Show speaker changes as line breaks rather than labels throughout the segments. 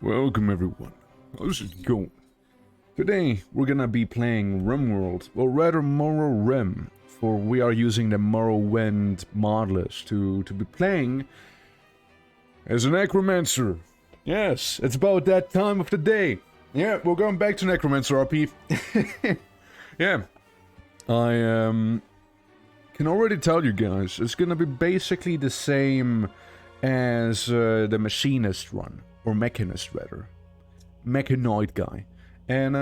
Welcome everyone, how's it going? Today we're gonna be playing RIMWORLD, or rather Morrowind, for we are using the Morrowind mod list to be playing as a necromancer. Yes, it's about that time of the day. Yeah, we're going back to necromancer RP. Yeah, I can already tell you guys, it's gonna be basically the same as the machinist run. Or mechanist, rather. Mechanoid guy. And,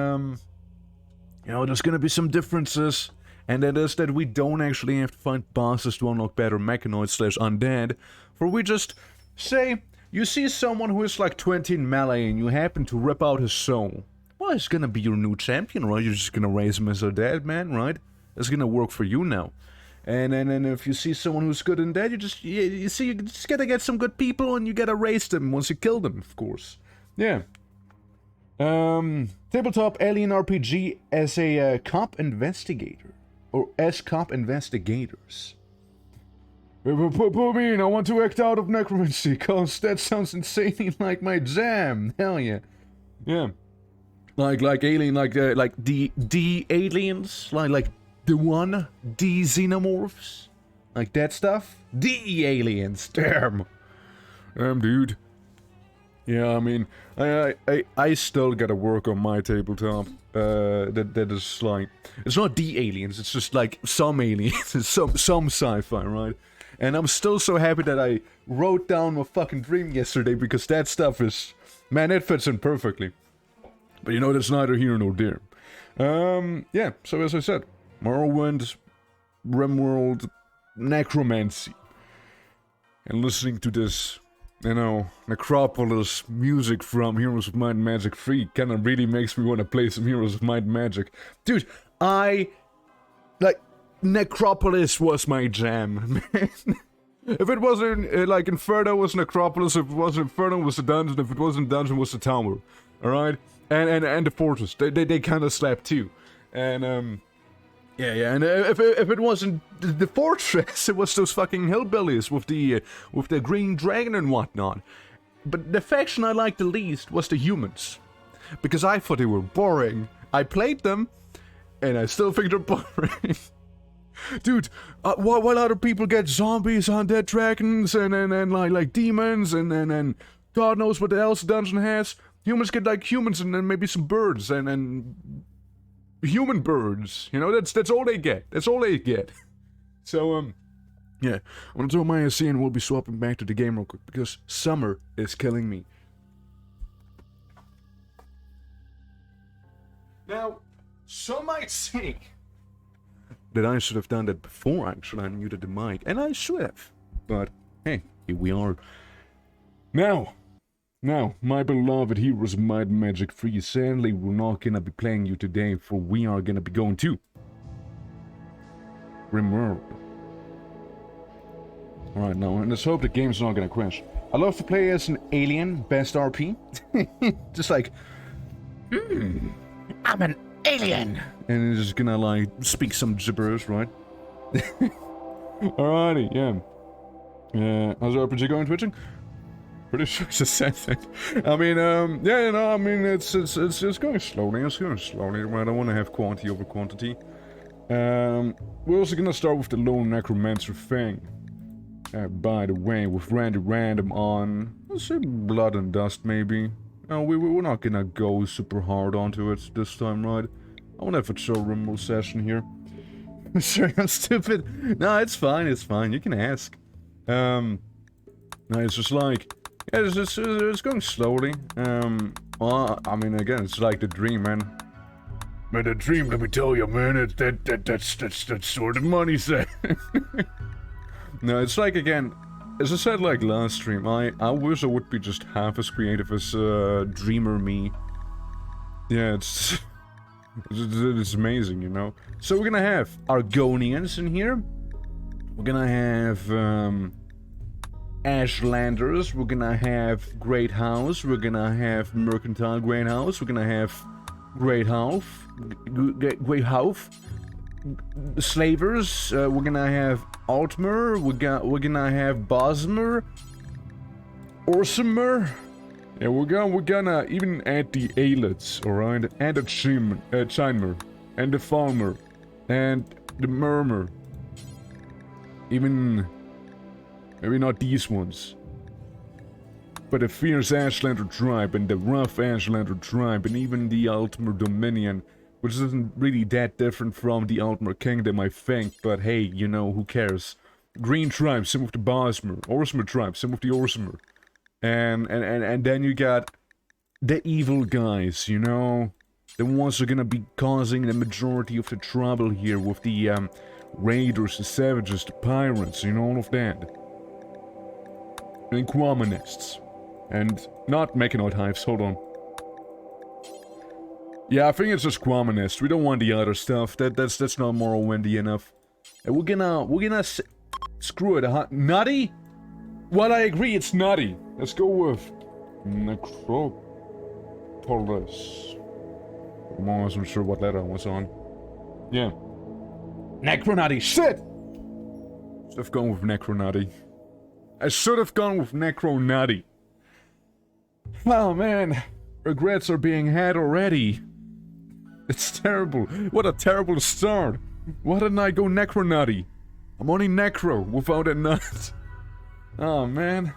you know, there's gonna be some differences. And that is that we don't actually have to find bosses to unlock better mechanoid / undead. For we just say, you see someone who is like 20 in melee and you happen to rip out his soul. Well, he's gonna be your new champion, right? You're just gonna raise him as a dead man, right? It's gonna work for you now. And then if you see someone who's good in that, you just gotta get some good people and you gotta raise them once you kill them, of course. Yeah. Tabletop alien RPG as a cop investigator. Or as cop investigators. Put me in, I want to act out of necromancy, cause that sounds insanely like my jam. Hell yeah. Yeah. Like alien, like the aliens, like the one, the xenomorphs, like that stuff, the aliens, damn, dude. Yeah, I mean, I still gotta work on my tabletop. That is like, it's not the aliens, it's just like some aliens, it's some sci-fi, right? And I'm still so happy that I wrote down my fucking dream yesterday because that stuff is, man, it fits in perfectly. But you know, that's neither here nor there. Yeah. So as I said. Morrowind, RIMWORLD, necromancy. And listening to this, you know, Necropolis music from Heroes of Might and Magic 3 kinda really makes me want to play some Heroes of Might and Magic. Dude, Necropolis was my jam, man. If it wasn't, like, Inferno was Necropolis, if it wasn't Inferno was the dungeon, if it wasn't dungeon was the tower. Alright? And the fortress, they kinda slapped too. And, Yeah, and if it wasn't the fortress, it was those fucking hillbillies with the green dragon and whatnot. But the faction I liked the least was the humans, because I thought they were boring. I played them, and I still think they're boring. Dude, while other people get zombies, undead dragons, and like demons, and God knows what else the dungeon has, humans get like humans and then maybe some birds and human birds, you know, that's all they get. That's all they get. So, yeah. I'm gonna throw my AC and we'll be swapping back to the game real quick because summer is killing me. Now, some might say that I should have done that before actually I muted the mic, and I should have. But, hey, here we are. Now, my beloved Heroes of Might and Magic 3, sadly we're not gonna be playing you today, for we are gonna be going to RIMWORLD. Alright, now, and let's hope the game's not gonna crash. I love to play as an alien, best RP. Just like, I'm an alien! And it's just gonna, like, speak some gibberish, right? Alrighty, yeah. How's RPG going, Twitching? Pretty sure it's the same thing. I mean, yeah, you know, I mean, it's going slowly, right? I want to have quantity over quantity. We're also gonna start with the lone necromancer thing. By the way, with random on, let's say blood and dust, maybe. No, we're not gonna go super hard onto it this time, right? I want to have a chill RIMWORLD session here. Sorry, I'm stupid. No, it's fine, you can ask. No, it's just like, yeah, it's going slowly. Well, I mean, again, it's like the dream, man. Man, the dream, let me tell you, man, that's sort of money said. No, it's like, again, as I said, like last stream, I wish I would be just half as creative as dreamer me. Yeah, it's amazing, you know. So we're gonna have Argonians in here. We're gonna have Ashlanders, we're gonna have Great House, we're gonna have Mercantile Great House, we're gonna have Great House, Slavers, we're gonna have Altmer, we're gonna have Bosmer, Orsimer, Yeah, we're gonna even add the Aelets, alright? And the Chimer, and the Farmer, and the Murmur. Even... maybe not these ones. But the Fierce Ashlander tribe, and the Rough Ashlander tribe, and even the Altmer Dominion, which isn't really that different from the Altmer Kingdom, I think, but hey, you know, who cares? Green tribe, some of the Bosmer, Orsimer tribe, some of the Orsimer. And then you got the evil guys, you know? The ones who are gonna be causing the majority of the trouble here with the raiders, the savages, the pirates, you know, all of that. And Quamanists. And not Mechanoid hives, hold on. Yeah, I think it's just Quamanists. We don't want the other stuff. That's not Morrowind-y enough. And we're gonna screw it, huh? Nutty? Well, I agree, it's nutty. Let's go with Necropolis. I'm not sure what letter I was on. Yeah. Necronutty, shit! Should have gone with Necronutty. I should have gone with Necronutty. Oh man, regrets are being had already. It's terrible. What a terrible start. Why didn't I go Necronutty? I'm only Necro without a nut. Oh man.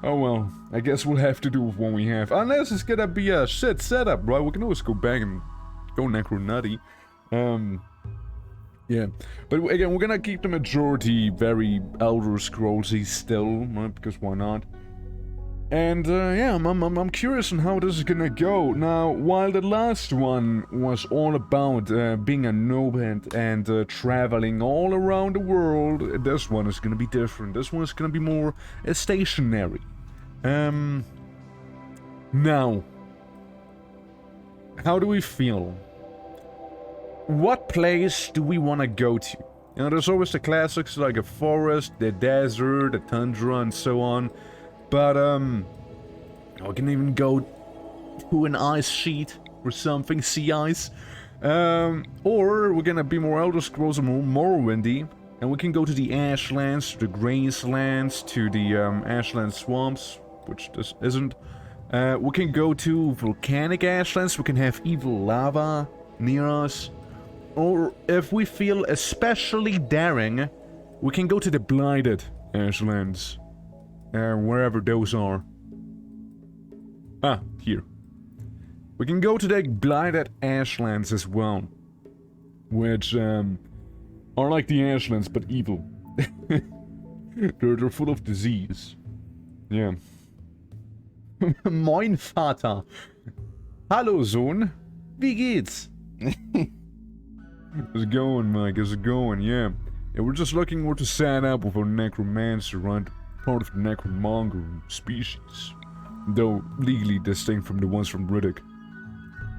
Oh well, I guess we'll have to do with what we have. Unless it's gonna be a shit setup, right? We can always go back and go Necronutty. Yeah. But again, we're gonna keep the majority very Elder Scrolls-y still, right? Because why not? And yeah, I'm curious on how this is gonna go. Now, while the last one was all about being a nomad and traveling all around the world, this one is gonna be different. This one is gonna be more stationary. Now, how do we feel? What place do we want to go to? You know, there's always the classics like a forest, the desert, the tundra, and so on. But, we can even go to an ice sheet or something, sea ice. Or we're gonna be more Elder Scrolls and more Morrowindy, and we can go to the Ashlands, to the Gracelands, to the Ashland Swamps, which this isn't. We can go to volcanic Ashlands, we can have evil lava near us. Or if we feel especially daring, we can go to the Blighted Ashlands. Wherever those are. Ah, here. We can go to the Blighted Ashlands as well. Which, are like the Ashlands, but evil. they're full of disease. Yeah. Moin, Vater. Hallo, Sohn. Wie geht's? How's it going, Mike? How's it going? Yeah. Yeah, we're just looking where to set up with our necromancer, right? Part of the necromonger species, though legally distinct from the ones from Riddick.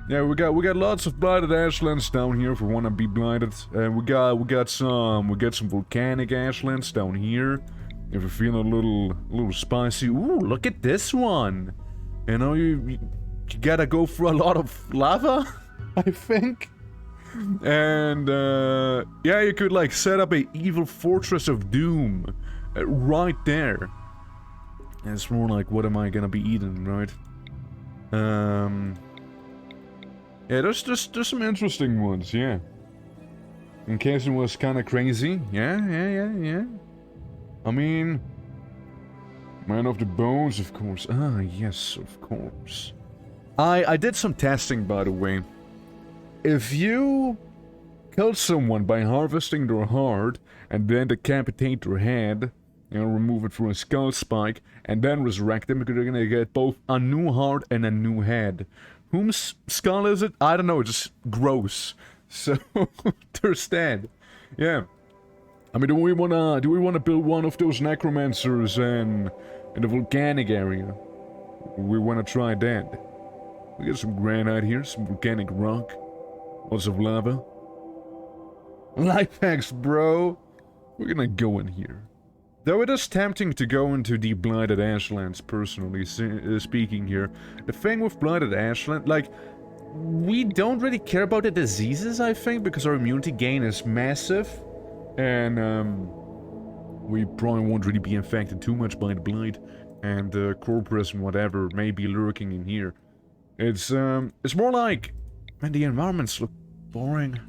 Yeah, we got lots of blighted ashlands down here if we want to be blighted, and we got some volcanic ashlands down here if we're feeling a little spicy. Ooh, look at this one! You know, you gotta go for a lot of lava, I think. And yeah, you could like set up a evil fortress of doom. Right there. And it's more like, what am I gonna be eating, right? Yeah, there's some interesting ones, yeah. In case it was kind of crazy, yeah. I mean, Man of the Bones, of course. Ah, yes, of course. I did some testing, by the way. If you kill someone by harvesting their heart and then decapitate their head, you know, remove it from a skull spike, and then resurrect them, because they're gonna get both a new heart and a new head. Whose skull is it? I don't know, it's just gross. So, there's that. Yeah. I mean, do we wanna build one of those necromancers in the volcanic area? We wanna try that. We got some granite here, some volcanic rock, lots of lava. Life hacks, bro. We're gonna go in here. Though it is tempting to go into the Blighted Ashlands, personally speaking here. The thing with Blighted Ashland, like, we don't really care about the diseases, I think, because our immunity gain is massive. And, we probably won't really be infected too much by the Blight. and corpus and whatever may be lurking in here. It's more like, man, the environments look boring.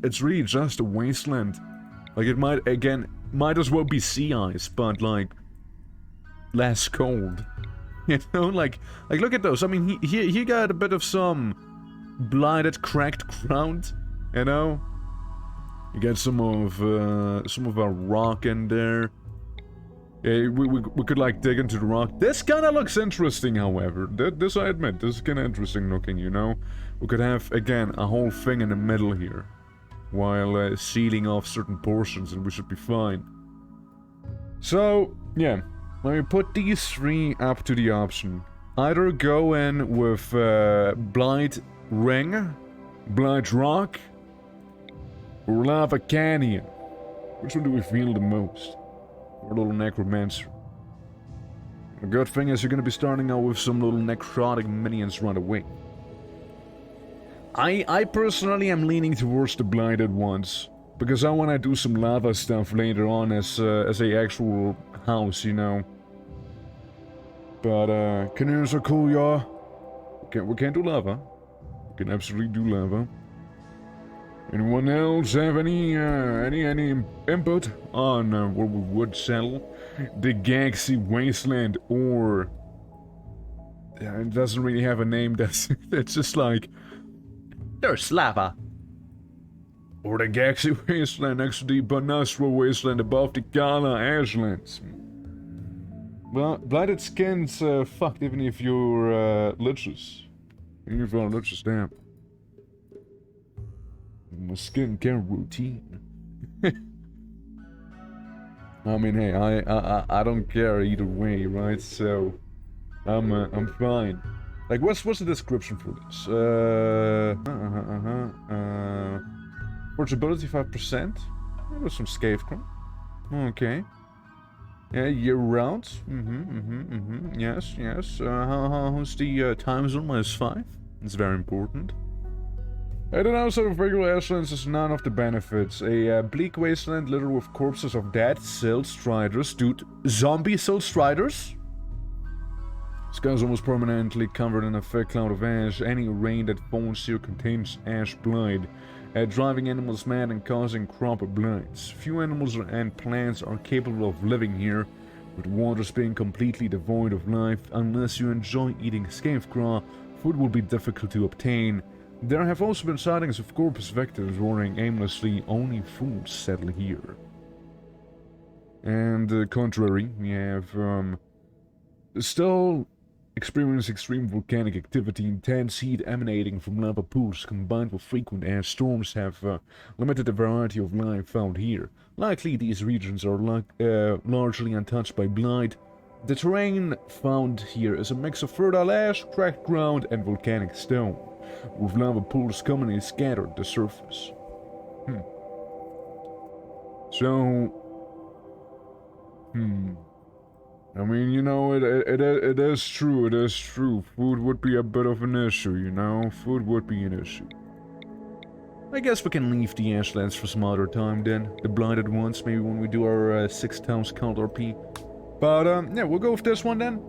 It's really just a wasteland. Like, it might as well be sea ice, but like less cold. You know, like look at those. I mean, he got a bit of some blighted, cracked ground. You know, you got some of our rock in there. Yeah, we could like dig into the rock. This kind of looks interesting, however. This I admit, this is kind of interesting looking. You know, we could have again a whole thing in the middle here, while sealing off certain portions, and we should be fine. So yeah. Let me put these three up to the option. Either go in with Blight Ring, Blight Rock, or Lava Canyon. Which one do we feel the most? Or little Necromancer. The good thing is you're gonna be starting out with some little necrotic minions right away. I personally am leaning towards the Blighted ones. Because I wanna do some lava stuff later on as a actual house, you know. But canoes are cool, y'all. We can't do lava. We can absolutely do lava. Anyone else have any input on what we would settle? The Galaxy Wasteland, or it doesn't really have a name. It's just like there's lava. Or the Galaxy Wasteland next to the Banasra Wasteland above the Gala Ashlands. Well, blighted skin's fucked even if you're liches. Even if you're liches, damn. My skincare routine. I mean, hey, I don't care either way, right? So I'm fine. Like, what's the description for this? Portability 5%. There's some scarecrow. Okay. Yeah, year round. Yes. How's the time zone? -5. It's very important. And then outside of regular Ashlands is none of the benefits. A bleak wasteland littered with corpses of dead Silt Striders. Dude, zombie Silt Striders? Sky's almost permanently covered in a thick cloud of ash. Any rain that falls here contains ash blight, driving animals mad and causing crop blights. Few animals and plants are capable of living here, with waters being completely devoid of life. Unless you enjoy eating scarecrow, food will be difficult to obtain. There have also been sightings of corpus victims roaring aimlessly. Only fools settle here. And contrary, we have still experience extreme volcanic activity. Intense heat emanating from lava pools combined with frequent air storms have limited the variety of life found here. Likely these regions are largely untouched by blight. The terrain found here is a mix of fertile ash, cracked ground, and volcanic stone, with lava pools commonly scattered the surface. So, I mean, you know, it is true. Food would be a bit of an issue, you know? Food would be an issue. I guess we can leave the Ashlands for some other time then. The blighted ones, maybe when we do our 6 times count RP. But, yeah, we'll go with this one then.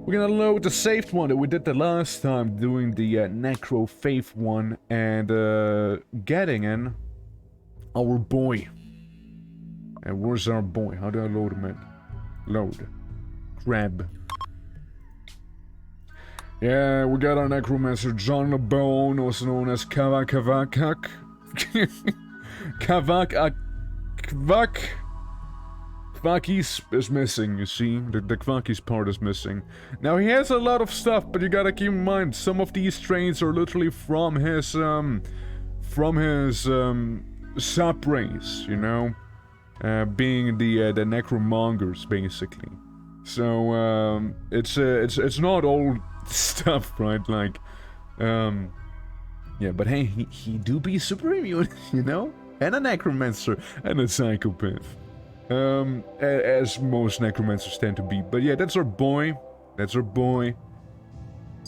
We're gonna load the saved one that we did the last time, doing the Necro Faith one, and getting in our boy. And where's our boy? How do I load him in? Load. Grab. Yeah, we got our Necromancer John LeBone, also known as Kavak. Kvakis is missing, you see? The Kvakis part is missing. Now, he has a lot of stuff, but you gotta keep in mind, some of these traits are literally from his sub-race, you know? Being the necromongers, basically. So, it's not old stuff, right? Like, yeah, but hey, he do be super immune, you know? And a necromancer, and a psychopath. As most necromancers tend to be. But yeah, that's our boy.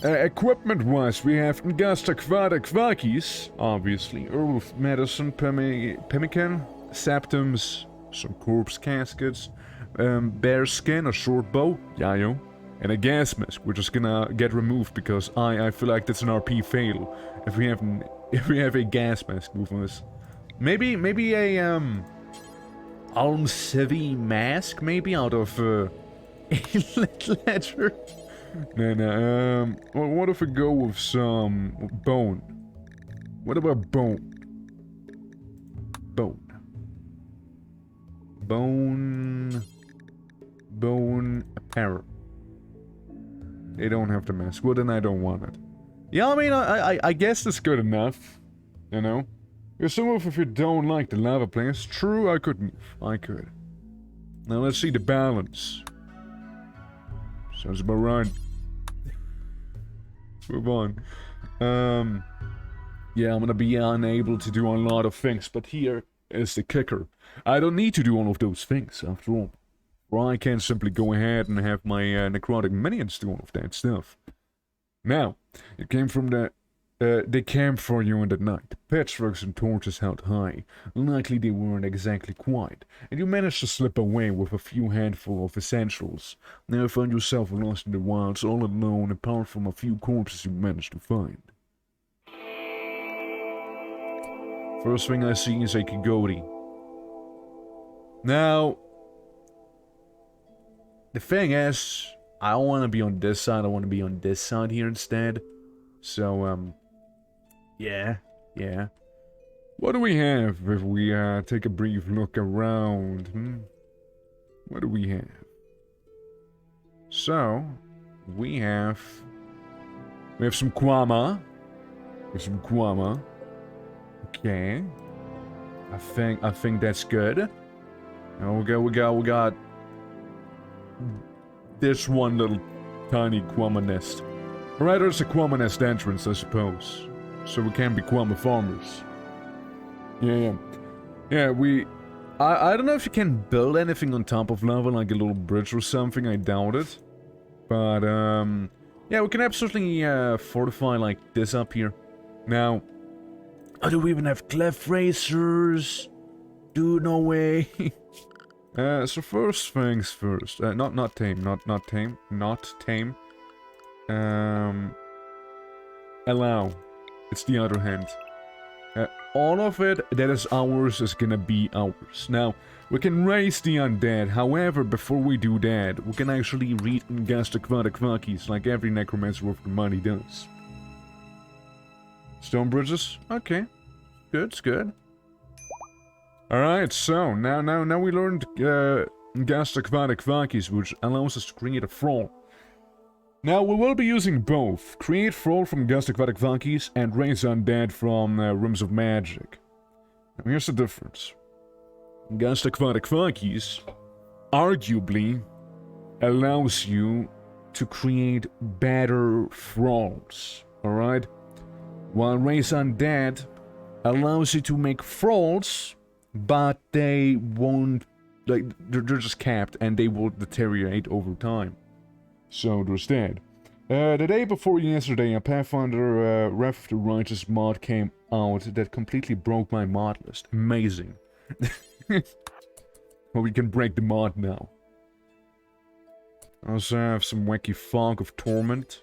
Equipment-wise, we have Ngasta Kvada Kvakis, obviously. Herb of Medicine, Pemmican, Septums, some corpse caskets, bear skin, a short bow, yeah, yo. And a gas mask, which is gonna get removed because I feel like that's an RP fail if we have a gas mask move on this. Maybe a Alm Civi mask, maybe out of ledger. No. What if we go with some bone? What about bone? Bone apparel. They don't have the mask. Well, then I don't want it. Yeah, I mean, I guess that's good enough. You know? Because some of if you don't like the lava place, true, I could move. I could. Now let's see the balance. Sounds about right. Move on. Yeah, I'm gonna be unable to do a lot of things, but here is the kicker. I don't need to do all of those things, after all. Or I can simply go ahead and have my necrotic minions do all of that stuff. Now, it came from the... they came for you in the night. Pitchforks and torches held high. Likely they weren't exactly quiet. And you managed to slip away with a few handful of essentials. Now you find yourself lost in the wilds, all alone, apart from a few corpses you managed to find. First thing I see is a Kigoti. Now... the thing is, I don't want to be on this side, I want to be on this side here instead. So, yeah. What do we have if we, take a brief look around, What do we have? So, we have some Kwama. Okay. I think that's good. And we got this one little tiny Kwama nest. Alright, there's a Kwama nest entrance, I suppose. So we can be Kwama farmers. Yeah. I don't know if you can build anything on top of lava, like a little bridge or something, I doubt it. But, yeah, we can absolutely, fortify like this up here. Now, oh, do we even have clef racers? Dude, no way. So first things first. Not tame. Allow. It's the other hand. All of it that is ours is gonna be ours. Now, we can raise the undead. However, before we do that, we can actually read and gas the Kvadakvakis like every necromancer with the money does. Stone bridges? Okay. It's good. Alright, so, now we learned gas the Kvadakvakis, which allows us to create a thrall. Now, we will be using both. Create Thrall from Gas the Kvadakvakis and Raise Undead from Rooms of Magic. Now, here's the difference. Gas the Kvadakvakis arguably allows you to create better Thralls, alright? While Raise Undead allows you to make Thralls, but they won't, like, they're just capped and they will deteriorate over time. So there's that. The day before yesterday, a Pathfinder Wrath of the Righteous mod came out that completely broke my mod list. Amazing. Well, we can break the mod now. I also have some wacky Fog of Torment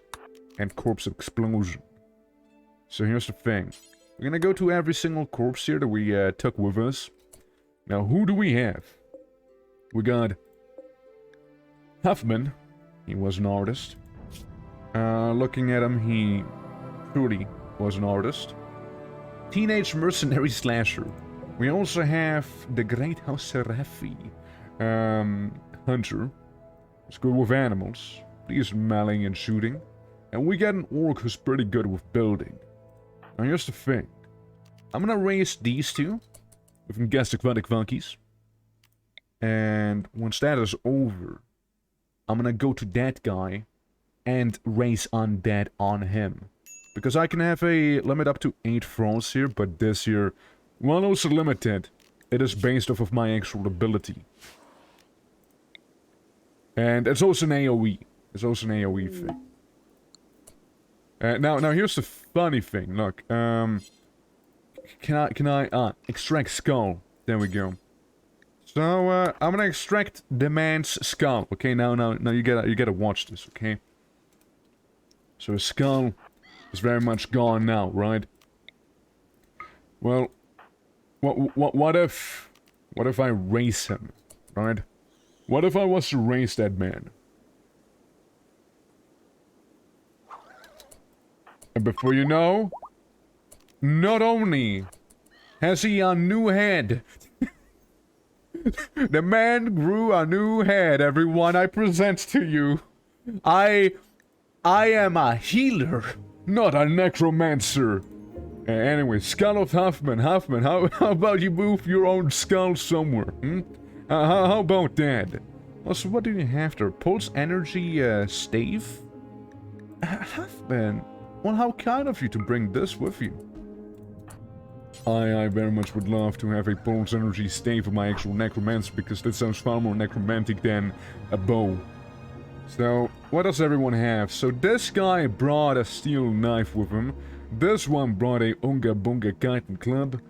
and Corpse Explosion. So here's the thing. We're gonna go to every single corpse here that we took with us. Now, who do we have? We got Huffman. He was an artist. Looking at him, he truly was an artist. Teenage Mercenary Slasher. We also have the Great House Seraphi. Hunter. He's good with animals. He's meleeing and shooting. And we got an Orc who's pretty good with building. Now here's the thing. I'm gonna raise these two. We can guess the Kvadakvakis. And once that is over, I'm gonna go to that guy and raise undead on him. Because I can have a limit up to 8 thralls here, but this here, while also limited, it is based off of my actual ability. And it's also an AoE. It's also an AoE thing. Now here's the funny thing. Look, can I extract skull? There we go. So, I'm gonna extract the man's skull. Okay, now you gotta watch this, okay? So his skull is very much gone now, right? Well, what if I raise him, right? What if I was to raise that man? And before you know, not only has he a new head, the man grew a new head, everyone. I present to you. I am a healer, not a necromancer. Anyway, Skull of Huffman. Huffman, how about you move your own skull somewhere, hmm? How about that? Also, what do you have there? Pulse energy, stave? Huffman, well, how kind of you to bring this with you. I very much would love to have a pulse energy stave for my actual necromancer, because that sounds far more necromantic than a bow. So, what does everyone have? So this guy brought a steel knife with him. This one brought a Unga Bunga Chitin Club.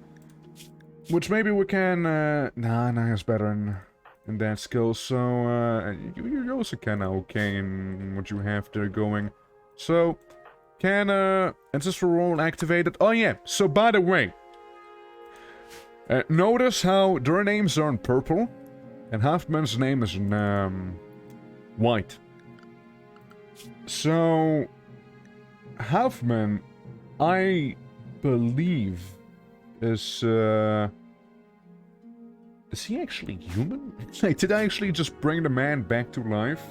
Which maybe we can, nah, it's better in that skill. So, you're also kinda okay in what you have there going. So, can, Ancestral Roll activated? Oh yeah, so by the way, notice how their names are in purple, and Huffman's name is in, white. So, Huffman, I believe, is he actually human? Like, did I actually just bring the man back to life?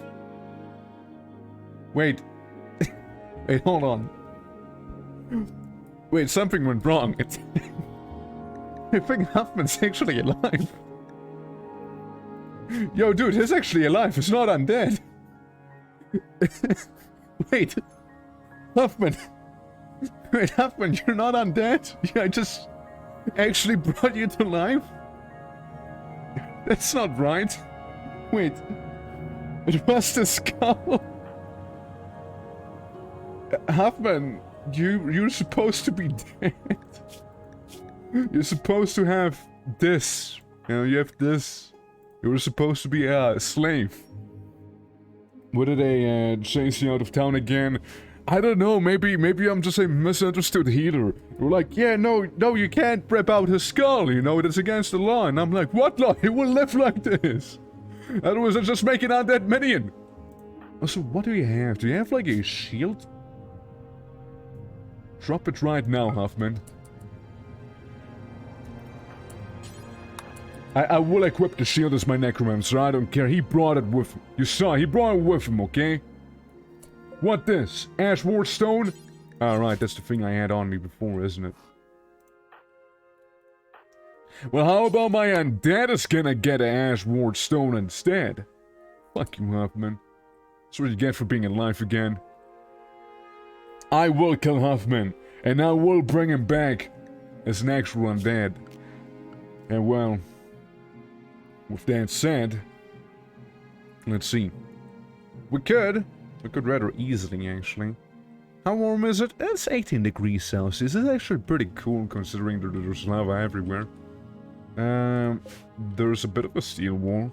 Wait. Wait, hold on. Wait, something went wrong. I think Huffman's actually alive. Yo, dude, he's actually alive. He's not undead. Wait. Huffman. Wait, Huffman, you're not undead? Yeah, I just actually brought you to life? That's not right. Wait. It was the skull. Huffman, you're supposed to be dead. You're supposed to have this. You know, you have this. You were supposed to be a slave. What did they chase you out of town again? I don't know, maybe I'm just a misunderstood healer. We're like, yeah, no, you can't rip out his skull, you know, it's against the law. And I'm like, what law? He will live like this. Otherwise, I'm just making undead minion. Also, what do you have? Do you have, like, a shield? Drop it right now, Huffman. I will equip the shield as my necromancer, I don't care. He brought it with him. You saw, he brought it with him, okay? What this? Ash Ward Stone? Alright, that's the thing I had on me before, isn't it? Well, how about my undead is gonna get an Ash Ward Stone instead? Fuck you, Huffman. That's what you get for being alive again. I will kill Huffman, and I will bring him back as an actual undead. And well, with that said, let's see. We could rather easily, actually. How warm is it? It's 18 degrees Celsius. It's actually pretty cool considering that there's lava everywhere. There's a bit of a steel wall.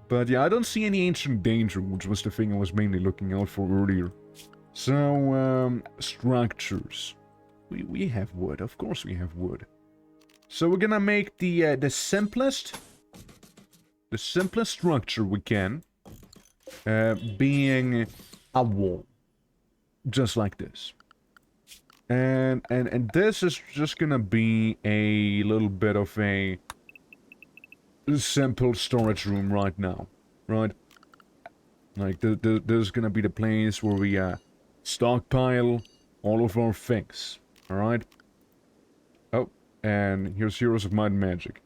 But yeah, I don't see any ancient danger, which was the thing I was mainly looking out for earlier. So, structures. We have wood. Of course we have wood. So we're gonna make the simplest structure we can. Being a wall. Just like this. And this is just gonna be a little bit of a simple storage room right now. Right? Like, this is gonna be the place where we stockpile all of our things. Alright? Oh, and here's Heroes of Might and Magic.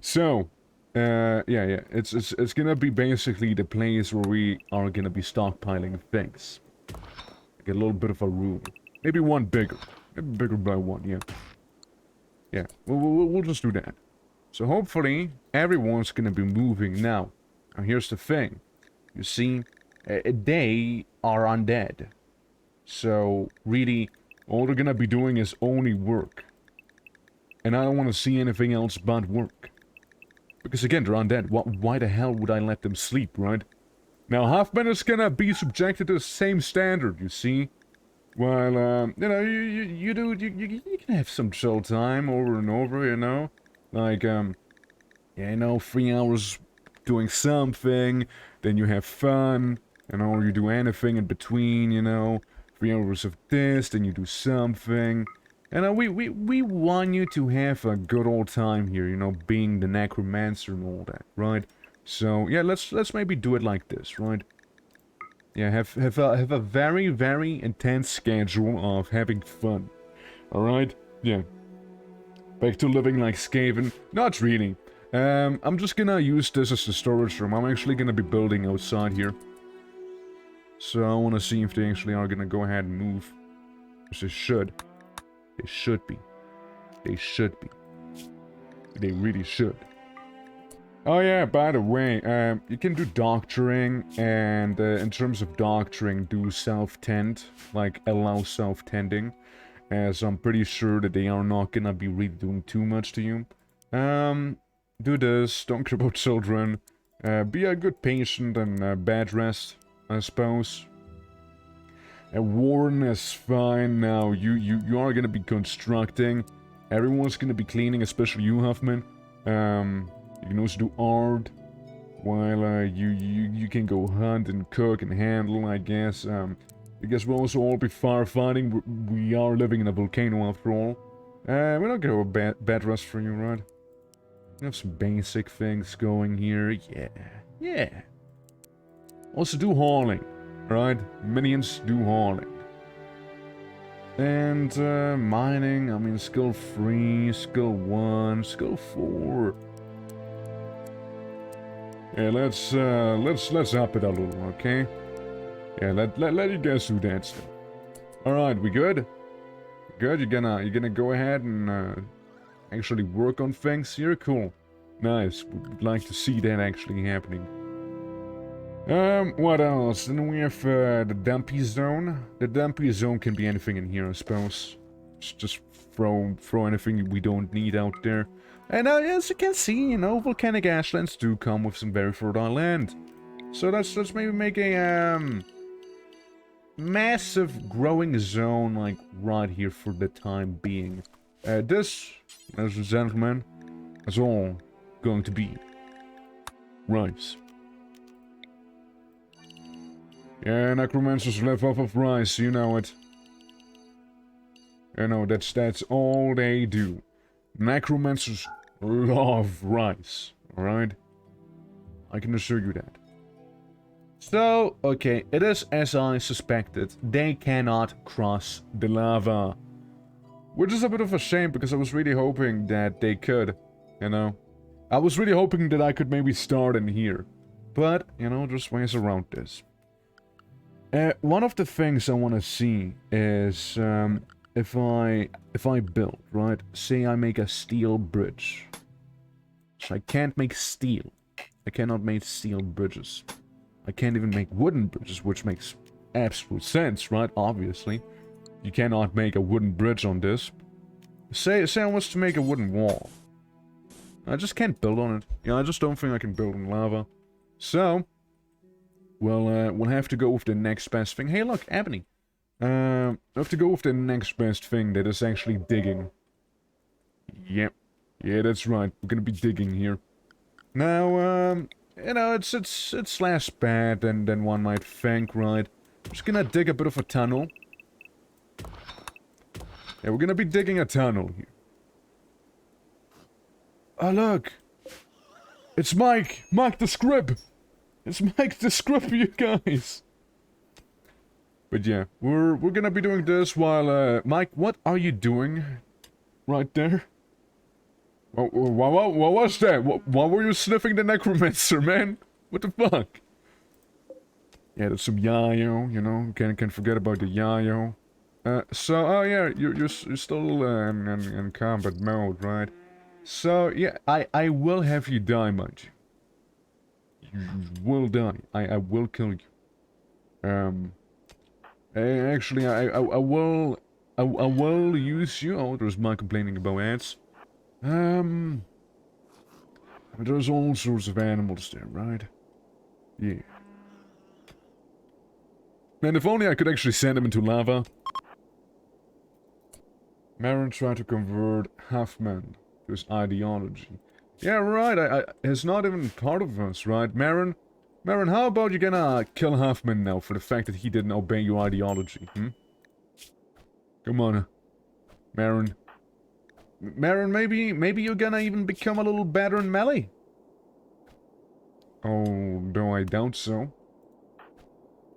So, yeah, it's gonna be basically the place where we are gonna be stockpiling things. Like a little bit of a room. Maybe one bigger. Maybe bigger by one, yeah. Yeah, we'll just do that. So hopefully, everyone's gonna be moving now. Now here's the thing. You see, they are undead. So, really, all they're gonna be doing is only work. And I don't want to see anything else but work. Because again, they're undead. Why the hell would I let them sleep, right? Now, Huffman is gonna be subjected to the same standard, you see? While, you know, you can have some chill time over and over, you know? Like, yeah, you know, 3 hours doing something, then you have fun, you know, or you do anything in between, you know? 3 hours of this, then you do something. And we want you to have a good old time here, you know, being the necromancer and all that, right? So, yeah, let's maybe do it like this, right? Yeah, have a very, very intense schedule of having fun. Alright? Yeah. Back to living like Skaven. Not really. I'm just gonna use this as a storage room. I'm actually gonna be building outside here. So I wanna see if they actually are gonna go ahead and move. Because they should. They should be. They should be. They really should. Oh yeah, by the way, you can do doctoring, and in terms of doctoring, do self-tend, like allow self-tending, as I'm pretty sure that they are not gonna be really doing too much to you. Do this, don't care about children, be a good patient and bed rest, I suppose. Warren is fine now, you are gonna be constructing, everyone's gonna be cleaning, especially you, Huffman. You can also do art, while you can go hunt and cook and handle, I guess. I guess we'll also all be firefighting. We are living in a volcano after all. We're not gonna have a bed rest for you, right? We have some basic things going here. Yeah, yeah. Also do hauling, right? Minions do hauling. And mining, I mean, skill 3, skill 1, skill 4. Yeah, let's up it a little, okay? Yeah, let you guys do that stuff. Alright, we good? Good, you're gonna go ahead and actually work on things here? Cool. Nice. Would like to see that actually happening. What else? Then we have the dumpy zone. The dumpy zone can be anything in here, I suppose. Just throw anything we don't need out there. And as you can see, you know, volcanic ashlands do come with some very fertile land. So let's maybe make a massive growing zone like right here for the time being. This, ladies and gentlemen, is all going to be rice. Yeah, necromancers live off of rice, you know it. You know, that's all they do. Necromancers love rice, alright? I can assure you that. So, okay, it is as I suspected. They cannot cross the lava. Which is a bit of a shame, because I was really hoping that they could, you know? I was really hoping that I could maybe start in here. But, you know, there's ways around this. One of the things I want to see is, if I build, right? Say I make a steel bridge. So I can't make steel. I cannot make steel bridges. I can't even make wooden bridges, which makes absolute sense, right? Obviously. You cannot make a wooden bridge on this. Say I want to make a wooden wall. I just can't build on it. Yeah, I just don't think I can build on lava. So, we'll have to go with the next best thing. Hey, look, ebony. I have to go with the next best thing that is actually digging. Yep. Yeah, that's right. We're gonna be digging here. Now, you know, it's less bad than one might think, right? I'm just gonna dig a bit of a tunnel. Yeah, we're gonna be digging a tunnel here. Oh, look! It's Mike! Mike the Scrib! It's Mike the Scrib, you guys! But yeah, we're gonna be doing this while, Mike, what are you doing right there? What was that? Why were you sniffing the necromancer, man? What the fuck? Yeah, there's some yayo, you know, can't forget about the yayo. So, oh yeah, you're still in combat mode, right? So, yeah, I will have you die, mind you. You will die. I will kill you. Actually, I will use you. Oh, there's my complaining about ads. I There's all sorts of animals there, right? Yeah. Man, if only I could actually send him into lava. Marin tried to convert Huffman to his ideology. Yeah, right, he's not even part of us, right? Marin, how about you gonna kill Huffman now for the fact that he didn't obey your ideology, hmm? Come on, Marin. Marin, maybe you're gonna even become a little better in melee? Oh, no, I doubt so.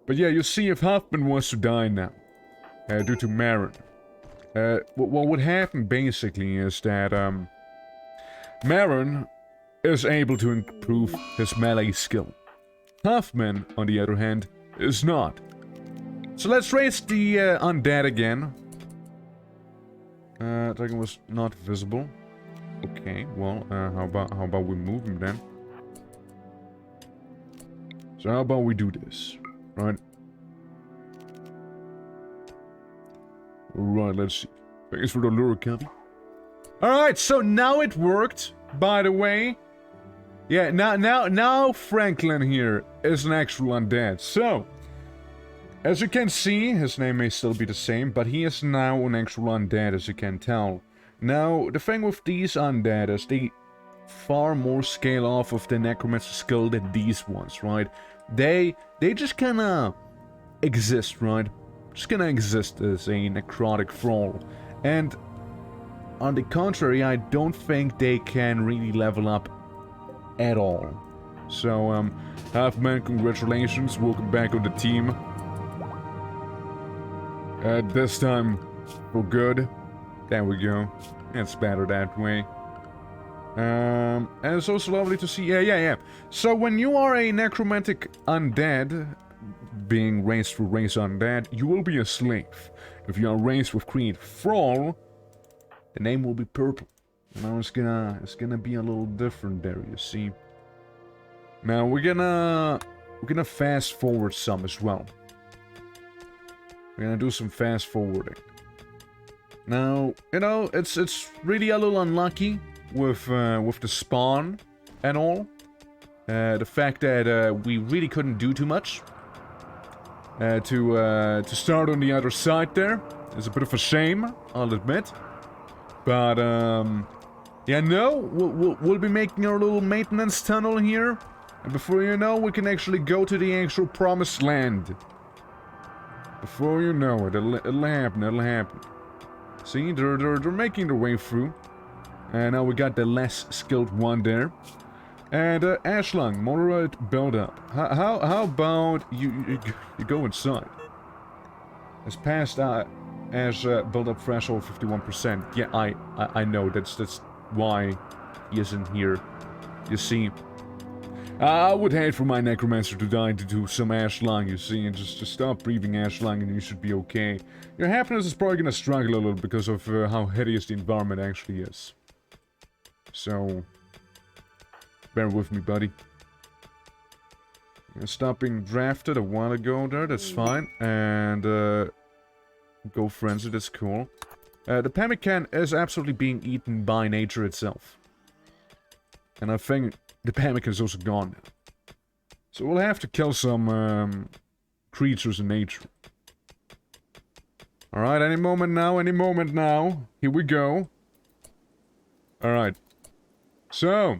But yeah, you see, if Huffman wants to die now, due to Marin, what would happen basically is that, Marin is able to improve his melee skill. Huffman, on the other hand, is not. So let's raise the undead again. Dragon was not visible. Okay, well, how about we move him then? So how about we do this, right? Alright, let's see. Thanks for the lure, Cubby. Alright, so now it worked, by the way. Yeah, now Franklin here is an actual undead. So, as you can see, his name may still be the same, but he is now an actual undead, as you can tell. Now, the thing with these undead is they far more scale off of the necromancer skill than these ones, right? They just kinda exist, right? Just gonna exist as a necrotic thrall. And on the contrary, I don't think they can really level up at all. So, Halfman, congratulations, welcome back on the team. This time, for good. There we go. It's better that way. And it's also lovely to see... Yeah. So, when you are a necromantic undead, being raised through race undead, you will be a slave. If you are raised with creed thrall, the name will be purple. Now it's gonna be a little different there, you see. Now we're gonna fast forward some as well. We're gonna do some fast forwarding. Now, you know, it's really a little unlucky with the spawn and all. The fact that we really couldn't do too much. To start on the other side there is a bit of a shame, I'll admit. But yeah, no, we'll be making our little maintenance tunnel here, and before you know, we can actually go to the actual promised land. Before you know it, it'll happen. See, they're making their way through, and now we got the less skilled one there. And Ashlang, moderate build up. How about you go inside? It's past Ash build up threshold 51%. Yeah, I know that's why he isn't here. You see, I would hate for my necromancer to die to do some Ashlang, you see, and just stop breathing Ashlang and you should be okay. Your happiness is probably gonna struggle a little because of how hideous the environment actually is. So, bear with me, buddy. Stop being drafted a while ago there, that's fine. And, go frenzy, that's cool. The pemmican is absolutely being eaten by nature itself. And I think the pemmican is also gone now. So we'll have to kill some, creatures in nature. Alright, any moment now. Here we go. Alright. So,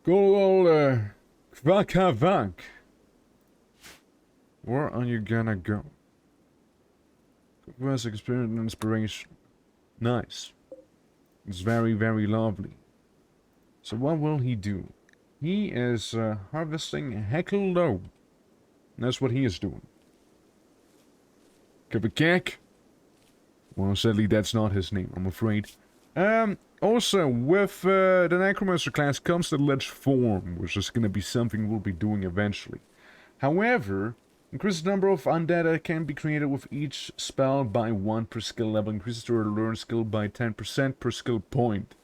good old, Kvakavank. Where are you gonna go? Quest experience and inspiration. Nice. It's very, very lovely. So what will he do? He is harvesting Heckle Low. That's what he is doing. Kvakak? Well, sadly that's not his name, I'm afraid. Also, with the Necromancer class comes the Lich Form, which is going to be something we'll be doing eventually. However, increase the number of undead that can be created with each spell by 1 per skill level. Increases your learn skill by 10% per skill point.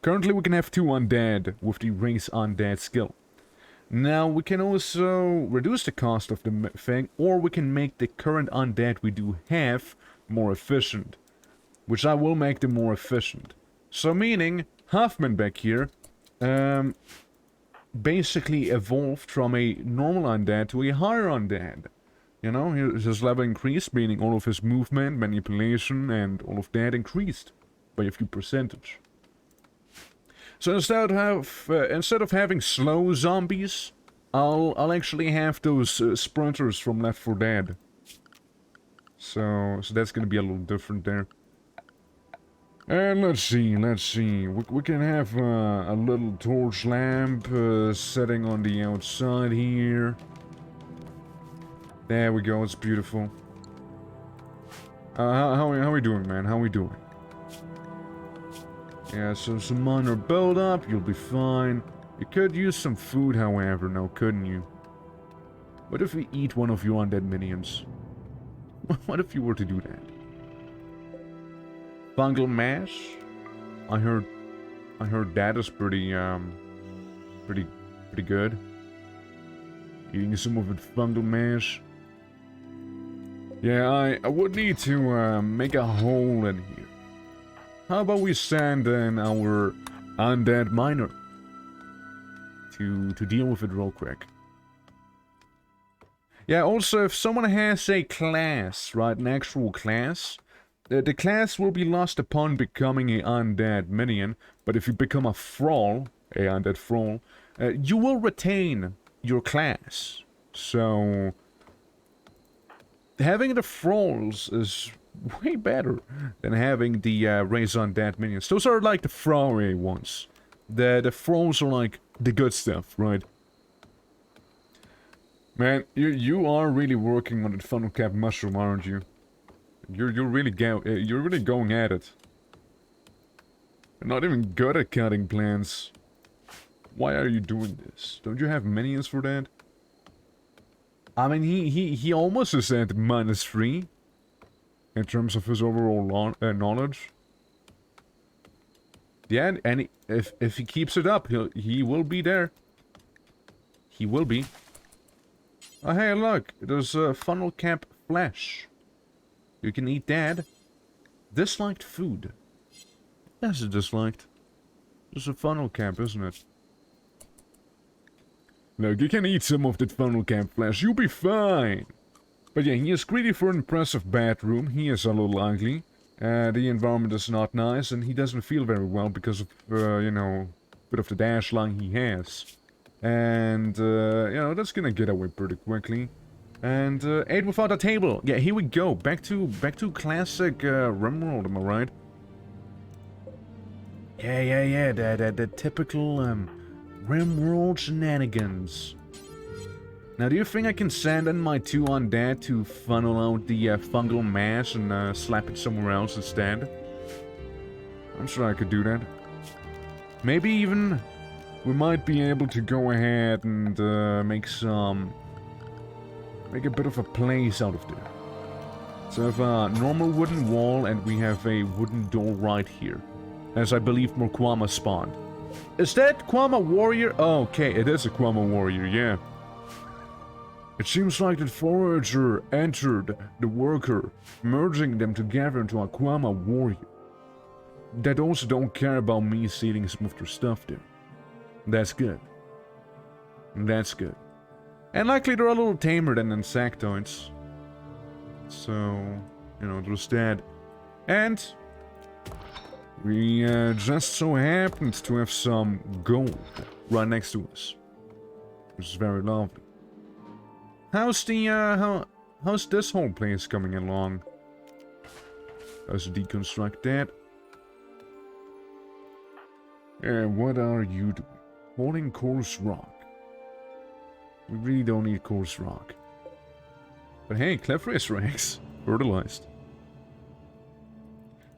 Currently we can have 2 undead with the race undead skill. Now we can also reduce the cost of the thing, or we can make the current undead we do have more efficient. Which I will make them more efficient. So meaning, Huffman back here basically evolved from a normal undead to a higher undead. You know, his level increased, meaning all of his movement, manipulation, and all of that increased by a few percentage. So instead of having slow zombies, I'll actually have those sprinters from Left 4 Dead. So that's gonna be a little different there. And let's see. We can have a little torch lamp setting on the outside here. There we go, it's beautiful. How are we doing, man? How are we doing? Yeah, so some minor build-up, you'll be fine. You could use some food, however, now couldn't you? What if we eat one of your undead minions? What if you were to do that? Fungal mash? I heard that is pretty good. Eating some of it fungal mash. Yeah, I would need to make a hole in here. How about we send in our undead miner to deal with it real quick. Yeah, also, if someone has a class, right, an actual class, the class will be lost upon becoming an undead minion, but if you become a thrall, a undead thrall, you will retain your class. So, having the thralls is way better than having the raise undead minions. Those are like the throwaway ones. The thralls are like the good stuff, right? Man, you are really working on the funnel cap mushroom, aren't you? You're really going at it. You're not even good at cutting plants. Why are you doing this? Don't you have minions for that? I mean, he almost is at -3 in terms of his overall knowledge. Yeah, and if he keeps it up, he will be there. He will be. Oh, hey, look, there's funnel cap flesh. You can eat that. Disliked food. That's a disliked. It's a funnel cap, isn't it? Look, you can eat some of that funnel cap flesh. You'll be fine. But yeah, he is greedy for an impressive bathroom. He is a little ugly. The environment is not nice, and he doesn't feel very well because of, you know, a bit of the dash line he has. And, you know, that's gonna get away pretty quickly. And, ate without a table. Yeah, here we go. Back to classic, RIMWORLD, am I right? Yeah, the typical, RIMWORLD shenanigans. Now, do you think I can send in my 2 undead to funnel out the, fungal mash and, slap it somewhere else instead? I'm sure I could do that. Maybe even we might be able to go ahead and, make a bit of a place out of there. So we have a normal wooden wall, and we have a wooden door right here. As I believe more Kwama spawned. Is that Kwama warrior? Oh, okay, it is a Kwama warrior, yeah. It seems like the forager entered the worker, merging them together into a Kwama warrior. That also don't care about me stealing some of their stuff there. That's good. That's good. And likely they're a little tamer than insectoids. So, you know, there's that. And we just so happened to have some gold right next to us. Which is very lovely. How's the, how's this whole place coming along? Let's deconstruct that. And what are you doing? Holding coarse rock. We really don't need coarse rock. But hey, clever eggs. Fertilized.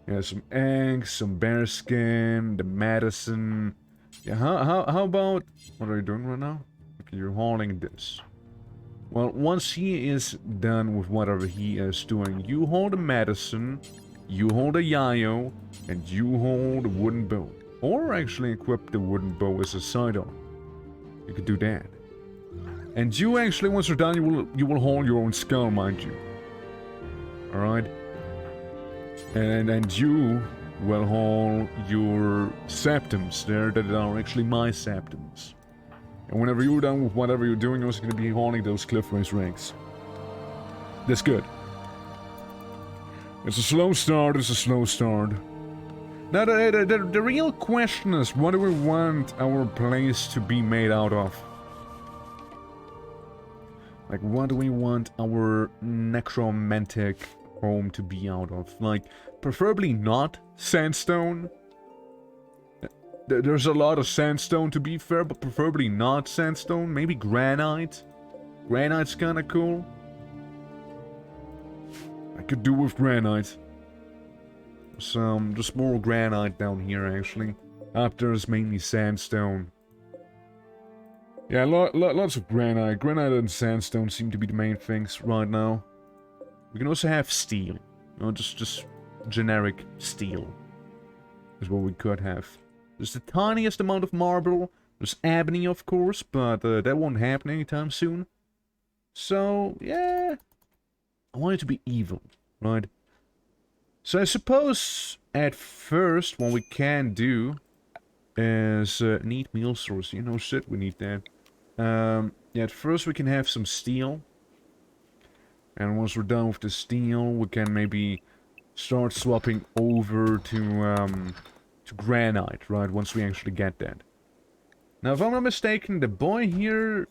Yeah, some eggs, some bear skin, the medicine. Yeah, how about... What are you doing right now? Okay, you're hauling this. Well, once he is done with whatever he is doing, you hold the medicine, you hold a yayo, and you hold a wooden bow. Or actually equip the wooden bow as a sidearm. You could do that. And you actually, once you're done, you will hold your own skull, mind you. Alright? And you will haul your septums there that are actually my septums. And whenever you're done with whatever you're doing, you're also going to be hauling those cliff race ranks. That's good. It's a slow start, it's a slow start. Now, the real question is, what do we want our place to be made out of? Like, what do we want our necromantic home to be out of? Like, preferably not sandstone. There's a lot of sandstone, to be fair, but preferably not sandstone. Maybe granite. Granite's kinda cool. I could do with granite. Just more granite down here, actually. Up there's mainly sandstone. Yeah, lots of granite. Granite and sandstone seem to be the main things right now. We can also have steel. You know, just generic steel is what we could have. There's the tiniest amount of marble. There's ebony, of course, but that won't happen anytime soon. So, yeah. I want it to be evil, right? So I suppose at first what we can do is need meal source. You know, shit, we need that. Yeah, at first we can have some steel. And once we're done with the steel, we can maybe start swapping over to granite, right? Once we actually get that. Now, if I'm not mistaken, the boy here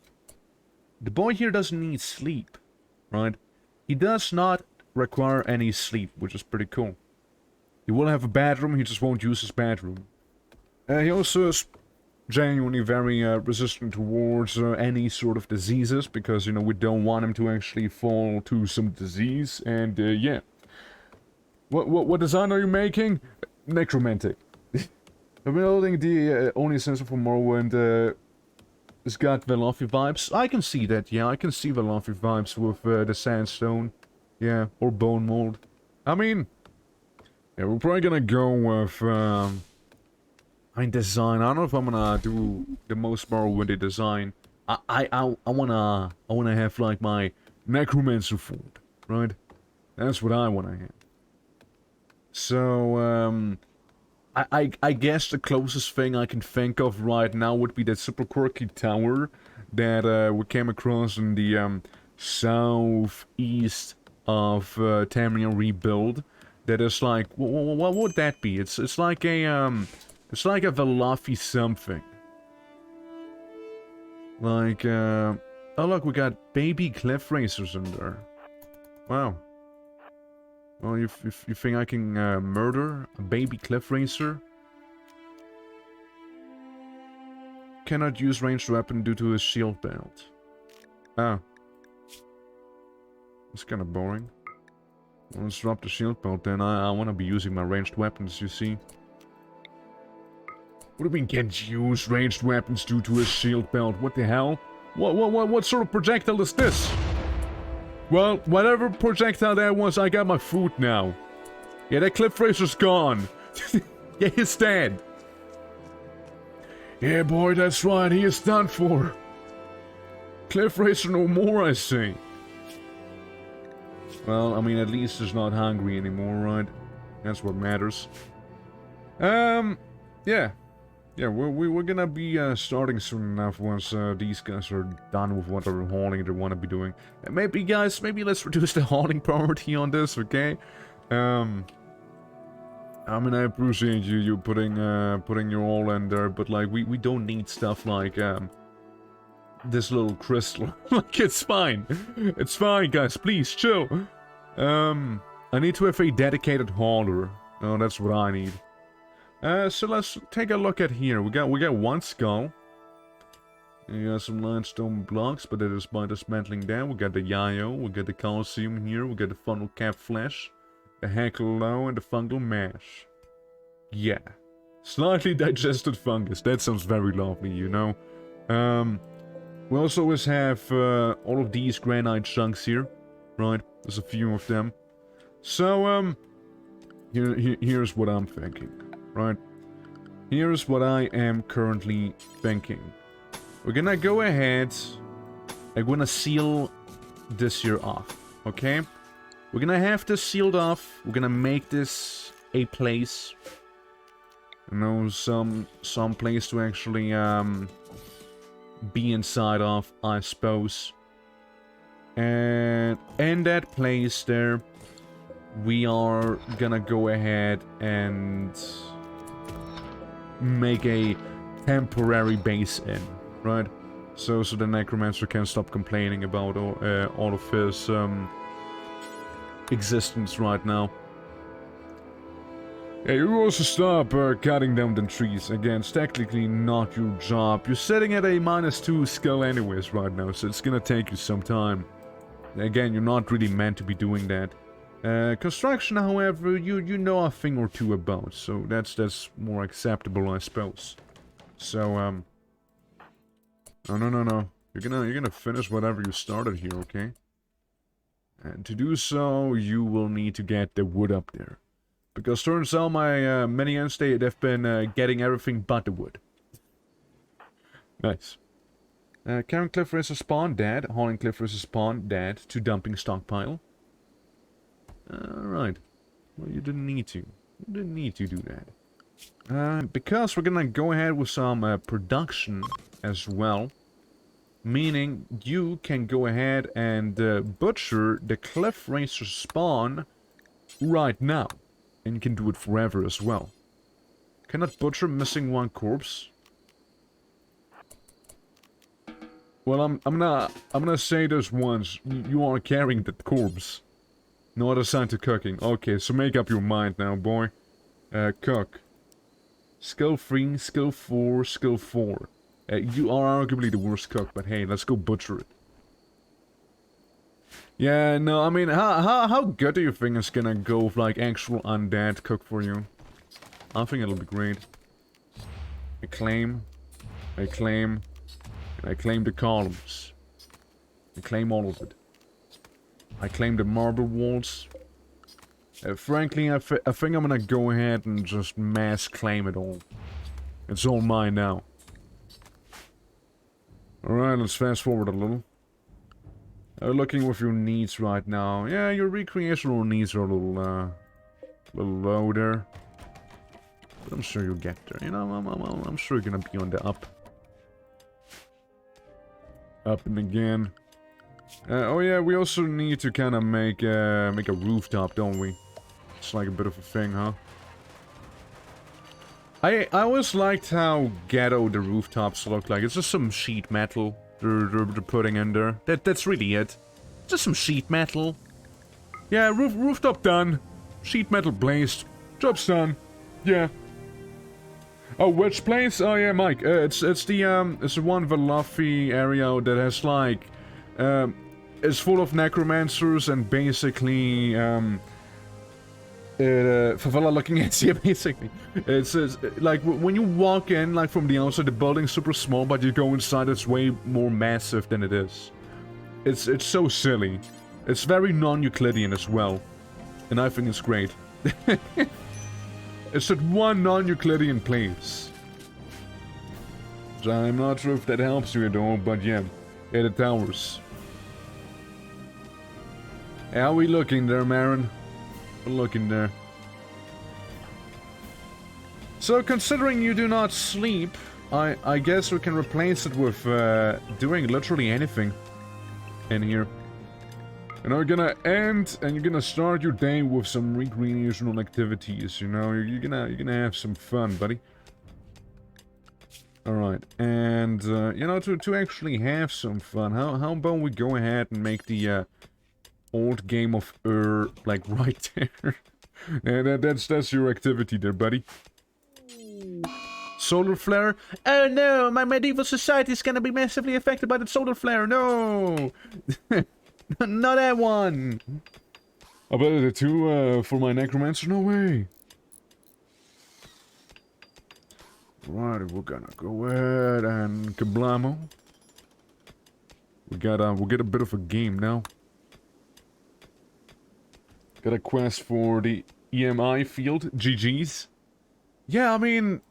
doesn't need sleep, right? He does not require any sleep, which is pretty cool. He will have a bedroom, he just won't use his bedroom. He also is genuinely very resistant towards any sort of diseases, because, you know, we don't want him to actually fall to some disease, and yeah. What design are you making? Necromantic. I'm building the only sensor for Morrowind. It's got Velofi vibes. I can see that, yeah, I can see Velofi vibes with the sandstone. Yeah, or bone mold. I mean, yeah, we're probably gonna go with, I mean, design. I don't know if I'm gonna do the most Morrowindy design. I wanna have, like, my necromancer fort, right? That's what I wanna have. So, I guess the closest thing I can think of right now would be that super quirky tower that we came across in the southeast of Tamriel Rebuild. That is like, what would that be? It's like a Velofi something. Like oh look, we got baby cliff racers in there. Wow. Well, you think I can murder a baby cliff racer? Cannot use ranged weapon due to his shield belt. Ah. It's kind of boring. Well, let's drop the shield belt then. I want to be using my ranged weapons, you see. What do you mean can't use ranged weapons due to his shield belt? What the hell? What sort of projectile is this? Well, whatever projectile that was, I got my food now. Yeah, that cliff racer's gone. Yeah, he's dead. Yeah, boy, that's right. He is done for. Cliff racer no more, I say. Well, I mean, at least he's not hungry anymore, right? That's what matters. Yeah. Yeah, we're gonna be starting soon enough once these guys are done with whatever hauling they want to be doing. And maybe, guys, maybe let's reduce the hauling priority on this, okay? I mean, I appreciate you putting your all in there, but like we don't need stuff like this little crystal. Like, it's fine. It's fine, guys. Please chill. I need to have a dedicated hauler. Oh, that's what I need. So let's take a look at here. We got one skull. We got some limestone blocks, but that is by dismantling them. We got the yayo, we got the calcium here, we got the funnel cap flesh, the heckle-low, and the fungal mash. Yeah. Slightly digested fungus. That sounds very lovely, you know. We also always have all of these granite chunks here. Right? There's a few of them. So, here's what I'm thinking. Right? Here's what I am currently thinking. We're gonna go ahead. I'm gonna seal this here off. Okay? We're gonna have this sealed off. We're gonna make this a place You know, some place to actually be inside of, I suppose. And in that place there, we are gonna go ahead and make a temporary base in, right? So the necromancer can stop complaining about all of his existence right now. Yeah, you also stop cutting down the trees. Again, it's technically not your job. You're sitting at a -2 skill anyways right now, so it's gonna take you some time. Again, you're not really meant to be doing that. Construction, however, you know a thing or two about, so that's more acceptable, I suppose. So, no. You're gonna finish whatever you started here, okay? And to do so, you will need to get the wood up there. Because turns out my minions, they've been getting everything but the wood. Nice. Carrying cliff versus spawn, dead. Hauling cliff versus spawn, dead. To dumping stockpile. Alright. Well, you didn't need to. You didn't need to do that. Because we're gonna go ahead with some production as well. Meaning, you can go ahead and butcher the cliff racer spawn right now. And you can do it forever as well. Cannot butcher missing one corpse. Well, I'm gonna say this once. You are carrying the corpse. No other sign to cooking. Okay, so make up your mind now, boy. Cook. Skill 3, skill 4, skill 4. You are arguably the worst cook, but hey, let's go butcher it. Yeah, no, I mean, how good do you think it's gonna go with, like, actual undead cook for you? I think it'll be great. I claim, and I claim the columns. I claim all of it. I claim the marble walls. Frankly, I think I'm gonna go ahead and just mass claim it all. It's all mine now. Alright, let's fast forward a little. Looking with your needs right now. Yeah, your recreational needs are a little low there. But I'm sure you'll get there. You know, I'm sure you're gonna be on the up. Up and again. Oh yeah, we also need to kind of make a rooftop, don't we? It's like a bit of a thing, huh? I always liked how ghetto the rooftops look like. It's just some sheet metal they're putting in there. That's really it. Just some sheet metal. Yeah, rooftop done. Sheet metal blazed. Job's done. Yeah. Oh, which place? Oh yeah, Mike. It's the one Valafi area that has like it's full of necromancers and basically favela looking at you, basically. It's like when you walk in, like from the outside, the building's super small, but you go inside, it's way more massive than it is. It's so silly. It's very non-Euclidean as well, and I think it's great. It's that one non-Euclidean place. So I'm not sure if that helps you at all, but yeah, the towers. How are we looking there, Marin? Looking there. So, considering you do not sleep, I guess we can replace it with doing literally anything in here. And we're gonna end, and you're gonna start your day with some recreational activities. You know, you're gonna have some fun, buddy. All right, and you know, to actually have some fun, how about we go ahead and make the old game of like right there. And that's your activity there, buddy. Solar flare? Oh no, my medieval society is gonna be massively affected by the solar flare. No, not that one. I bet the two for my necromancer. No way. Right, we're gonna go ahead and kablamo. We'll get a bit of a game now. Got a quest for the EMI field. GG's. Yeah, I mean,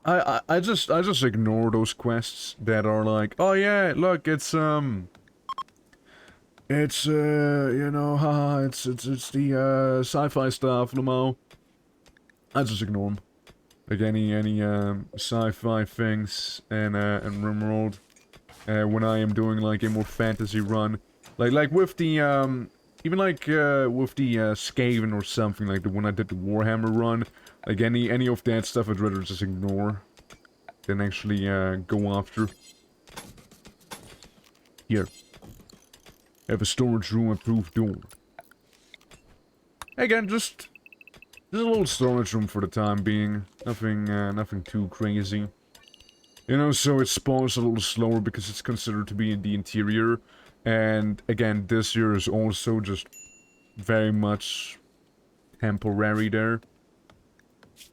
I just ignore those quests that are like, oh yeah, look, it's you know, haha, it's the sci-fi stuff, Lamo. I just ignore them. like any sci-fi things and RimWorld. When I am doing like a more fantasy run, like with the even like with the Skaven or something, like the when I did the Warhammer run, like any of that stuff I'd rather just ignore than actually go after. Here, have a storage room approved door. Again, just a little storage room for the time being. Nothing too crazy. You know, so it spawns a little slower because it's considered to be in the interior. And again, this year is also just very much temporary there.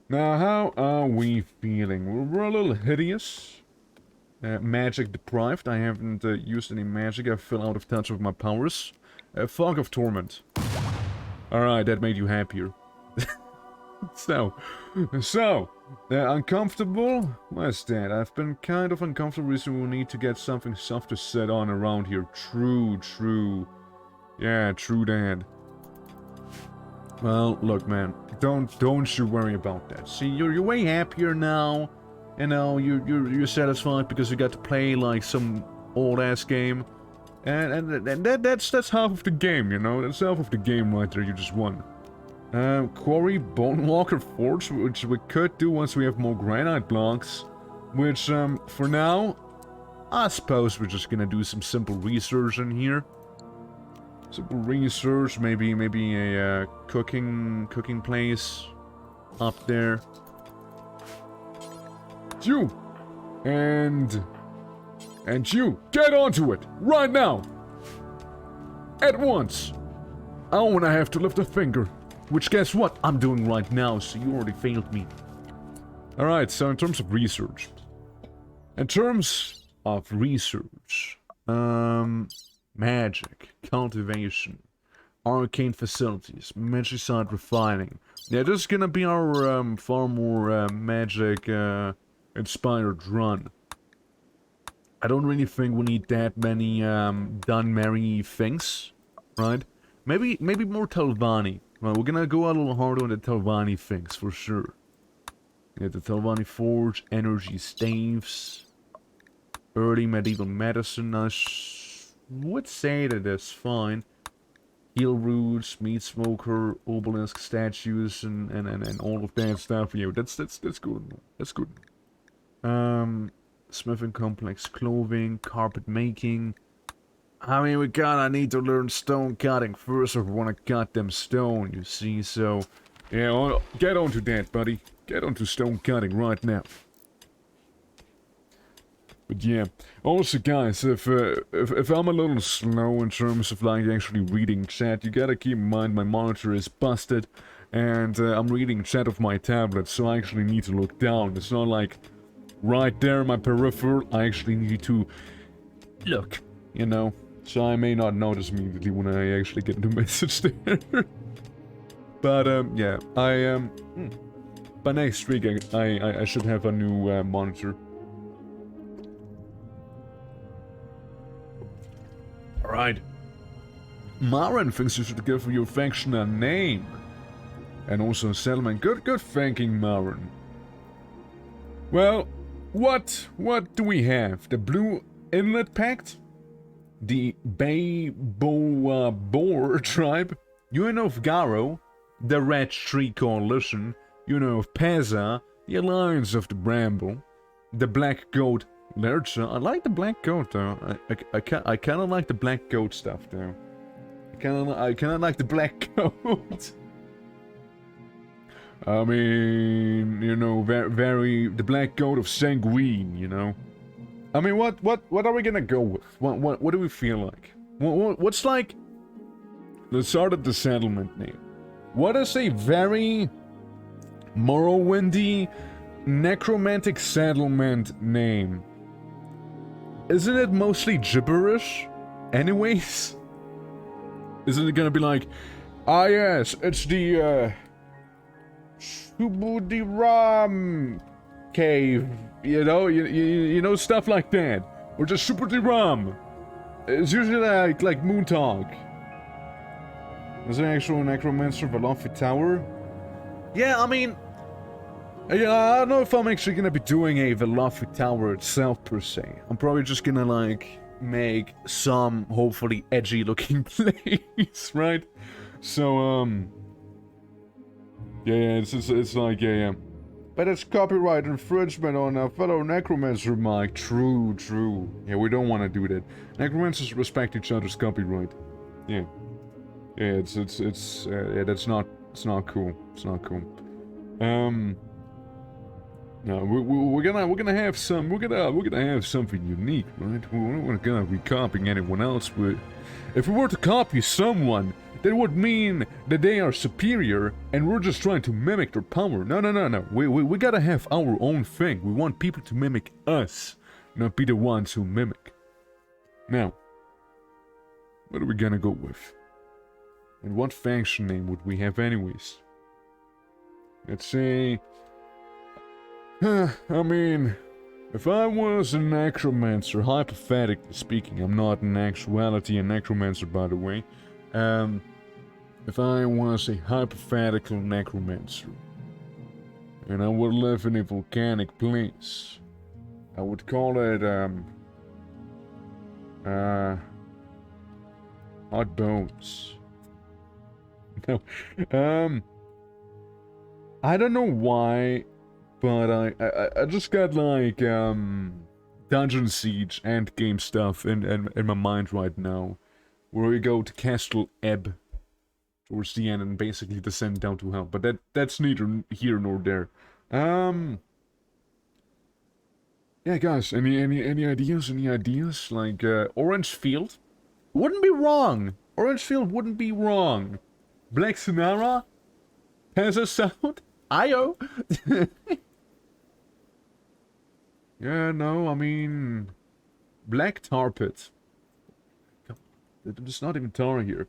Now, how are we feeling? We're a little hideous. Magic deprived. I haven't used any magic. I fell out of touch with my powers. Fog of Torment. Alright, that made you happier. So, uncomfortable? What's that? I've been kind of uncomfortable recently. We'll need to get something soft to set on around here. True. Yeah, true that. Well, look, man, don't you worry about that. See, you're way happier now. You know, you're satisfied because you got to play like some old ass game, and that's half of the game. You know, that's half of the game right there. You just won. Quarry Bonewalker Forge, which we could do once we have more granite blocks. Which, for now, I suppose we're just gonna do some simple research in here. Simple research, maybe a cooking place up there. You and you get onto it right now, at once. I don't wanna have to lift a finger. Which, guess what? I'm doing right now, so you already failed me. Alright, so in terms of research. Magic, cultivation, arcane facilities, magicite refining. Yeah, this is gonna be our far more magic inspired run. I don't really think we need that many Dunmerry things, right? Maybe more Telvanni. Well, we're gonna go a little harder on the Telvanni things, for sure. Yeah, the Telvanni Forge, energy staves, early medieval medicine, I would say that that's fine. Heal roots, meat smoker, obelisk statues, and all of that stuff. Yeah, that's good. That's good. Smithing complex clothing, carpet making. I mean, we kinda need to learn stone cutting first if we wanna cut them stone, you see, so... Yeah, well, get onto that, buddy. Get onto stone cutting right now. But yeah, also guys, if I'm a little slow in terms of like actually reading chat, you gotta keep in mind my monitor is busted, and I'm reading chat off my tablet, so I actually need to look down. It's not like right there in my peripheral, I actually need to look, you know? So I may not notice immediately when I actually get the message there. But yeah, by next week I should have a new monitor. Alright. Maren thinks you should give your faction a name. And also a settlement. Good thinking, Maren. Well, what do we have? The Blue Inlet Pact? The Bay Boar tribe? You know of Garo? The Red Tree Coalition? You know of Peza? The Alliance of the Bramble? The Black Goat Lurcher? I like the Black Goat though. I kinda like the Black Goat stuff though. I kinda like the Black Goat. I mean, you know, very the Black Goat of Sanguine, you know. I mean, what are we gonna go with? What do we feel like? What's like? Let's start at the settlement name. What is a very Morrowindy, necromantic settlement name? Isn't it mostly gibberish? Anyways, isn't it gonna be like, ah yes, it's the Subudiram cave, you know, you know, stuff like that, or just Subudiram. It's usually like Moontog. Is there an actual necromancer of a lofty tower? Yeah, I mean, Yeah, I don't know if I'm actually gonna be doing a Velofi Tower itself per se. I'm probably just gonna like make some hopefully edgy looking plays, right? So yeah, it's like yeah. But it's copyright infringement on a fellow necromancer, Mike. True. Yeah, we don't want to do that. Necromancers respect each other's copyright. Yeah. Yeah, yeah, it's not cool. It's not cool. No, we're gonna have something unique, right? We're not gonna be copying anyone else. But if we were to copy someone, that would mean that they are superior, and we're just trying to mimic their power. No. We gotta have our own thing. We want people to mimic us, not be the ones who mimic. Now, what are we gonna go with? And what faction name would we have anyways? Let's say... I mean, if I was a necromancer, hypothetically speaking, I'm not in actuality a necromancer, by the way. If I was a hypothetical necromancer, and I would live in a volcanic place, I would call it, Hot Bones. No, I don't know why, but I just got like Dungeon Siege endgame stuff in my mind right now, where we go to Castle Ebb towards the end and basically descend down to hell. But that's neither here nor there. Yeah, guys, any ideas? Any ideas? Like Orange Field wouldn't be wrong. Orange Field wouldn't be wrong. Black Sonara, Pezza Sound, Io. Yeah, no, I mean, Black Tar Pit. There's not even tar here.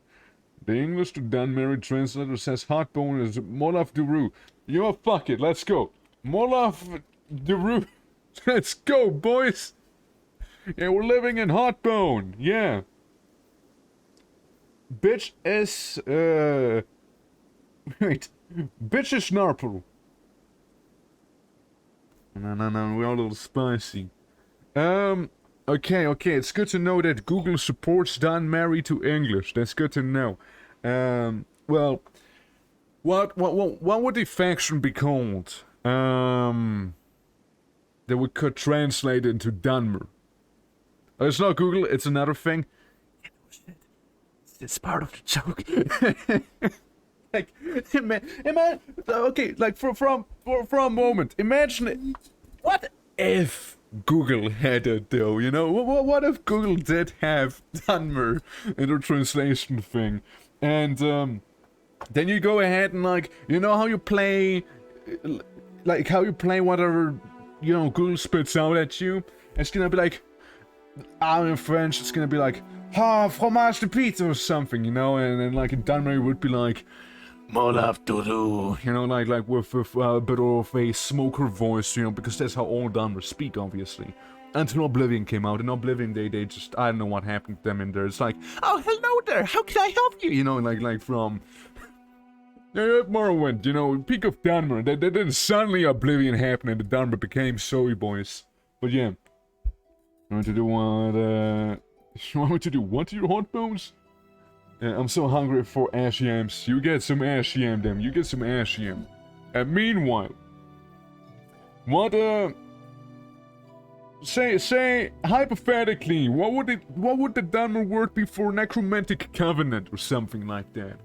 The English to Dunmary translator says hot bone is Molaf Duru. You know, fuck it, let's go. Molaf Duru. Let's go, boys. Yeah, we're living in hot bone. Yeah. Bitch is, wait. Bitch is Snarple. No, we're a little spicy. Okay, it's good to know that Google supports Dunmary to English. That's good to know. Well, what would the faction be called? That we could translate into Dunmer. Oh, it's not Google, it's another thing. Yeah, no shit. It's part of the joke. Like, okay, like for a moment, imagine it. What if Google had it though, you know? What if Google did have Dunmer in their translation thing? And then you go ahead and like, you know how you play, like how you play whatever, you know, Google spits out at you? It's gonna be like, I'm in French, it's gonna be like, fromage de pizza or something, you know? And then like in Dunmer it would be like, Molaf Dodo, you know, like with a bit of a smoker voice, you know, because that's how all Dunmers speak, obviously. Until Oblivion came out. In Oblivion, they just, I don't know what happened to them in there. It's like, oh, hello there, how can I help you? You know, like from Morrowind, you know, peak of Dunmer. Then suddenly Oblivion happened and the Dunmer became Soy Boys. But yeah. You want to do what, you want me to do what to your hot bones? Yeah, I'm so hungry for ash yams. You get some ash yam, then. You get some ash yam. And meanwhile, what say hypothetically, what would the Dunmer word be for necromantic covenant or something like that,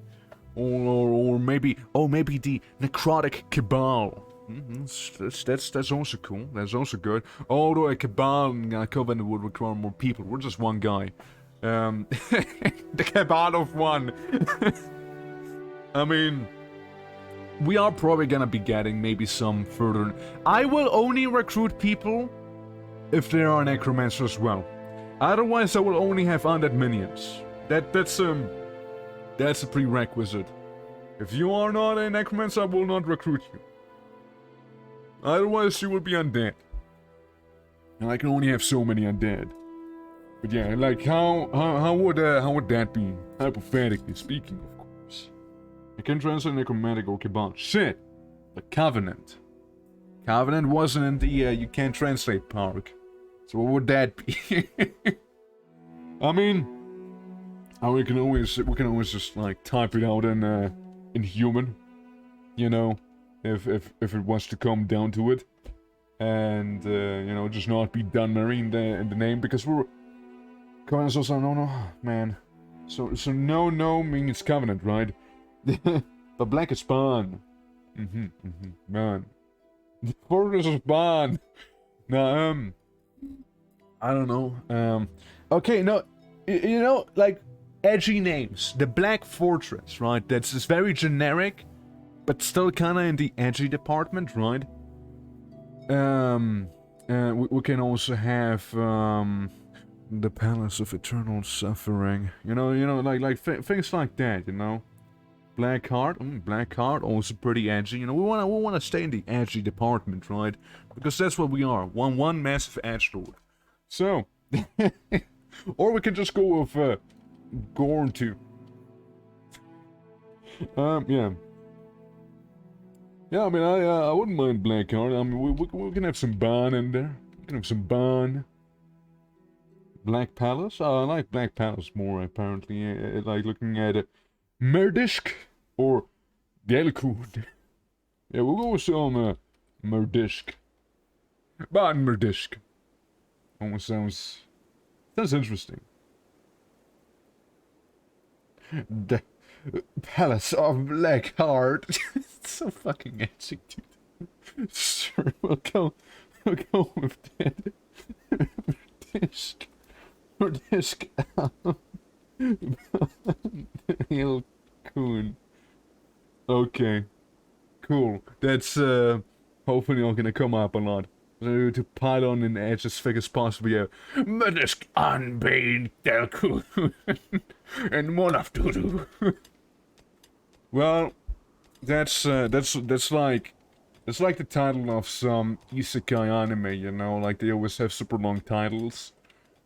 or maybe the necrotic cabal. That's also cool. That's also good. Although a cabal and a covenant would require more people. We're just one guy. The cabal of one. I mean, we are probably gonna be getting maybe some further. I will only recruit people if they are necromancers as well. Otherwise, I will only have undead minions. That's a prerequisite. If you are not a necromancer, I will not recruit you. Otherwise, you will be undead. And I can only have so many undead. But yeah, like how would that be? Hypothetically speaking, of course. I can translate necromantic or cabal. Shit! The Covenant. Covenant wasn't in the you can't translate part. So what would that be? I mean, we can always just like type it out in human, you know, if it wants to come down to it, and you know, just not be Dunmary in the name, because we're Covenant's also no man. So no means Covenant, right? But Black is Spawn. Man. Fortress is Spawn. Now I don't know. Okay, no, you know, like edgy names. The Black Fortress, right? That's just very generic, but still kind of in the edgy department, right? We can also have the Palace of Eternal Suffering. You know, like things like that. You know, Black Heart. Black Heart, also pretty edgy. You know, we wanna stay in the edgy department, right? Because that's what we are. One massive edgelord. So, or we can just go with Gorn too. Yeah. Yeah, I mean, I wouldn't mind Blackheart. I mean, we can have some Ban in there. We can have some Ban. Black Palace? I like Black Palace more, apparently. I like looking at Merdisk or Gelkoon. Yeah, we'll go with some Merdisk. Ban Merdisk. Almost sounds interesting. The Palace of Blackheart. It's so fucking edgy, dude. Sure, we'll go with that. Disc. Hill Coon. Okay. Cool. That's hopefully not gonna come up a lot. So to pile on an edge as thick as possible, yeah. Medisk unpaid Delcoon. And one of Doodoo. Well, that's like the title of some isekai anime, you know, like they always have super long titles.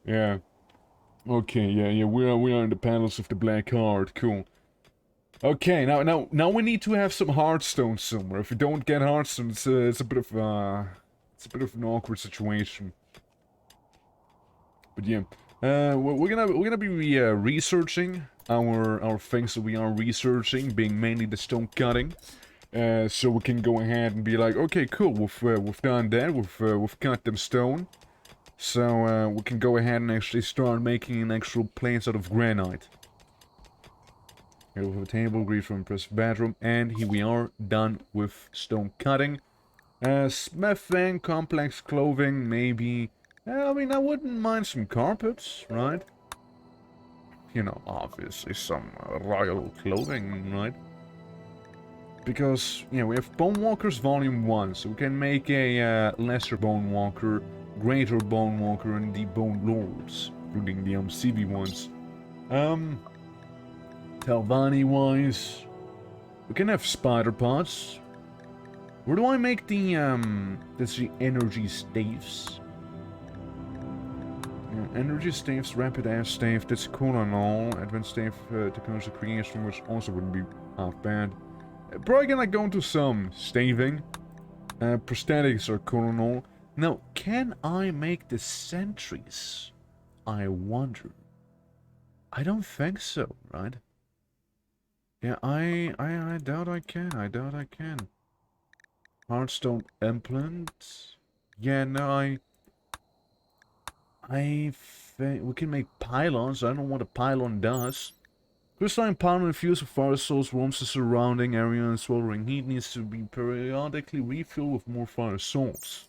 Yeah. Okay, yeah, we are in the Palace of the Black Heart, cool. Okay, now we need to have some Hearthstone somewhere. If we don't get Hearthstone, it's a bit of an awkward situation. But yeah, we're gonna be researching our things that we are researching, being mainly the stone cutting. So we can go ahead and be like, okay, cool, we've done that, we've cut them stone. So we can go ahead and actually start making an actual place out of granite. Here we have a table, great from impressive bedroom, and here we are done with stone cutting. Smithing, complex clothing, maybe. I mean, I wouldn't mind some carpets, right? You know, obviously some royal clothing, right? Because, yeah, we have Bonewalkers Volume 1, so we can make a lesser Bonewalker, greater Bonewalker, and the Bone Lords, including the CV ones. Telvanni-wise, we can have spider pots. Where do I make the, that's the energy staves? Yeah, energy staves, rapid air stave, that's cool and all. Advanced stave, technology creation, which also wouldn't be half bad. Probably gonna go into some staving. Prosthetics are cool and all. Now, can I make the sentries? I wonder. I don't think so, right? Yeah, I doubt I can. I doubt I can. Hearthstone implant. Yeah, no, I think we can make pylons. I don't know what a pylon does. Crystalline pylon infused with fire souls warms the surrounding area and swallowing heat needs to be periodically refilled with more fire souls.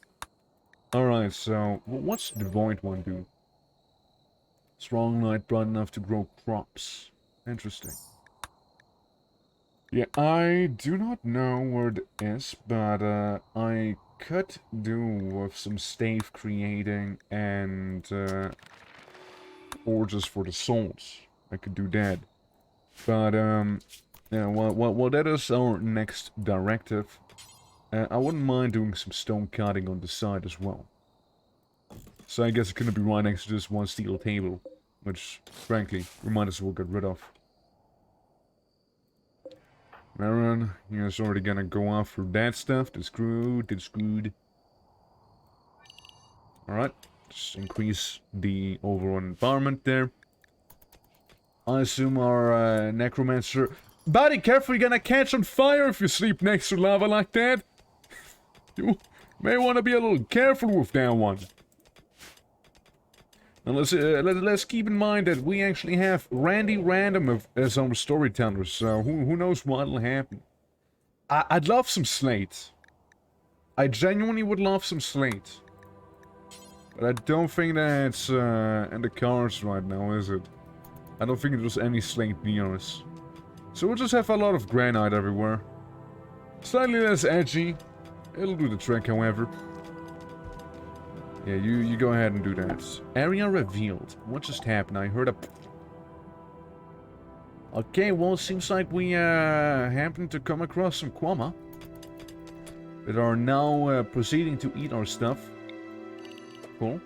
Alright, so what's the void one do? Strong light bright enough to grow crops. Interesting. Yeah, I do not know where it is, but I could do with some stave creating and forges for the souls. I could do that. But yeah, well, that is our next directive. I wouldn't mind doing some stone cutting on the side as well. So I guess it's gonna be right next to this one steel table, which, frankly, we might as well get rid of. Marion, you guys already gonna go off for that stuff. That's good, that's good. Alright, just increase the overall environment there. I assume our necromancer... Buddy, careful, you're gonna catch on fire if you sleep next to lava like that. You may want to be a little careful with that one. And let's keep in mind that we actually have Randy Random as our storyteller, so who knows what'll happen. I'd love some Slate. I genuinely would love some Slate. But I don't think that's in the cards right now, is it? I don't think there's any Slate near us. So we'll just have a lot of granite everywhere. Slightly less edgy. It'll do the trick, however. Yeah, you go ahead and do that. Area revealed. What just happened? I heard a... Okay, well, it seems like we happened to come across some Kwama that are now proceeding to eat our stuff. Cool.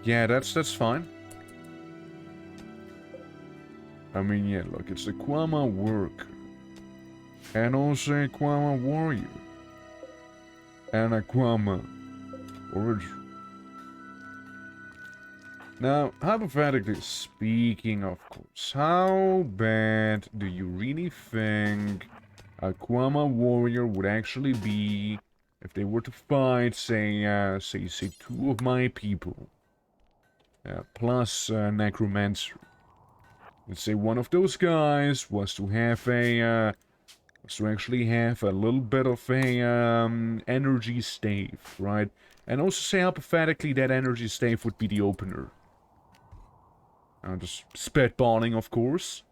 Yeah, that's fine. I mean, yeah, look, it's a Kwama worker. And also a Kwama warrior. And a Kwama origin. Now, hypothetically speaking, of course, how bad do you really think a Kwama warrior would actually be if they were to fight, say two of my people, plus necromancer? Let's say one of those guys was to have a, actually have a little bit of a energy stave, right? And also say hypothetically that energy stave would be the opener. Just spitballing, of course.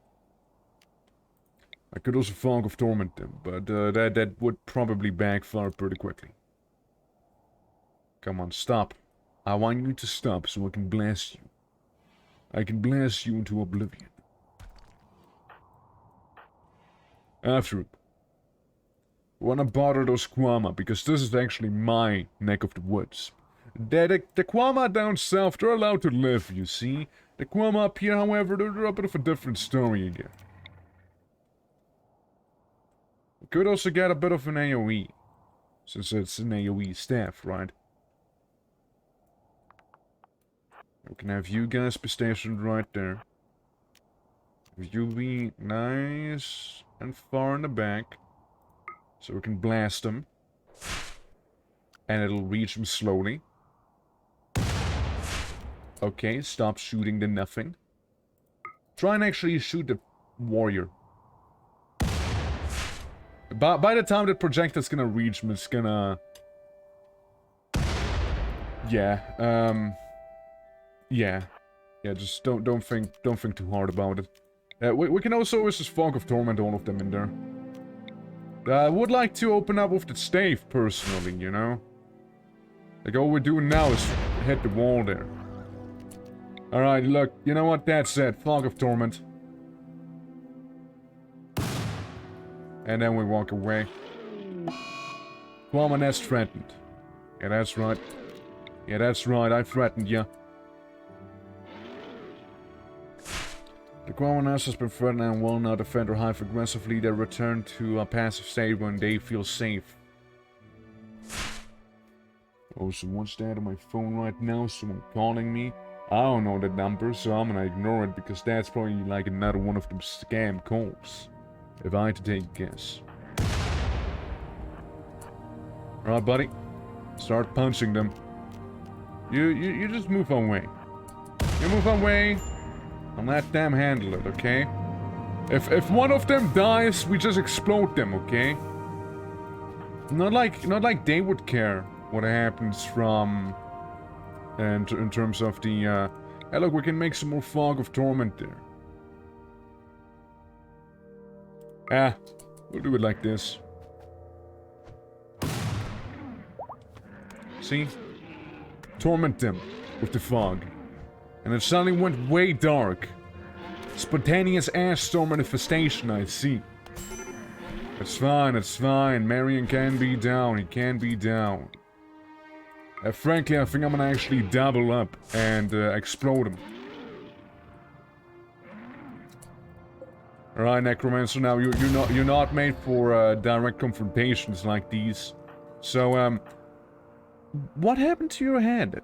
I could also Fog of Torment them, but that would probably backfire pretty quickly. Come on, stop. I want you to stop so I can blast you. I can blast you into oblivion. After it. Wanna bother those Kwama, because this is actually my neck of the woods. The Kwama down south, they're allowed to live, you see. The Kwama up here, however, they're a bit of a different story again. We could also get a bit of an AoE, since it's an AoE staff, right? We can have you guys be stationed right there. You be nice and far in the back. So we can blast them. And it'll reach them slowly. Okay, stop shooting the nothing. Try and actually shoot the warrior. By the time that projectile's gonna reach him, it's gonna... Yeah, yeah, just don't think too hard about it. We can also always just Fog of Torment all of them in there. I would like to open up with the stave, personally, you know? Like, all we're doing now is hit the wall there. Alright, look, you know what? That's it. Fog of Torment. And then we walk away. Kwama nest threatened. Yeah, that's right. Yeah, that's right. I threatened you. The Kwama nest has been threatened and will now defend or hive aggressively. They return to a passive state when they feel safe. Oh, someone's dead on my phone right now. Someone calling me. I don't know the number, so I'm gonna ignore it because that's probably like another one of them scam calls. If I had to take a guess. Alright, buddy. Start punching them. You just move away. You move away and let them handle it, okay? If one of them dies, we just explode them, okay? Not like they would care what happens from in terms of the hey, look, we can make some more Fog of Torment there. We'll do it like this. See? Torment them with the fog. And it suddenly went way dark. Spontaneous ash storm manifestation, I see. It's fine, it's fine. Marion can be down, he can be down. Frankly, I think I'm gonna actually double up and explode him. Alright, Necromancer, now you're not made for direct confrontations like these. So, what happened to your head?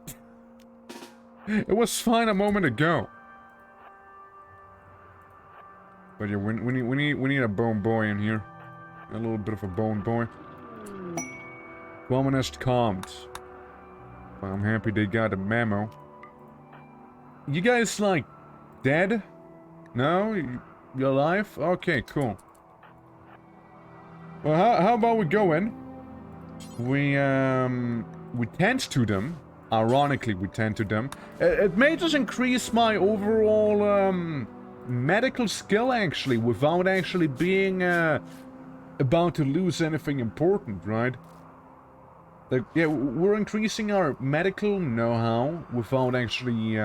It was fine a moment ago. But yeah, we need a bone boy in here. A little bit of a bone boy. Womanist calmed. Well, I'm happy they got a memo. You guys, like, dead? No? You alive? Okay, cool. Well, how about we go in? We tend to them. Ironically, we tend to them. It may just increase my overall, medical skill, actually, without actually being, about to lose anything important, right? Like, yeah, we're increasing our medical know-how without actually,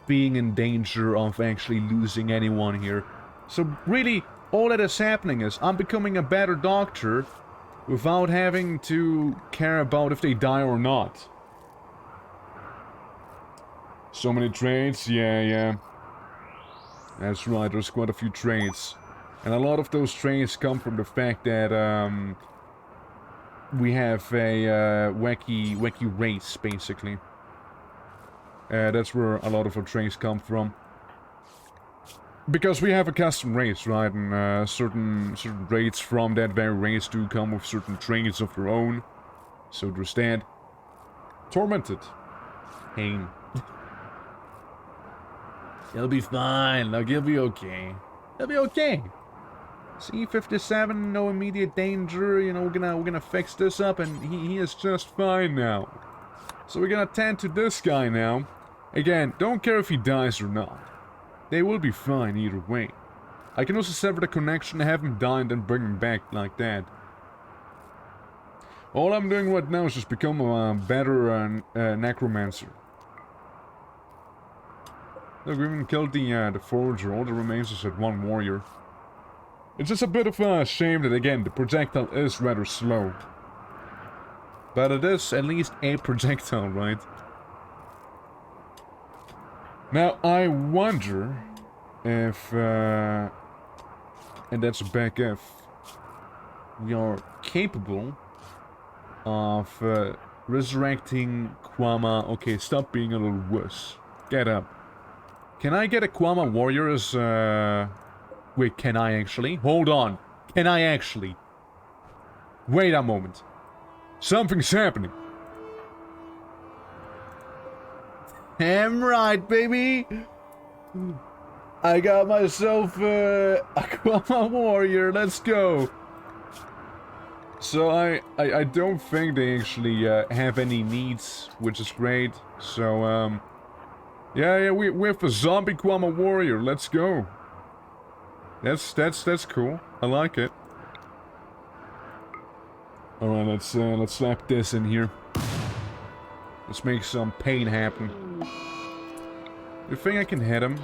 being in danger of actually losing anyone here. So really, all that is happening is I'm becoming a better doctor without having to care about if they die or not. So many trades? Yeah. That's right, there's quite a few trades. And a lot of those trades come from the fact that, we have a, wacky race, basically. That's where a lot of our trades come from. Because we have a custom race, right? And certain raids from that very race do come with certain trades of their own. So there's that. Tormented. Pain. He'll be fine. Like, he'll be okay. He'll be okay. C-57, no immediate danger. You know, we're gonna fix this up, and he is just fine now. So we're gonna tend to this guy now. Again, don't care if he dies or not. They will be fine either way. I can also sever the connection, have him die, and then bring him back like that. All I'm doing right now is just become a better necromancer. Look, we even killed the forager. All that remains is that one warrior. It's just a bit of a shame that, again, the projectile is rather slow. But it is at least a projectile, right? Now, I wonder if, and that's a back if, we are capable of resurrecting Kwama. Okay, stop being a little wuss. Get up. Can I get a Kwama warrior as, wait, can I actually? Hold on. Can I actually? Wait a moment. Something's happening. Damn right, baby. I got myself a Kwama warrior. Let's go. So I don't think they actually have any needs, which is great. So yeah, we have a zombie Kwama warrior. Let's go. That's cool. I like it. All right, let's slap this in here. Let's make some pain happen. You think I can hit him?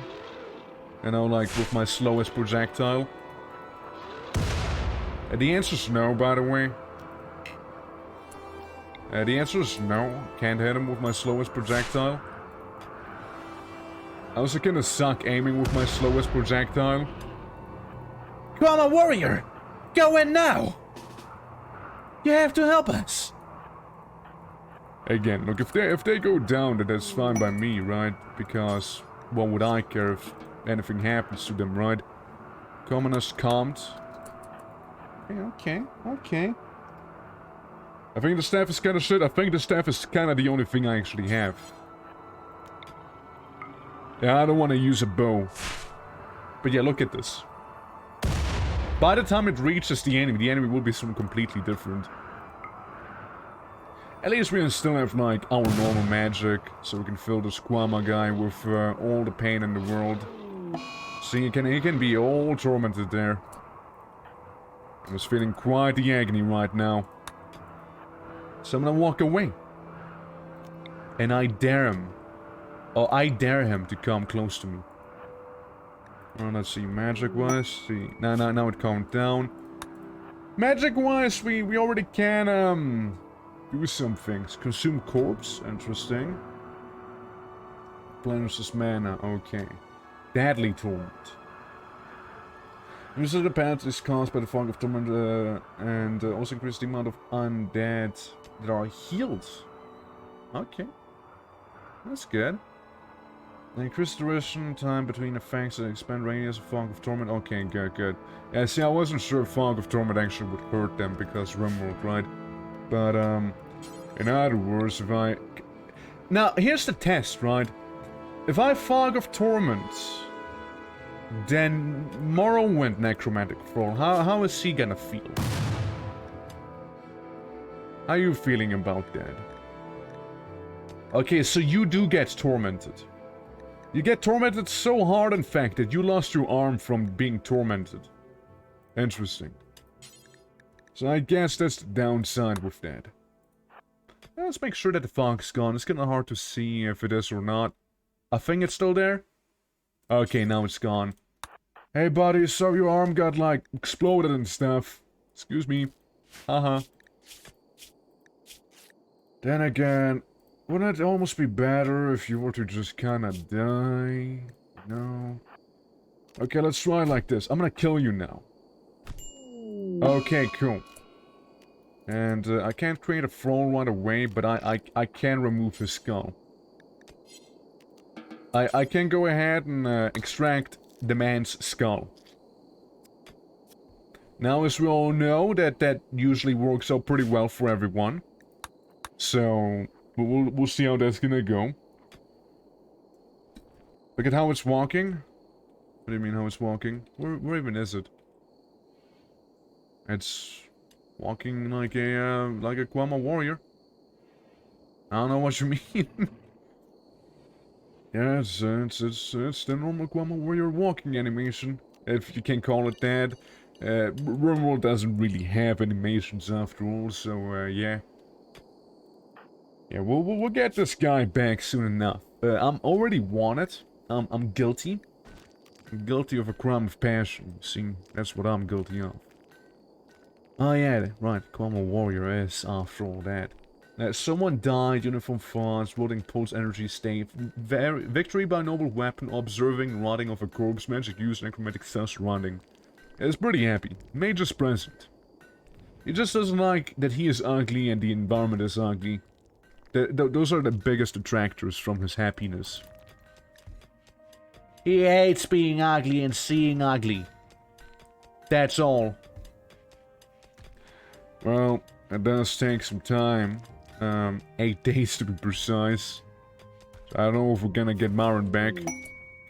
You know, like with my slowest projectile? The answer's no, by the way. The answer is no. Can't hit him with my slowest projectile. I also kinda suck aiming with my slowest projectile. Kwama warrior! Go in now! You have to help us! Again, look, if they go down, then that's fine by me, right? Because what would I care if anything happens to them, right? Commoners calmed. Okay. I think the staff is kinda shit. I think the staff is kinda the only thing I actually have. Yeah, I don't want to use a bow. But yeah, look at this. By the time it reaches the enemy will be something completely different. At least we still have, like, our normal magic, so we can fill this Kwama guy with all the pain in the world. See, he can be all tormented there. I was feeling quite the agony right now. So I'm gonna walk away. And I dare him. Oh, I dare him to come close to me. Oh, let's see, magic-wise, see. Now it calmed down. Magic-wise, we already can, do some things. Consume corpse, interesting. Replenishes mana, okay. Deadly torment. Use of the path is caused by the fog of torment and also increase the amount of undead that are healed. Okay. That's good. Increase the duration time between effects and expand radius of fog of torment. Okay, good, good. Yeah, see, I wasn't sure if fog of torment actually would hurt them because RIMWORLD, right? But, in other words, if I... Now, here's the test, right? If I fog of torment, then Morrowind Necromantic Thrall, how is he gonna feel? How are you feeling about that? Okay, so you do get tormented. You get tormented so hard, in fact, that you lost your arm from being tormented. Interesting. So I guess that's the downside with that. Let's make sure that the fog's gone. It's kinda hard to see if it is or not. I think it's still there. Okay, now it's gone. Hey buddy, so your arm got like exploded and stuff. Excuse me. Haha. Then again, wouldn't it almost be better if you were to just kinda die? No. Okay, let's try it like this. I'm gonna kill you now. Okay, cool. And I can't create a throne right away, but I can remove his skull. I can go ahead and extract the man's skull. Now, as we all know, that usually works out pretty well for everyone. So, we'll see how that's gonna go. Look at how it's walking. What do you mean how it's walking? Where even is it? It's walking like a Kwama warrior. I don't know what you mean. Yeah, it's the normal Kwama warrior walking animation, if you can call it that. RIMWORLD doesn't really have animations after all, so yeah. Yeah, we'll get this guy back soon enough. I'm already wanted. I'm guilty. I'm guilty of a crime of passion. See, that's what I'm guilty of. Oh yeah, right. Kwama warrior is after all that. Someone died, uniform fast, rotting pulse energy state, victory by noble weapon, observing rotting of a corpse, magic use, necromantic thus running. It's pretty happy. Major's present. He just doesn't like that he is ugly and the environment is ugly. Those are the biggest detractors from his happiness. He hates being ugly and seeing ugly. That's all. Well, it does take some time. 8 days to be precise. So I don't know if we're gonna get Marin back.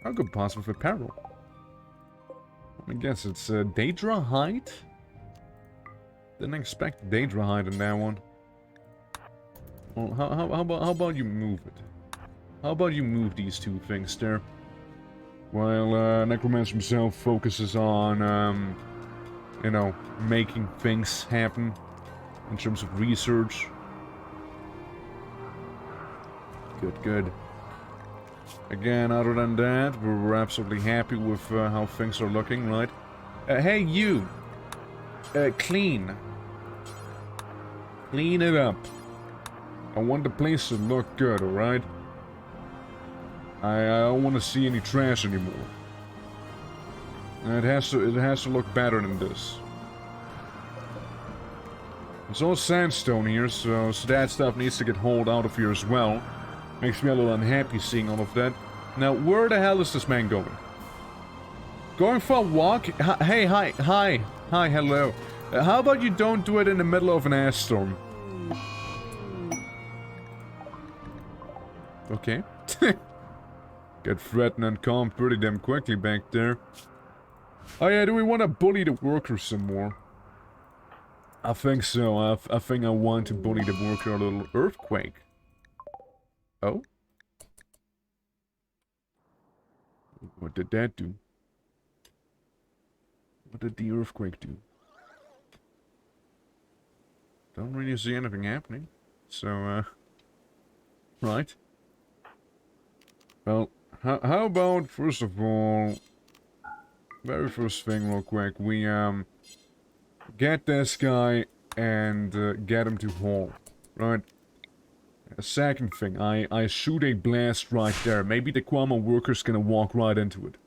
How could pass with apparel? I guess it's Daedra hide? Didn't expect Daedra hide in that one. Well, how about you move it? How about you move these two things there? While Necromancer himself focuses on, you know, making things happen in terms of research. Good, good. Again, other than that, we're absolutely happy with how things are looking, right? Hey, you! Clean. Clean it up. I want the place to look good, alright? I don't want to see any trash anymore. It has to look better than this. It's all sandstone here, so that stuff needs to get hauled out of here as well. Makes me a little unhappy seeing all of that. Now, where the hell is this man going? Going for a walk? Hey, hi, hello. How about you don't do it in the middle of an ass storm? Okay. Get threatened and calm pretty damn quickly back there. Oh yeah, do we want to bully the workers some more? I think so. I think I want to bully the worker a little earthquake. Oh? What did that do? What did the earthquake do? Don't really see anything happening. So, right. Well, how about, first of all, very first thing real quick, we, get this guy and, get him to haul, right? A second thing, I shoot a blast right there. Maybe the Kwama worker's gonna walk right into it.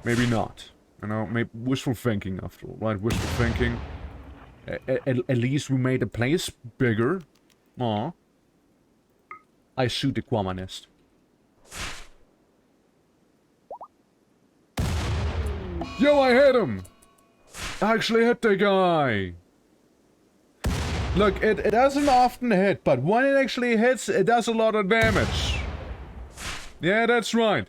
Maybe not. You know, maybe wishful thinking after all, right? Wishful thinking. At least we made the place bigger. Aw. I shoot the Kwama nest. Yo, I hit him! I actually hit the guy! Look, it doesn't often hit, but when it actually hits, it does a lot of damage. Yeah, that's right.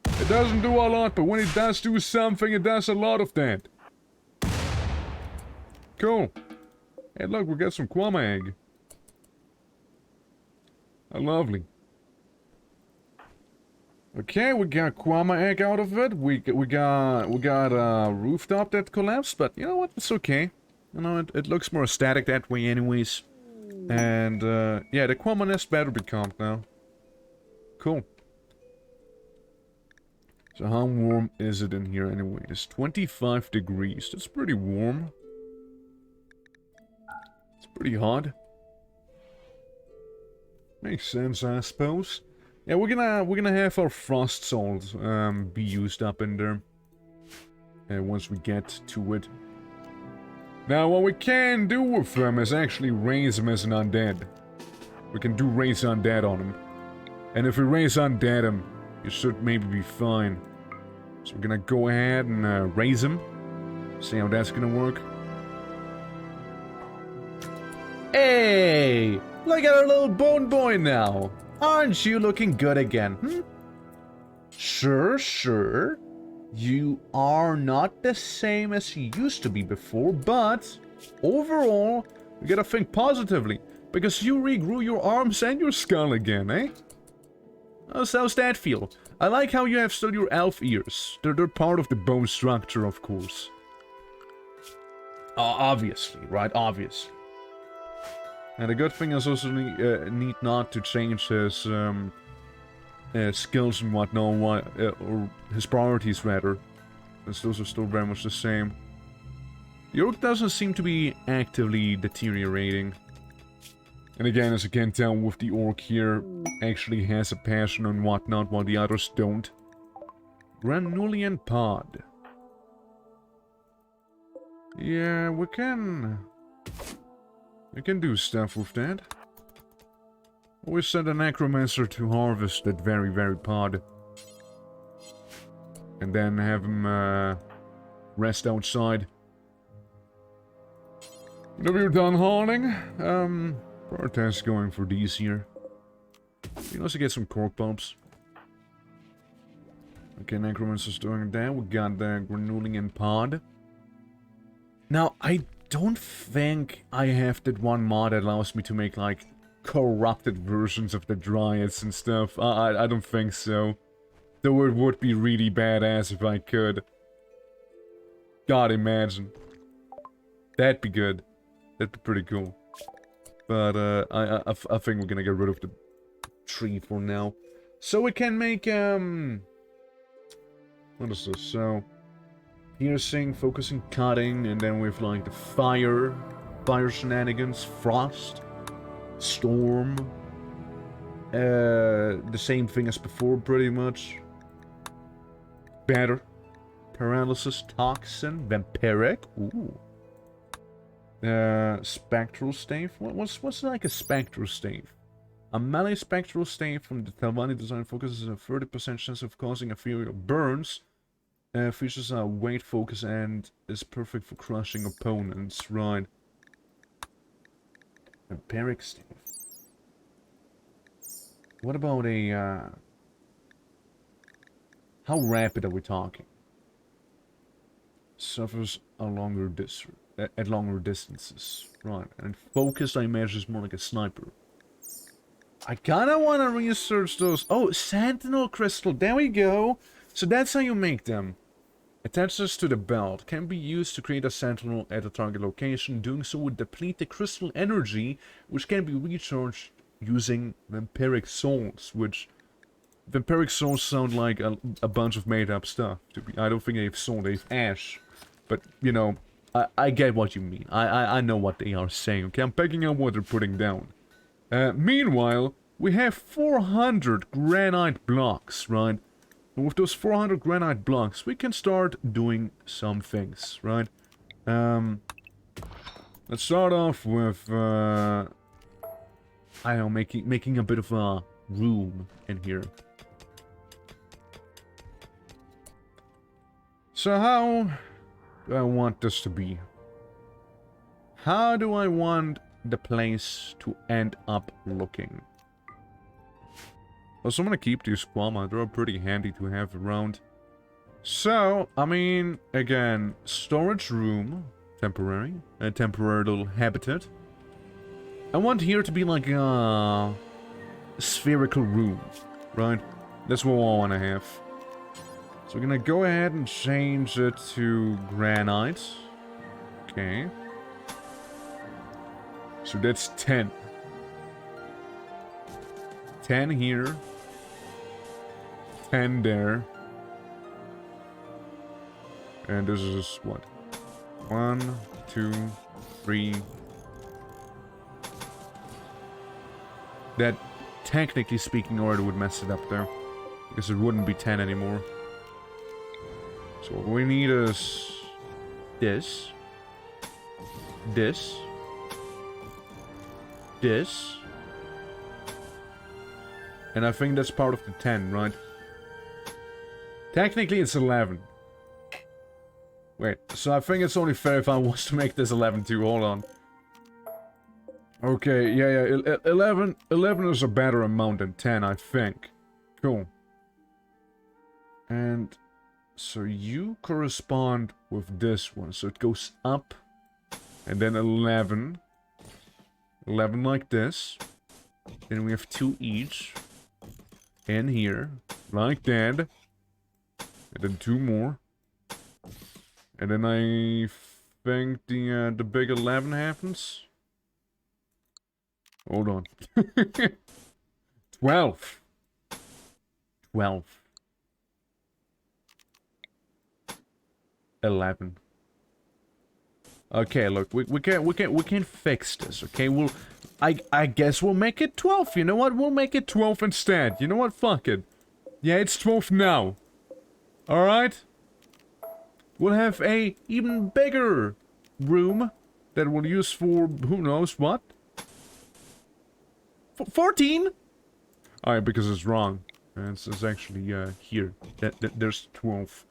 It doesn't do a lot, but when it does do something, it does a lot of that. Cool. Hey, look, we got some Kwama egg. Lovely. Okay, we got Kwama egg out of it. We got a rooftop that collapsed, but you know what? It's okay. You know, it looks more static that way anyways. And, yeah, the Kwama nest better be calmed now. Cool. So how warm is it in here anyways? 25 degrees. That's pretty warm. It's pretty hot. Makes sense, I suppose. Yeah, we're gonna have our frost salt be used up in there. Once we get to it. Now, what we can do with them is actually raise them as an undead. We can do raise undead on them. And if we raise undead them, you should maybe be fine. So we're gonna go ahead and raise them. See how that's gonna work. Hey! Look at our little bone boy now! Aren't you looking good again, hmm? Sure. You are not the same as you used to be before, but overall, you gotta think positively, because you regrew your arms and your skull again, eh? How's that feel? I like how you have still your elf ears. They're part of the bone structure, of course. Obviously, right? Obviously. And the good thing is also need not to change his skills and whatnot, or his priorities rather, since those are still very much the same. The orc doesn't seem to be actively deteriorating. And again, as you can tell with the orc here, actually has a passion and whatnot, while the others don't. Granulian pod. Yeah, we can do stuff with that. Always send a necromancer to harvest that very pod. And then have him rest outside. Whenever you're done hauling, prioritize going for these here. You can also get some cork bumps. Okay, necromancer's doing that. We got the Granulian pod. Now, I don't think I have that one mod that allows me to make, like, corrupted versions of the dryads and stuff. I don't think so. Though it would be really badass if I could. God, imagine. That'd be good. That'd be pretty cool. But, I think we're gonna get rid of the tree for now. So we can make, what is this? So, piercing, focusing, cutting, and then with, like, the fire shenanigans, frost, storm. The same thing as before, pretty much. Better. Paralysis, toxin, vampiric. Ooh. Spectral stave. What's like a spectral stave? A melee spectral stave from the Talvani design focuses on a 30% chance of causing ethereal burns. Features a weight focus and is perfect for crushing opponents. Right. Vampiric stave. What about a how rapid are we talking? Suffers a longer at longer distances. Right. And focus, I imagine, is more like a sniper. I kinda wanna research those. Oh, Sentinel Crystal. There we go. So that's how you make them. Attaches to the belt. Can be used to create a sentinel at a target location. Doing so would deplete the crystal energy, which can be recharged using vampiric souls, which... Vampiric souls sound like a bunch of made-up stuff. I don't think they have soul, they have ash. But, you know, I get what you mean. I know what they are saying, okay? I'm picking up what they're putting down. Meanwhile, we have 400 granite blocks, right? And with those 400 granite blocks, we can start doing some things, right? Let's start off with, I don't know, making a bit of a room in here. So how do I want this to be? How do I want the place to end up looking? Also, I'm gonna keep these Quama. They're pretty handy to have around. So, I mean, again, storage room, temporary, a temporary little habitat. I want here to be like a spherical room, right? That's what I want to have. So we're gonna go ahead and change it to granite. Okay. So that's 10. 10 here. 10 there. And this is what? 1, 2, 3. That, technically speaking, already would mess it up there. Because it wouldn't be 10 anymore. So what we need is this. This. This. And I think that's part of the 10, right? Technically it's 11. Wait, so I think it's only fair if I was to make this 11 too, hold on. Okay, yeah, 11 is a better amount than 10, I think. Cool. And so you correspond with this one, so it goes up, and then 11. 11 like this. Then we have 2 each. In here, like that. And then 2 more. And then I think the big 11 happens. Hold on. 12. 12. 11. Okay, look, we can fix this, okay? I guess we'll make it 12. You know what? We'll make it 12 instead. You know what? Fuck it. Yeah, it's 12 now. Alright? We'll have a even bigger room that we'll use for who knows what. 14? Alright, because it's wrong. It's actually here. There's 12.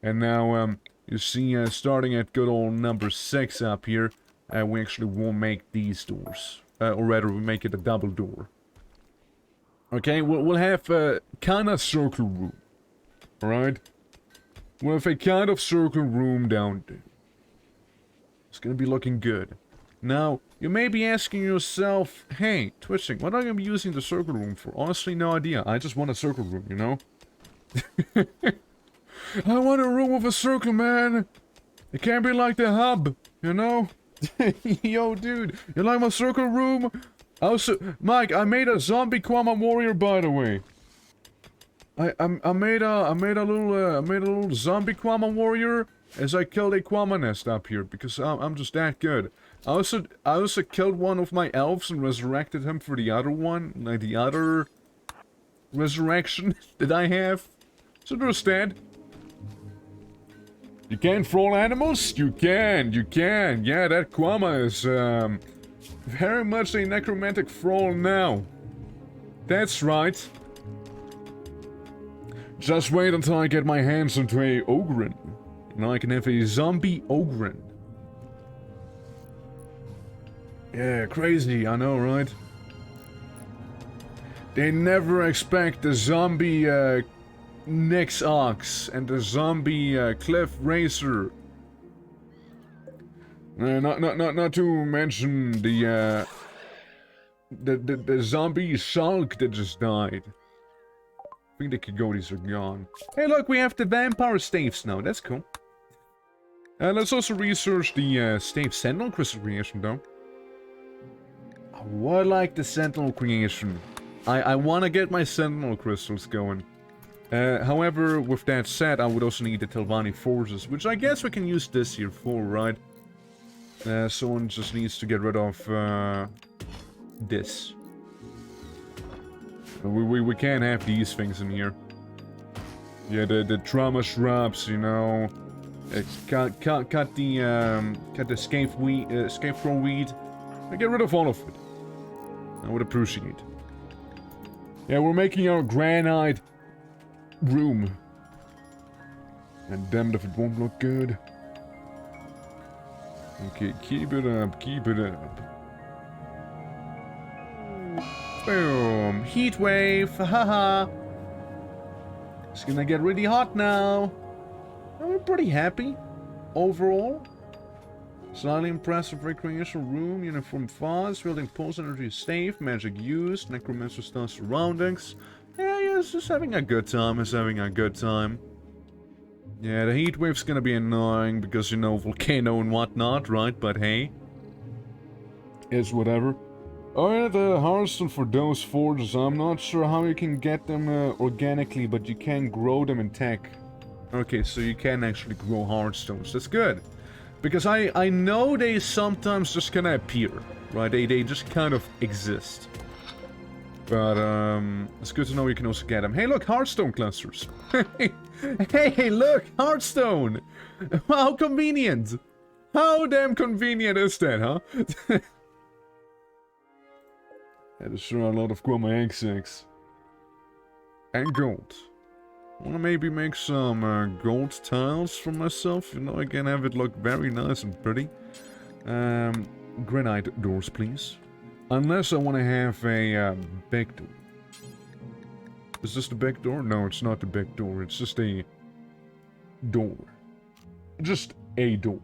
And now, you see, starting at good old number 6 up here, we actually won't make these doors. Or rather, we make it a double door. Okay, we'll have a kind of circle room. Alright? We'll have a kind of circle room down there. It's gonna be looking good. Now, you may be asking yourself, hey, Twitching, what are you gonna be using the circle room for? Honestly, no idea. I just want a circle room, you know? I want a room with a circle, man! It can't be like the hub, you know? Yo, dude, you like my circle room? Also, Mike, I made a zombie Quama warrior, by the way. I made a little zombie Quama warrior as I killed a Quama nest up here because I'm just that good. I also killed one of my elves and resurrected him for the other one, like the other resurrection that I have. So understand. You can troll animals? You can. Yeah, that Quama is, very much a necromantic thrall now. That's right. Just wait until I get my hands onto a Ogren. And I can have a zombie Ogren. Yeah, crazy, I know, right? They never expect the zombie, Nyx Ox and the zombie Cliff Racer. Not to mention the zombie Shulk that just died. I think the Coyotes are gone. Hey, look, we have the vampire staves now. That's cool. Let's also research the stave sentinel crystal creation, though. I would like the sentinel creation. I want to get my sentinel crystals going. However, with that said, I would also need the Telvanni forces, which I guess we can use this here for, right? Someone just needs to get rid of this. We can't have these things in here. Yeah, the trauma shrubs, you know. Cut the scapegoat weed. And get rid of all of it. I would appreciate. Yeah, we're making our granite room. And damned if it won't look good. Okay, keep it up, keep it up. Boom! Heat wave, haha! It's gonna get really hot now. I'm pretty happy, overall. Slightly impressive recreational room, uniform fonts, building pulse energy is safe, magic used, necromancer style surroundings. Yeah, it's just having a good time, it's having a good time. Yeah, the heat wave's gonna be annoying because, you know, volcano and whatnot, right? But hey. It's whatever. Oh yeah, the Hearthstone for those forges. I'm not sure how you can get them organically, but you can grow them in tech. Okay, so you can actually grow Hearthstones. That's good. Because I know they sometimes just kind of appear, right? They just kind of exist. But, it's good to know you can also get them. Hey, look, Hearthstone clusters. Hey, look, Hearthstone! How convenient! How damn convenient is that, huh? That is sure a lot of Chroma X6. And gold. I wanna maybe make some gold tiles for myself, you know, I can have it look very nice and pretty. Granite doors, please. Unless I wanna have a big door. Is this the big door? No, it's not the big door. It's just a door. Just a door.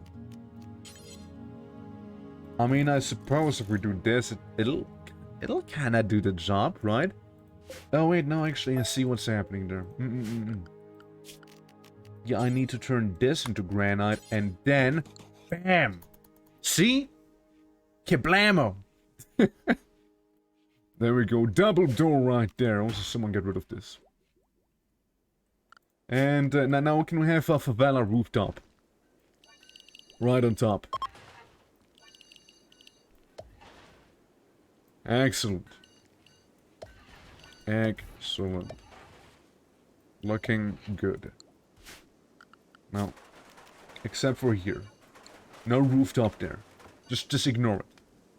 I mean, I suppose if we do this, it'll kind of do the job, right? Oh wait, no, actually, I see what's happening there. Yeah, I need to turn this into granite, and then, bam! See? Kablamo! There we go, double door right there. Also, someone get rid of this. And now can we have a favela rooftop? Right on top. Excellent. Excellent. Looking good. Now, except for here. No rooftop there. Just ignore it.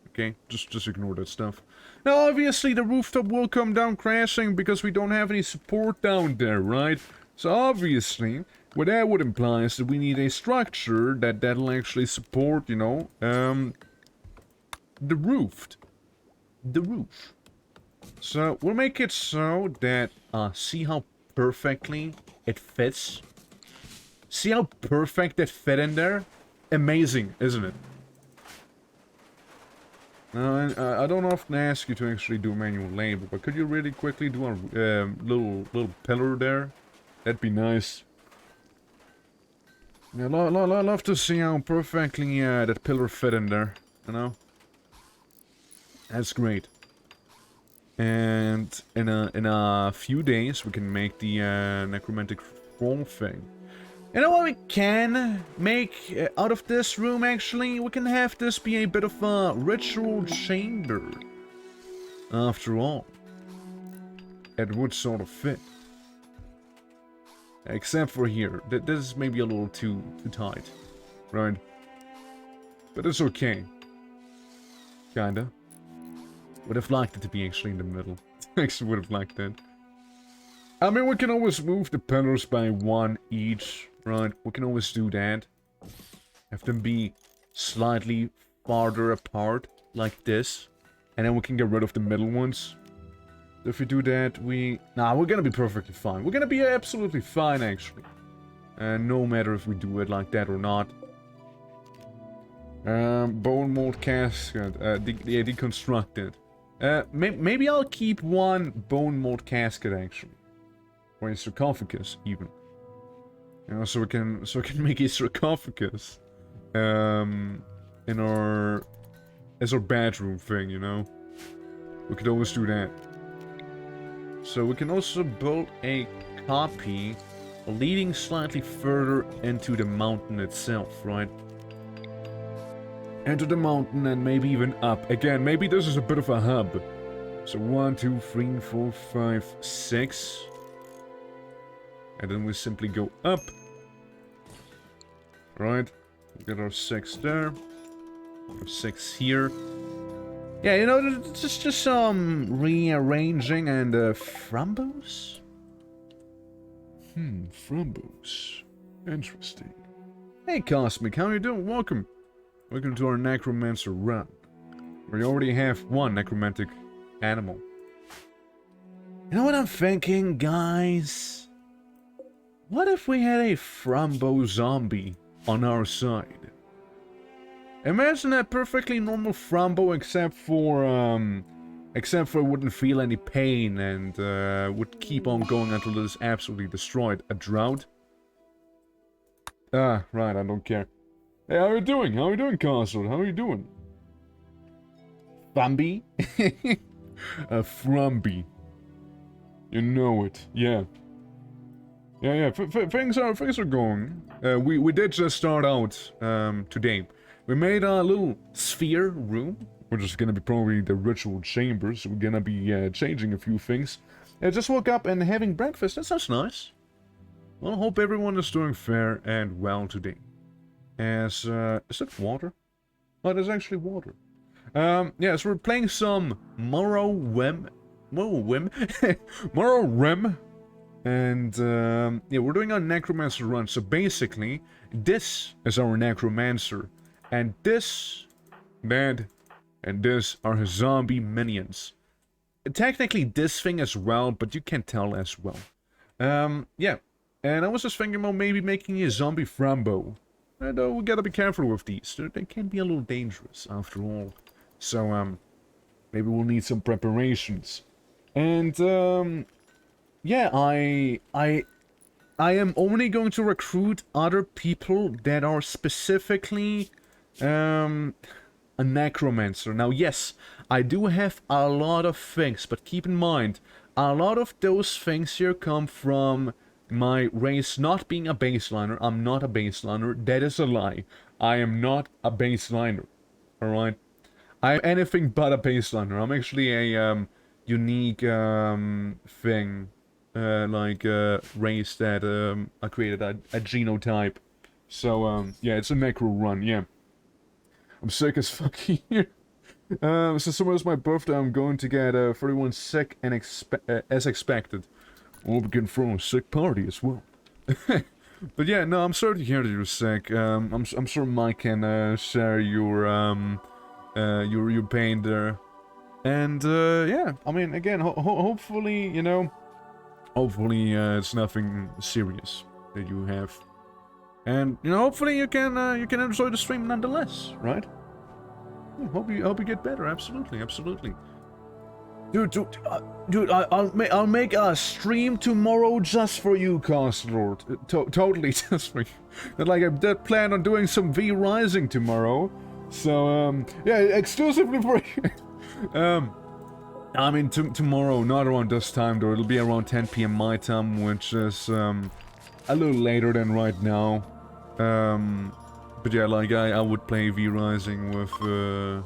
Okay? Just ignore that stuff. Now, obviously, the rooftop will come down crashing because we don't have any support down there, right? So, obviously, what that would imply is that we need a structure that'll actually support, you know, the roof. The roof. So, we'll make it so that, see how perfectly it fits? See how perfect it fit in there? Amazing, isn't it? Now, I don't often ask you to actually do manual labor, but could you really quickly do a little pillar there? That'd be nice. Yeah, love to see how perfectly that pillar fit in there, you know? That's great. And in a few days we can make the necromantic throne thing. You know what we can make out of this room, actually? We can have this be a bit of a ritual chamber. After all. It would sort of fit. Except for here. This is maybe a little too tight. Right? But it's okay. Kinda. Would have liked it to be actually in the middle. Actually would have liked that. I mean, we can always move the pillars by one each. Right, we can always do that. Have them be slightly farther apart, like this. And then we can get rid of the middle ones. If we do that, we're gonna be perfectly fine. We're gonna be absolutely fine, actually. No matter if we do it like that or not. Bone mold casket. Deconstructed. Maybe I'll keep one bone mold casket, actually. Or a sarcophagus, even. You know, so we can make a sarcophagus, in our, as our bedroom thing, you know. We could always do that. So we can also build a copy leading slightly further into the mountain itself, right? Into the mountain and maybe even up. Again, maybe this is a bit of a hub. So 1, 2, 3, 4, 5, 6. And then we simply go up. Right. We got our 6 there. Our 6 here. Yeah, you know, just some rearranging and Frambos? Frambos. Interesting. Hey Cosmic, how you doing? Welcome. Welcome to our Necromancer run. We already have one necromantic animal. You know what I'm thinking, guys? What if we had a Frambo zombie on our side? Imagine a perfectly normal Frambo except for it wouldn't feel any pain and would keep on going until it is absolutely destroyed. A drought? Ah, right, I don't care. Hey, how are you doing? How are you doing, Castle? How are you doing? Bambi? A Frumby. You know it, yeah. Yeah, things are going. We did just start out today. We made a little sphere room, which is gonna be probably the ritual chamber, so we're gonna be changing a few things. I just woke up and having breakfast, that sounds nice. Well, I hope everyone is doing fair and well today. As, is it water? Oh, there's actually water. Yeah, so we're playing some Morrowind. Morrowind. And, yeah, we're doing our Necromancer run. So basically, this is our Necromancer. And this, that, and this are his zombie minions. Technically this thing as well, but you can tell as well. Yeah. And I was just thinking about maybe making a zombie Frambo. And we gotta be careful with these. They can be a little dangerous, after all. So, maybe we'll need some preparations. And, yeah, I am only going to recruit other people that are specifically, a necromancer. Now, yes, I do have a lot of things, but keep in mind, a lot of those things here come from my race not being a baseliner. I'm not a baseliner. That is a lie. I am not a baseliner. Alright? I'm anything but a baseliner. I'm actually a unique thing. Race that I created a genotype. So, yeah, it's a necro run, yeah. I'm sick as fuck here. Since tomorrow's my birthday, I'm going to get 31 sick and as expected. We'll begin throwing a sick party as well. But yeah, no, I'm sorry to hear that you're sick. I'm sure Mike can share your pain there. And yeah, I mean, again, hopefully, you know, hopefully it's nothing serious that you have. And you know, hopefully you can enjoy the stream nonetheless, right? Yeah, hope you get better. Absolutely, absolutely. Dude, I'll make a stream tomorrow just for you, Castlord. Totally just for you. Like I did plan on doing some V Rising tomorrow, so yeah, exclusively for you. I mean tomorrow, not around this time though. It'll be around 10 p.m. my time, which is a little later than right now. But yeah, like I would play V Rising with 2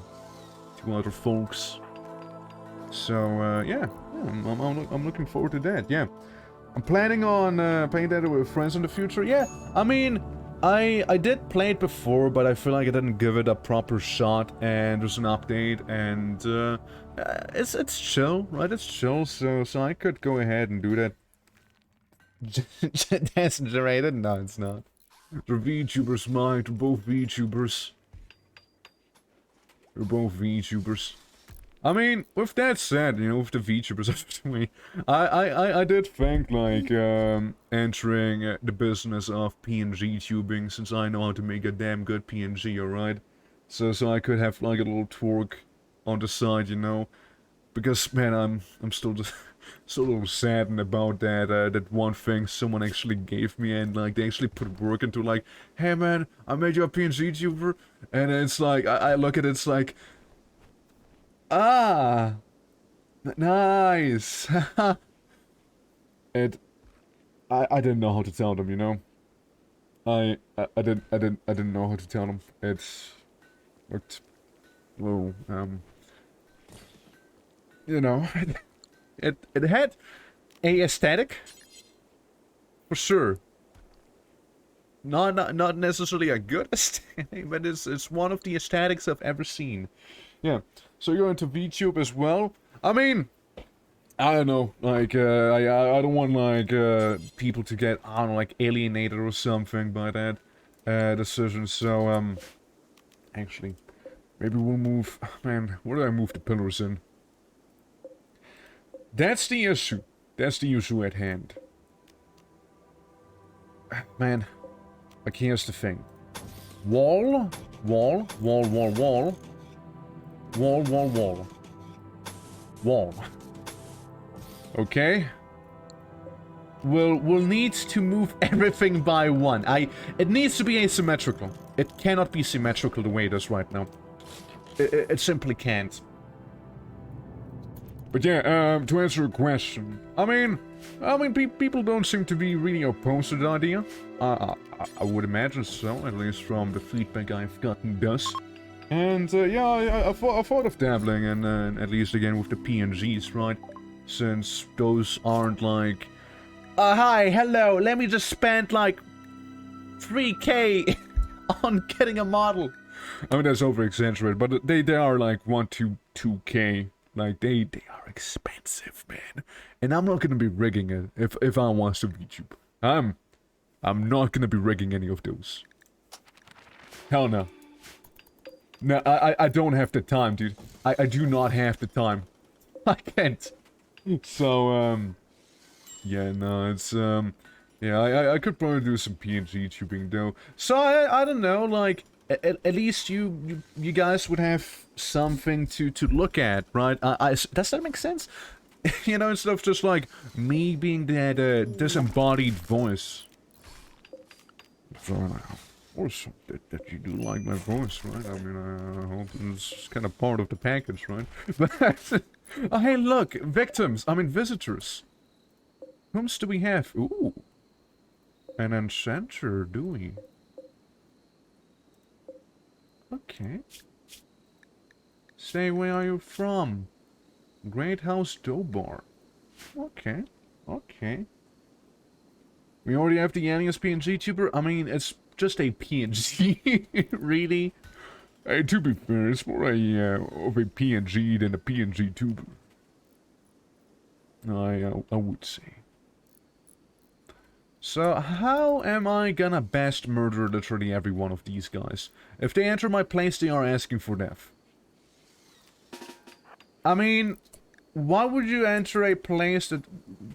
other folks. So yeah, I'm looking forward to that. Yeah, I'm planning on playing that with friends in the future. Yeah, I mean, I did play it before, but I feel like I didn't give it a proper shot. And there's an update, and it's chill, right? It's chill, so I could go ahead and do that. That's generated? No, it's not. They're VTubers, Mike. They're both VTubers. They're both VTubers. I mean, with that said, you know, with the VTubers out of the way, I did think, like, entering the business of PNG tubing, since I know how to make a damn good PNG, alright? So I could have, like, a little twerk on the side, you know? Because, man, I'm still just so a little saddened about that one thing someone actually gave me, and, like, they actually put work into, like, hey, man, I made you a PNG tuber, and it's like, I look at it, it's like, ah, nice. I didn't know how to tell them, you know. I didn't know how to tell them. It's looked a little you know, it had a aesthetic, For sure. Not necessarily a good aesthetic, but it's one of the aesthetics I've ever seen. Yeah. So you're into VTube as well? I mean, I don't know, like, I don't want, like, people to get, I don't know, like, alienated or something by that, decision, so, actually, maybe we'll move, man, where did I move the pillars in? That's the issue. That's the issue at hand. Man, like, here's the thing. Wall, wall, wall, wall, wall, wall, wall, wall, wall. Okay? We'll need to move everything by one. It needs to be asymmetrical. It cannot be symmetrical the way it is right now. It simply can't. But yeah, to answer your question, I mean, people don't seem to be really opposed to the idea. I would imagine so, at least from the feedback I've gotten thus. And yeah, I thought of dabbling in, at least again with the PNGs, right? Since those aren't like, hi, hello, let me just spend like 3K on getting a model. I mean, that's over-exaggerated, but they are like 1 to 2K. Like, they are expensive, man. And I'm not gonna be rigging it if I want to YouTube. I'm not gonna be rigging any of those. Hell no. No, I don't have the time, dude. I do not have the time. I can't. So, yeah, no, it's, yeah, I could probably do some PNG tubing, though. So, I don't know, like, at least you guys would have something to look at, right? Does that make sense? You know, instead of just, like, me being that, disembodied voice. So, of course, that you do like my voice, right? I mean, I hope it's kind of part of the package, right? But, oh, hey, look, victims, I mean, visitors. Whomst do we have? Ooh. An enchanter, do we? Okay. Say, where are you from? Great House Dobar. Okay. Okay. We already have the alias PNG tuber? I mean, it's just a PNG, really? Hey, to be fair, it's more of a PNG than a PNG tuber. I would say. So, how am I gonna best murder literally every one of these guys? If they enter my place, they are asking for death. I mean, why would you enter a place that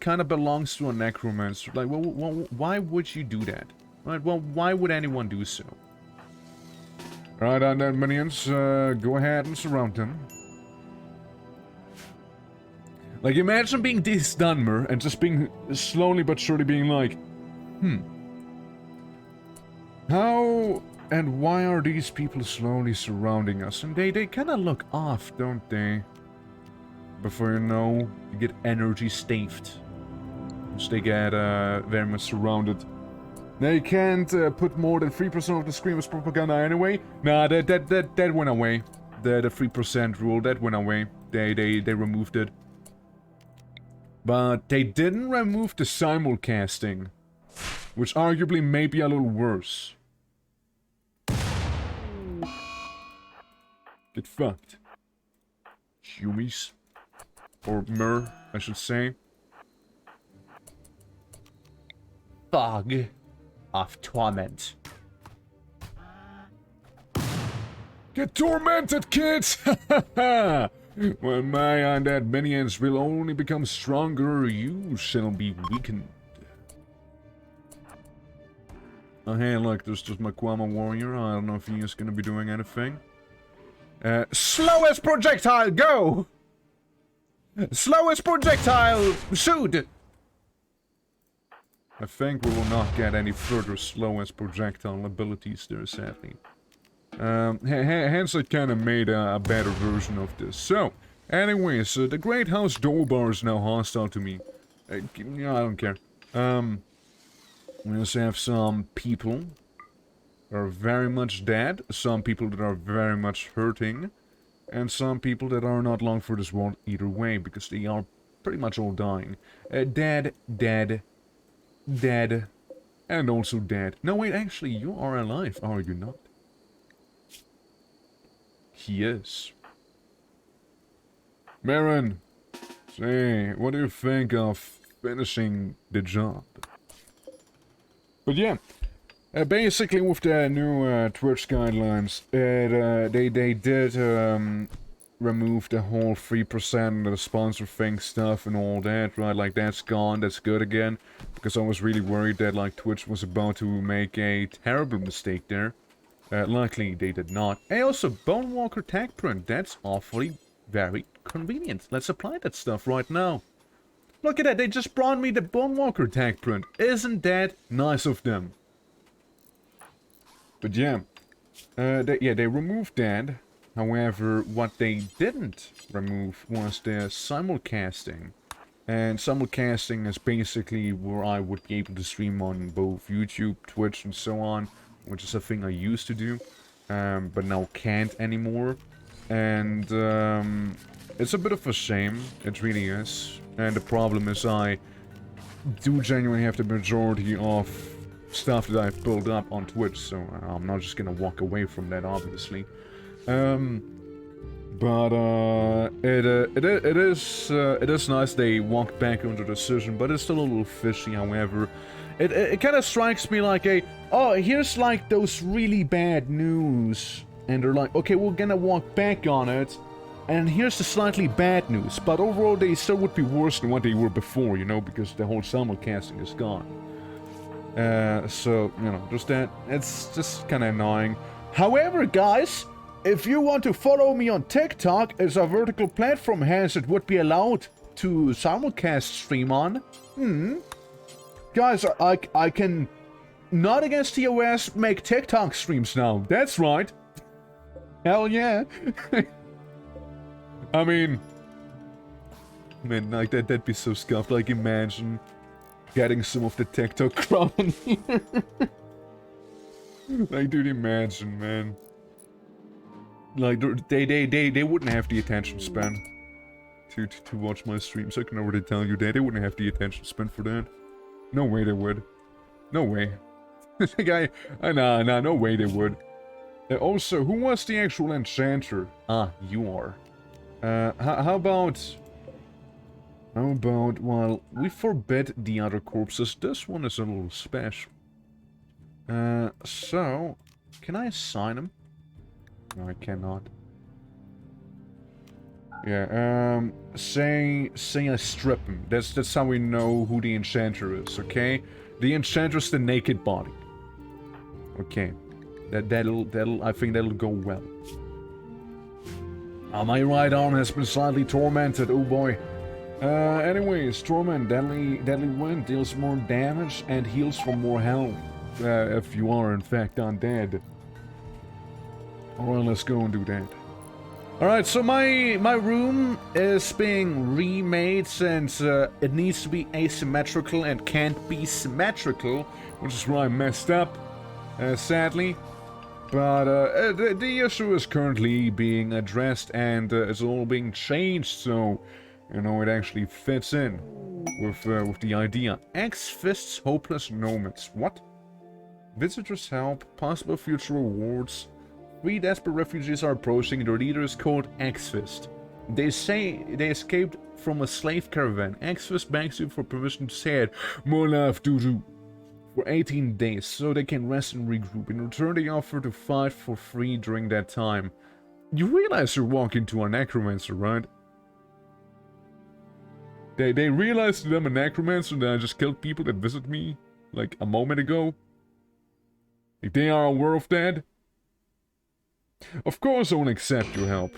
kind of belongs to a necromancer? Like, well, why would you do that? Right? Well, why would anyone do so? Alright, undead minions, go ahead and surround them. Like, imagine being this Dunmer and just being slowly but surely being like, how and why are these people slowly surrounding us? And they kind of look off, don't they? Before you know, you get energy staved. Once they get very much surrounded. They can't put more than 3% of the screen as propaganda anyway. Nah, that went away. The 3% rule, that went away. They removed it. But they didn't remove the simulcasting, which arguably may be a little worse. Get fucked. Humies. Or Mer, I should say. Fog of torment. Get tormented, kids! When my undead minions will only become stronger, you shall be weakened. Oh, hey, look, there's just my Kwama warrior. I don't know if he is gonna be doing anything. Slowest projectile, go! Slowest projectile, shoot! I think we will not get any further slowest projectile abilities there, sadly. Hence I kind of made a better version of this. So, anyways, the Great House Dobar is now hostile to me. Yeah, I don't care. We also have some people that are very much dead, some people that are very much hurting, and some people that are not long for this world either way, because they are pretty much all dying. Dead, dead, dead. And also dead. No, wait, actually, you are alive, are you not? He is. Marin, say, what do you think of finishing the job? But yeah, basically with the new Twitch guidelines, they did remove the whole 3% of the sponsor thing stuff and all that, right? Like, that's gone, that's good again. Because I was really worried that, like, Twitch was about to make a terrible mistake there. Luckily, they did not. Hey, also, Bonewalker tag print. That's awfully very convenient. Let's apply that stuff right now. Look at that, they just brought me the Bonewalker tag print. Isn't that nice of them? But yeah, they removed that. However, what they didn't remove was the simulcasting. And simulcasting is basically where I would be able to stream on both YouTube, Twitch, and so on, which is a thing I used to do, but now can't anymore. And it's a bit of a shame, it really is. And the problem is I do genuinely have the majority of stuff that I've built up on Twitch, so I'm not just gonna walk away from that, obviously. But it is nice they walked back on the decision, but it's still a little fishy. However, it kind of strikes me like oh, here's like those really bad news, and they're like, okay, we're gonna walk back on it, and here's the slightly bad news, but overall they still would be worse than what they were before, you know, because the whole simulcasting is gone. So you know, just that, it's just kind of annoying. However, guys, if you want to follow me on TikTok, as a vertical platform has it would be allowed to simulcast stream on. Guys, I can, not against TOS, make TikTok streams now. That's right. Hell yeah. I mean, man, like that'd be so scuffed. Like, imagine getting some of the TikTok crowd in here. Like, dude, imagine, man. Like, they wouldn't have the attention span to watch my streams. I can already tell you that. They wouldn't have the attention span for that. No way they would. No way. Like, nah, no way they would. Also, who was the actual enchanter? Ah, you are. How about, well, we forbid the other corpses. This one is a little special. So, can I assign him? No, I cannot. Yeah, say I strip him. That's how we know who the enchanter is, okay? The enchanter's the naked body. Okay. That'll I think that'll go well. My right arm has been slightly tormented, oh boy. Anyways, torment, deadly wind deals more damage and heals for more health. If you are in fact undead. Alright, let's go and do that. Alright, so my room is being remade since it needs to be asymmetrical and can't be symmetrical, which is where I messed up, sadly. But the issue is currently being addressed and it's all being changed, so you know it actually fits in with the idea. X-Fist's Hopeless Nomads. What? Visitors help, possible future rewards. 3 desperate refugees are approaching. Their leader is called X-Fist. They say they escaped from a slave caravan. X-Fist begs you for permission to say it. More love, Dudu. For 18 days, so they can rest and regroup. In return, they offer to fight for free during that time. You realize you're walking to a necromancer, right? They realize that I'm a necromancer and that I just killed people that visit me, like, a moment ago. Like, they are aware of that. Of course I won't accept your help.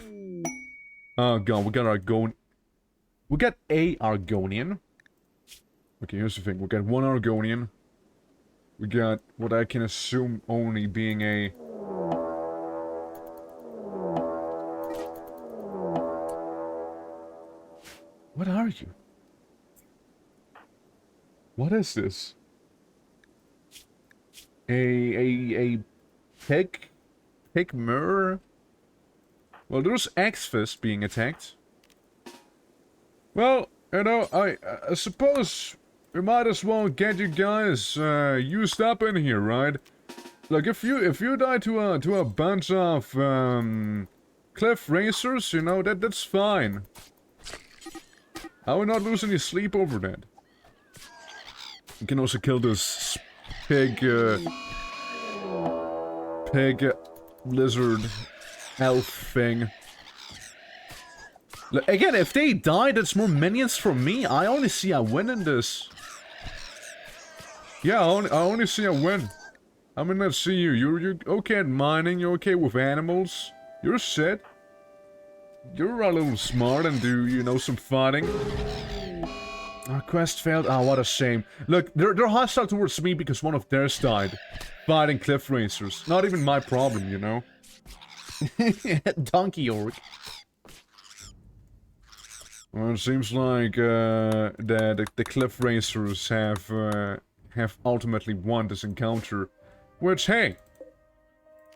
Oh god, we got Argon... We got a Argonian. Okay, here's the thing. We got 1 Argonian. We got what I can assume only being a... What are you? What is this? A pig mirror? Well, there's X-Fist being attacked. Well, you know, I suppose we might as well get you guys used up in here, right? Look, if you die to a bunch of cliff racers, you know, that's fine. I will not lose any sleep over that. You can also kill this pig lizard elf thing. Look, again, if they die, that's more minions for me. I only see a win in this. Yeah, I only see a win. I mean, let's see you. You're okay at mining. You're okay with animals. You're set. You're a little smart and do, you know, some fighting. Our quest failed. Ah, what a shame. Look, they're hostile towards me because one of theirs died. Fighting cliff racers. Not even my problem, you know. Donkey orc. Well, it seems like the cliff racers have ultimately won this encounter. Which, hey,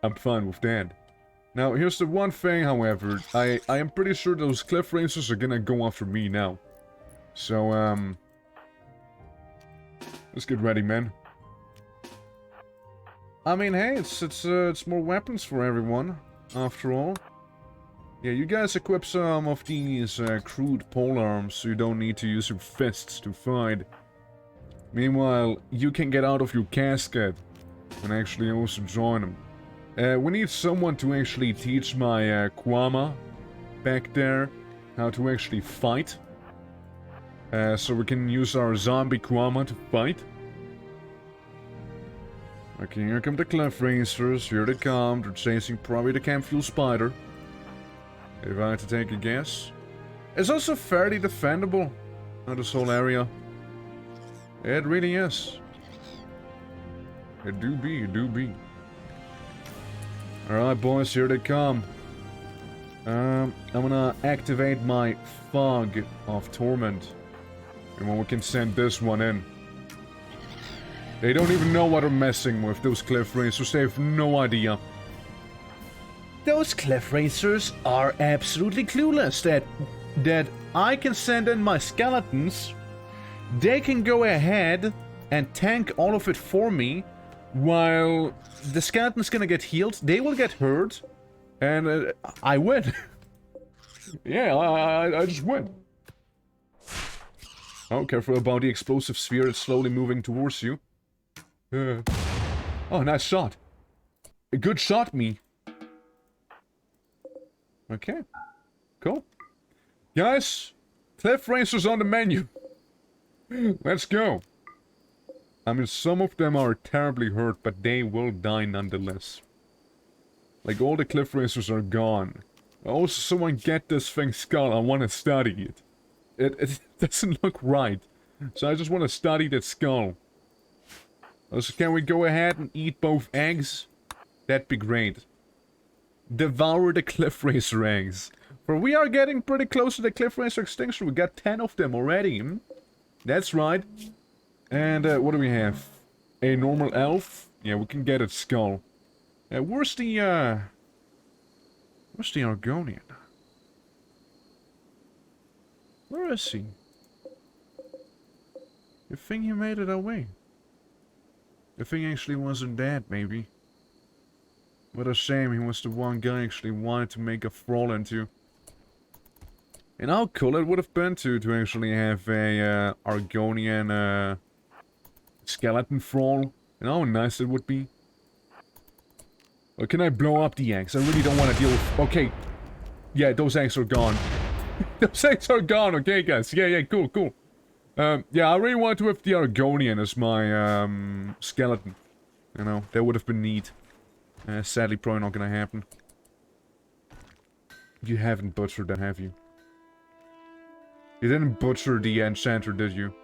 I'm fine with that. Now, here's the one thing, however. I am pretty sure those cliff racers are gonna go after me now. So, let's get ready, man. I mean, hey, it's more weapons for everyone, after all. Yeah, you guys equip some of these crude polearms, so you don't need to use your fists to fight. Meanwhile, you can get out of your casket and actually also join them. We need someone to actually teach my Kwama back there how to actually fight. So we can use our zombie Kwama to fight. Okay, here come the cliff racers. Here they come. They're chasing probably the camp fuel spider. If I had to take a guess. It's also fairly defendable. This whole area. It really is. It do be. Alright, boys, here they come. I'm gonna activate my fog of torment. And then we can send this one in. They don't even know what I'm messing with, those cliff racers. They have no idea. Those cliff racers are absolutely clueless that I can send in my skeletons. They can go ahead and tank all of it for me. While the skeleton's gonna get healed, they will get hurt. And I win. Yeah, I just win. Oh, careful about the explosive sphere. It's slowly moving towards you. Oh, nice shot. A good shot, me. Okay. Cool. Guys, cliff racers on the menu. Let's go. I mean, some of them are terribly hurt, but they will die nonetheless. Like, all the cliff racers are gone. Also, someone get this thing's skull. I want to study it. It doesn't look right. So I just want to study that skull. So can we go ahead and eat both eggs? That'd be great. Devour the cliff racer eggs. For we are getting pretty close to the cliff racer extinction. We got 10 of them already. That's right. And what do we have? A normal elf? Yeah, we can get its skull. Where's the Argonian? Where is he? You think he made it away? The thing actually wasn't dead, maybe. What a shame, he was the one guy actually wanted to make a thrall into. And how cool it would have been to actually have a Argonian skeleton thrall. And how nice it would be. Or can I blow up the eggs? I really don't want to deal with... Okay. Yeah, those eggs are gone. Those eggs are gone, okay guys. Yeah, cool. Yeah, I really want to have the Argonian as my skeleton. You know, that would have been neat. Sadly, probably not gonna happen. You haven't butchered that, have you? You didn't butcher the enchanter, did you?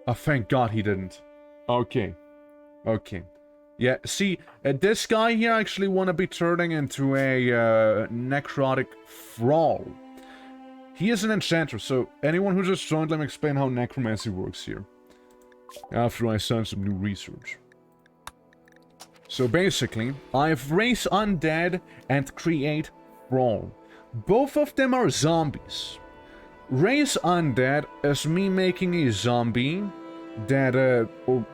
Oh, thank God he didn't. Okay. Yeah, see, this guy here actually want to be turning into a necrotic thrall. He is an enchanter, so anyone who just joined, let me explain how necromancy works here. After I done some new research. So basically, I have raise undead and create thrall. Both of them are zombies. Raise undead is me making a zombie that, or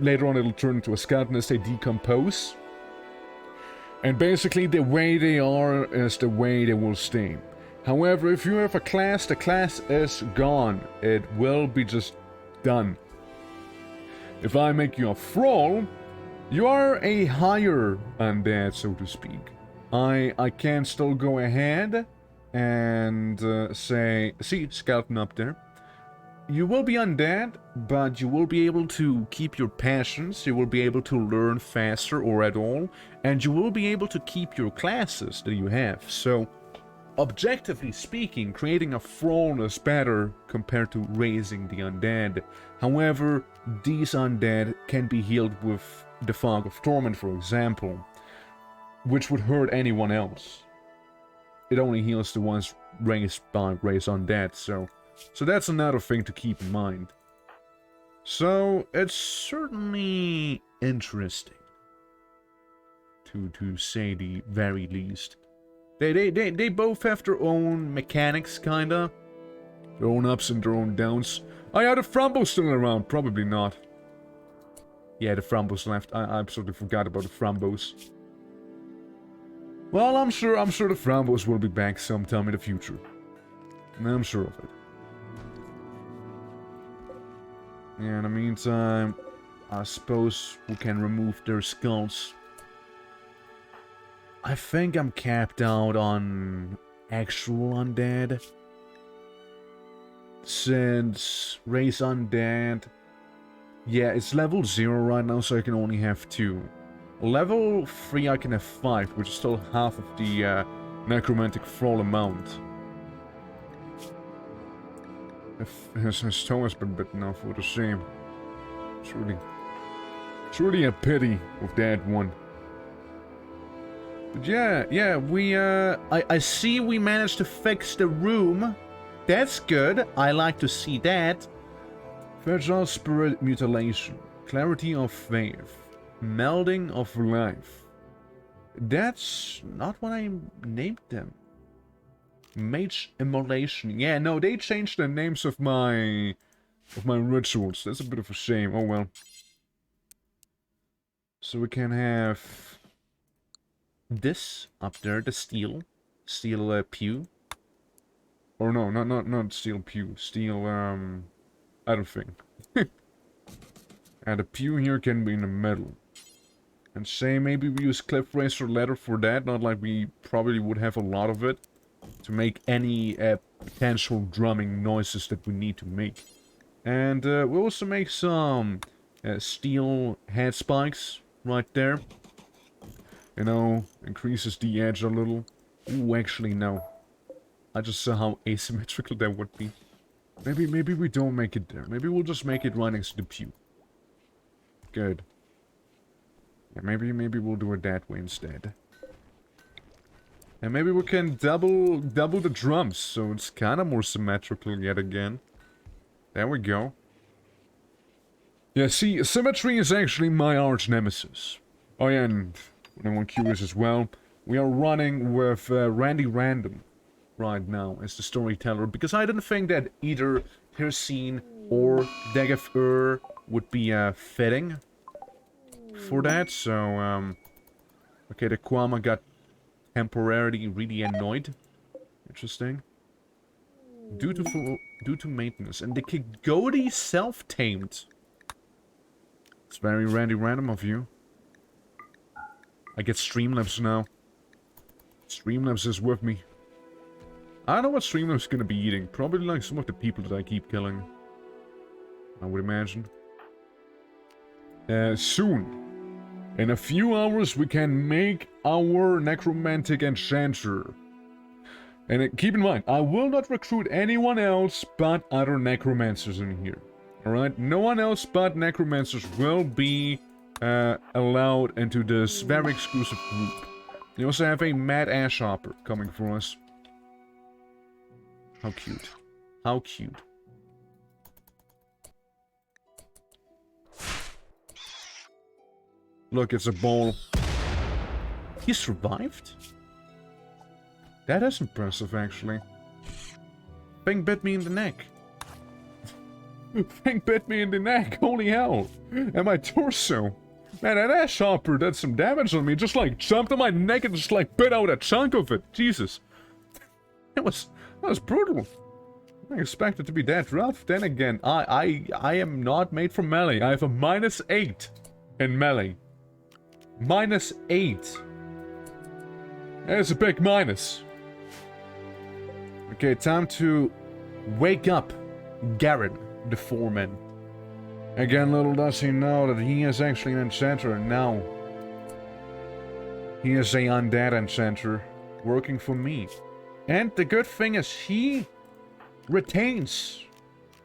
later on it'll turn into a skeleton as they decompose. And basically the way they are is the way they will stay. However, if you have a class, the class is gone. It will be just done. If I make you a thrall, you are a higher undead, so to speak. I can still go ahead and say, see, skeleton up there. You will be undead, but you will be able to keep your passions, you will be able to learn faster or at all, and you will be able to keep your classes that you have. So, objectively speaking, creating a thrall is better compared to raising the undead. However, these undead can be healed with the Fog of Torment, for example, which would hurt anyone else. It only heals the ones raised by raised undead, so that's another thing to keep in mind. So it's certainly interesting, to say the very least. They both have their own mechanics, kinda. Their own ups and their own downs. Oh yeah, the Frambo's still around. Probably not. Yeah, the Frambo's left. I absolutely forgot about the Frambos. Well, I'm sure the Frambos will be back sometime in the future. I'm sure of it. Yeah, in the meantime, I suppose we can remove their skulls. I think I'm capped out on actual undead. Since raise undead... Yeah, it's level 0 right now, so I can only have 2. Level 3 I can have 5, which is still half of the necromantic thrall amount. His toe has been bitten off, what a shame. It's really a pity with that one. But yeah, we, I see we managed to fix the room. That's good. I like to see that. Fragile spirit mutilation. Clarity of faith. Melding of life. That's not what I named them. Mage immolation. Yeah, no, they changed the names of my rituals. That's a bit of a shame. Oh well. So we can have this up there, the steel pew. Or no, not steel pew, steel other thing. And the pew here can be in the middle. And say maybe we use cliff racer leather for that, not like we probably would have a lot of it to make any potential drumming noises that we need to make. And we'll also make some steel head spikes right there. You know, increases the edge a little. Ooh, actually no. I just saw how asymmetrical that would be. Maybe we don't make it there. Maybe we'll just make it right next to the pew. Good. Yeah, maybe we'll do it that way instead. And maybe we can double the drums, so it's kind of more symmetrical yet again. There we go. Yeah, see, symmetry is actually my arch nemesis. Oh yeah, and when anyone curious as well, we are running with Randy Random right now as the storyteller, because I didn't think that either Hircine or Dagger would be fitting for that, so okay, the Kwama got temporarily really annoyed. Interesting. Due to maintenance. And the Kigodi self-tamed. It's very Randy Random of you. I get Streamlabs now. Streamlabs is with me. I don't know what Streamlabs gonna be eating. Probably like some of the people that I keep killing. I would imagine. Soon. In a few hours we can make our necromantic enchanter. And keep in mind, I will not recruit anyone else but other necromancers in here. Alright? No one else but necromancers will be allowed into this very exclusive group. You also have a mad ash hopper coming for us. How cute. How cute. Look, it's a ball. He survived? That is impressive, actually. Thing bit me in the neck. Thing bit me in the neck, holy hell. And my torso. Man, that ass chopper did some damage on me. Just like jumped on my neck and just like bit out a chunk of it. Jesus. That was brutal. I expect it to be that rough. Then again, I am not made for melee. I have a -8 in melee. -8. That's a big minus. Okay, time to wake up Garen, the foreman. Again, little does he know that he is actually an enchanter now. He is a undead enchanter working for me. And the good thing is he retains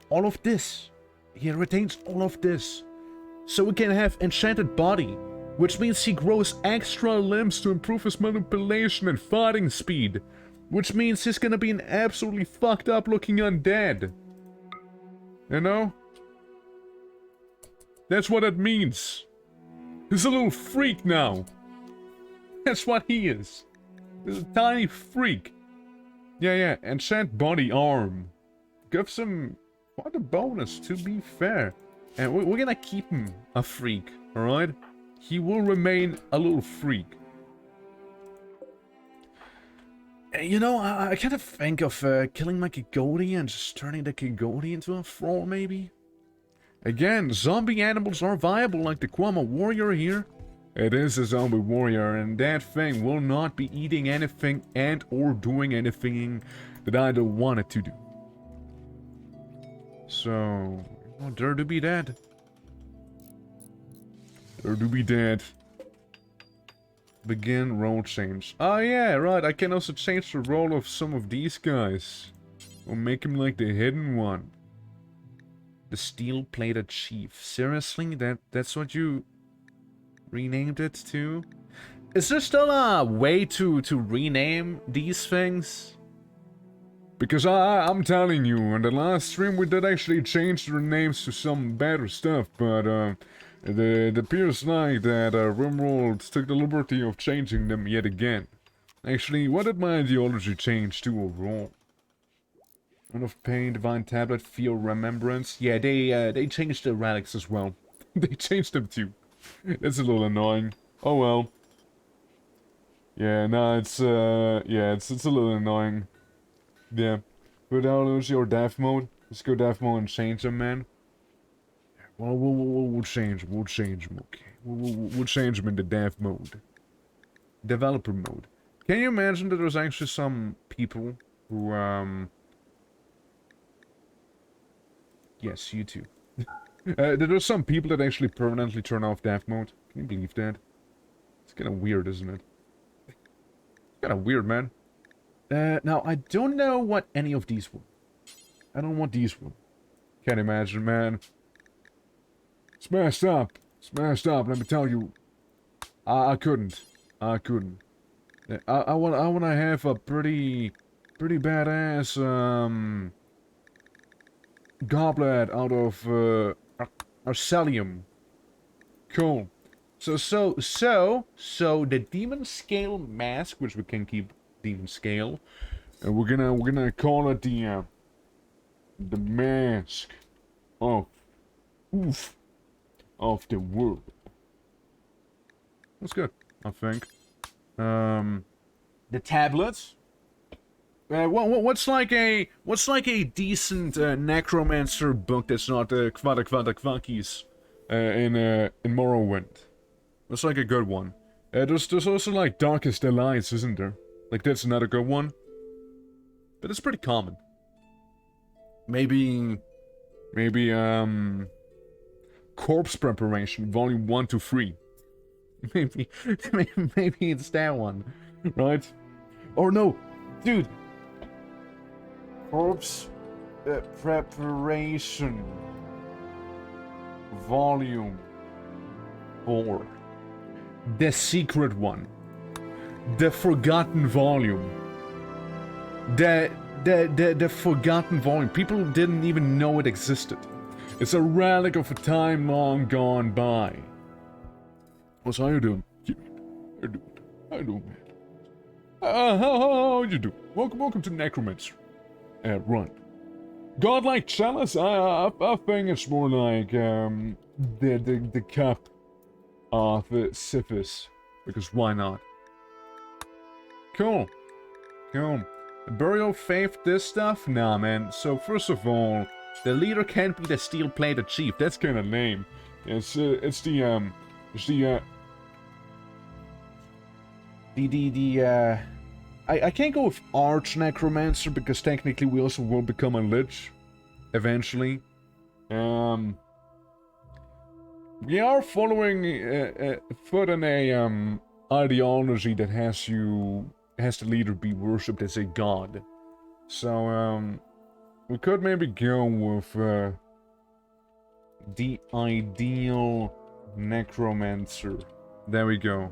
all of this. He retains all of this. So we can have enchanted body, which means he grows extra limbs to improve his manipulation and fighting speed. Which means he's gonna be an absolutely fucked up looking undead. You know? That's what it means. He's a little freak now. That's what he is. He's a tiny freak. Yeah, enchant body arm. Gives him quite a bonus, to be fair. And we're gonna keep him a freak, alright? He will remain a little freak. You know, I kind of think of killing my Kigoti and just turning the Kigoti into a thrall, maybe? Again, zombie animals are viable like the Kwama warrior here. It is a zombie warrior, and that thing will not be eating anything and or doing anything that I don't want it to do. So, well, dare to be dead. Dare to be dead. Begin role change. Oh yeah, right, I can also change the role of some of these guys. Or make him like the hidden one. The steel-plated chief. Seriously? That's what you renamed it to? Is there still a way to rename these things? Because I'm telling you, in the last stream we did actually change their names to some better stuff, but it appears like that RIMWORLD took the liberty of changing them yet again. Actually, what did my ideology change to overall? One of Pain, Divine Tablet, Fear, Remembrance. Yeah, they changed the relics as well. They changed them too. That's a little annoying. Oh well. Yeah, no, it's it's a little annoying. Yeah. But now lose your death mode. Let's go death mode and change them, man. Well, we'll change them, okay. We'll change them into dev mode. Developer mode. Can you imagine that there's actually some people who, Yes, you too. There's some people that actually permanently turn off dev mode. Can you believe that? It's kinda weird, isn't it? Kinda weird, man. Now, I don't know what any of these were. I don't know what these were. Can't imagine, man. It's messed up. It's messed up, let me tell you. I couldn't. I couldn't. I want to have a pretty badass, goblet out of, Arcelium. Cool. So, the Demon Scale Mask, which we can keep Demon Scale, and we're gonna call it the Mask of the world. That's good, I think. The tablets. What's like a decent necromancer book that's not Quankies in Morrowind? That's like a good one. There's also like Darkest Alliance, isn't there? Like that's another good one. But it's pretty common. Maybe Corpse Preparation, Volume 1 to 3. Maybe it's that one, right? Or no, dude. Corpse Preparation, Volume 4. The secret one. The forgotten volume. The forgotten volume. People didn't even know it existed. It's a relic of a time long gone by. What's how you doing? How you doing, man? How you doing? Welcome to Necromancer. Run. Godlike chalice? I think it's more like the cup of Sisyphus, because why not? Cool. Cool. Burial faith, this stuff? Nah, man. So first of all, the leader can't be the steel-plated chief. That's kind of lame. It's the I can't go with Arch Necromancer because technically we also will become a Lich eventually. We are following foot in a ideology that has the leader be worshipped as a god. So we could maybe go with the ideal necromancer. There we go.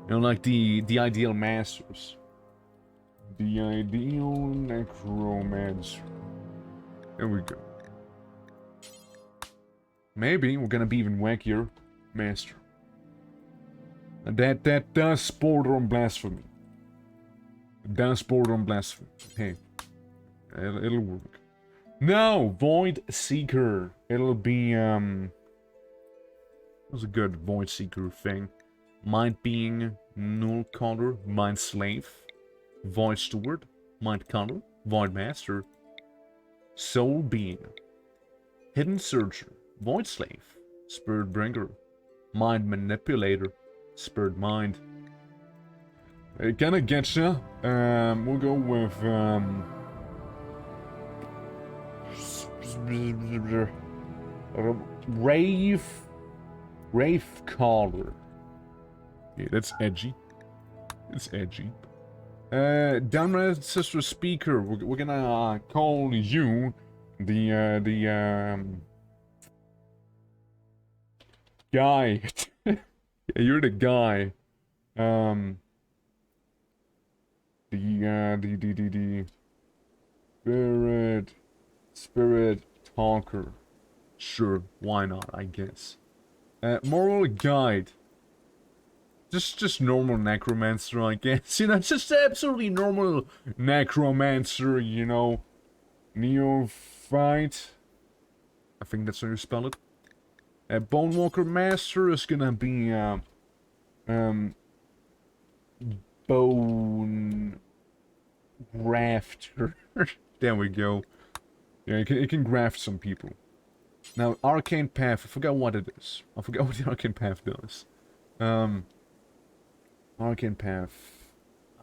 You know, like the ideal masters. The ideal necromancer. There we go. Maybe we're gonna be even wackier. Master. And that does border on blasphemy. It does border on blasphemy. Hey. It'll work. No! Void Seeker. It'll be, what's a good Void Seeker thing? Mind Being, Null Caller, Mind Slave, Void Steward, Mind Caller, Void Master, Soul Being, Hidden Searcher, Void Slave, Spirit Bringer, Mind Manipulator, Spirit Mind. It kinda gets ya. We'll go with, Wraith Caller. Yeah, that's edgy. It's edgy. Downright Sister Speaker. We're gonna call you the guy. Yeah, you're the guy. The Spirit Talker. Sure, why not, I guess. Moral Guide. Just normal necromancer, I guess. You know, just absolutely normal necromancer, you know. Neophyte. I think that's how you spell it. Bonewalker Master is gonna be, Bone Grafter. There we go. Yeah, it can graft some people. Now, Arcane Path, I forgot what it is. I forgot what the Arcane Path does. Arcane Path. I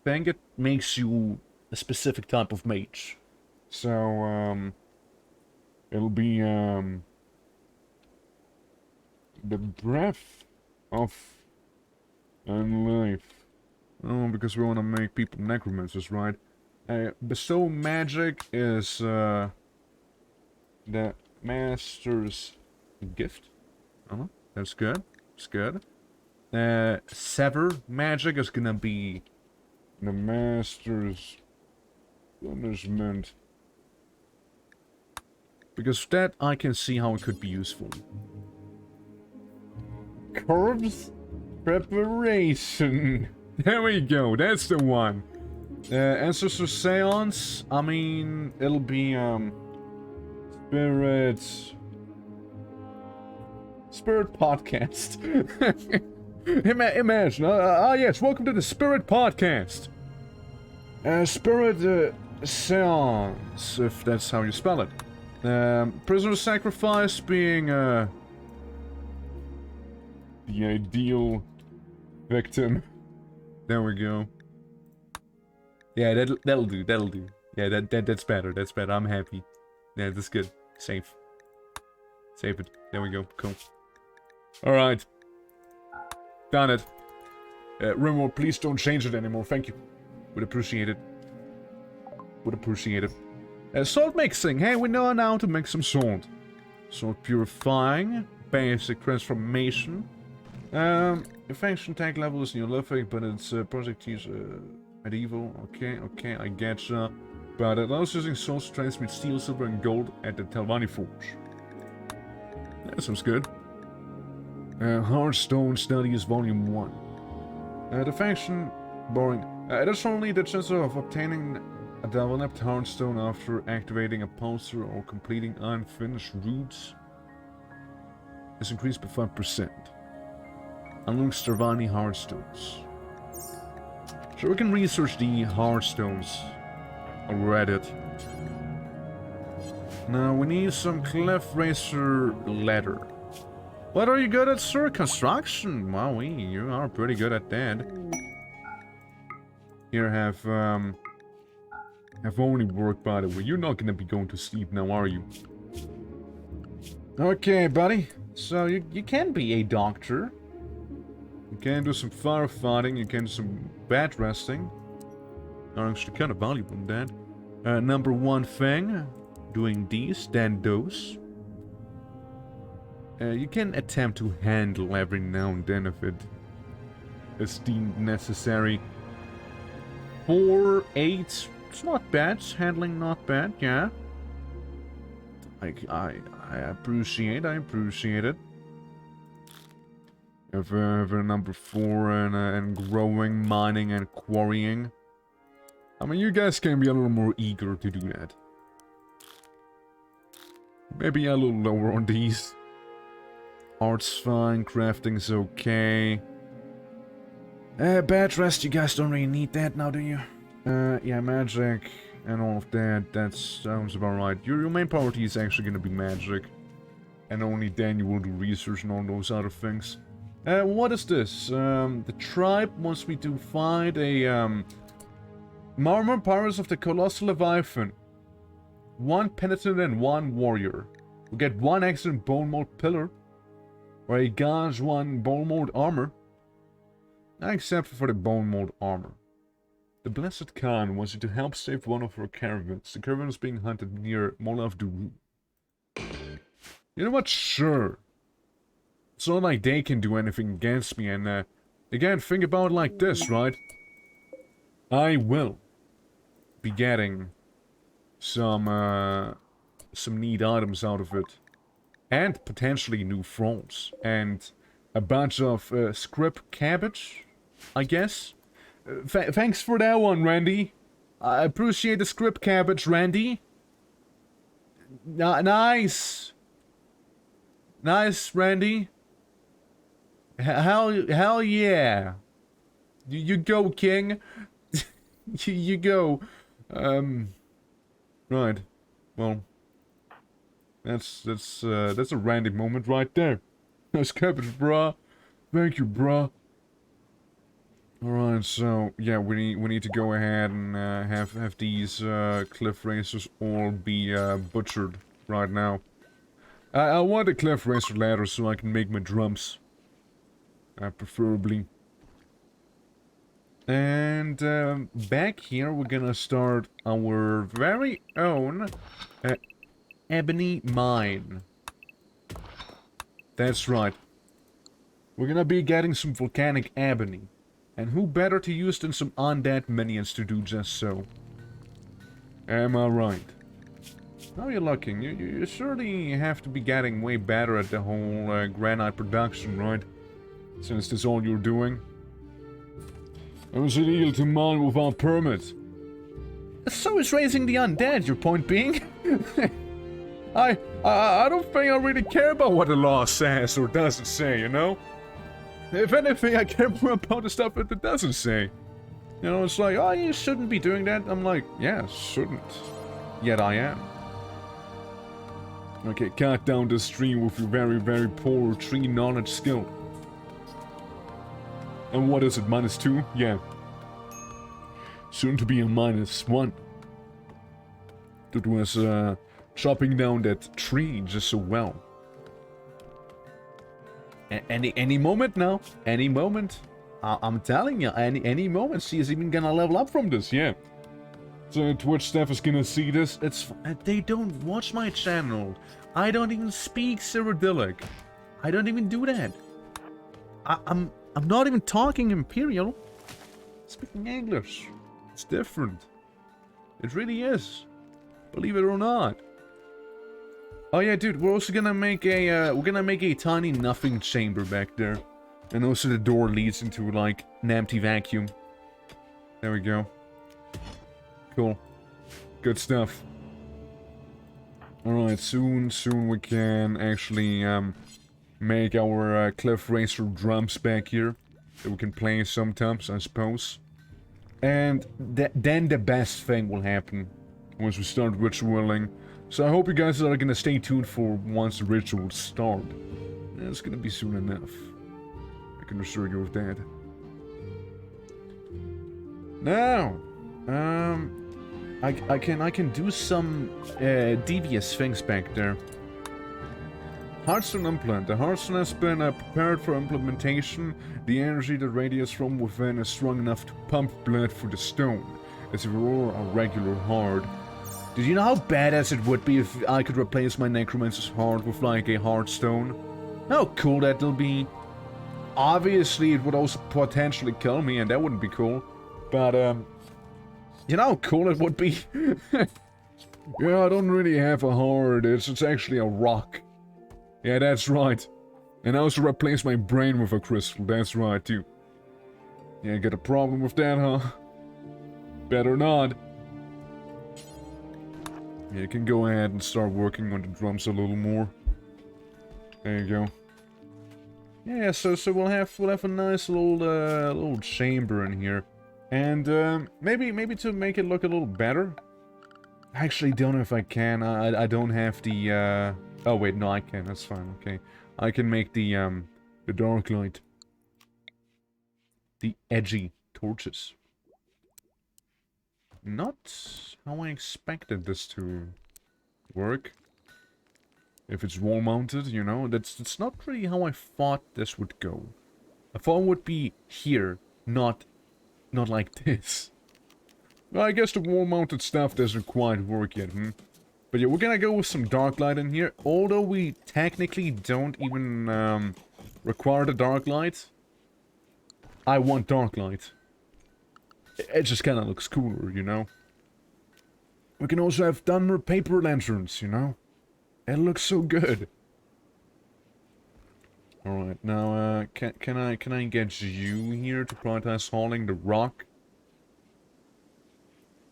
think it makes you a specific type of mage. So, it'll be, the breath of life. Oh, because we want to make people necromancers, right? Bestow magic is, the master's gift. Oh, that's good. That's good. Sever magic is gonna be the master's punishment. Because that I can see how it could be useful. Corpse preparation. There we go. That's the one. Ancestor Seance. I mean, it'll be Spirit Podcast. Imagine. Yes, welcome to the Spirit Podcast. Spirit Seance, if that's how you spell it. Prisoner Sacrifice being the ideal victim. There we go. Yeah, that'll do. That'll do. Yeah, that's better. That's better. I'm happy. Yeah, that's good. Save. Save it. There we go. Cool. Alright. Done it. RIMWORLD, please don't change it anymore. Thank you. Would appreciate it. Would appreciate it. Salt mixing. Hey, we know now to make some salt. Salt purifying. Basic transformation. Infection tank level is Neolithic, but it's project keys medieval. Okay, I getcha. But it allows using salt to transmit steel, silver, and gold at the Telvanni Forge. That sounds good. Hearthstone Studies Volume 1. The faction, boring. Additionally, the chance of obtaining A developed Hearthstone after activating a pulsar or completing unfinished routes is increased by 5%. Unlock Stravani Hearthstones. So we can research the Hearthstones on Reddit. Now we need some Cliff Racer leather. What are you good at, sir? Construction? Wow, you are pretty good at that. Here, have only work, by the way. You're not gonna be going to sleep now, are you? Okay, buddy. So you can be a doctor. You can do some firefighting. You can do some bed resting. Are actually kind of valuable in that. Number one thing, doing these, then those. You can attempt to handle every now and then if it is deemed necessary. 4, 8, it's not bad. Handling not bad, yeah. I appreciate it. Have a number 4 and growing, mining, and quarrying. I mean, you guys can be a little more eager to do that. Maybe a little lower on these. Art's fine, crafting's okay. Bed rest, you guys don't really need that now, do you? Yeah, magic and all of that, that sounds about right. Your main priority is actually gonna be magic. And only then you will do research and all those other things. What is this? The tribe wants me to find a, Marmor Pirates of the Colossal Leviathan. 1 penitent and 1 warrior. We get 1 excellent bone mold pillar. Or a gauge 1 bone mold armor. Except for the bone mold armor. The Blessed Khan wants you to help save one of her caravans. The caravan is being hunted near Molav Duru. You know what? Sure. It's not like they can do anything against me, and again, think about it like this, right? I will be getting some neat items out of it. And potentially new thrones. And a bunch of script cabbage, I guess. Thanks for that one, Randy. I appreciate the script cabbage, Randy. Nice. Nice, Randy. Hell yeah. You go, King. you go. Right. Well, that's a Randy moment right there. Nice cabbage, bruh. Thank you, bruh. Alright, so, yeah, we need to go ahead and have these cliff racers all be butchered right now. I want a cliff racer ladder so I can make my drums. Preferably. And back here we're gonna start our very own ebony mine. That's right. We're gonna be getting some volcanic ebony. And who better to use than some undead minions to do just so? Am I right? How are you looking? You surely have to be getting way better at the whole granite production, right? Since that's all you're doing. It was illegal to mine without permit. So is raising the undead, your point being? I don't think I really care about what the law says or doesn't say, you know? If anything, I care more about the stuff that it doesn't say. You know, it's like, oh, you shouldn't be doing that. I'm like, yeah, shouldn't. Yet I am. Okay, cut down the stream with your very, very poor tree knowledge skill. And what is it, -2? Yeah. Soon to be a -1. That was, chopping down that tree just so well. Any moment now. Any moment. I'm telling you, any moment she is even gonna level up from this, yeah. So Twitch staff is gonna see this. They don't watch my channel. I don't even speak Cyrodiilic. I don't even do that. I'm not even talking Imperial. I'm speaking English. It's different. It really is. Believe it or not. Oh yeah, dude, we're also gonna make a tiny nothing chamber back there. And also the door leads into, like, an empty vacuum. There we go. Cool. Good stuff. Alright, soon we can actually, make our, Cliff Racer drums back here. That we can play sometimes, I suppose. And then the best thing will happen. Once we start ritualing. So I hope you guys are gonna stay tuned for once the rituals start. It's gonna be soon enough. I can assure you of that. Now, I can do some devious things back there. Heartstone implant. The heartstone has been prepared for implementation. The energy that radiates from within is strong enough to pump blood through the stone, as if it were a regular heart. Did you know how badass it would be if I could replace my necromancer's heart with like a heartstone? How cool that'll be. Obviously, it would also potentially kill me, and that wouldn't be cool. But, you know how cool it would be? Yeah, I don't really have a heart. It's actually a rock. Yeah, that's right. And I also replaced my brain with a crystal. That's right, too. Yeah, got a problem with that, huh? Better not. Yeah, you can go ahead and start working on the drums a little more. There you go. Yeah, so we'll have a nice little chamber in here. And maybe to make it look a little better. I actually don't know if I can. I don't have the oh wait, no, I can. That's fine. Okay, I can make the dark light, the edgy torches. Not how I expected this to work. If it's wall mounted, you know, that's not really how I thought this would go. I thought it would be here, not like this. Well, I guess the wall-mounted stuff doesn't quite work yet, But yeah, we're gonna go with some dark light in here. Although we technically don't even require the dark light. I want dark light. It just kinda looks cooler, you know? We can also have dumber paper lanterns, you know? It looks so good. Alright, now, can I get you here to prioritize hauling the rock?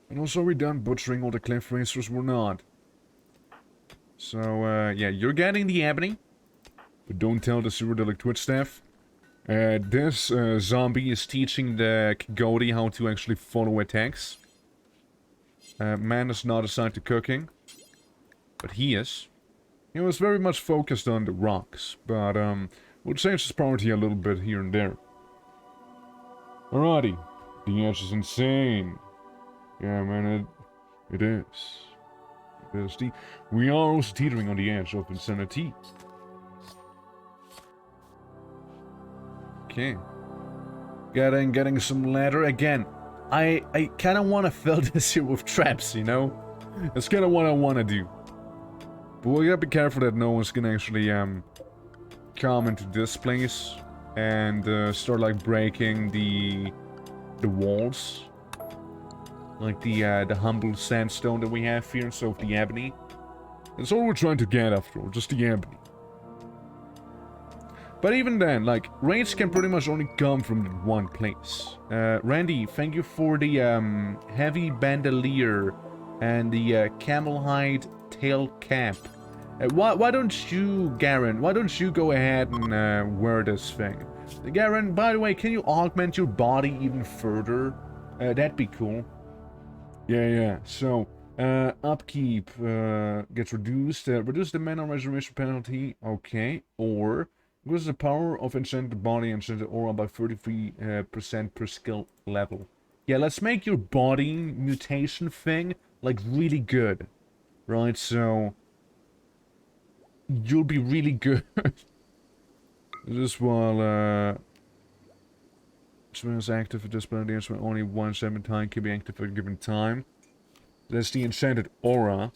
And also, are we done butchering all the cliff racers? We're not. So, yeah, you're getting the ebony. But don't tell the Cyrodiilic Twitch staff. This zombie is teaching the Kigoti how to actually follow attacks. Man is not assigned to cooking. But he is. He was very much focused on the rocks. But, we'll change his priority a little bit here and there. Alrighty. The edge is insane. Yeah, man, it is. It is. We are also teetering on the edge of insanity. Okay. Getting some ladder again. I kind of want to fill this here with traps, you know? That's kind of what I want to do. But we gotta be careful that no one's gonna actually come into this place and start like breaking the walls. Like the humble sandstone that we have here, so the ebony. That's all we're trying to get after all, just the ebony. But even then, like, raids can pretty much only come from one place. Randy, thank you for the heavy bandolier and the camel hide tail cap. Why don't you, Garen, why don't you go ahead and wear this thing? Garen, by the way, can you augment your body even further? That'd be cool. Yeah. So, upkeep gets reduced. Reduce the mana reservation penalty. Okay. Or increase the power of enchanted body and enchanted aura by 33% per skill level. Yeah, let's make your body mutation thing like really good, right? So you'll be really good. This while is active at this point, only one segment time can be active at a given time. That's the enchanted aura.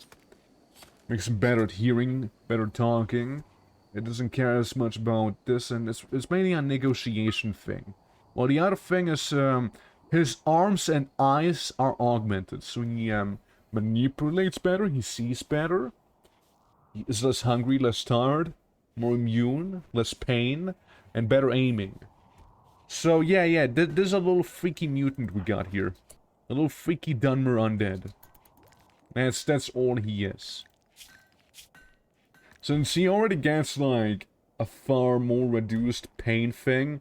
Makes him better at hearing, better at talking. It doesn't care as much about this, and it's mainly a negotiation thing. While the other thing is, his arms and eyes are augmented, so he manipulates better, he sees better, he is less hungry, less tired, more immune, less pain, and better aiming. So, yeah, there's a little freaky mutant we got here. A little freaky Dunmer undead. That's all he is. Since he already gets, like, a far more reduced pain thing,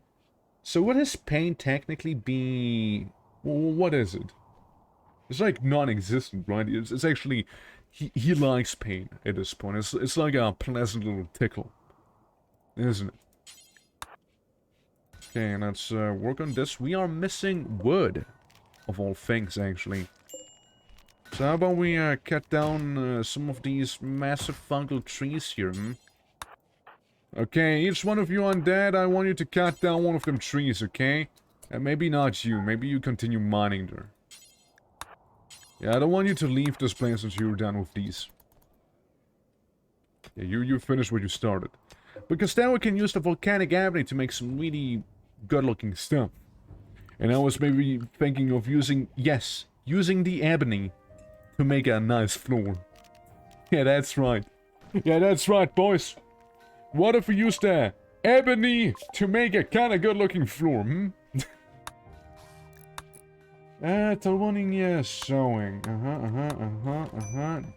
so would his pain technically be... what is it? It's like non-existent, right? It's actually... He likes pain at this point. It's like a pleasant little tickle. Isn't it? Okay, let's work on this. We are missing wood. Of all things, actually. So how about we cut down some of these massive fungal trees here, hmm? Okay, each one of you undead, I want you to cut down one of them trees, okay? And maybe not you, maybe you continue mining there. Yeah, I don't want you to leave this place until you're done with these. Yeah, you finish what you started. Because then we can use the volcanic ebony to make some really good-looking stuff. And I was maybe thinking of using, yes, using the ebony to make a nice floor. Yeah, that's right. Yeah, that's right, boys. What if we used the ebony to make a kind of good-looking floor, hmm? Turning, yeah, sewing.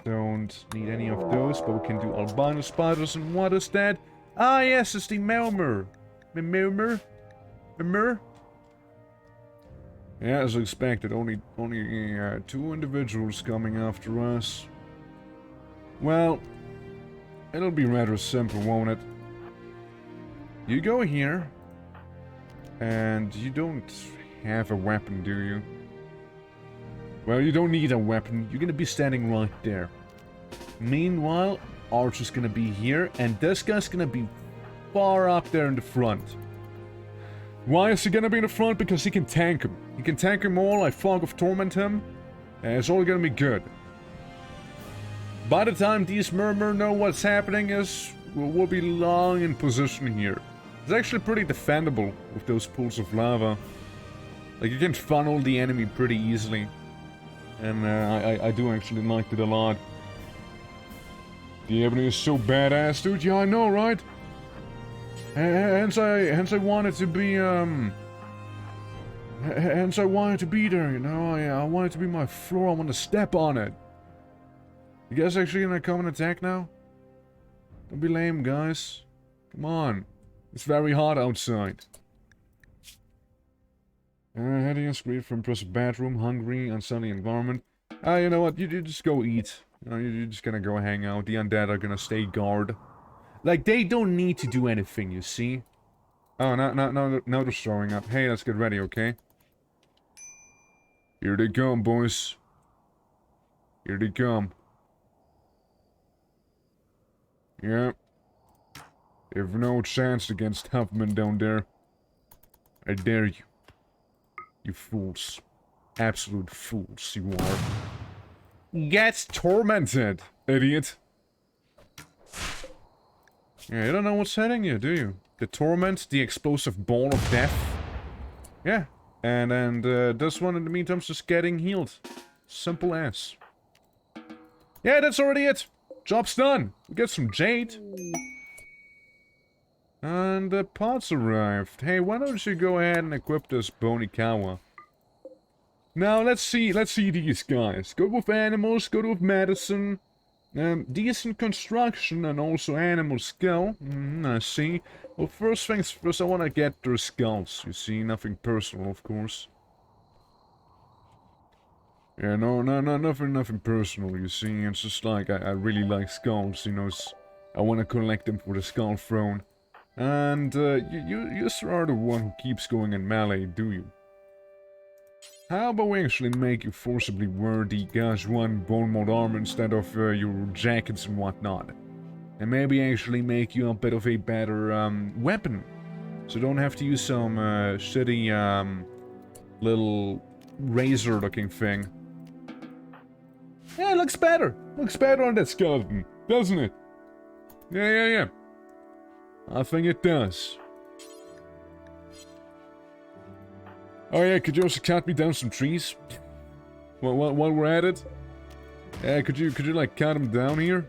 Don't need any of those, but we can do albino spiders, and what is that? Ah, yes, it's the Melmer. Melmer? Yeah, as expected, only 2 individuals coming after us. Well, it'll be rather simple, won't it? You go here, and you don't have a weapon, do you? Well, you don't need a weapon. You're gonna be standing right there. Meanwhile, Archer's gonna be here, and this guy's gonna be far up there in the front. Why is he gonna be in the front? Because he can tank him. He can tank him all, like Fog of Torment him, and it's all gonna be good. By the time these Murmur know what's happening we'll be long in position here. It's actually pretty defendable with those pools of lava. Like, you can funnel the enemy pretty easily. And I do actually like it a lot. The ebony is so badass, dude. Yeah, I know, right? Hence I wanted to be, hence I wanted to be there, you know? I wanted to be my floor. I want to step on it. You guys actually gonna come and attack now? Don't be lame, guys. Come on. It's very hot outside. Heading and scream from impressive bathroom, hungry, unsunny environment. You know what? You just go eat. You know, you're just gonna go hang out. The undead are gonna stay guard. Like, they don't need to do anything, you see? Oh, now they're showing up. Hey, let's get ready, okay? Here they come, boys. Here they come. Yeah. They've no chance against Huffman down there. I dare you. You fools. Absolute fools you are. Get tormented, idiot. Yeah, you don't know what's hitting you, do you? The torment, the explosive ball of death. Yeah. And this one in the meantime is just getting healed. Simple as. Yeah, that's already it. Job's done. We get some jade. And the pots arrived. Hey, why don't you go ahead and equip this Bonikawa? Now, let's see these guys. Good with animals, good with medicine. Decent construction and also animal skill. I see. Well, first things first, I want to get their skulls. You see, nothing personal, of course. Yeah, no, nothing personal, you see. It's just like, I really like skulls, you know. I want to collect them for the skull throne. And, you are the one who keeps going in melee, do you? How about we actually make you forcibly wear the Gage 1 bone mold armor instead of your jackets and whatnot? And maybe actually make you a bit of a better weapon. So don't have to use some shitty little razor looking thing. Yeah, it looks better. Looks better on that skeleton, doesn't it? Yeah. I think it does. Oh yeah, could you also cut me down some trees? While we're at it? Yeah, could you like cut them down here?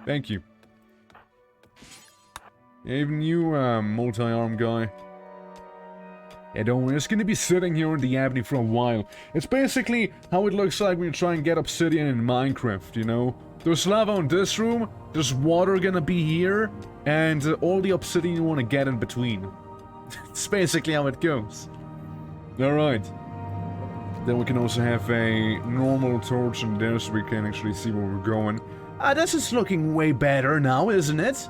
Thank you. Yeah, even you, multi-arm guy. Yeah, don't worry, it's gonna be sitting here in the ebony for a while. It's basically how it looks like when you try and get obsidian in Minecraft, you know? There's lava in this room, there's water gonna be here, and all the obsidian you want to get in between. It's basically how it goes. Alright. Then we can also have a normal torch in there so we can actually see where we're going. Ah, this is looking way better now, isn't it?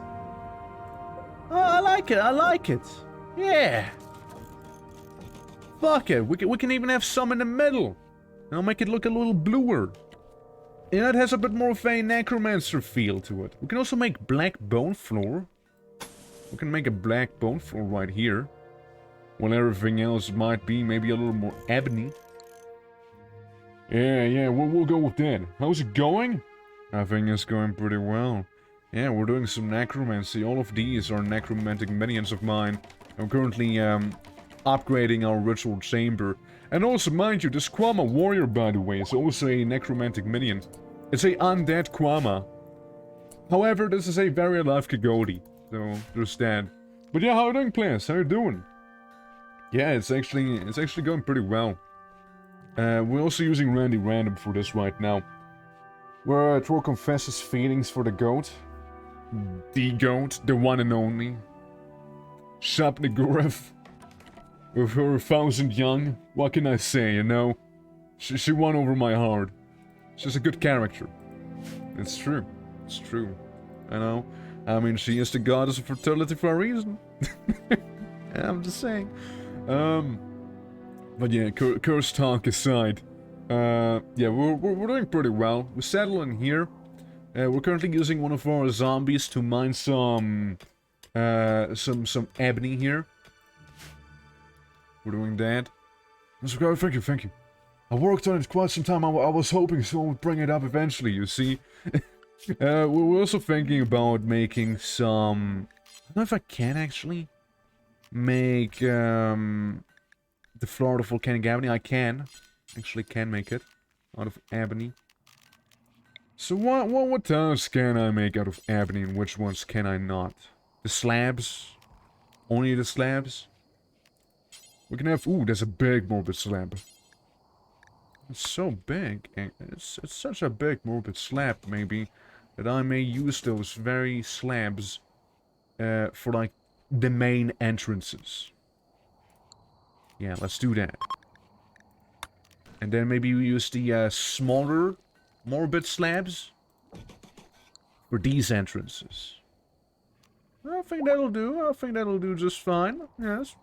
Oh, I like it, I like it. Yeah. Fuck it, we can even have some in the middle. I'll make it look a little bluer. Yeah, it has a bit more of a necromancer feel to it. We can also make black bone floor. We can make a black bone floor right here. While everything else might be maybe a little more ebony. Yeah, we'll go with that. How's it going? I think it's going pretty well. Yeah, we're doing some necromancy. All of these are necromantic minions of mine. I'm currently upgrading our ritual chamber. And also, mind you, this Kwama warrior, by the way, is also a necromantic minion. It's a undead Kwama. However, this is a very alive Kagodi. So, there's that. But yeah, how are you doing, players? How are you doing? Yeah, it's actually going pretty well. We're also using Randy Random for this right now. Where Troll confesses feelings for the goat. The goat, the one and only. Shab Nagurov. With her 1,000 young. What can I say, you know? She won over my heart. She's a good character. It's true. It's true. I know. I mean, she is the goddess of fertility for a reason. I'm just saying. But yeah, curse talk aside. Yeah, we're doing pretty well. We're settling here. We're currently using one of our zombies to mine some ebony here. We're doing that. Thank you. I worked on it quite some time. I was hoping someone would bring it up eventually, you see. We're also thinking about making some... I don't know if I can actually make the floor of volcanic ebony. I can. Actually can make it out of ebony. So what else can I make out of ebony and which ones can I not? The slabs? Only the slabs? We can have... Ooh, there's a big morbid slab. It's so big. It's such a big morbid slab, maybe, that I may use those very slabs for, like, the main entrances. Yeah, let's do that. And then maybe we use the smaller morbid slabs for these entrances. I think that'll do. I think that'll do just fine. Yes.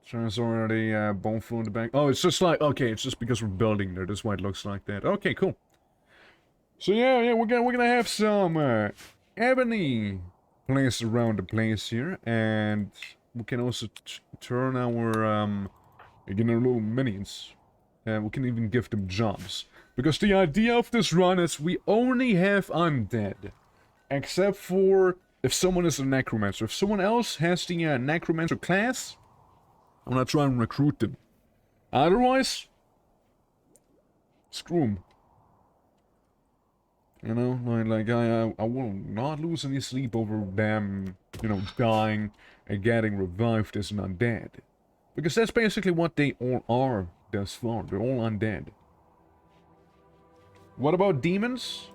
So there's already bone floor in the back. Oh, it's just like... Okay, it's just because we're building there. That's why it looks like that. Okay, cool. So yeah, we're gonna have some ebony placed around the place here. And we can also turn our... Again, our little minions. And we can even give them jobs. Because the idea of this run is we only have undead. Except for if someone is a necromancer. If someone else has the necromancer class, I'm gonna try and recruit them. Otherwise, screw them. You know, like I will not lose any sleep over them, you know, dying and getting revived as an undead. Because that's basically what they all are thus far. They're all undead. What about demons?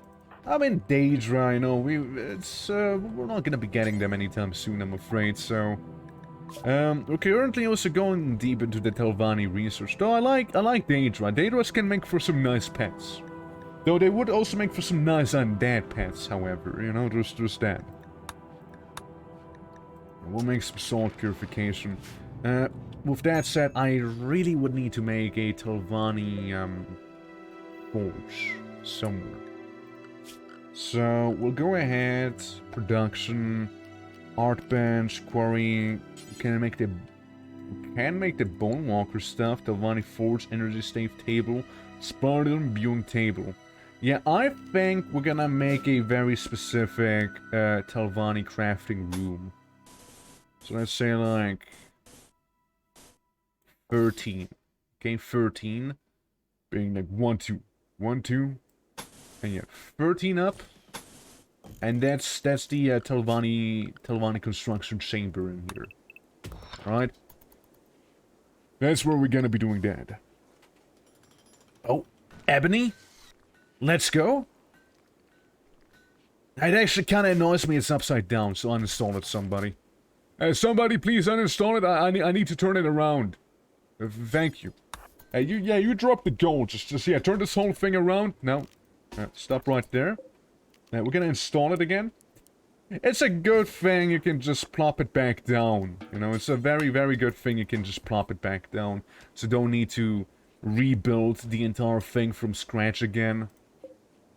I mean, Daedra, you know, we're not gonna be getting them anytime soon, I'm afraid, so... we're currently also going deep into the Telvanni research, though I like Daedra. Daedras can make for some nice pets. Though they would also make for some nice undead pets, however, you know, there's that. We'll make some salt purification. With that said, I really would need to make a Telvanni, forge somewhere. So, we'll go ahead, production, art bench, quarry, we can make the bone walker stuff, Telvanni forge, energy stave table, Spartan viewing table. Yeah, I think we're gonna make a very specific Telvanni crafting room. So let's say like 13. Okay, 13 being like 1, 2, 1, 2. And yeah, 13 up, and that's the Telvanni construction chamber in here. Alright? That's where we're gonna be doing that. Oh, ebony? Let's go? It actually kind of annoys me it's upside down, so uninstall it, somebody. Somebody please uninstall it, I need to turn it around. Thank you. You dropped the gold, just yeah, turn this whole thing around. No, stop right there. We're gonna install it again. It's a good thing you can just plop it back down. You know, it's a very, very good thing you can just plop it back down. So don't need to rebuild the entire thing from scratch again.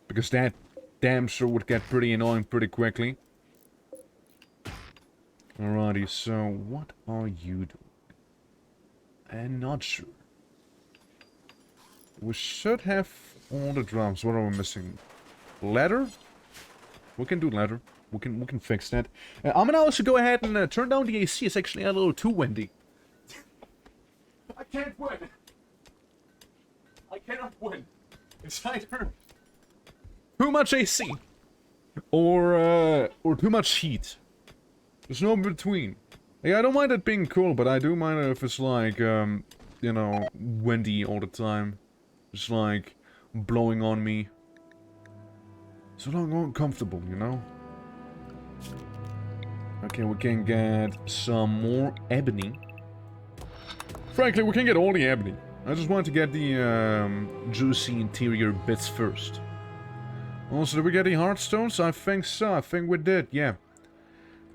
Because that damn sure would get pretty annoying pretty quickly. Alrighty, so what are you doing? I'm not sure. We should have all the drums. What are we missing? Ladder? We can do ladder. We can fix that. I'm gonna also go ahead and turn down the AC. It's actually a little too windy. I can't win. I cannot win. It's either too much AC or too much heat. There's no between. Yeah, I don't mind it being cool, but I do mind it if it's like you know, windy all the time. Just like blowing on me. So I'm uncomfortable, you know? Okay, we can get some more ebony. Frankly, we can get all the ebony. I just want to get the juicy interior bits first. Also, did we get the heartstones? I think so. I think we did, yeah.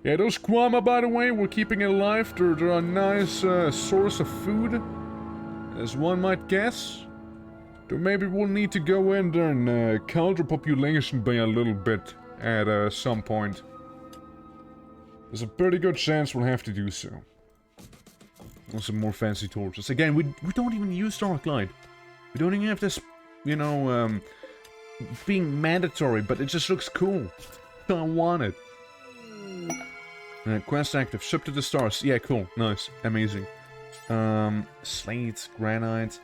Yeah, those kwama, by the way, we're keeping alive. They're a nice source of food, as one might guess. Though maybe we'll need to go in there and count the population by a little bit at some point. There's a pretty good chance we'll have to do so. Also more fancy torches. Again, we don't even use dark light. We don't even have this, you know, being mandatory, but it just looks cool. I want it. Quest active. Ship to the stars. Yeah, cool. Nice. Amazing. Slate, granite.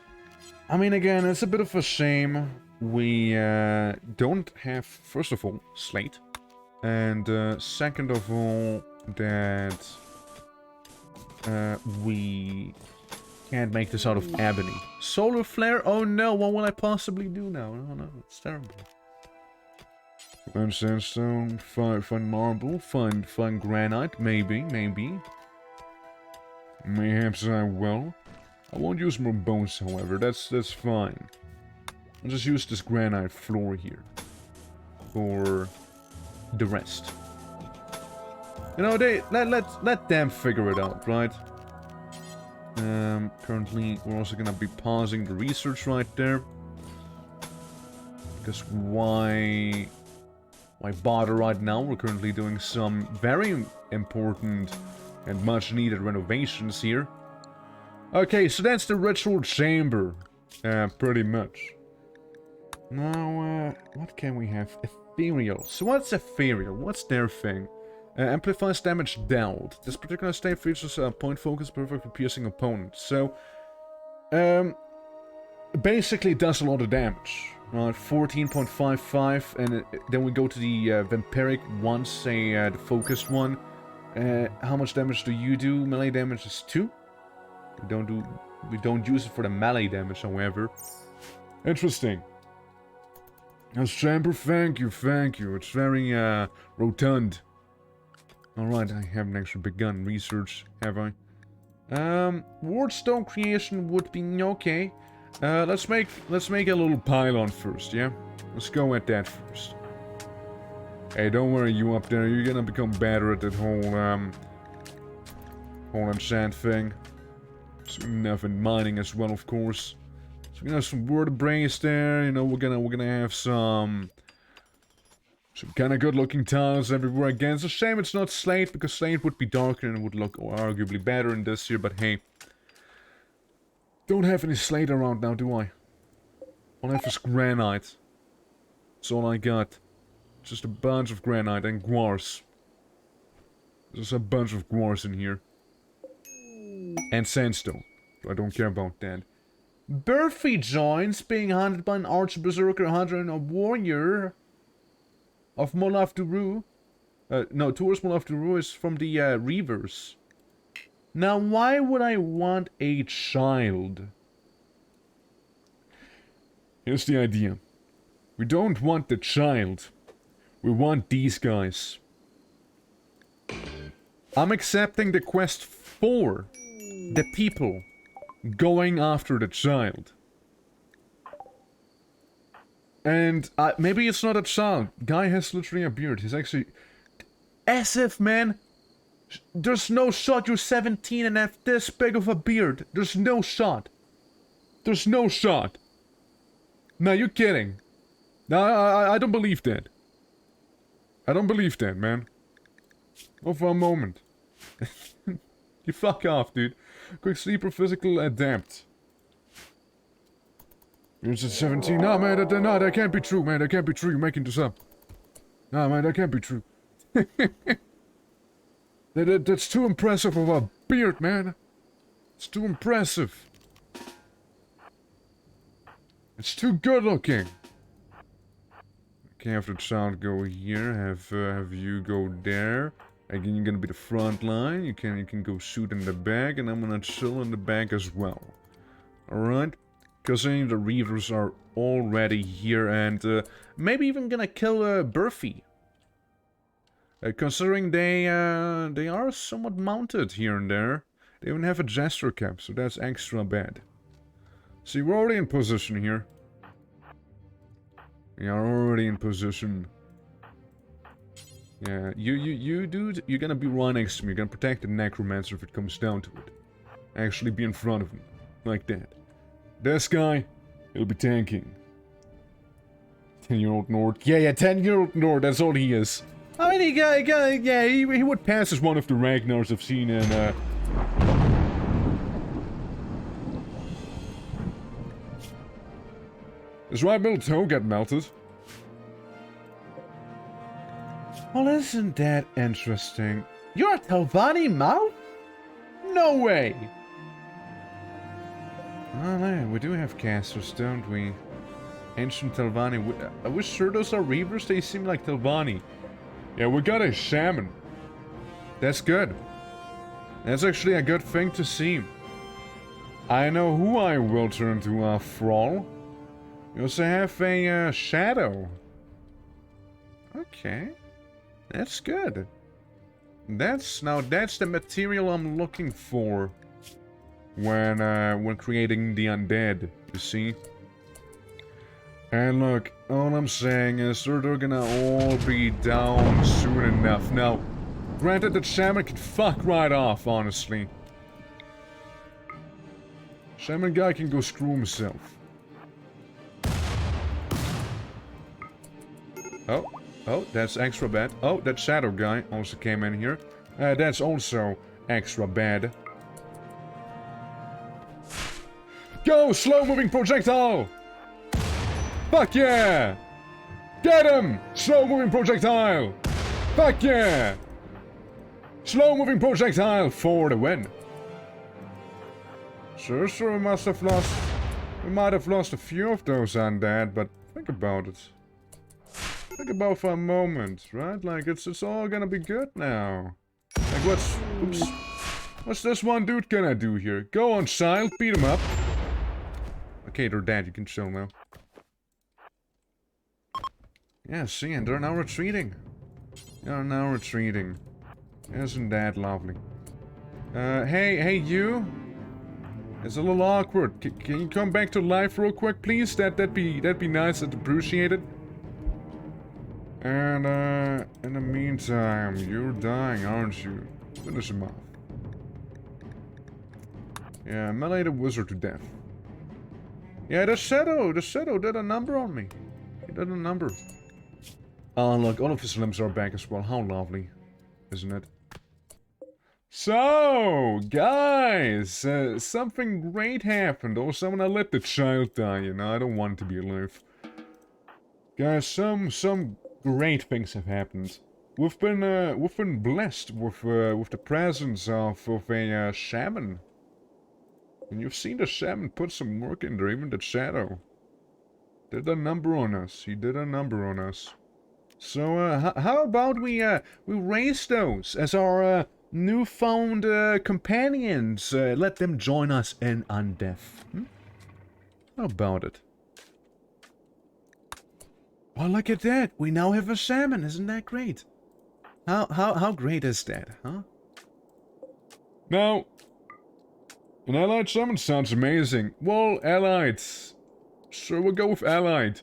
I mean, again, it's a bit of a shame we don't have, first of all, slate. And second of all, that we can't make this out of ebony. Solar flare? Oh no, what will I possibly do now? Oh no, it's terrible. Find sandstone, find marble, find granite, maybe. Mayhaps I will. I won't use more bones, however, that's fine. I'll just use this granite floor here. For the rest. You know, let them figure it out, right? Currently, we're also gonna be pausing the research right there. Because why bother right now? We're currently doing some very important and much needed renovations here. Okay, so that's the ritual chamber. Pretty much. Now, what can we have? Ethereal. So what's ethereal? What's their thing? Amplifies damage dealt. This particular state features a point focus perfect for piercing opponents. So, basically it does a lot of damage. 14.55, and then we go to the vampiric one, say the focused one. How much damage do you do? Melee damage is 2. We don't use it for the melee damage, however. Interesting. Yes, chamber, thank you. It's very rotund. Alright, I haven't actually begun research, have I? Wardstone creation would be okay. Let's make a little pylon first, yeah? Let's go at that first. Hey, don't worry, you up there. You're gonna become better at that whole enchant thing. Soon enough in mining as well, of course. So we're gonna have some vertebrae there. You know, we're gonna have some kind of good-looking tiles everywhere. Again, it's a shame it's not slate, because slate would be darker and would look arguably better in this here. But hey, don't have any slate around now, do I? All I have is granite. That's all I got. Just a bunch of granite and guars. There's a bunch of guars in here. And sandstone. I don't care about that. Burfy joins, being hunted by an arch berserker hunter and a warrior of Molaf Duru. No, towards Molaf Duru is from the Reavers. Now, why would I want a child? Here's the idea. We don't want the child. We want these guys. I'm accepting the quest for the people going after the child. And maybe it's not a child. Guy has literally a beard. He's actually... As if, man. There's no shot you're 17 and have this big of a beard. There's no shot. There's no shot. No, you're kidding. No, I don't believe that. I don't believe that, man. Not for a moment. You fuck off, dude. Quick sleeper, physical adept. You're just 17. No, man, that can't be true, man. That can't be true. You're making this up. No, man, that can't be true. That's too impressive of a beard, man. It's too impressive. It's too good looking. Okay, have the child go here. Have you go there. Again, you're gonna be the front line. You can go shoot in the back, and I'm gonna chill in the back as well. Alright? Because the Reavers are already here, and maybe even gonna kill Burfy. Considering they are somewhat mounted here and there. They even have a jester cap, so that's extra bad. See, we're already in position here. We are already in position. Yeah, you dude, you're gonna be right next to me. You're gonna protect the necromancer if it comes down to it. Actually be in front of him. Like that. This guy, he'll be tanking. 10-year-old Nord. Yeah, 10-year-old Nord, that's all he is. I mean, he would pass as one of the Ragnars I've seen in, His right middle toe got melted. Well, isn't that interesting? You're a Telvanni mouth? No way! Oh, man, we do have casters, don't we? Ancient Telvanni. Are we sure those are Reavers? They seem like Telvanni. Yeah, we got a shaman. That's good. That's actually a good thing to see. I know who I will turn to, Thrall. We also have a, shadow. Okay. That's good. That's the material I'm looking for when creating the undead, you see? And look, all I'm saying is they're gonna all be down soon enough. Now, granted that Shaman can fuck right off, honestly. Shaman guy can go screw himself. Oh, that's extra bad. Oh, that shadow guy also came in here. That's also extra bad. Go, slow-moving projectile! Fuck yeah! Get him! Slow-moving projectile! Fuck yeah! Slow-moving projectile for the win. Sure, we must have lost... We might have lost a few of those undead, but think about it. Think about for a moment, right? Like, it's all gonna be good now. Like, what's this one dude gonna do here? Go on, child, beat him up. Okay, they're dead, you can chill now. Yeah, see, and they're now retreating. They're now retreating. Isn't that lovely? Hey, you? It's a little awkward. Can you come back to life real quick, please? That'd be nice, I'd appreciate it. And, in the meantime, you're dying, aren't you? Finish him off. Yeah, melee the wizard to death. Yeah, the shadow did a number on me. He did a number. Oh, look, all of his limbs are back as well. How lovely, isn't it? So, guys, something great happened. Or someone let the child die, you know, I don't want it to be alive. Guys, some great things have happened. We've been blessed with the presence of a shaman. And you've seen the shaman put some work in there, even the shadow. Did a number on us. He did a number on us. So, how about we raise those as our newfound companions. Let them join us in undeath. How about it? Well, look at that. We now have a shaman. Isn't that great? How great is that, huh? Now, an allied shaman sounds amazing. Well, allied. Sure, we'll go with allied.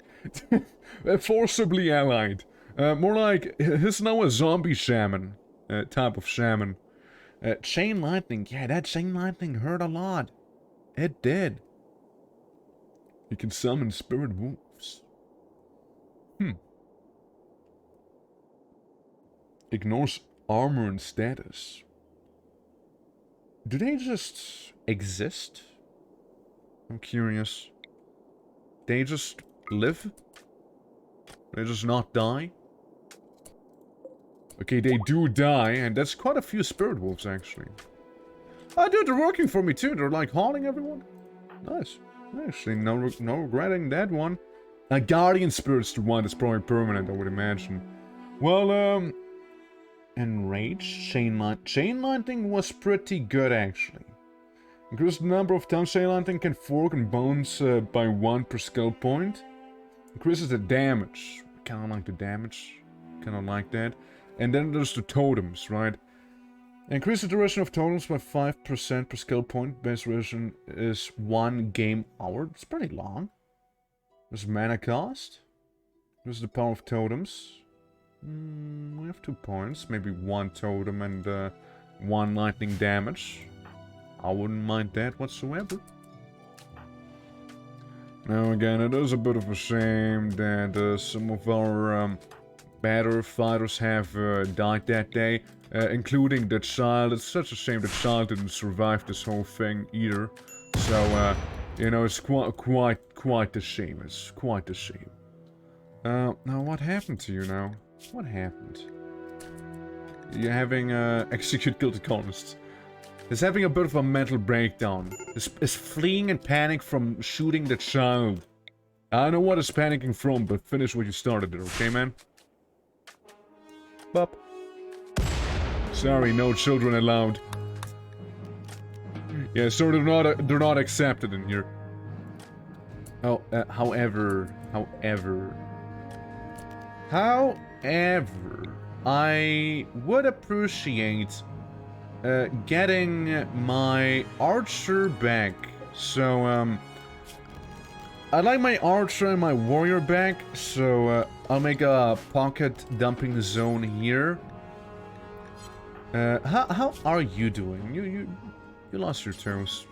Forcibly allied. More like, he's now a zombie shaman. Type of shaman. Chain lightning. Yeah, that chain lightning hurt a lot. It did. You can summon spirit wolves. Ignores armor and status. Do they just exist? I'm curious. They just live? They just not die? Okay, they do die, and that's quite a few spirit wolves, actually. Oh, dude, they're working for me, too. They're, like, haunting everyone. Nice. Actually, no regretting that one. A guardian spirit's the one that's probably permanent, I would imagine. Well, Enraged? Chain lightning was pretty good, actually. Increase the number of times chain lightning can fork and bones by 1 per skill point. Increases the damage. Kinda like the damage. Kinda like that. And then there's the totems, right? Increase the duration of totems by 5% per skill point. Base duration is 1 game hour. It's pretty long. There's mana cost. There's the power of totems. We have 2 points. Maybe 1 totem and 1 lightning damage. I wouldn't mind that whatsoever. Now again, it is a bit of a shame that some of our better fighters have died that day, including the child. It's such a shame the child didn't survive this whole thing either. So, you know, it's quite a shame. It's quite a shame. Now what happened to you now? What happened? You're having execute guilty colonists. He's having a bit of a mental breakdown. Is fleeing in panic from shooting the child. I don't know what he's panicking from, but finish what you started there, okay, man? Bop. Sorry, no children allowed. Yeah, so they're not accepted in here. Oh, however, I would appreciate getting my archer back. So, I like my archer and my warrior back, so I'll make a pocket dumping zone here. How are you doing? You lost your toes.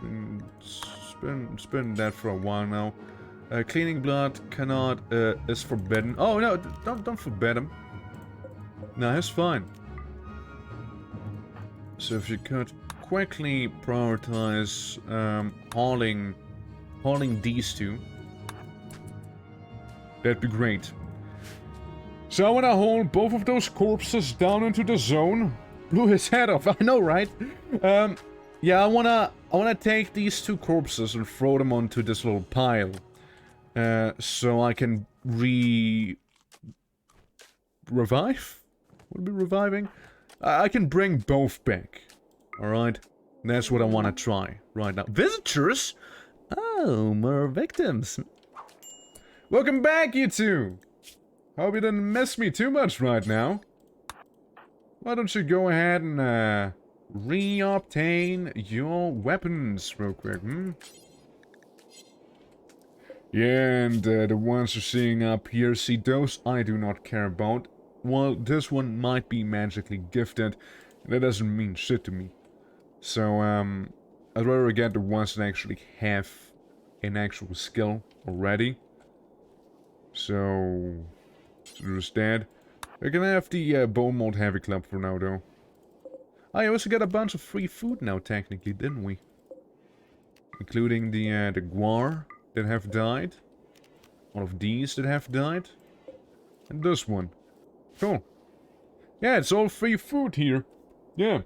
It's been that for a while now. Cleaning blood cannot is forbidden. Oh no, don't forbid him. No, he's fine. So if you could quickly prioritize hauling these two, that'd be great. So I wanna haul both of those corpses down into the zone. Blew his head off. I know, right? Yeah, I wanna take these 2 corpses and throw them onto this little pile, so I can revive. Would it be reviving? I can bring both back. Alright? That's what I want to try right now. Visitors? Oh, more victims. Welcome back, you two! Hope you didn't miss me too much right now. Why don't you go ahead and, re-obtain your weapons real quick, Yeah, and the ones you're seeing up here, see, those I do not care about. Well, this one might be magically gifted. That doesn't mean shit to me. So, I'd rather get the ones that actually have an actual skill already. So there's that. We're gonna have the bone mold heavy club for now, though. I also got a bunch of free food now, technically, didn't we? Including the guar that have died. All of these that have died. And this one. Cool. Yeah, it's all free food here. Yeah.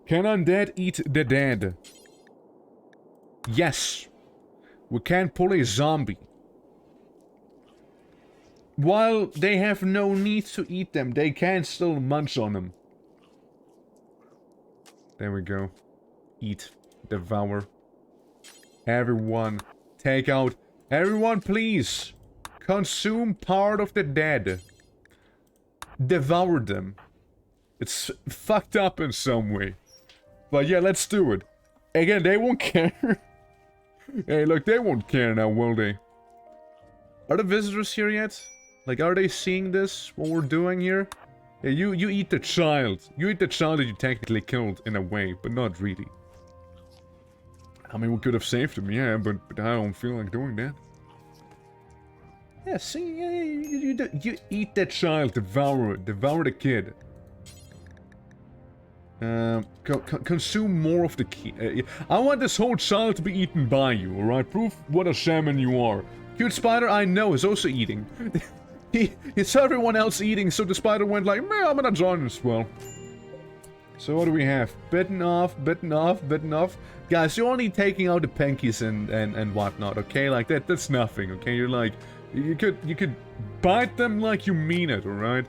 Can undead eat the dead? Yes. We can pull a zombie. While they have no need to eat them, they can still munch on them. There we go. Eat. Devour. Everyone. Take out. Everyone, please. Consume part of the dead. Devour them. It's fucked up in some way. But yeah, let's do it. Again, they won't care. Hey, look, they won't care now, will they? Are the visitors here yet? Like, are they seeing this? What we're doing here? Yeah, you eat the child. You eat the child that you technically killed in a way, but not really. I mean, we could have saved him, yeah, but I don't feel like doing that. Yeah, see, yeah, you eat that child, devour it, devour the kid. Consume more of the kid. I want this whole child to be eaten by you, alright? Prove what a shaman you are. Cute spider, I know, is also eating. He saw everyone else eating, so the spider went like, meh, I'm gonna join as well. So what do we have? Bitten off, bitten off, bitten off. Guys, you're only taking out the pinkies and whatnot, okay? Like that's nothing, okay? You're like, you could bite them like you mean it, alright?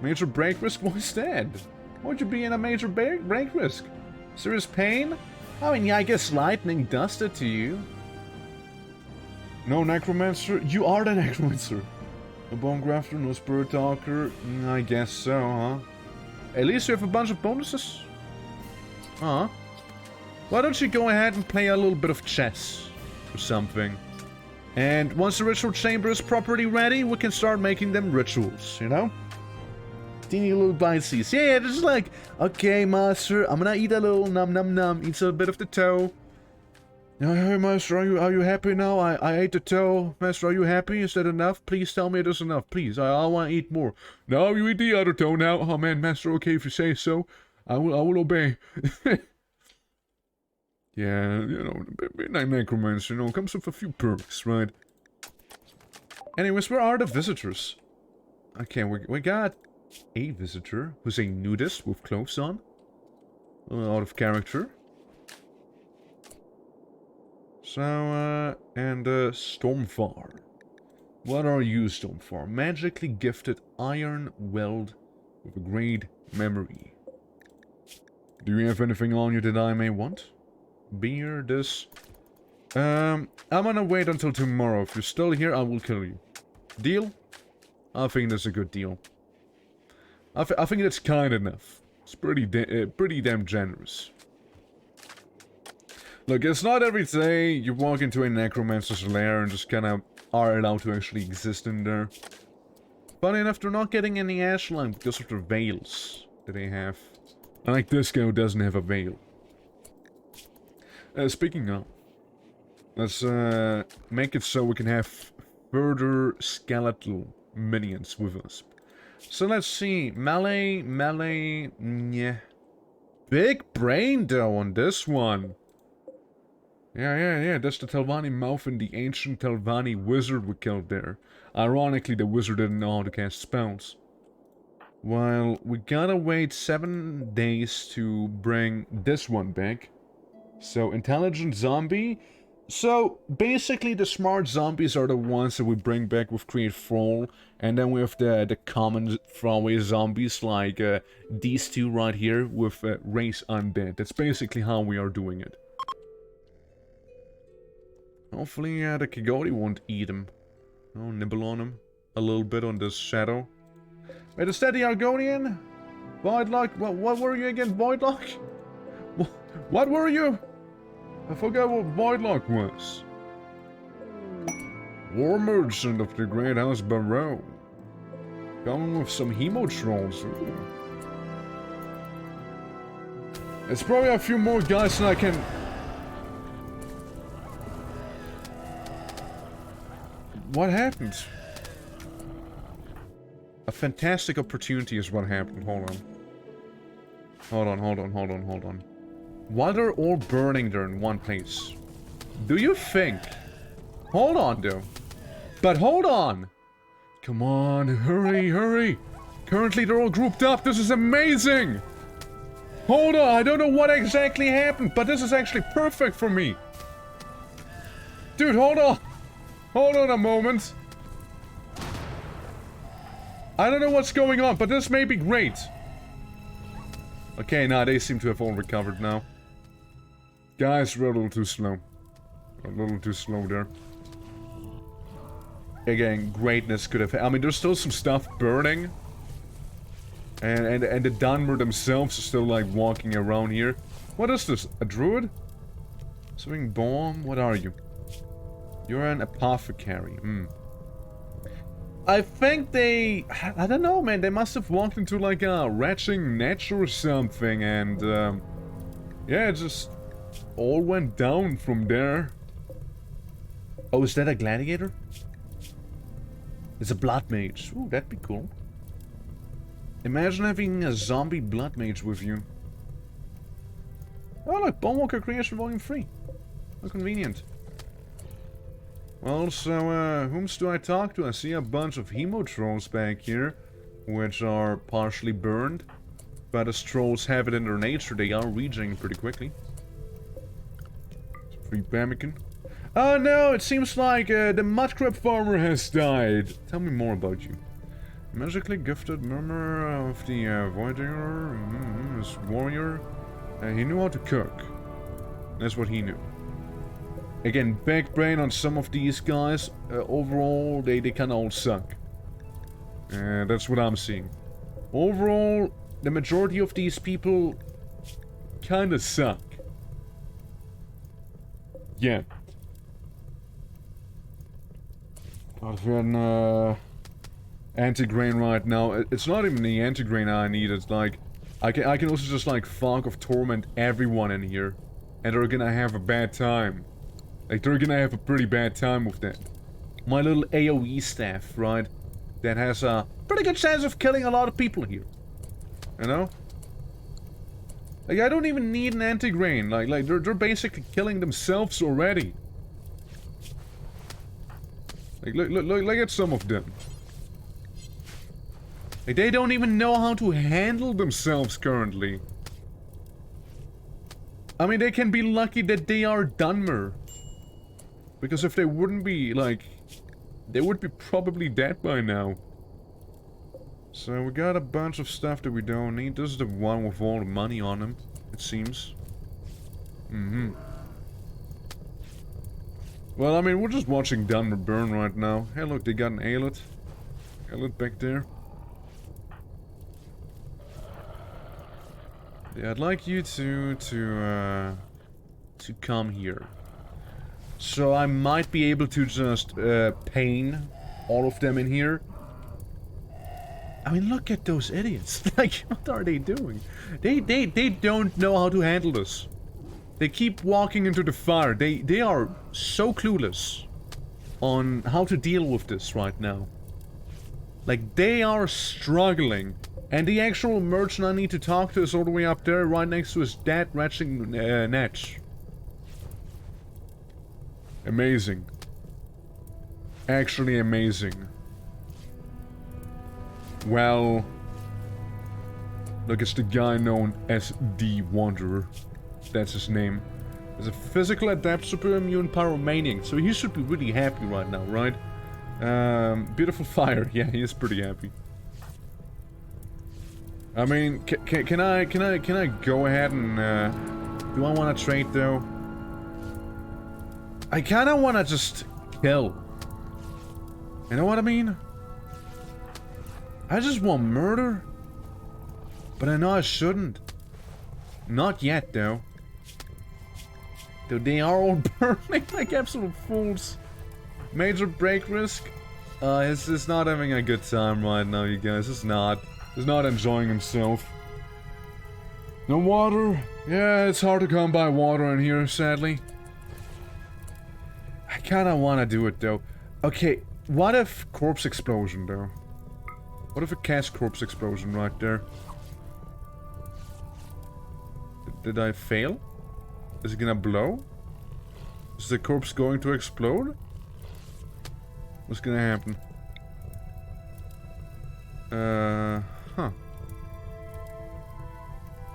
Major break risk? What's that? Why'd you be in a major break risk? Serious pain? I mean, yeah, I guess lightning does it to you. No necromancer? You are the necromancer. A bone grafter, no spirit talker. I guess so, huh? At least you have a bunch of bonuses. Huh? Why don't you go ahead and play a little bit of chess or something? And once the ritual chamber is properly ready, we can start making them rituals, you know? Teeny little bitesies. Yeah, just like, okay, master, I'm gonna eat a little num num num, eats a bit of the toe. Hey, master, are you happy now? I ate the toe. Master, are you happy? Is that enough? Please tell me it is enough. Please, I want to eat more. No, you eat the other toe now. Oh man, master, okay if you say so. I will obey. Yeah, you know, midnight necromancer, you know, comes with a few perks, right? Anyways, where are the visitors? Okay, we got a visitor who's a nudist with clothes on. Out of character. So, and Stormfar. What are you, Stormfar? Magically gifted iron weld with a great memory. Do you have anything on you that I may want? Beer, this. I'm gonna wait until tomorrow. If you're still here, I will kill you. Deal? I think that's a good deal. I think that's kind enough. It's pretty damn generous. Look, it's not every day you walk into a necromancer's lair and just kind of are allowed to actually exist in there. Funny enough, they're not getting any ashline because of the veils that they have. Like this guy who doesn't have a veil. Speaking of, let's make it so we can have further skeletal minions with us. So let's see, melee, yeah. Big brain though on this one. Yeah, that's the Telvanni mouth and the ancient Telvanni wizard we killed there. Ironically, the wizard didn't know how to cast spells. Well, we gotta wait 7 days to bring this one back. So, intelligent zombie. So, basically the smart zombies are the ones that we bring back with Create Fall. And then we have the common throwaway zombies like these two right here with Race Undead. That's basically how we are doing it. Hopefully the Kigoti won't eat him. Oh, nibble on him. A little bit on this shadow. Wait, is that the Argonian? Voidlock? What were you again, Voidlock? What were you? I forgot what Voidlock was. War Merchant of the Great House Barrow. Coming with some Hemo Trolls. Ooh. It's probably a few more guys than I can... What happened? A fantastic opportunity is what happened. Hold on. Why they're all burning there in one place? Do you think? Hold on, though. But hold on! Come on, hurry! Currently they're all grouped up. This is amazing! Hold on, I don't know what exactly happened, but this is actually perfect for me. Dude, hold on. Hold on a moment. I don't know what's going on, but this may be great. Okay, now they seem to have all recovered now. Guys, we're a little too slow. A little too slow there. Again, greatness could have... I mean, there's still some stuff burning. And the Dunmer themselves are still, like, walking around here. What is this? A druid? Swing bomb? What are you? You're an apothecary. I think they... I don't know, man. They must have walked into, like, a retching niche or something. And, yeah, it just all went down from there. Oh, is that a gladiator? It's a blood mage. Ooh, that'd be cool. Imagine having a zombie blood mage with you. Oh, look, Bonewalker Creation Volume 3. How convenient. Well, so, whomst do I talk to? I see a bunch of hemo trolls back here, which are partially burned. But as trolls have it in their nature, they are regening pretty quickly. Free pemmican. Oh no, it seems like the mudcrab farmer has died. Tell me more about you. Magically gifted murmur of the Voidinger, his warrior. He knew how to cook. That's what he knew. Again, big brain on some of these guys. Overall, they kinda all suck. That's what I'm seeing. Overall, the majority of these people kinda suck. Yeah. But we're anti-grain right now. It's not even the anti-grain I need. It's like I can also just like Fog of Torment everyone in here, and they're gonna have a bad time. Like they're gonna have a pretty bad time with that. My little AOE staff, right? That has a pretty good chance of killing a lot of people here. You know? Like I don't even need an anti-grain. Like they're basically killing themselves already. Like look at some of them. Like, they don't even know how to handle themselves currently. I mean, they can be lucky that they are Dunmer. Because if they wouldn't be, like... they would be probably dead by now. So we got a bunch of stuff that we don't need. This is the one with all the money on him, it seems. Well, I mean, we're just watching Dunmer burn right now. Hey, look, they got an Aelet. Aelet back there. Yeah, I'd like you to come here. So I might be able to just pain all of them in here. I mean, look at those idiots. Like, what are they doing? They don't know how to handle this. They keep walking into the fire. They are so clueless on how to deal with this right now. Like, they are struggling. And the actual merchant I need to talk to is all the way up there, right next to his dead retching netch. Amazing. Actually amazing. Well... look, it's the guy known as the Wanderer. That's his name. He's a physical adept, super immune pyromaniac, so he should be really happy right now, right? Beautiful fire. Yeah, he is pretty happy. I mean, can I go ahead and, do I want to trade, though? I kinda wanna just kill. You know what I mean? I just want murder. But I know I shouldn't. Not yet, though. Though they are all burning like absolute fools. Major break risk. He's not having a good time right now, you guys. He's not enjoying himself. No water? Yeah, it's hard to come by water in here, sadly. I kinda wanna do it, though. Okay, what if corpse explosion, though? What if a cast corpse explosion right there? Did I fail? Is it gonna blow? Is the corpse going to explode? What's gonna happen? Huh.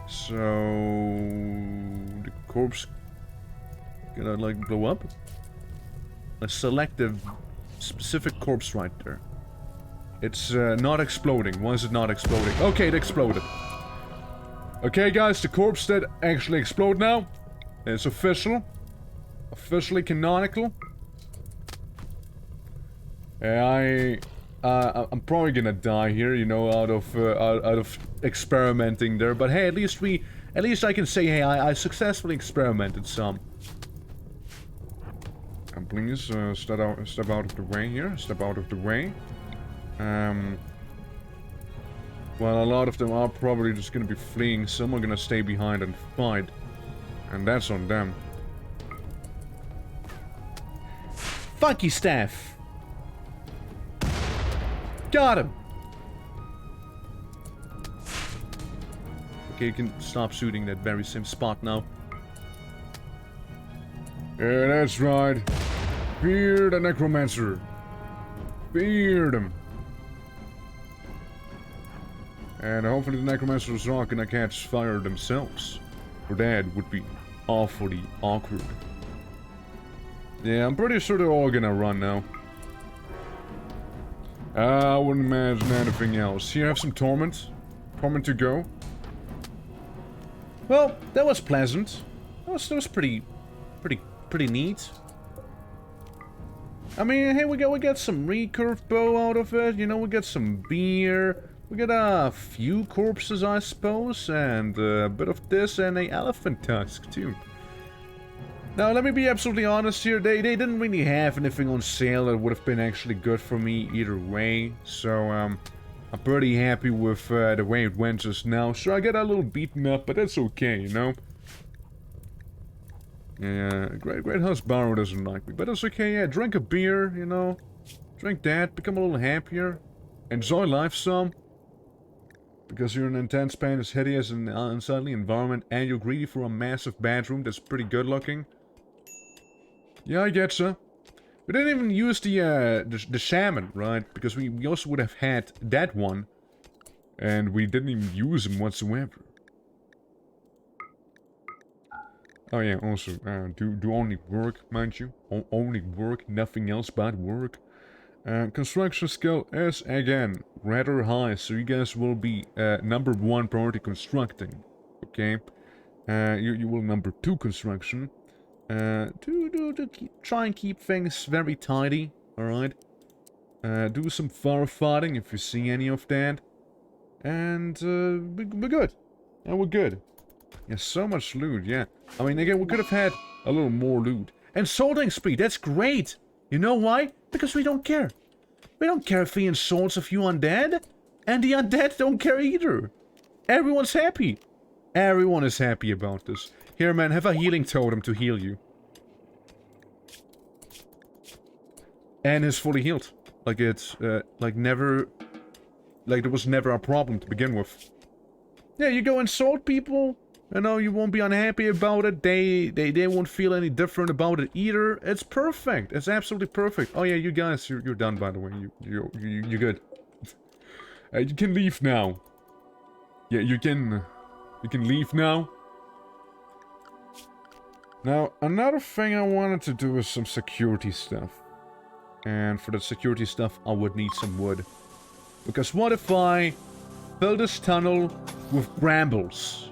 So... the corpse gonna, like, blow up? Let's select the specific corpse right there. It's, not exploding. Why is it not exploding? Okay, it exploded. Okay, guys, the corpse did actually explode now. It's official. Officially canonical. I'm probably gonna die here, you know, out of experimenting there. But hey, at least I can say, hey, I successfully experimented some. And please step out of the way here. Step out of the way. Well, a lot of them are probably just gonna be fleeing. Some are gonna stay behind and fight, and that's on them. Funky staff. Got him! Okay, you can stop shooting that very same spot now. Yeah, that's right. Fear the necromancer. Fear them. And hopefully the necromancers are gonna catch fire themselves. For that would be awfully awkward. Yeah, I'm pretty sure they're all gonna run now. I wouldn't imagine anything else. Here, have some torment. Torment to go. Well, that was pleasant. That was pretty neat. I mean, hey, we got some recurve bow out of it. You know, we got some beer. We got a few corpses, I suppose, and a bit of this and a elephant tusk too. Now, let me be absolutely honest here. They didn't really have anything on sale that would have been actually good for me either way. So, I'm pretty happy with the way it went just now. Sure, I got a little beaten up, but that's okay, you know? Yeah, Great House Barrow doesn't like me, but that's okay. Yeah, drink a beer, you know? Drink that, become a little happier. Enjoy life some. Because you're in intense pain, as hideous and unsightly environment, and you're greedy for a massive bedroom that's pretty good looking. Yeah, I getcha. We didn't even use the shaman, right? Because we also would have had that one. And we didn't even use him whatsoever. Oh yeah, also, do only work, mind you. Only work, nothing else but work. Construction skill is, again, rather high, so you guys will be number 1 priority constructing. Okay? You will number 2 construction. Try and keep things very tidy, alright? Do some firefighting if you see any of that. And we're good. Yeah, we're good. Yeah, so much loot, yeah. I mean, again, we could have had a little more loot. And sorting speed, that's great! You know why? Because we don't care. We don't care if he insults a few undead. And the undead don't care either. Everyone's happy. Everyone is happy about this. Here, man, have a healing totem to heal you. And is fully healed. Like it's, like never... Like there was never a problem to begin with. Yeah, you go insult people. You know, you won't be unhappy about it. They won't feel any different about it either. It's perfect. It's absolutely perfect. Oh yeah, you guys, you're done, by the way. You're good. You can leave now. Yeah, you can leave now. Now, another thing I wanted to do is some security stuff. And for the security stuff, I would need some wood. Because what if I fill this tunnel with brambles?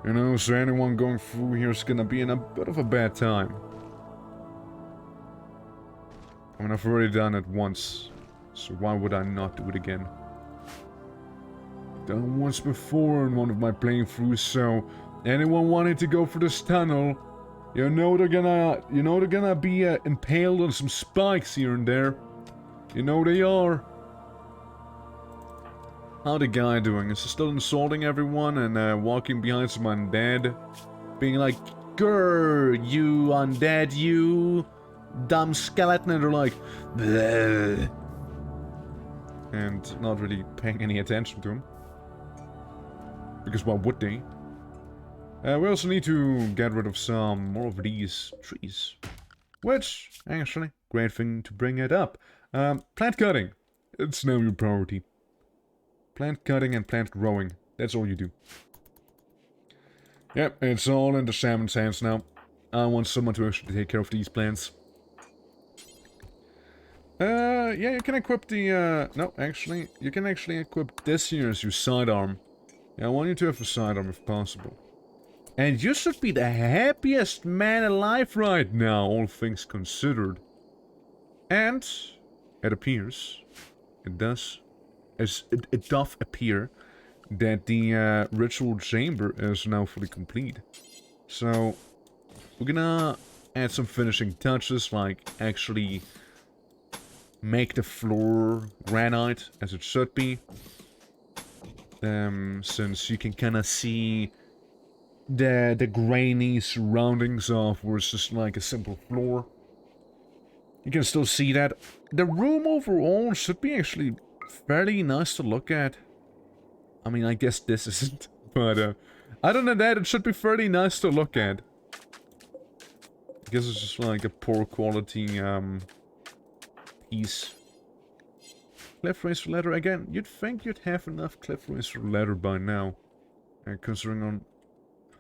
You know, so anyone going through here is gonna be in a bit of a bad time. I mean, I've already done it once, so why would I not do it again? Done it once before in one of my playthroughs, so anyone wanting to go for this tunnel, you know they're gonna be impaled on some spikes here and there. You know they are. How the guy doing? Is he still insulting everyone and walking behind some undead? Being like, "Grr, you undead, you dumb skeleton," and they're like, "Bleh," and not really paying any attention to him. Because why would they? We also need to get rid of some more of these trees. Which, actually, great thing to bring it up. Plant cutting. It's now your priority. Plant cutting and plant growing. That's all you do. Yep, it's all in the shaman's hands now. I want someone to actually take care of these plants. Yeah, you can equip the, no, actually, you can actually equip this here as your sidearm. Yeah, I want you to have a sidearm if possible. And you should be the happiest man alive right now, all things considered. And it appears, it doth appear that the ritual chamber is now fully complete. So we're gonna add some finishing touches, like actually make the floor granite as it should be. Since you can kind of see the grainy surroundings of where it's just like a simple floor. You can still see that. The room overall should be actually fairly nice to look at. I mean, I guess this isn't, but other than that, it should be fairly nice to look at. I guess it's just like a poor quality piece. Cliff Racer leather again. You'd think you'd have enough Cliff Racer leather by now, considering on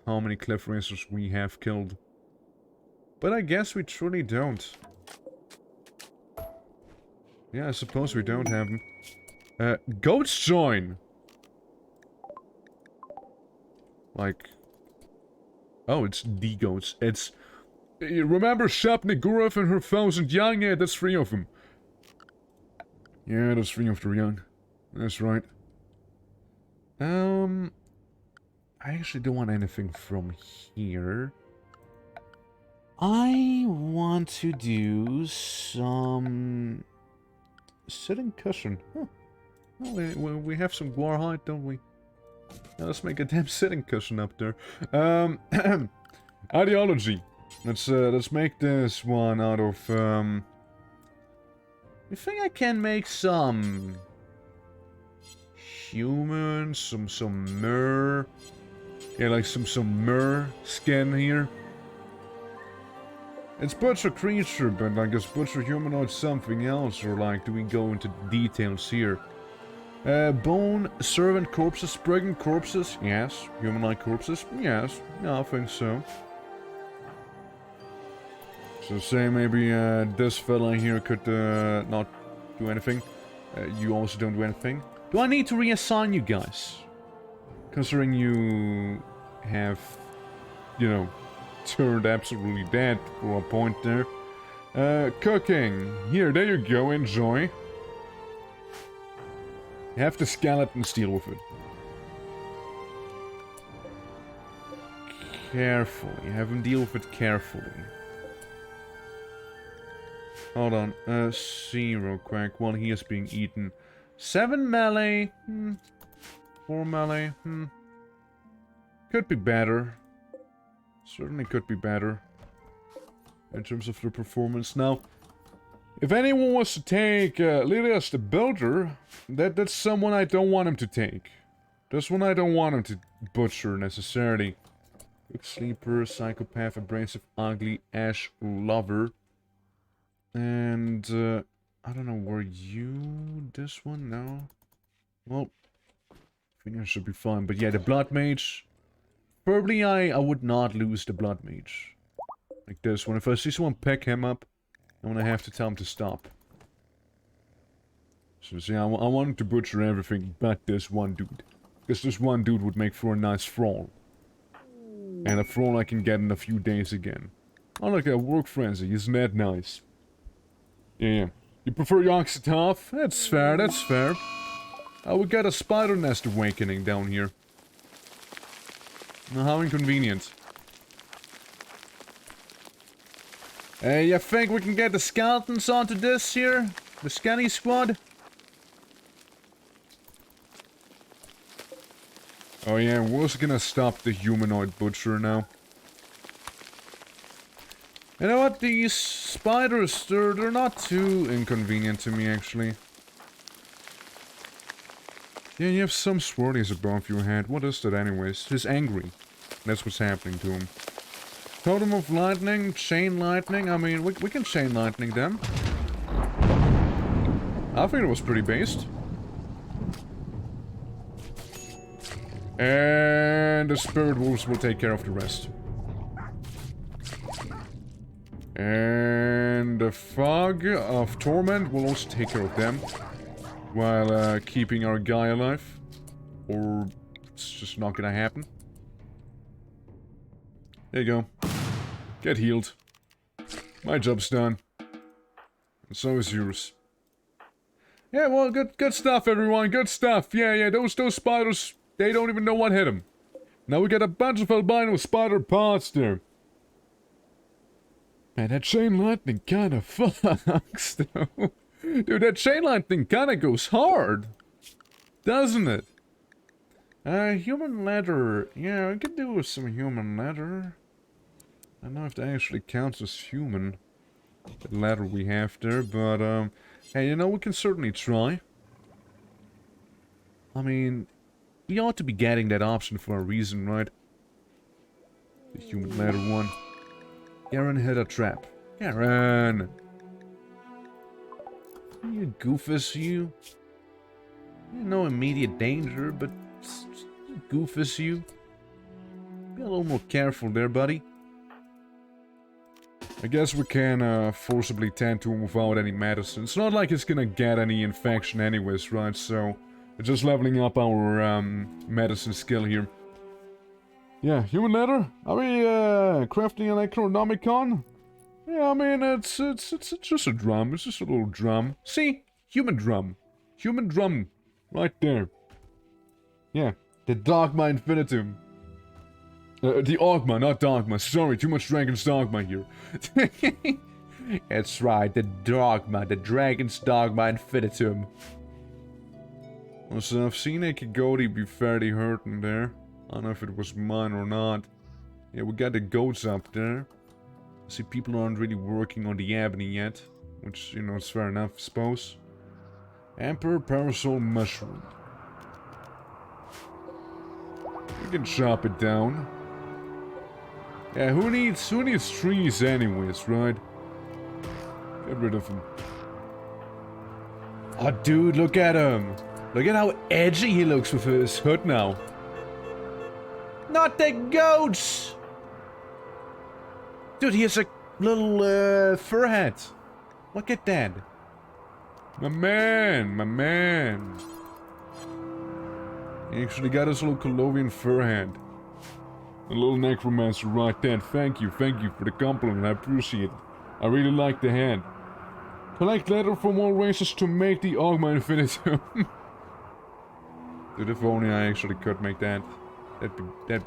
how many Cliff Racers we have killed. But I guess we truly don't. Yeah, I suppose we don't have them. Goats join! Like... Oh, it's the goats. It's... You remember Shapnik Gurov and her 1,000 young? Yeah, that's 3 of them. Yeah, that's 3 of the young. That's right. I actually don't want anything from here. I want to do some... sitting cushion. Huh. Well, we have some guar hide, don't we? Now let's make a damn sitting cushion up there. Ideology. Let's make this one out of you think I can make some humans, some mer? Yeah, like some mer skin here. It's butcher creature, but like is butcher humanoid something else, or like do we go into details here? Bone, servant corpses, brigand corpses, yes. Humanoid corpses, yes. Yeah, I think so. So say maybe this fella here could not do anything. You also don't do anything. Do I need to reassign you guys? Considering you have, you know, turned absolutely dead for a point there. Cooking. Here, there you go, enjoy. Have the skeletons deal with it. Carefully, have them deal with it carefully. Hold on, see real quick while he is being eaten. 7 melee, 4 melee, could be better. Certainly could be better. In terms of the performance. Now, if anyone wants to take Lilias the Builder, that's someone I don't want him to take. That's one I don't want him to butcher necessarily. Quick Sleeper, Psychopath, Abrasive, Ugly, Ash, Lover. And, I don't know, were you this one? No? Well, I think I should be fine. But yeah, the Blood Mage. Probably I would not lose the Blood Mage. Like this one. If I see someone pick him up, I'm gonna have to tell him to stop. So see, I want him to butcher everything but this one dude. Because this one dude would make for a nice thrall. And a thrall I can get in a few days again. Oh look, a Work Frenzy, isn't that nice? Yeah. You prefer Yogg-Sothoth? That's fair, that's fair. We got a Spider Nest Awakening down here. Now, how inconvenient. You think we can get the skeletons onto this here? The Skelly Squad? Oh yeah, we're also gonna stop the humanoid butcher now. You know what, these spiders, they're not too inconvenient to me, actually. Yeah, you have some swirlies above your head. What is that anyways? He's angry. That's what's happening to him. Totem of Lightning, Chain Lightning. I mean, we can Chain Lightning them. I think it was pretty based. And the Spirit Wolves will take care of the rest. And the Fog of Torment will also take care of them. While keeping our guy alive. Or It's just not gonna happen. There you go. Get healed. My job's done. And so is yours. Yeah, well, good stuff, everyone. Good stuff. Yeah, those spiders, they don't even know what hit them. Now we got a bunch of albino spider parts there. Man, that chain lightning kinda fucks, though. Dude, that chain lightning kinda goes hard. Doesn't it? Human leather. Yeah, we could do with some human leather. I don't know if that actually counts as human. The leather we have there, but, hey, you know, we can certainly try. I mean, we ought to be getting that option for a reason, right? The human leather one. Garen hit a trap. Garen! You goofus, you. No immediate danger, but goofus, you. Be a little more careful there, buddy. I guess we can forcibly tend to him without any medicine. It's not like it's gonna get any infection anyways, right? So, we're just leveling up our medicine skill here. Yeah, human leather? Are we crafting an Necronomicon? Yeah, I mean, it's just a drum. It's just a little drum. See? Human drum. Human drum. Right there. Yeah, the Dogma Infinitum. The Ogma, not Dogma. Sorry, too much Dragon's Dogma here. That's right, the Dogma. The Dragon's Dogma Infinitum. So I've seen a Kigoti be fairly hurting there. I don't know if it was mine or not. Yeah, we got the goats up there. See, people aren't really working on the ebony yet. Which, you know, is fair enough, I suppose. Emperor Parasol Mushroom. We can chop it down. Yeah, who needs trees anyways, right? Get rid of them. Oh, dude, look at him. Look at how edgy he looks with his hood now. Not the goats! Dude, he has a little fur hat. Look at that. My man, my man. He actually got his little Colovian fur hat. A little necromancer right there. Thank you for the compliment. I appreciate it. I really like the hand. Collect leather from all races to make the Ogma Infinitum. Dude, if only I actually could make that. That'd be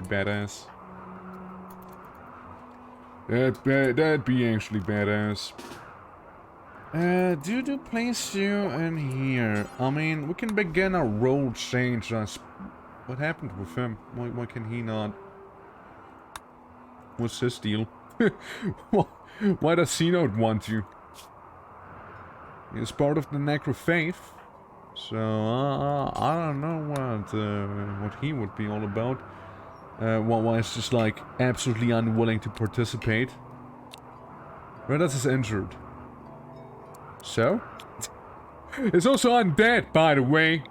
badass. That'd be actually badass. Do place you in here. I mean, we can begin a role change. What happened with him? Why can he not? What's his deal? Why does he not want to? He's part of the Necro Faith. So, I don't know what he would be all about. Why he's just like absolutely unwilling to participate. Redas is injured. So? It's also undead, by the way.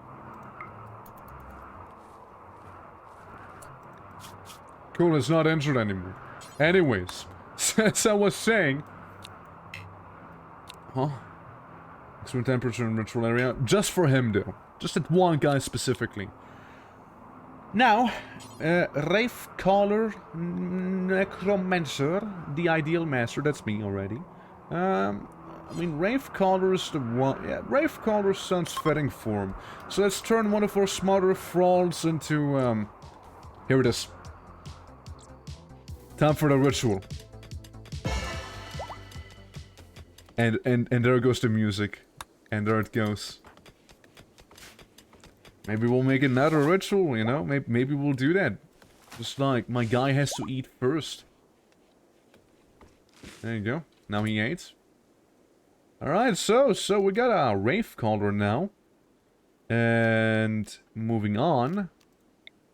Cool, it's not injured anymore. Anyways, as I was saying... Huh? Extreme temperature in ritual area. Just for him, though. Just that one guy specifically. Now, Wraith Caller Necromancer, the ideal master, that's me already. I mean, Wraith Caller is the one... Yeah, Wraith Caller sounds fitting for him. So let's turn one of our smarter thralls into, here it is. Time for the ritual. And there goes the music. And there it goes. Maybe we'll make another ritual, you know? Maybe we'll do that. Just like, my guy has to eat first. There you go. Now he ate. Alright, so we got a Wraith Caller now. And moving on,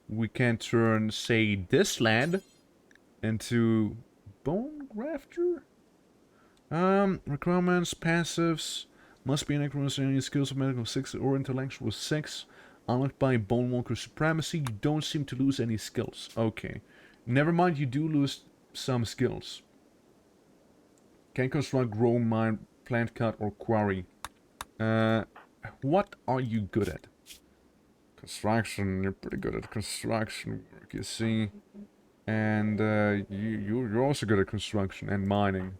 we can turn, say, this lad into Bone Grafter? Requirements, passives, must be an necromancer in skills of medical 6 or intellectual 6. Unlocked by Bone Walker Supremacy, you don't seem to lose any skills. Okay. Never mind, you do lose some skills. Can construct, grow, mine, plant cut, or quarry. What are you good at? Construction, you're pretty good at construction work, you see. And you're also good at construction and mining.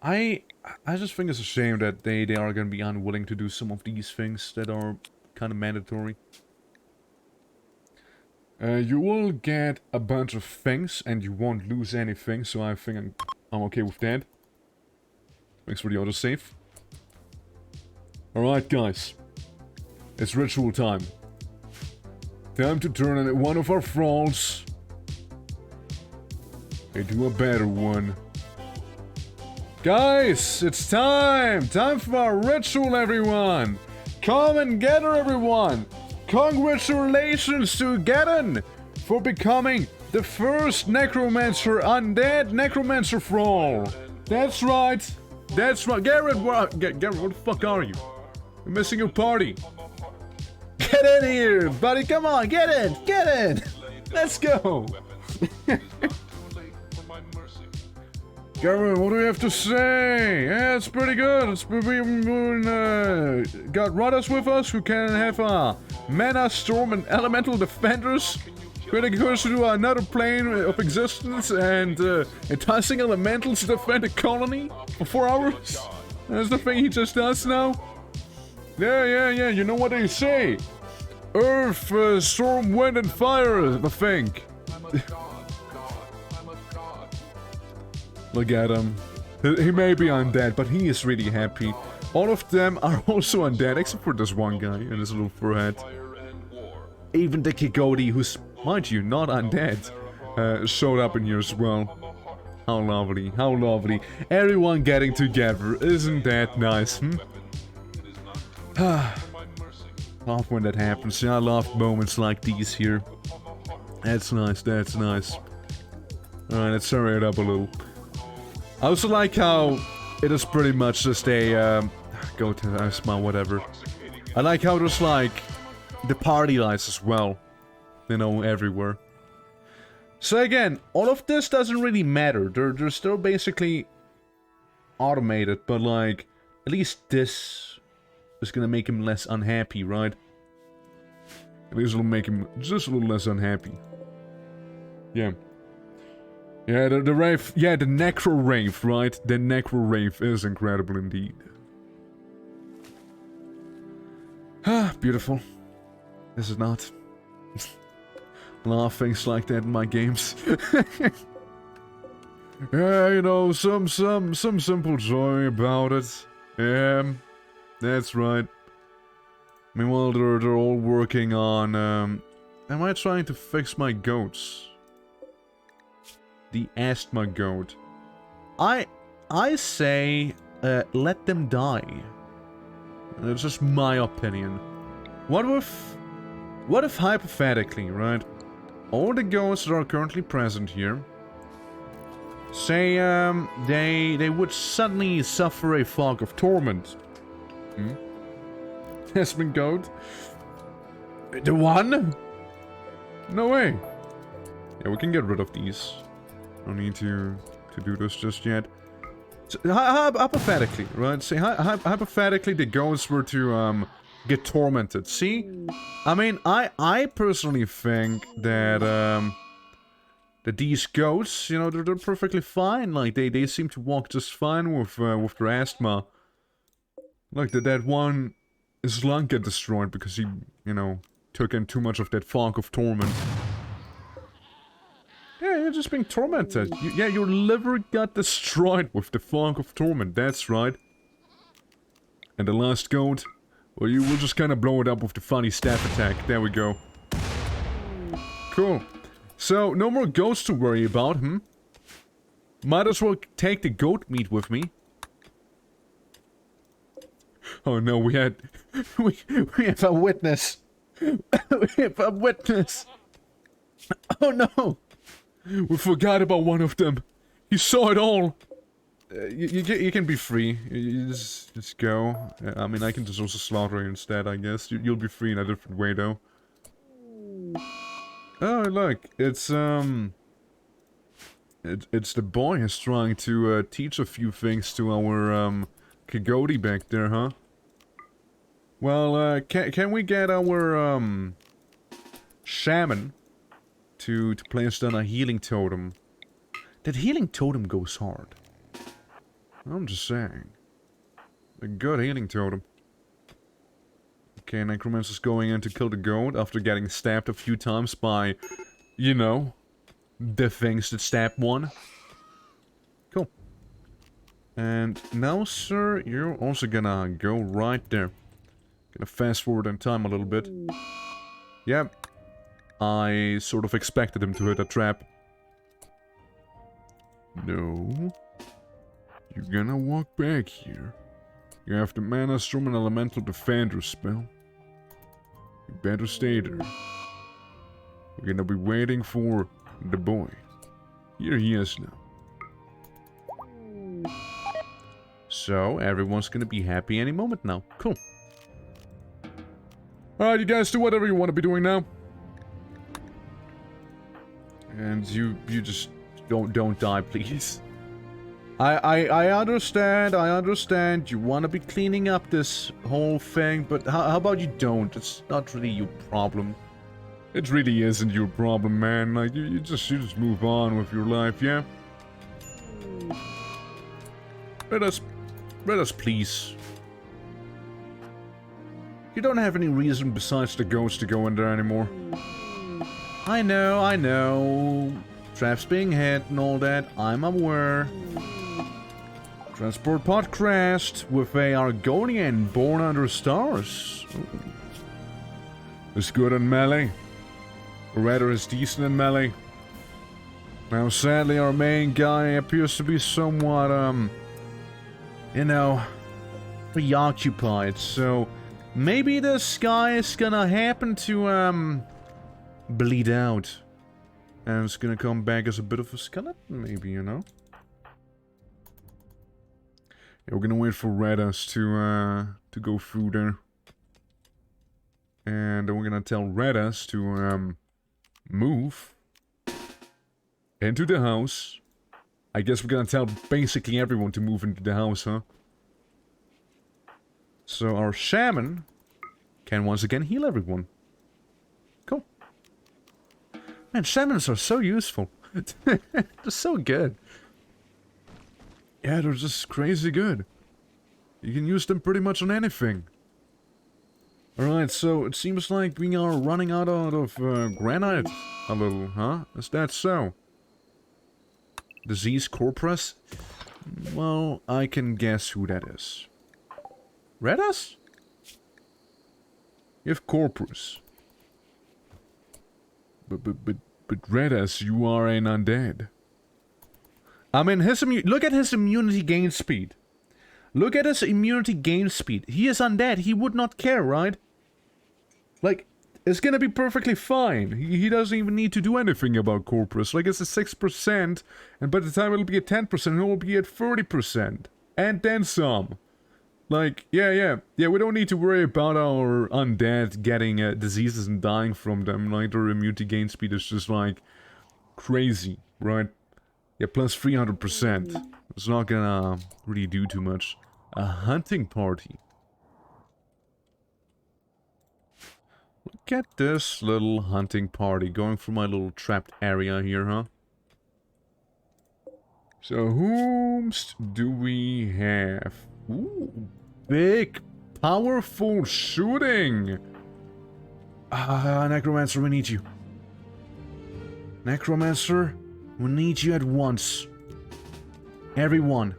I just think it's a shame that they are going to be unwilling to do some of these things that are kind of mandatory. You will get a bunch of things and you won't lose anything, so I think I'm okay with that. Thanks for the autosave. Alright guys, it's ritual time. Time to turn in one of our thralls into a better one. Guys, it's time! Time for our ritual, everyone! Come and gather, everyone! Congratulations to Gaddon for becoming the first necromancer, undead necromancer thrall! That's right! That's right! Garrett, Garrett, what the fuck are you? You're missing your party! Get in here, buddy! Come on, get in! Get in! Let's go! Garrett, what do you have to say? Yeah, it's pretty good. It's we got Rudders with us who can have mana, storm, and elemental defenders. Creating curse to another plane of existence and enticing elementals to defend a colony for 4 hours. That's the thing he just does now. Yeah. You know what they say? Earth, storm, wind, and fire. I think. Look at him. He may be undead, but he is really happy. All of them are also undead, except for this one guy and his little forehead. Even the Kigoti, who's, mind you, not undead, showed up in here as well. How lovely, how lovely. Everyone getting together, isn't that nice, Love when that happens. Yeah, I love moments like these here. That's nice, that's nice. Alright, let's hurry it up a little. I also like how it is pretty much just a, go to Asma, whatever. I like how there's like, the party lights as well. You know, everywhere. So again, all of this doesn't really matter. They're still basically automated, but like, at least this is gonna make him less unhappy, right? At least it'll make him just a little less unhappy. Yeah. Yeah, the Wraith, yeah, the Necro Wraith, right? The Necro Wraith is incredible indeed. Ah, beautiful. Is it not? A lot of things like that in my games. Yeah, you know, some simple joy about it. Yeah, that's right. Meanwhile, they're all working on, am I trying to fix my goats? The asthma goat. I say, let them die. That's just my opinion. What if hypothetically, right? All the ghosts that are currently present here, say, they would suddenly suffer a fog of torment. Asthma goat? The one? No way. Yeah, we can get rid of these. No need to do this just yet. So, hypothetically, right? Say, hypothetically the ghosts were to, get tormented. See? I mean, I personally think that, that these ghosts, you know, they're perfectly fine. Like, they seem to walk just fine with their asthma. Like, that one, his lung get destroyed because he, you know, took in too much of that fog of torment. Yeah, you're just being tormented. Yeah, your liver got destroyed with the fog of torment, that's right. And the last goat, well, you will just kind of blow it up with the funny staff attack. There we go. Cool. So, no more ghosts to worry about, Might as well take the goat meat with me. Oh no, we have a witness. We have a witness. Oh no. We forgot about one of them. He saw it all. You can be free. You just go. I mean, I can just also slaughter you instead, I guess. You'll be free in a different way, though. Oh, look. It's the boy who's trying to teach a few things to our Kigoti back there, huh? Well, can we get our, shaman to place down a healing totem? That healing totem goes hard. I'm just saying. A good healing totem. Okay, Necromancer's going in to kill the goat after getting stabbed a few times by, you know, the things that stabbed one. Cool. And now, sir, you're also gonna go right there. Gonna fast forward in time a little bit. Yep. I sort of expected him to hit a trap. No. You're gonna walk back here. You have the mana from an elemental defender spell. You better stay there. We're gonna be waiting for the boy. Here he is now. So, everyone's gonna be happy any moment now. Cool. Alright, you guys do whatever you want to be doing now. And you just don't die, please. I understand you want to be cleaning up this whole thing, but how about you don't? It's not really your problem. It really isn't your problem, man. Like, you just move on with your life, yeah? Let us please. You don't have any reason besides the ghost to go in there anymore. I know. Traps being hit and all that, I'm aware. Transport pod crashed with a Argonian born under stars. Ooh. It's good in melee. Or rather, it's decent in melee. Now, sadly, our main guy appears to be somewhat, you know, preoccupied. So, maybe this guy is gonna happen to, bleed out. And it's gonna come back as a bit of a skeleton, maybe, you know? Yeah, we're gonna wait for Redus to go through there. And then we're gonna tell Redus to, move into the house. I guess we're gonna tell basically everyone to move into the house, huh? So our shaman can once again heal everyone. Cool. Man, shamans are so useful. They're so good. Yeah, they're just crazy good. You can use them pretty much on anything. Alright, so it seems like we are running out of granite a little, huh? Is that so? Disease Corpus? Well, I can guess who that is. Redus? You have Corpus. But Redus, you are an undead. I mean, look at his immunity gain speed. Look at his immunity gain speed. He is undead. He would not care, right? Like, it's gonna be perfectly fine. He doesn't even need to do anything about Corpus. Like, it's a 6%, and by the time it'll be at 10%, it will be at 30%. And then some. Like, yeah, we don't need to worry about our undead getting diseases and dying from them. Like, their immunity gain speed is just, like, crazy, right? Yeah, plus 300%. It's not gonna really do too much. A hunting party. Look at this little hunting party going through my little trapped area here, huh? So, whomst do we have? Ooh, big, powerful shooting! Necromancer, we need you. Necromancer, we need you at once. Everyone.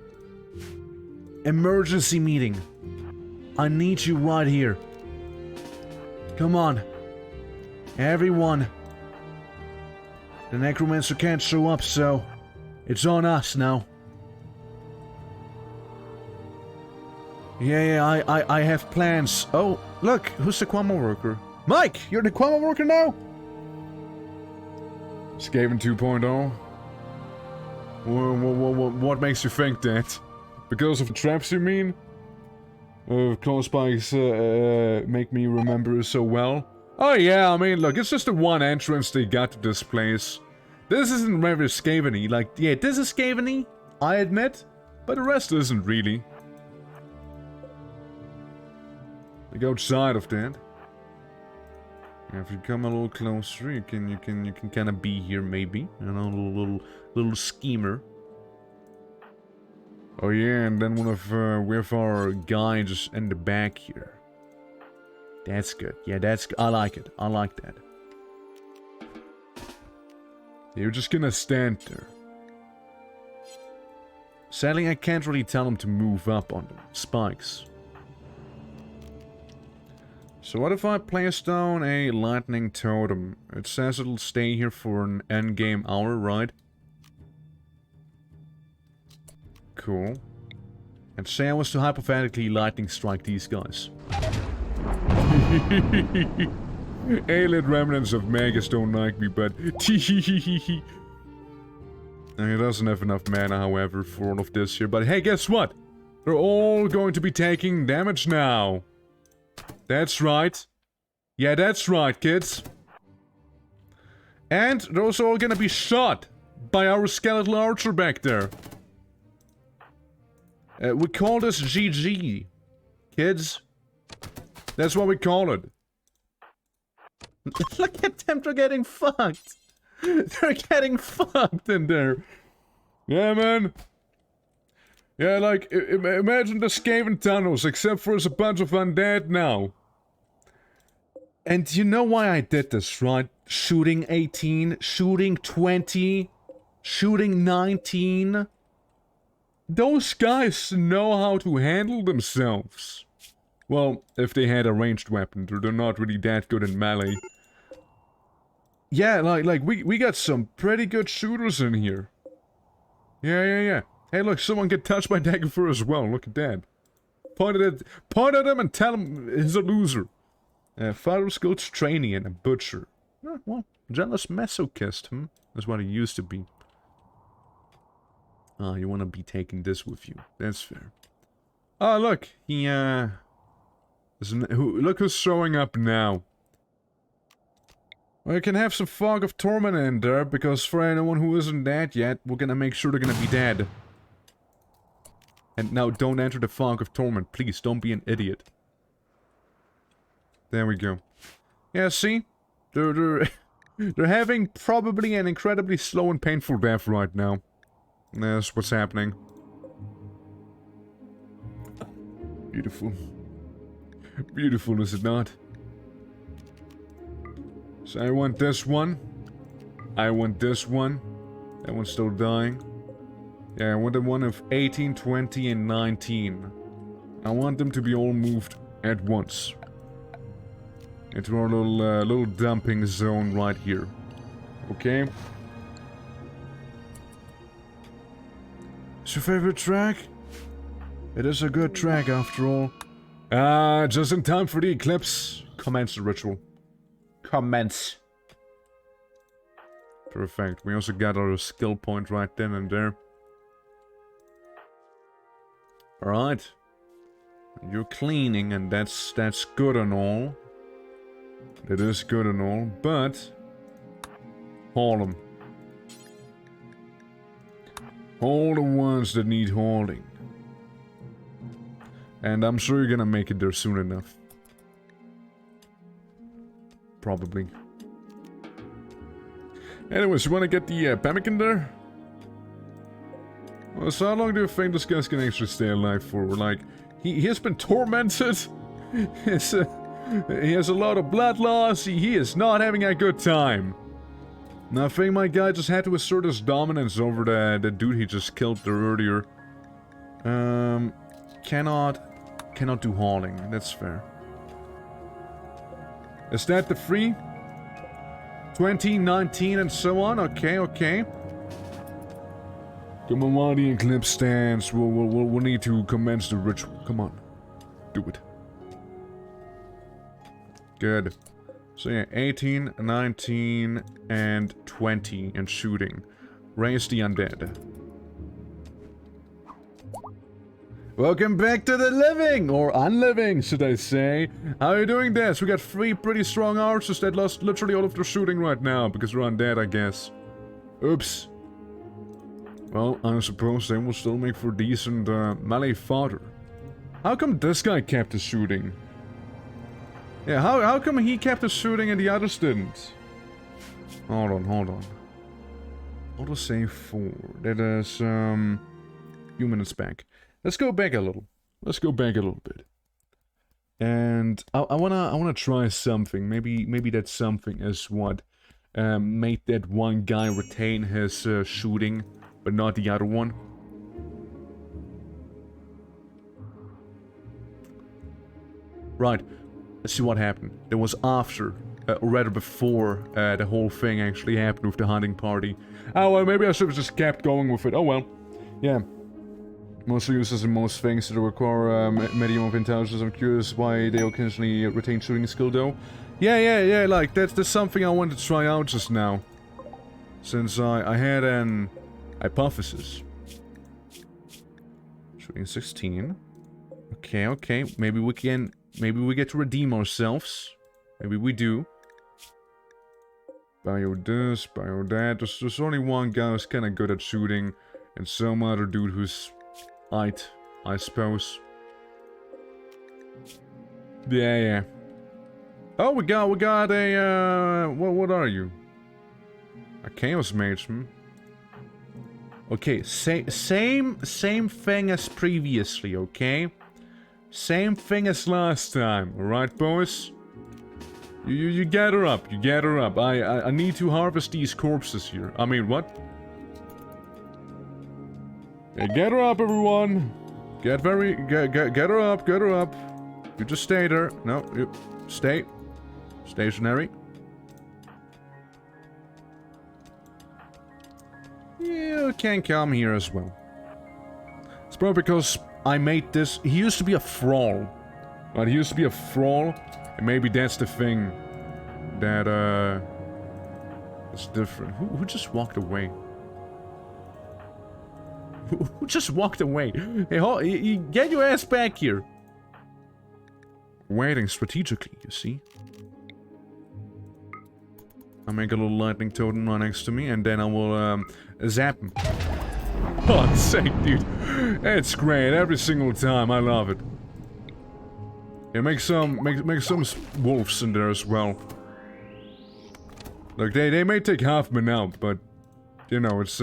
Emergency meeting. I need you right here. Come on. Everyone. The Necromancer can't show up, so it's on us now. Yeah, I have plans. Oh, look, who's the Quama worker? Mike, you're the Quama worker now? Skaven 2.0. What makes you think that? Because of the traps, you mean? Close spikes make me remember so well. Oh yeah, I mean, look, it's just the one entrance they got to this place. This isn't very Skaven-y. Like, yeah, this is Skaven-y, I admit, but the rest isn't really. Like outside of that. And if you come a little closer, you can kind of be here maybe. You know, little schemer. Oh yeah, and then we have our guy just in the back here. That's good. Yeah, that's good. I like it. I like that. You're just gonna stand there. Sadly, I can't really tell him to move up on the spikes. So what if I place down a lightning totem? It says it'll stay here for an endgame hour, right? Cool. And say I was to hypothetically lightning strike these guys. Alien remnants of Magus don't like me, but he doesn't have enough mana, however, for all of this here. But hey, guess what? They're all going to be taking damage now. That's right. Yeah, that's right, kids. And they're also all gonna be shot by our skeletal archer back there. We call this GG, kids. That's what we call it. Look at them, they're getting fucked. They're getting fucked in there. Yeah, man. Yeah, like, imagine the Skaven tunnels, except for it's a bunch of undead now. And you know why I did this, right? Shooting 18, shooting 20, shooting 19. Those guys know how to handle themselves. Well, if they had a ranged weapon, they're not really that good in melee. Yeah, like we got some pretty good shooters in here. Yeah. Hey, look, someone get touched by Daggerfur as well. Look at that. Point at him and tell him he's a loser. Father Scout's trainee and a butcher. Well, jealous masochist, That's what he used to be. Ah, you want to be taking this with you. That's fair. Oh, look, he, look who's showing up now. Well, you can have some Fog of Torment in there, because for anyone who isn't dead yet, we're gonna make sure they're gonna be dead. And now, don't enter the Fog of Torment, please, don't be an idiot. There we go. Yeah, see? They're having probably an incredibly slow and painful death right now. That's what's happening. Beautiful. Beautiful, is it not? So I want this one. I want this one. That one's still dying. Yeah, I want the one of 18, 20, and 19. I want them to be all moved at once. Into our little dumping zone right here. Okay? It's your favorite track? It is a good track after all. Just in time for the eclipse. Commence the ritual. Commence. Perfect. We also got our skill point right then and there. Alright. You're cleaning, and that's good and all. It is good and all, but... haul them. Haul the ones that need hauling. And I'm sure you're gonna make it there soon enough. Probably. Anyways, you wanna get the pemmican there? Well, so how long do you think this guy's gonna actually stay alive for? Like, he has been tormented. He has a lot of blood loss. He is not having a good time. Now, I think my guy just had to assert his dominance over the dude he just killed there earlier. Cannot do hauling. That's fair. Is that the free? 20, 19, and so on? Okay. Come on, while the eclipse stands, we'll need to commence the ritual. Come on. Do it. Good. So yeah, 18, 19, and 20 in shooting. Raise the undead. Welcome back to the living! Or unliving, should I say. How are you doing, Des? We got 3 pretty strong archers that lost literally all of their shooting right now, because they're undead, I guess. Oops. Well, I suppose they will still make for decent melee fodder. How come this guy kept his shooting? Yeah, how come he kept the shooting and the others didn't? Hold on. Autosave 4. That is, few minutes back. Let's go back a little. Bit. And I wanna try something. Maybe that something is what made that one guy retain his shooting, but not the other one. Right. Let's see what happened. There was after, or rather before, the whole thing actually happened with the hunting party. Oh well, maybe I should have just kept going with it. Oh well. Yeah. Mostly uses in most things that require medium of intelligence. I'm curious why they occasionally retain shooting skill though. Yeah, like that's something I wanted to try out just now. Since I had an hypothesis. Shooting 16. Okay. Maybe we get to redeem ourselves. Maybe we do. Bio this, bio that. There's only one guy who's kinda good at shooting. And some other dude who's light, I suppose. Yeah. Oh, we got a, what are you? A Chaos Mage, Okay, same thing as previously, okay? Same thing as last time, alright, boys? You get her up, I need to harvest these corpses here. I mean, what? Yeah, get her up, everyone! Get her up, You just stay there. No, you stay. Stationary. You can come here as well. It's probably because I made this... He used to be a thrall. Right, he used to be a thrall. And maybe that's the thing that, is different. Who just walked away? Who just walked away? Hey, get your ass back here. Waiting strategically, you see? I'll make a little lightning totem right next to me, and then I will, zap him. Oh, sake, dude. It's great, every single time, I love it. Yeah, make some wolves in there as well. Look, they may take half me out, but, you know, it's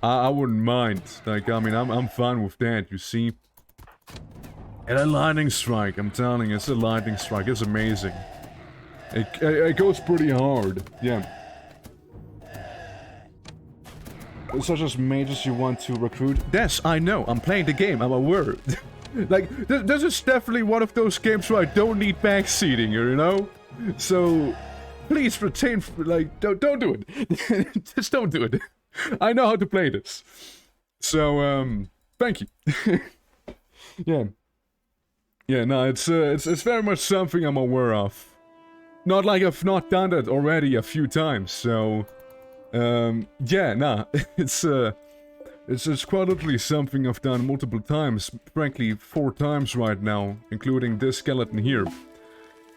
I wouldn't mind. Like, I mean, I'm fine with that, you see? And a lightning strike, I'm telling you, it's a lightning strike, it's amazing. It goes pretty hard, yeah. Such as mages you want to recruit. Yes, I know, I'm playing the game, I'm aware. Like, this is definitely one of those games where I don't need backseating, you know? So, please retain, like, don't do it. Just don't do it. I know how to play this. So, thank you. Yeah. Yeah, no, it's very much something I'm aware of. Not like I've not done that already a few times, so... yeah, nah, it's quite literally something I've done multiple times. Frankly, 4 times right now, including this skeleton here.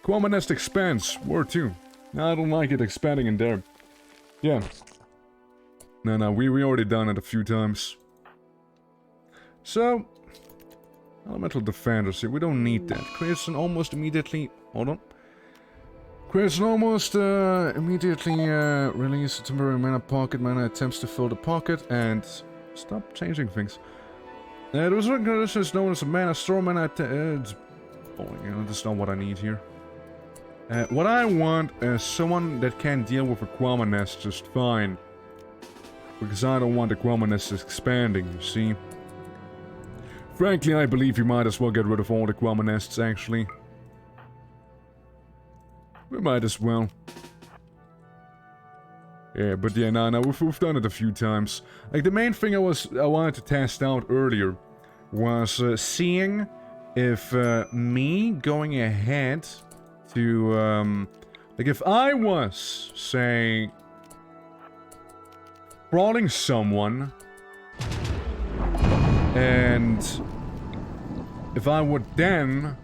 Quama Nest expands, War 2. I don't like it expanding in there. Yeah. No, we already done it a few times. So... Elemental Defenders here, we don't need that. Crimson almost immediately... Hold on. Crimson almost immediately release a temporary mana pocket. Mana attempts to fill the pocket and... Stop changing things. There was one condition is known as a mana store. Mana oh, yeah, that's not what I need here. What I want is someone that can deal with a Quama Nest just fine. Because I don't want the Quama Nest expanding, you see. Frankly, I believe you might as well get rid of all the Quama Nests, actually. We might as well. Yeah, but yeah, no, we've done it a few times. Like, the main thing I wanted to test out earlier was seeing if me going ahead to, like, if I was, say, brawling someone, and if I would then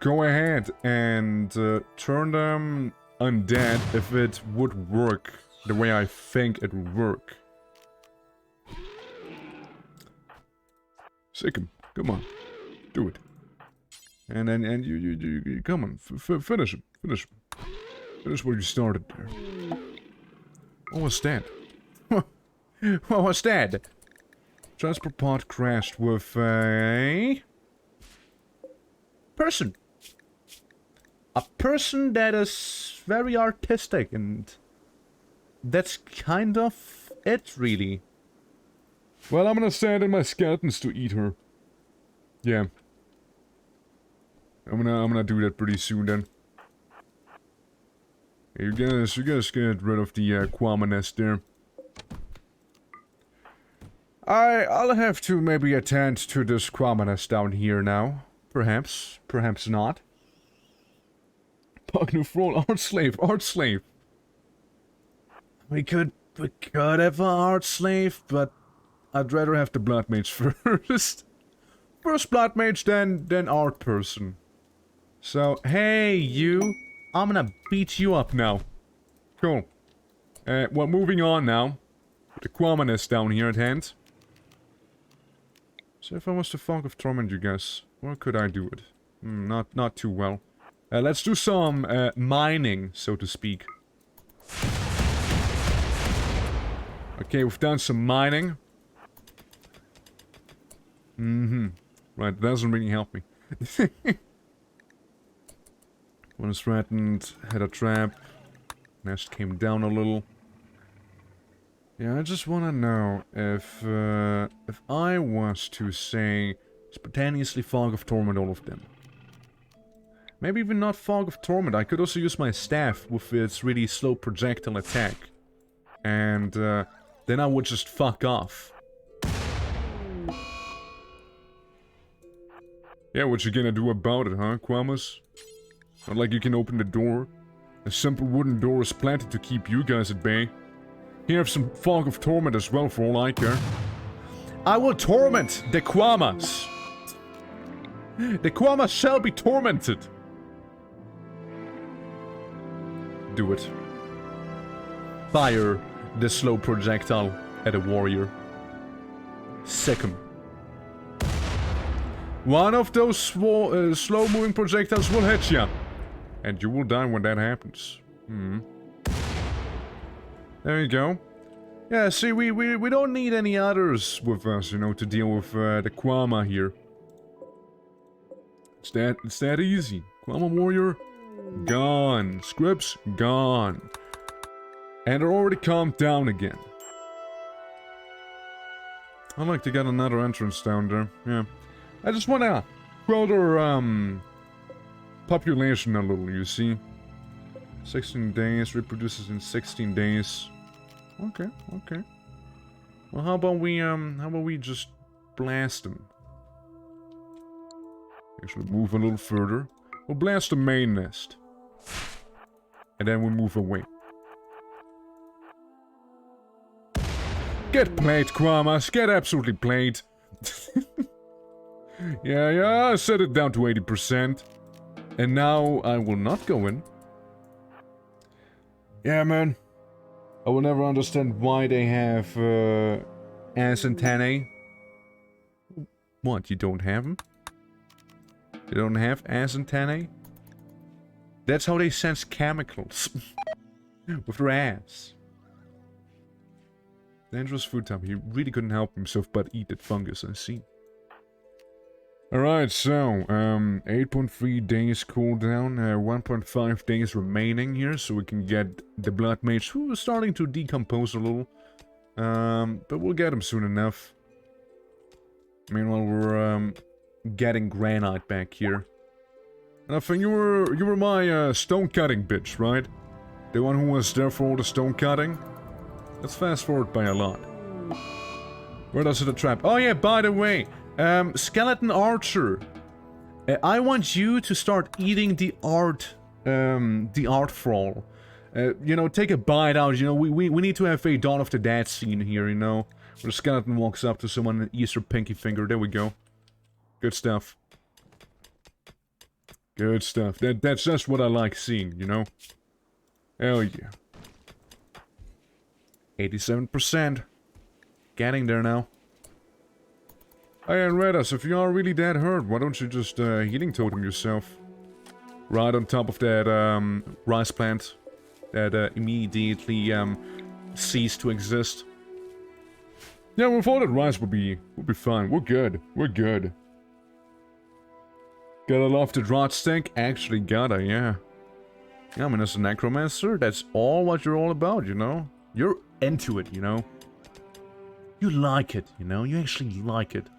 go ahead and turn them undead, if it would work the way I think it would work. Sick him. Come on. Do it. And you come on, finish him. Finish him. Finish what you started there. What was that? What was that? Transport pod crashed with a person. A person that is very artistic, and that's kind of it, really. Well, I'm gonna send in my skeletons to eat her. Yeah. I'm gonna do that pretty soon then. Hey, you guys get rid of the Kwama nest there. I'll have to maybe attend to this Kwama nest down here now. Perhaps. Perhaps not. Pagnufrol, art slave. We could have an art slave, but I'd rather have the blood mage first. First blood mage, then art person. So, hey, you. I'm gonna beat you up now. Cool. Well, moving on now. The Kwama nest down here at hand. So if I was to Fog of Torment, you guys, what could I do it? Not too well. Let's do some mining, so to speak. Okay, we've done some mining. Right, that doesn't really help me. One is threatened, had a trap. Nest came down a little. Yeah, I just wanna know if I was to say spontaneously Fog of Torment all of them. Maybe even not Fog of Torment, I could also use my staff with its really slow projectile attack. And then I would just fuck off. Yeah, what you gonna do about it, huh, Kwamas? Not like you can open the door. A simple wooden door is planted to keep you guys at bay. Here have some Fog of Torment as well, for all I care. I will torment the Kwamas! The Kwamas shall be tormented! Do it. Fire the slow projectile at a warrior. Sick him. One of those slow-moving projectiles will hit ya. And you will die when that happens. There you go. Yeah, see, we don't need any others with us, you know, to deal with the Kwama here. It's that easy. Kwama warrior, gone. Scripts, gone. And they're already calmed down again. I'd like to get another entrance down there, yeah. I just wanna grow their, population a little, you see. 16 days, reproduces in 16 days. Okay, okay. Well, how about we just blast them? Actually, move a little further. We'll blast the main nest. And then we move away. Get played, Kwamas. Get absolutely played. Yeah, I set it down to 80%. And now I will not go in. Yeah, man. I will never understand why they have ass antennae. What, you don't have them? They don't have ass antennae? That's how they sense chemicals. With their ass. Dangerous food type. He really couldn't help himself but eat that fungus, I see. Alright, so, 8.3 days cooldown, 1.5 days remaining here, so we can get the Blood Mage, who is starting to decompose a little. But we'll get him soon enough. Meanwhile, we're, getting Granite back here. And I think you were my, stone cutting bitch, right? The one who was there for all the stone cutting? Let's fast forward by a lot. Where does it trap? Oh yeah, by the way, Skeleton Archer. I want you to start eating the art thrall. You know, take a bite out, you know, we need to have a Dawn of the Dead scene here, you know. Where the skeleton walks up to someone and eats their pinky finger, there we go. Good stuff. Good stuff. That's just what I like seeing, you know. Hell yeah. 87%. Getting there now. Hey, Enredas, if you are really that hurt, why don't you just healing totem yourself? Right on top of that rice plant that immediately ceased to exist. Yeah, we thought that rice would be fine. We're good. We're good. Gotta love the drought stink. Actually gotta, yeah. Yeah, I mean, as a necromancer, that's all what you're all about, you know? You're into it, you know? You like it, you know? You actually like it.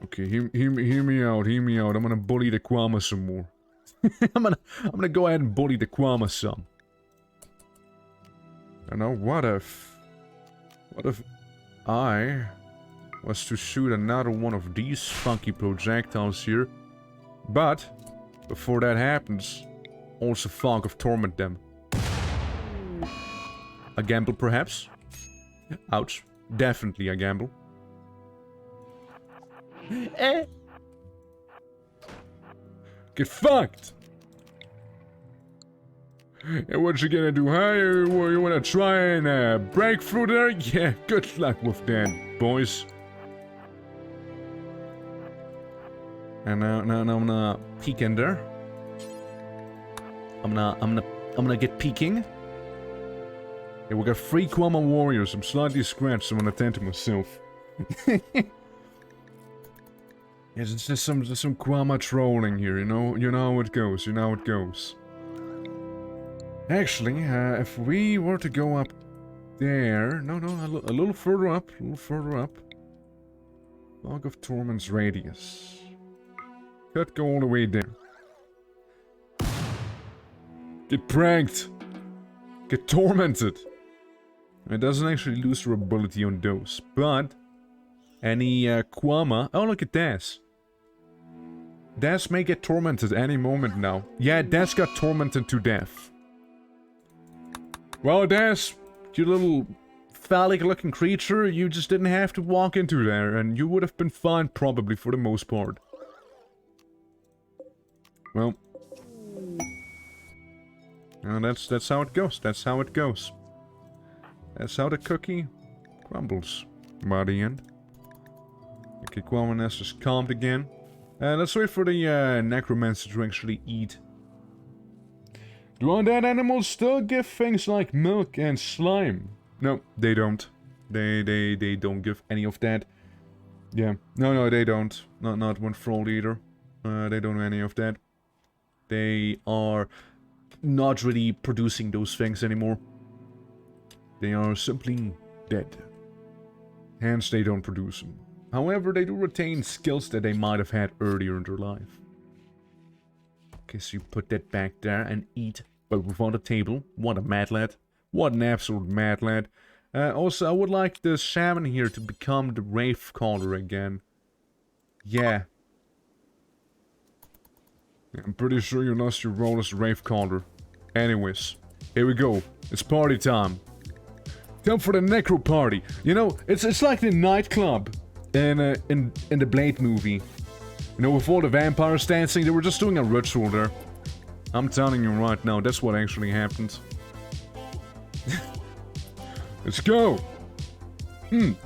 Okay, hear me out, hear me out. I'm gonna bully the Kwama some more. I'm gonna go ahead and bully the Kwama some. I know, what if I was to shoot another one of these funky projectiles here, but before that happens, also Fog of Torment them. A gamble, perhaps? Ouch. Definitely a gamble. Get fucked! And what you gonna do, huh? You wanna try and break through there? Yeah, good luck with that, boys. And now I'm gonna peek in there. I'm gonna get peeking. Yeah, we got 3 Kwama warriors. I'm slightly scratched, so I'm gonna tend to myself. Yes, it's just some Kwama trolling here, you know how it goes, you know how it goes. Actually, if we were to go up there... No, a little further up, Fog of Torment's radius. Could go all the way there. Get pranked! Get tormented! It doesn't actually lose your ability on those, but... Any Kwama... Oh, look at this! Des may get tormented any moment now. Yeah, Des got tormented to death. Well, Des, you little phallic-looking creature, you just didn't have to walk into there, and you would have been fine probably for the most part. Well, that's how it goes. That's how it goes. That's how the cookie crumbles by the end. Okay, Quamaness is calmed again. Let's wait for the necromancer to actually eat. Do undead animals still give things like milk and slime? No, they don't. They don't give any of that. Yeah, no, they don't. Not one Thrall either. They don't do any of that. They are not really producing those things anymore. They are simply dead. Hence, they don't produce them. However, they do retain skills that they might have had earlier in their life. Okay, so you put that back there and eat, but without a table. What a mad lad. What an absolute mad lad. Also, I would like the shaman here to become the Wraith Caller again. Yeah. I'm pretty sure you lost your role as Wraith Caller. Anyways, here we go. It's party time. Time for the necro party. You know, it's like the nightclub in the Blade movie. You know, with all the vampires dancing, they were just doing a ritual there. I'm telling you right now, that's what actually happened. Let's go! Give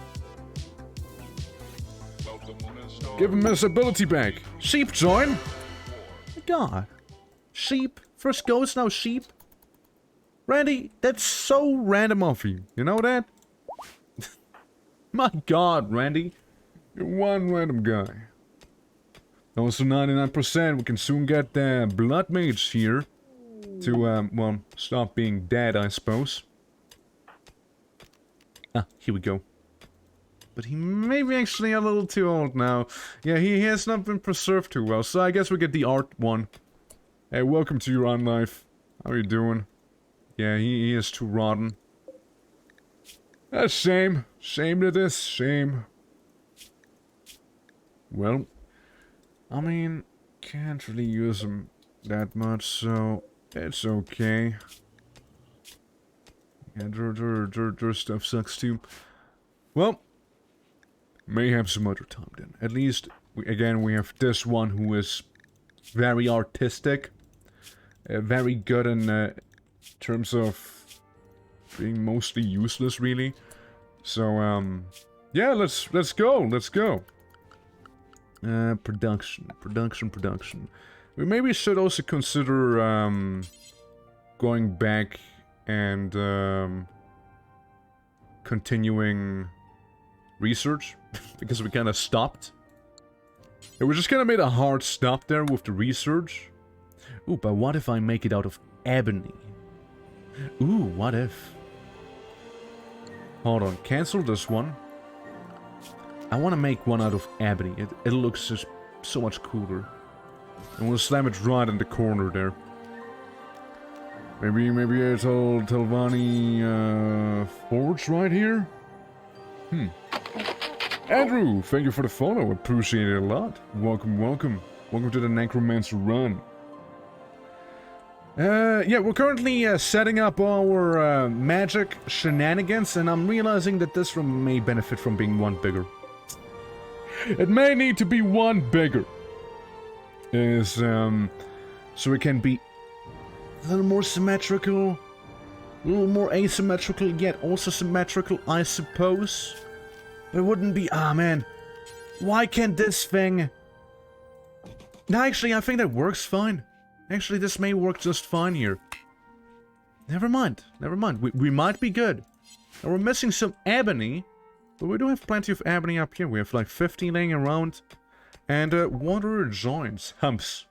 him his ability back. Sheep join! God. Sheep? First ghost, now sheep? Randy, that's so random of you. You know that? My God, Randy. You're one random guy. Also 99%, we can soon get the Blood Mage here. To, well, stop being dead, I suppose. Ah, here we go. But he may be actually a little too old now. Yeah, he has not been preserved too well, so I guess we get the art one. Hey, welcome to your own life. How are you doing? Yeah, he is too rotten. That's shame. Shame to this. Shame. Well, I mean, can't really use him that much, so it's okay. Yeah, their stuff sucks too. Well, may have some other time then. At least, again, we have this one who is very artistic. Very good in terms of being mostly useless, really. So, yeah, let's go, let's go. Production. We maybe should also consider, going back and, continuing research, because we kind of stopped. And we just kind of made a hard stop there with the research. Ooh, but what if I make it out of ebony? Ooh, what if? Hold on, cancel this one. I want to make one out of ebony. It looks just so much cooler. And we'll slam it right in the corner there. Maybe a Telvanni forge right here? Andrew, thank you for the follow. Appreciate it a lot. Welcome. Welcome to the Necromancer run. Yeah, we're currently setting up our magic shenanigans, and I'm realizing that this room may benefit from being one bigger. It may need to be one bigger. So it can be a little more symmetrical, a little more asymmetrical, yet also symmetrical, I suppose. It wouldn't be... Ah, man. Why can't this thing... No, actually, I think that works fine. Actually, this may work just fine here. Never mind. We might be good. And we're missing some ebony. But we do have plenty of ebony up here. We have like 50 laying around. And water joints. Humps.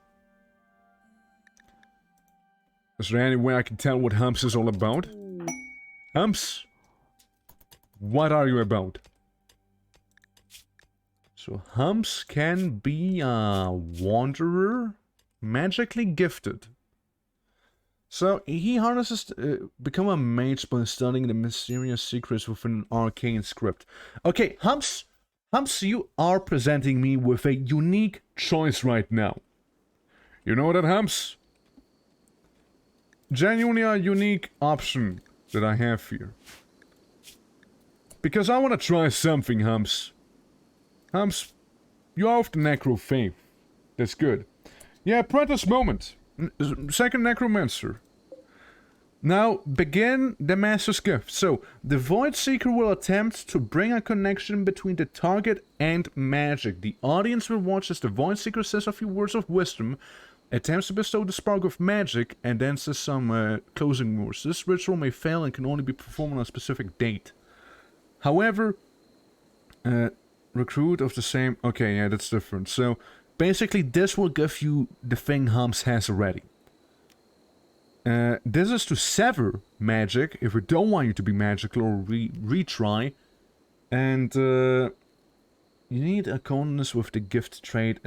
Is there any way I can tell what humps is all about? Humps? What are you about? So humps can be a wanderer, magically gifted. So he harnesses, become a mage by studying the mysterious secrets within an arcane script. Okay, Humps, you are presenting me with a unique choice right now. You know that, Humps? Genuinely a unique option that I have here. Because I want to try something, Humps. Humps, you are of the Necro faith. That's good. Yeah, Apprentice moment. Second Necromancer. Now, begin the Master's Gift. So, the Void Seeker will attempt to bring a connection between the target and magic. The audience will watch as the Void Seeker says a few words of wisdom, attempts to bestow the spark of magic, and then says some closing words. This ritual may fail and can only be performed on a specific date. However, recruit of the same... Okay, yeah, that's different. So, basically, this will give you the thing Humps has already. This is to sever magic, if we don't want you to be magical or retry. And, you need a colonist with the gift trait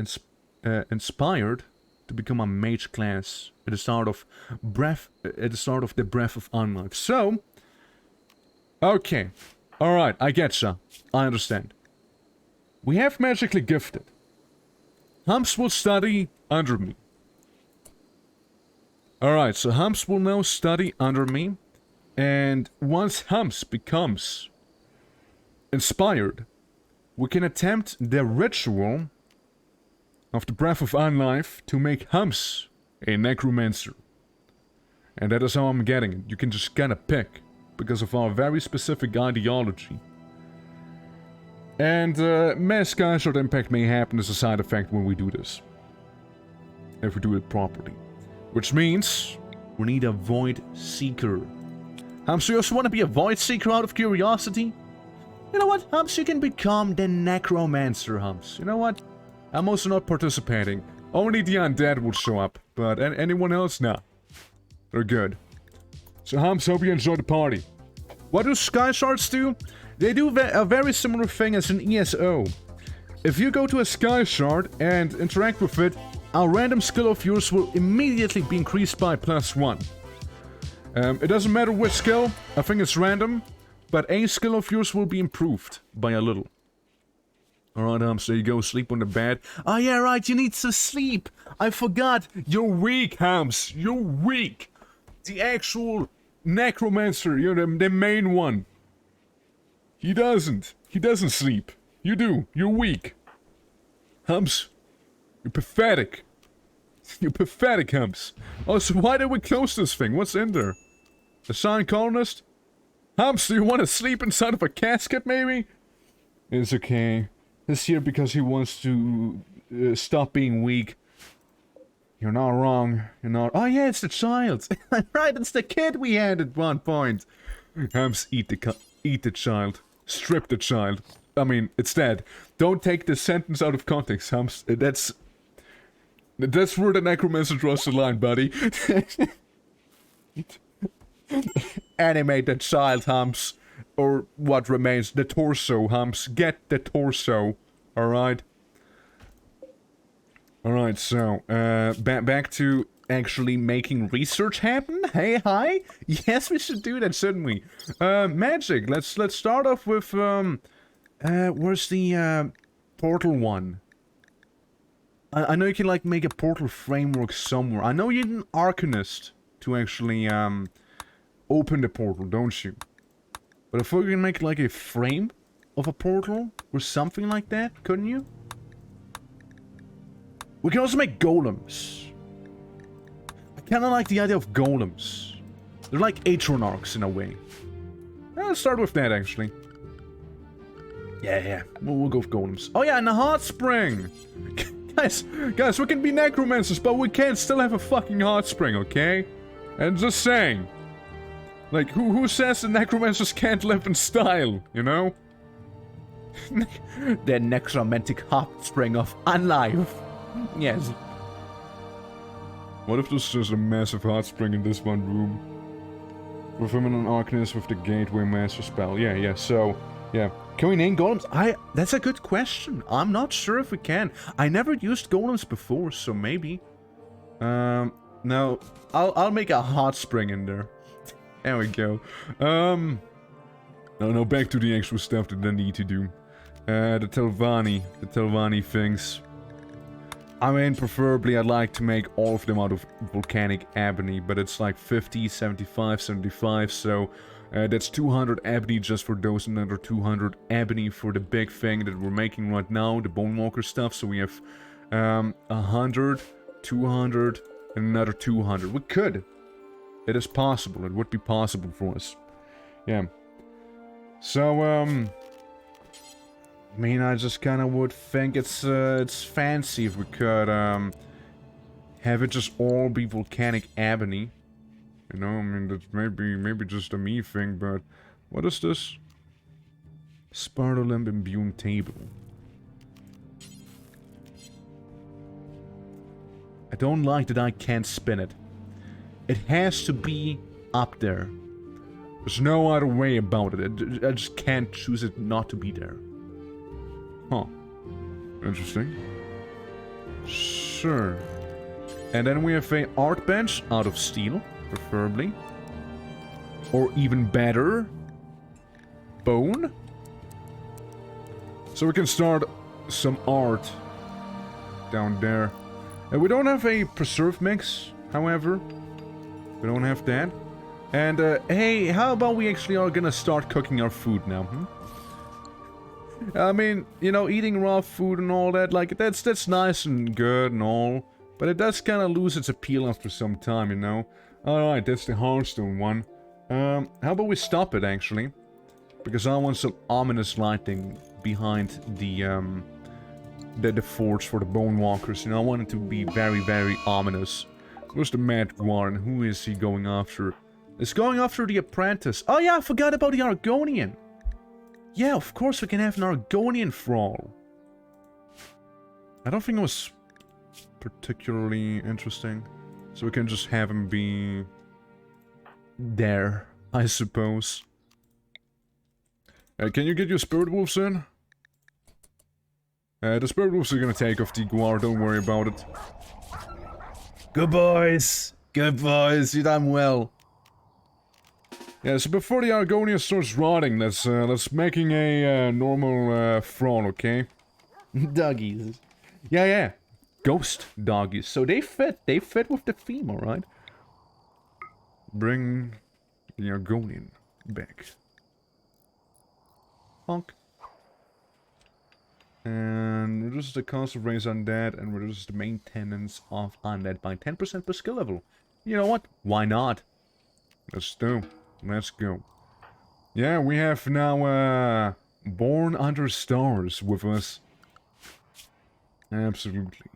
inspired to become a mage class at the start of the Breath of Unlife. So, okay. Alright, I getcha. I understand. We have magically gifted. Humps will study under me. Alright, so Humps will now study under me. And once Humps becomes inspired, we can attempt the ritual of the Breath of Unlife to make Humps a Necromancer. And that is how I'm getting it. You can just kind of pick, because of our very specific ideology. And mass Skyward impact may happen as a side effect when we do this. If we do it properly. Which means we need a Void Seeker. Humps, you also want to be a Void Seeker out of curiosity? You know what, Humps, you can become the Necromancer, Humps. You know what? I'm also not participating. Only the undead will show up, but anyone else? Nah. They're good. So Humps, hope you enjoy the party. What do Sky Shards do? They do a very similar thing as an ESO. If you go to a Sky Shard and interact with it, a random skill of yours will immediately be increased by +1. It doesn't matter which skill, I think it's random, but a skill of yours will be improved by a little. Alright, Humps, there you go, sleep on the bed. Oh yeah, right, you need to sleep! I forgot! You're weak, Humps! You're weak! The actual Necromancer, you're the main one. He doesn't sleep. You do, you're weak. Humps, you're pathetic. You're pathetic, Humps. Oh, so why did we close this thing? What's in there? A signed colonist? Humps, do you want to sleep inside of a casket, maybe? It's okay. He's here because he wants to stop being weak. You're not wrong. You're not... Oh yeah, it's the child. Right, it's the kid we had at one point. Humps, eat the child. Strip the child. I mean, it's dead. Don't take this sentence out of context, Humps. That's where the necromancer draws the line, buddy. Animate the child, Humps. Or what remains, the torso, Humps. Get the torso. Alright? Alright, so, back to actually making research happen? Hey, hi? Yes, we should do that, shouldn't we? Magic. Let's start off with, where's the, portal one? I know you can, like, make a portal framework somewhere. I know you need an Arcanist to actually, open the portal, don't you? But if we can make, like, a frame of a portal or something like that, couldn't you? We can also make golems. I kinda like the idea of golems. They're like Atronarchs in a way. Let's start with that, actually. Yeah. We'll go with golems. Oh yeah, and a hot spring! Guys, we can be necromancers, but we can't still have a fucking hot spring, okay? And just saying. Like, who says the necromancers can't live in style, you know? The necromantic hot spring of unlife. Yes. What if there's just a massive hot spring in this one room? With him and an Arcanist with the Gateway Master spell. Yeah, so... Yeah. Can we name golems? That's a good question. I'm not sure if we can. I never used golems before, so maybe. No. I'll make a hot spring in there. There we go. No, back to the actual stuff that I need to do. The Telvanni things. I mean, preferably I'd like to make all of them out of volcanic ebony, but it's like 50, 75, 75, so that's 200 ebony just for those, another 200 ebony for the big thing that we're making right now, the Bonewalker stuff, so we have 100, 200, and another 200. We could. It is possible. It would be possible for us. Yeah. So, I mean, I just kind of would think it's fancy if we could, have it just all be volcanic ebony. You know, I mean, that's maybe just a me thing, but what is this? Spartolimb imbued table. I don't like that I can't spin it. It has to be up there. There's no other way about it. I just can't choose it not to be there. Huh. Interesting. Sure. And then we have a art bench out of steel, preferably. Or even better, bone. So we can start some art down there. And we don't have a preserve mix, however. We don't have that. And, hey, how about we actually are gonna start cooking our food now, I mean, you know, eating raw food and all that, like, that's nice and good and all. But it does kind of lose its appeal after some time, you know? Alright, that's the Hearthstone one. How about we stop it, actually? Because I want some ominous lighting behind the forge for the Bonewalkers. You know, I want it to be very, very ominous. Where's the Mad Guard? Who is he going after? It's going after the Apprentice. Oh yeah, I forgot about the Argonian. Yeah, of course we can have an Argonian thrall. I don't think it was particularly interesting. So we can just have him be there, I suppose. Can you get your Spirit Wolves in? The Spirit Wolves are gonna take off the Guard, don't worry about it. Good boys! Good boys, you done well. Yeah, so before the Argonian starts rotting, let's making a normal thrall, okay? Doggies. Yeah. Ghost doggies. So they fit with the theme, alright? Bring the Argonian back. Honk. And reduces the cost of raise undead and reduces the maintenance of undead by 10% per skill level. You know what? Why not? Let's go. Yeah, we have now, Born Under Stars with us. Absolutely.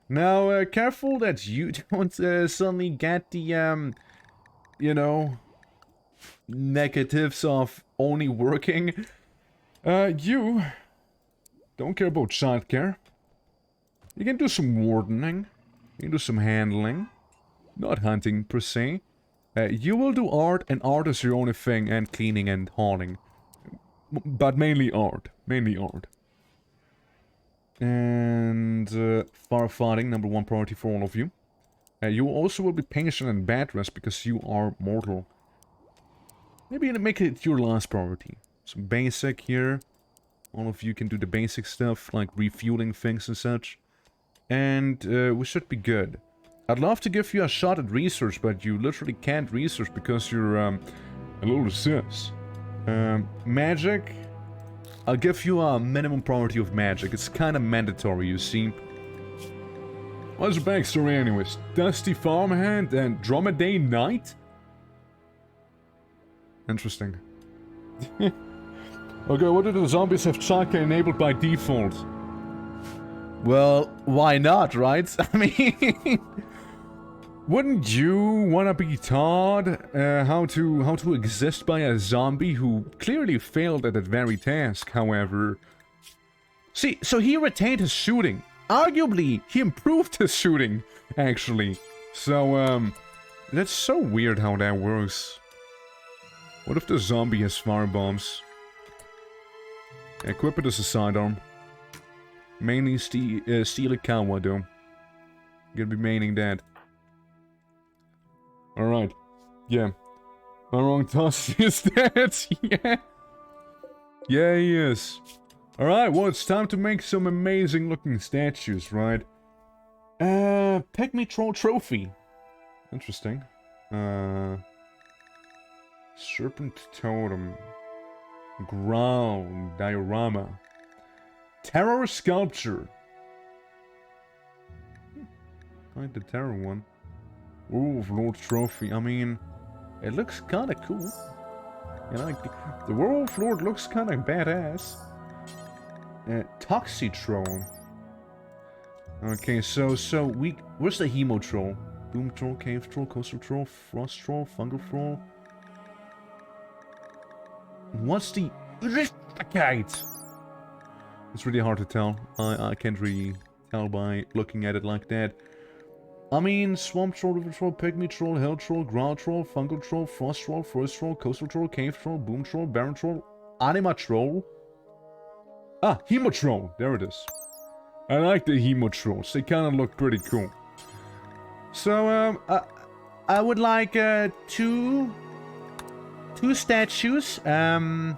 Now, careful that you don't suddenly get the, you know, negatives of only working. You don't care about childcare. You can do some wardening. You can do some handling. Not hunting, per se. You will do art, and art is your only thing, and cleaning and hauling. But mainly art. Mainly art. And firefighting, #1 priority for all of you. You also will be patient and bed rest because you are mortal. Maybe make it your last priority. Some basic here. All of you can do the basic stuff, like refueling things and such. And we should be good. I'd love to give you a shot at research, but you literally can't research because you're a little sis. Magic. I'll give you a minimum priority of magic. It's kind of mandatory, you see. What's the backstory anyways? Dusty Farmhand and Dromedary Knight? Interesting. Okay, what do the zombies have chakra enabled by default? Well, why not, right? I mean, wouldn't you want to be taught how to exist by a zombie who clearly failed at that very task, however? See, so he retained his shooting. Arguably, he improved his shooting, actually. So, that's so weird how that works. What if the zombie has fire bombs? Equip it as a sidearm. Mainly steal a Kawa, though. Gonna be maining that. Alright. Yeah. My wrong toss is that. Yeah. Yeah, he is. Alright, well, it's time to make some amazing looking statues, right? Pygmy Troll Trophy. Interesting. Serpent Totem. Ground Diorama. Terror Sculpture. Like the terror one. Werewolf Lord Trophy. I mean, it looks kind of cool. You know, like the Werewolf Lord looks kind of badass. Toxi-Troll. Okay, so where's the Hemo Troll? Boom Troll, Cave Troll, Coastal Troll, Frost Troll, Fungal Troll. What's the Replicate? It's really hard to tell. I can't really tell by looking at it like that. I mean, Swamp Troll, River Troll, Pygmy Troll, Hell Troll, Ground Troll, Fungal Troll, Frost Troll, Forest Troll, Coastal Troll, Cave Troll, Boom Troll, Baron Troll, Anima Troll. Ah, Hemo Troll. There it is. I like the Hemo Trolls. They kind of look pretty cool. So, I would like two statues. Ooh,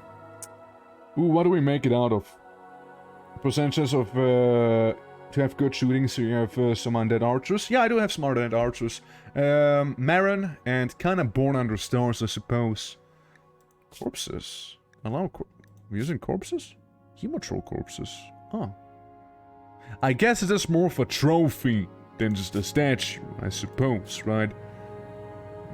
what do we make it out of? Percentages of to have good shooting, so you have some undead archers. Yeah, I do have some undead archers. Marin and kind of Born Under Stars, I suppose. Corpses. Allow we're using corpses? Hemotroll corpses. Huh. I guess it is more of a trophy than just a statue, I suppose, right?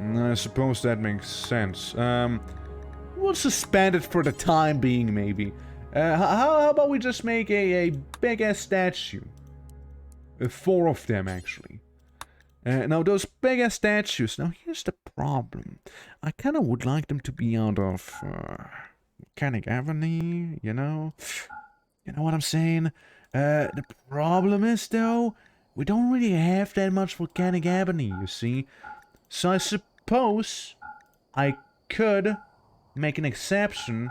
I suppose that makes sense. We'll suspend it for the time being, maybe. How about we just make a big-ass statue? 4 of them, actually. Now, those big-ass statues... Now, here's the problem. I kind of would like them to be out of... Mechanic Avenue, you know? You know what I'm saying? The problem is, though, we don't really have that much Volcanic Avenue, you see? So I suppose I could make an exception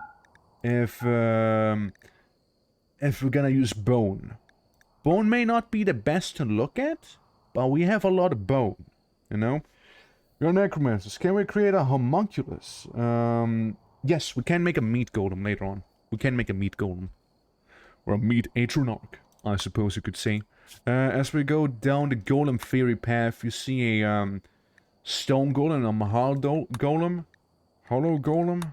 if we're gonna use bone. Bone may not be the best to look at, but we have a lot of bone, you know? You're necromancers. Can we create a homunculus? Yes, we can make a meat golem later on. We can make a meat golem. Or a meat atronarch, I suppose you could say. As we go down the golem theory path, you see a stone golem, a mahal golem, hollow golem.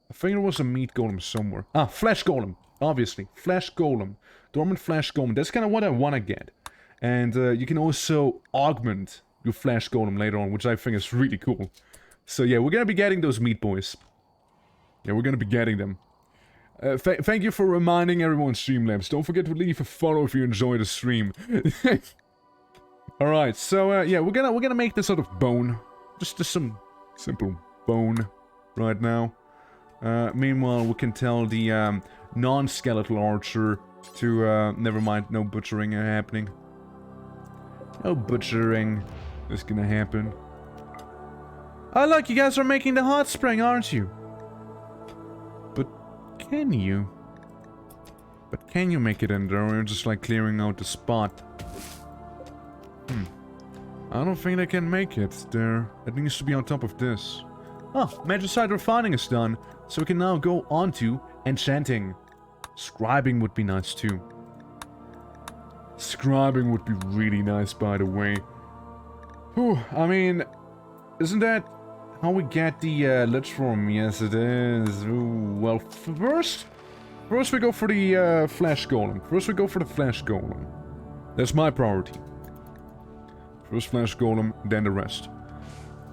I think there was a meat golem somewhere. Ah, flesh golem, obviously. Flesh golem. Dormant flesh golem. That's kind of what I want to get. And you can also augment your flesh golem later on, which I think is really cool. So yeah, we're going to be getting those meat boys. Yeah, we're gonna be getting them. Thank you for reminding everyone, Streamlabs. Don't forget to leave a follow if you enjoy the stream. Alright, so, yeah, we're gonna make this out of bone. Just some simple bone right now. Meanwhile, we can tell the, non-skeletal archer to, never mind, no butchering happening. No butchering is gonna happen. Oh look, you guys are making the hot spring, aren't you? But can you? But can you make it in there, or you're just like clearing out the spot? I don't think they can make it there. It needs to be on top of this. Oh, magicite refining is done, so we can now go on to enchanting. Scribing would be nice too. Scribing would be really nice, by the way. Whew, I mean, isn't that how we get the lich form? Yes, it is. Ooh, well, first we go for the flesh golem. First we go for the flesh golem. That's my priority. First flesh golem, then the rest.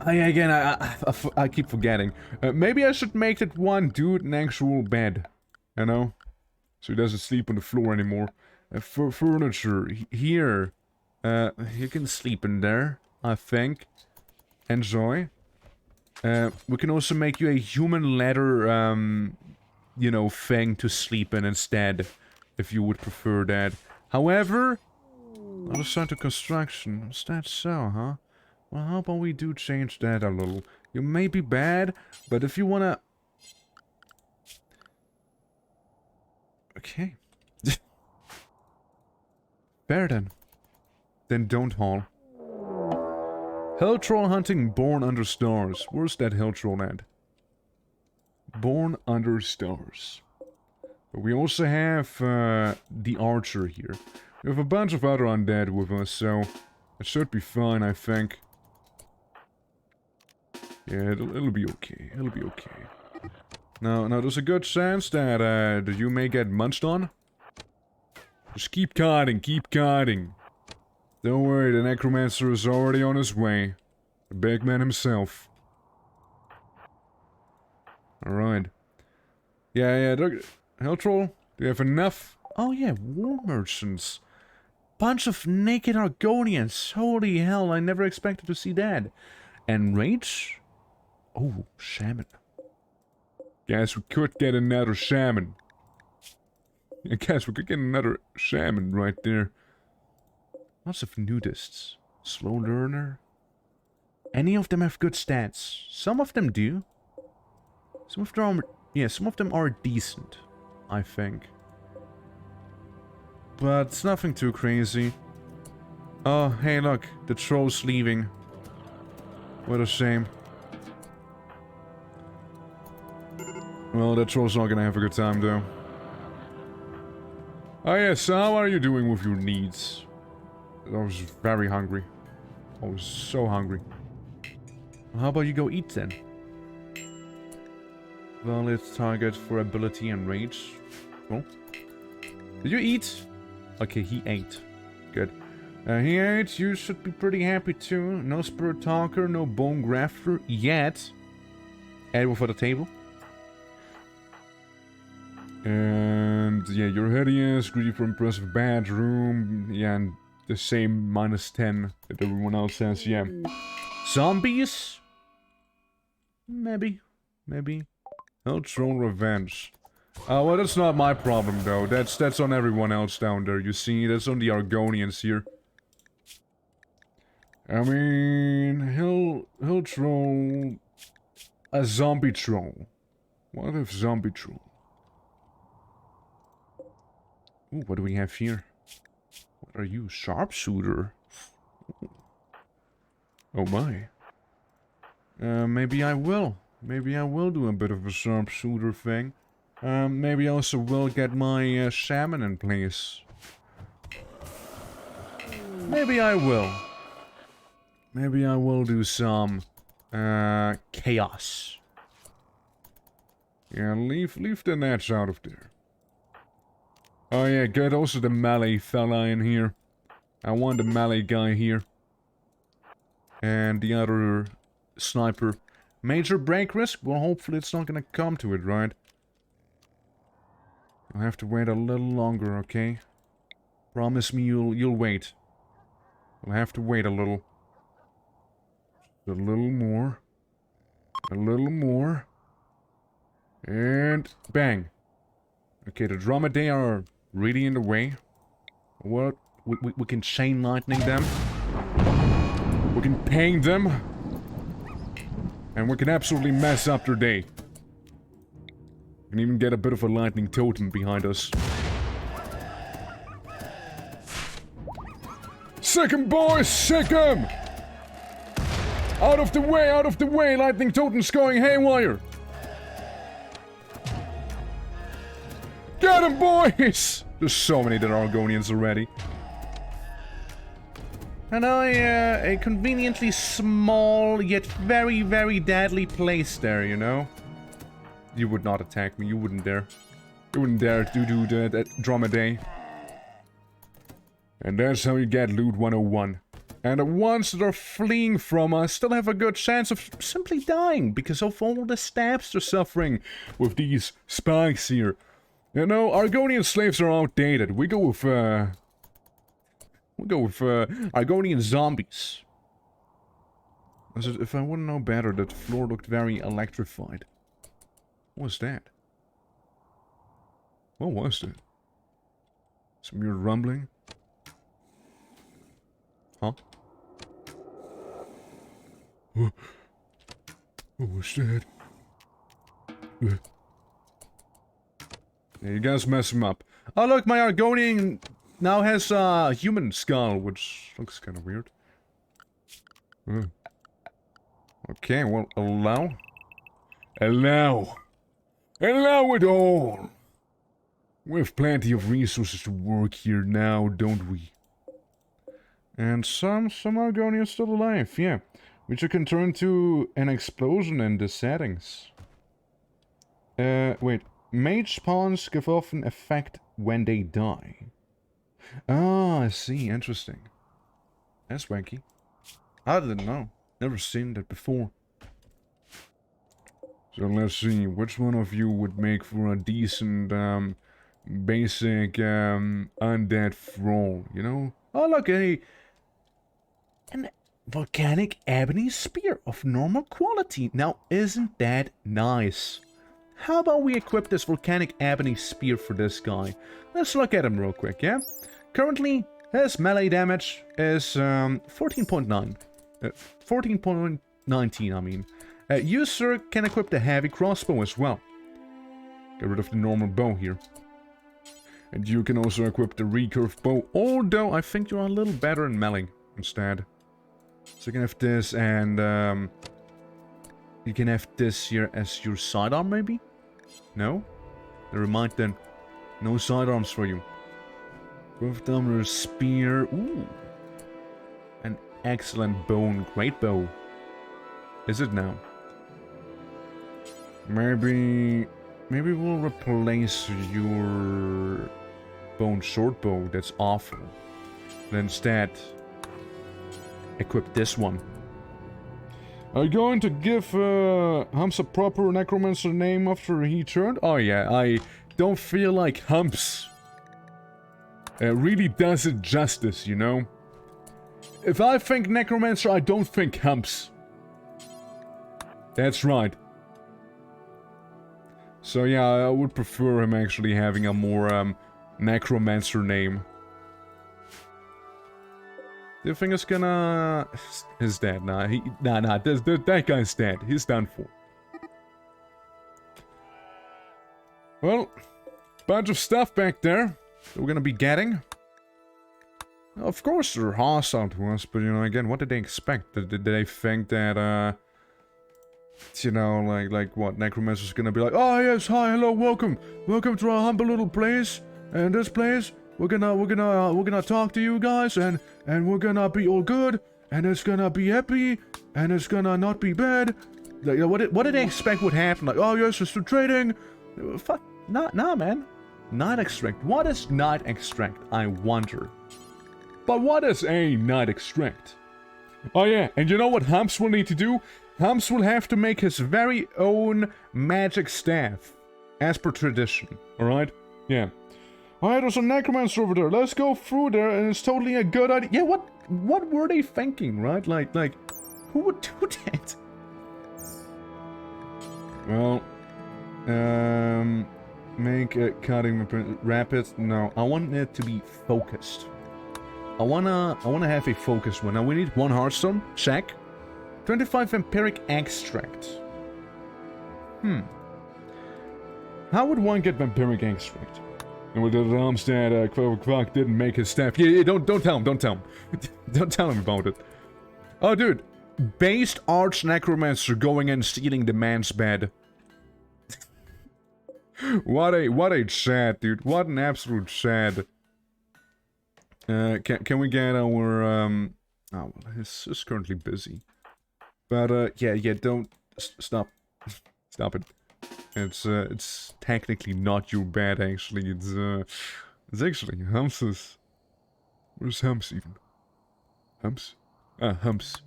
Again, I keep forgetting. Maybe I should make that one dude an actual bed. You know? So he doesn't sleep on the floor anymore. For furniture, here. He can sleep in there, I think. Enjoy. We can also make you a human leather, you know, thing to sleep in instead. If you would prefer that. However, other side to construction. Is that so, huh? Well, how about we do change that a little? You may be bad, but if you wanna... Okay. Fair then. Then don't haul. Hell troll hunting born under stars. Where's that hell troll at? Born under stars. But we also have the archer here. We have a bunch of other undead with us, so it should be fine, I think. Yeah, it'll be okay. It'll be okay. Now, there's a good chance that you may get munched on. Just keep cutting, keep cutting. Don't worry, the necromancer is already on his way. The big man himself. Alright. Yeah, Hell Troll, do you have enough? Oh yeah, war merchants. Bunch of naked Argonians. Holy hell, I never expected to see that. And rage? Oh, shaman. Guess we could get another shaman. I guess we could get another shaman right there. Lots of nudists. Slow learner. Any of them have good stats. Some of them do. Some of them are, yeah, some of them are decent, I think. But it's nothing too crazy. Oh, hey look, the troll's leaving. What a shame. Well, that troll's not gonna have a good time though. Oh yes, so how are you doing with your needs? I was very hungry. I was so hungry. Well, how about you go eat then? Valid target for ability and rage. Cool. Did you eat? Okay, he ate. Good. He ate. You should be pretty happy too. No spirit talker, no bone grafter yet. Edible for the table. And yeah, you're hideous, greedy for impressive bedroom. Yeah, and the same -10 that everyone else has. Yeah. Zombies? Maybe. Hell troll revenge. Oh, well, that's not my problem, though. That's on everyone else down there, you see? That's on the Argonians here. I mean, hell troll... A zombie troll. What if zombie troll? Ooh, what do we have here? What are you? Sharpshooter? Ooh. Oh my. Maybe I will. Maybe I will do a bit of a sharpshooter thing. Maybe I also will get my shaman in place. Maybe I will. Maybe I will do some chaos. Yeah, leave the nets out of there. Oh yeah, get also the melee fella in here. I want the melee guy here. And the other sniper. Major break risk? Well, hopefully it's not gonna come to it, right? I'll have to wait a little longer, okay? Promise me you'll wait. I'll have to wait a little. Just a little more. A little more. And bang. Okay, the Dromedae are really in the way. What? We can chain lightning them. We can ping them. And we can absolutely mess up their day. We can even get a bit of a lightning totem behind us. Sick 'em, boys! Sick 'em! Out of the way, out of the way! Lightning totem's going haywire! Get 'em, boys! There's so many that are Argonians already. And a conveniently small, yet very, very deadly place there, you know? You would not attack me, you wouldn't dare. You wouldn't dare to do that Dromedae. And that's how you get Loot 101. And the ones that are fleeing from us still have a good chance of simply dying because of all the stabs they're suffering with these spikes here. You know, Argonian slaves are outdated. We go with Argonian zombies. As if I wouldn't know better, that floor looked very electrified. What was that? What was that? Some weird rumbling? Huh? What was that? Yeah, you guys mess him up. Oh look, my Argonian now has a human skull, which looks kind of weird. Okay, well, allow it all. We have plenty of resources to work here now, don't we? And some Argonians still alive, yeah. Which you can turn to an explosion in the settings. Wait. Mage spawns give off an effect when they die. Ah, I see. Interesting. That's wanky. I didn't know. Never seen that before. So let's see. Which one of you would make for a decent, basic, undead thrall, you know? Oh, look, an volcanic ebony spear of normal quality. Now, isn't that nice? How about we equip this volcanic ebony spear for this guy? Let's look at him real quick, yeah? Currently, his melee damage is 14.9. 14.19, I mean. User can equip the heavy crossbow as well. Get rid of the normal bow here. And you can also equip the recurve bow, although I think you're a little better in melee instead. So you can have this and you can have this here as your sidearm, maybe? No? Never mind then. No sidearms for you. Growth Dominator Spear. Ooh. An excellent bone. Great bow. Is it now? Maybe we'll replace your bone short bow. That's awful. And instead, equip this one. Are you going to give Humps a proper necromancer name after he turned? Oh yeah, I don't feel like Humps really does it justice, you know? If I think necromancer, I don't think Humps. That's right. So yeah, I would prefer him actually having a more necromancer name. Do you think it's gonna... He's dead. Nah, that guy's dead. He's done for. Well, bunch of stuff back there that we're gonna be getting. Of course they're hostile to us, but you know, again, what did they expect? Did they think that, you know, like what, Necromancer's gonna be like, oh yes, hi, hello, welcome to our humble little place, and this place, we're gonna talk to you guys, and we're gonna be all good, and it's gonna be happy, and it's gonna not be bad. Like, what did they expect would happen? Like, oh yes, it's the trading. Fuck, nah, man. Night extract. What is night extract? I wonder. But what is a night extract? Oh yeah, and you know what Humps will need to do? Humps will have to make his very own magic staff. As per tradition, alright? Yeah. Alright, there's a necromancer over there. Let's go through there, and it's totally a good idea. Yeah, what were they thinking, right? Like, who would do that? Well, make a cutting rapid. No, I want it to be focused. I wanna have a focused one. Now we need 1 heartstone. Check. 25 vampiric extract. How would one get vampiric extract? And with the realms that Quack didn't make his staff. Yeah, don't tell him, don't tell him. Don't tell him about it. Oh, dude. Based arch necromancer going and stealing the man's bed. What a chat, dude. What an absolute chat. Can we get our, oh, well, he's currently busy. But, yeah, don't, stop. Stop it. It's technically not your bed, actually. It's actually Humps's. Where's Humps, even? Humps? Humps.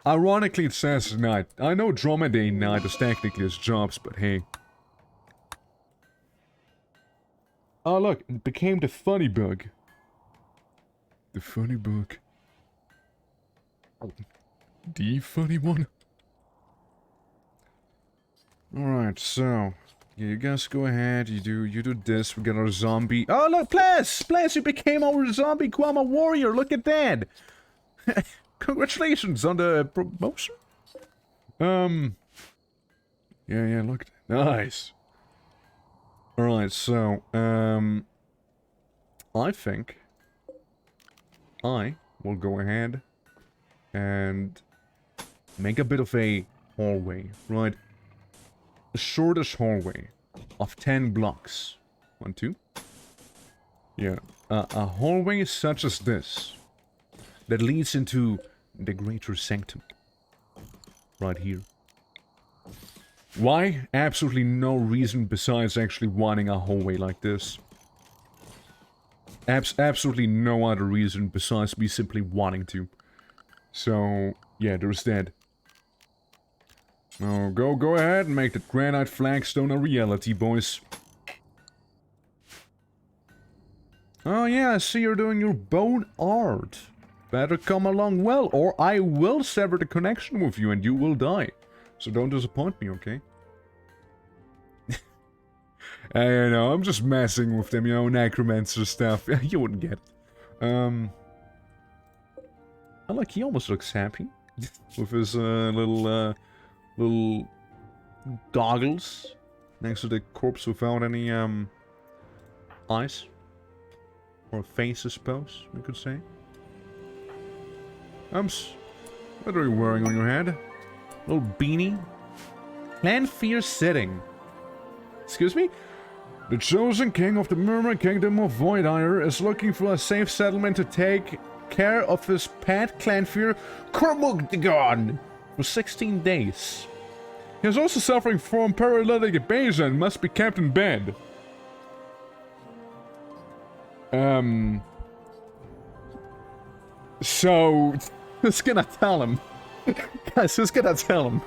Ironically, it says night. I know Dromedary night is technically his jobs, but hey. Oh, look, it became the funny bug. The funny bug. The funny one. Alright, so you guys go ahead, you do this, we get our zombie. Oh look, Bless, you became our zombie Kwama warrior, look at that! Congratulations on the promotion. Yeah, look, nice. Alright, so, I think I will go ahead and make a bit of a hallway, right? The shortest hallway of 10 blocks. 1, 2. Yeah, a hallway such as this that leads into the greater sanctum. Right here. Why? Absolutely no reason besides actually wanting a hallway like this. Absolutely no other reason besides me simply wanting to. So, yeah, there's that. Now, go ahead and make the granite flagstone a reality, boys. Oh yeah, I see you're doing your bone art. Better come along well, or I will sever the connection with you and you will die. So don't disappoint me, okay? I know, I'm just messing with them, you know, necromancer stuff. You wouldn't get it. Oh, look, he almost looks happy. With his little goggles next to the corpse without any eyes or face, I suppose we could say. What are you wearing on your head? Little beanie. Clan fear sitting. Excuse me? The chosen king of the Murmur Kingdom of Voidire is looking for a safe settlement to take care of his pet Clanfear Kormugdagon for 16 days. He is also suffering from paralytic aphasia and must be kept in bed. So, who's gonna tell him? Guys, who's gonna tell him?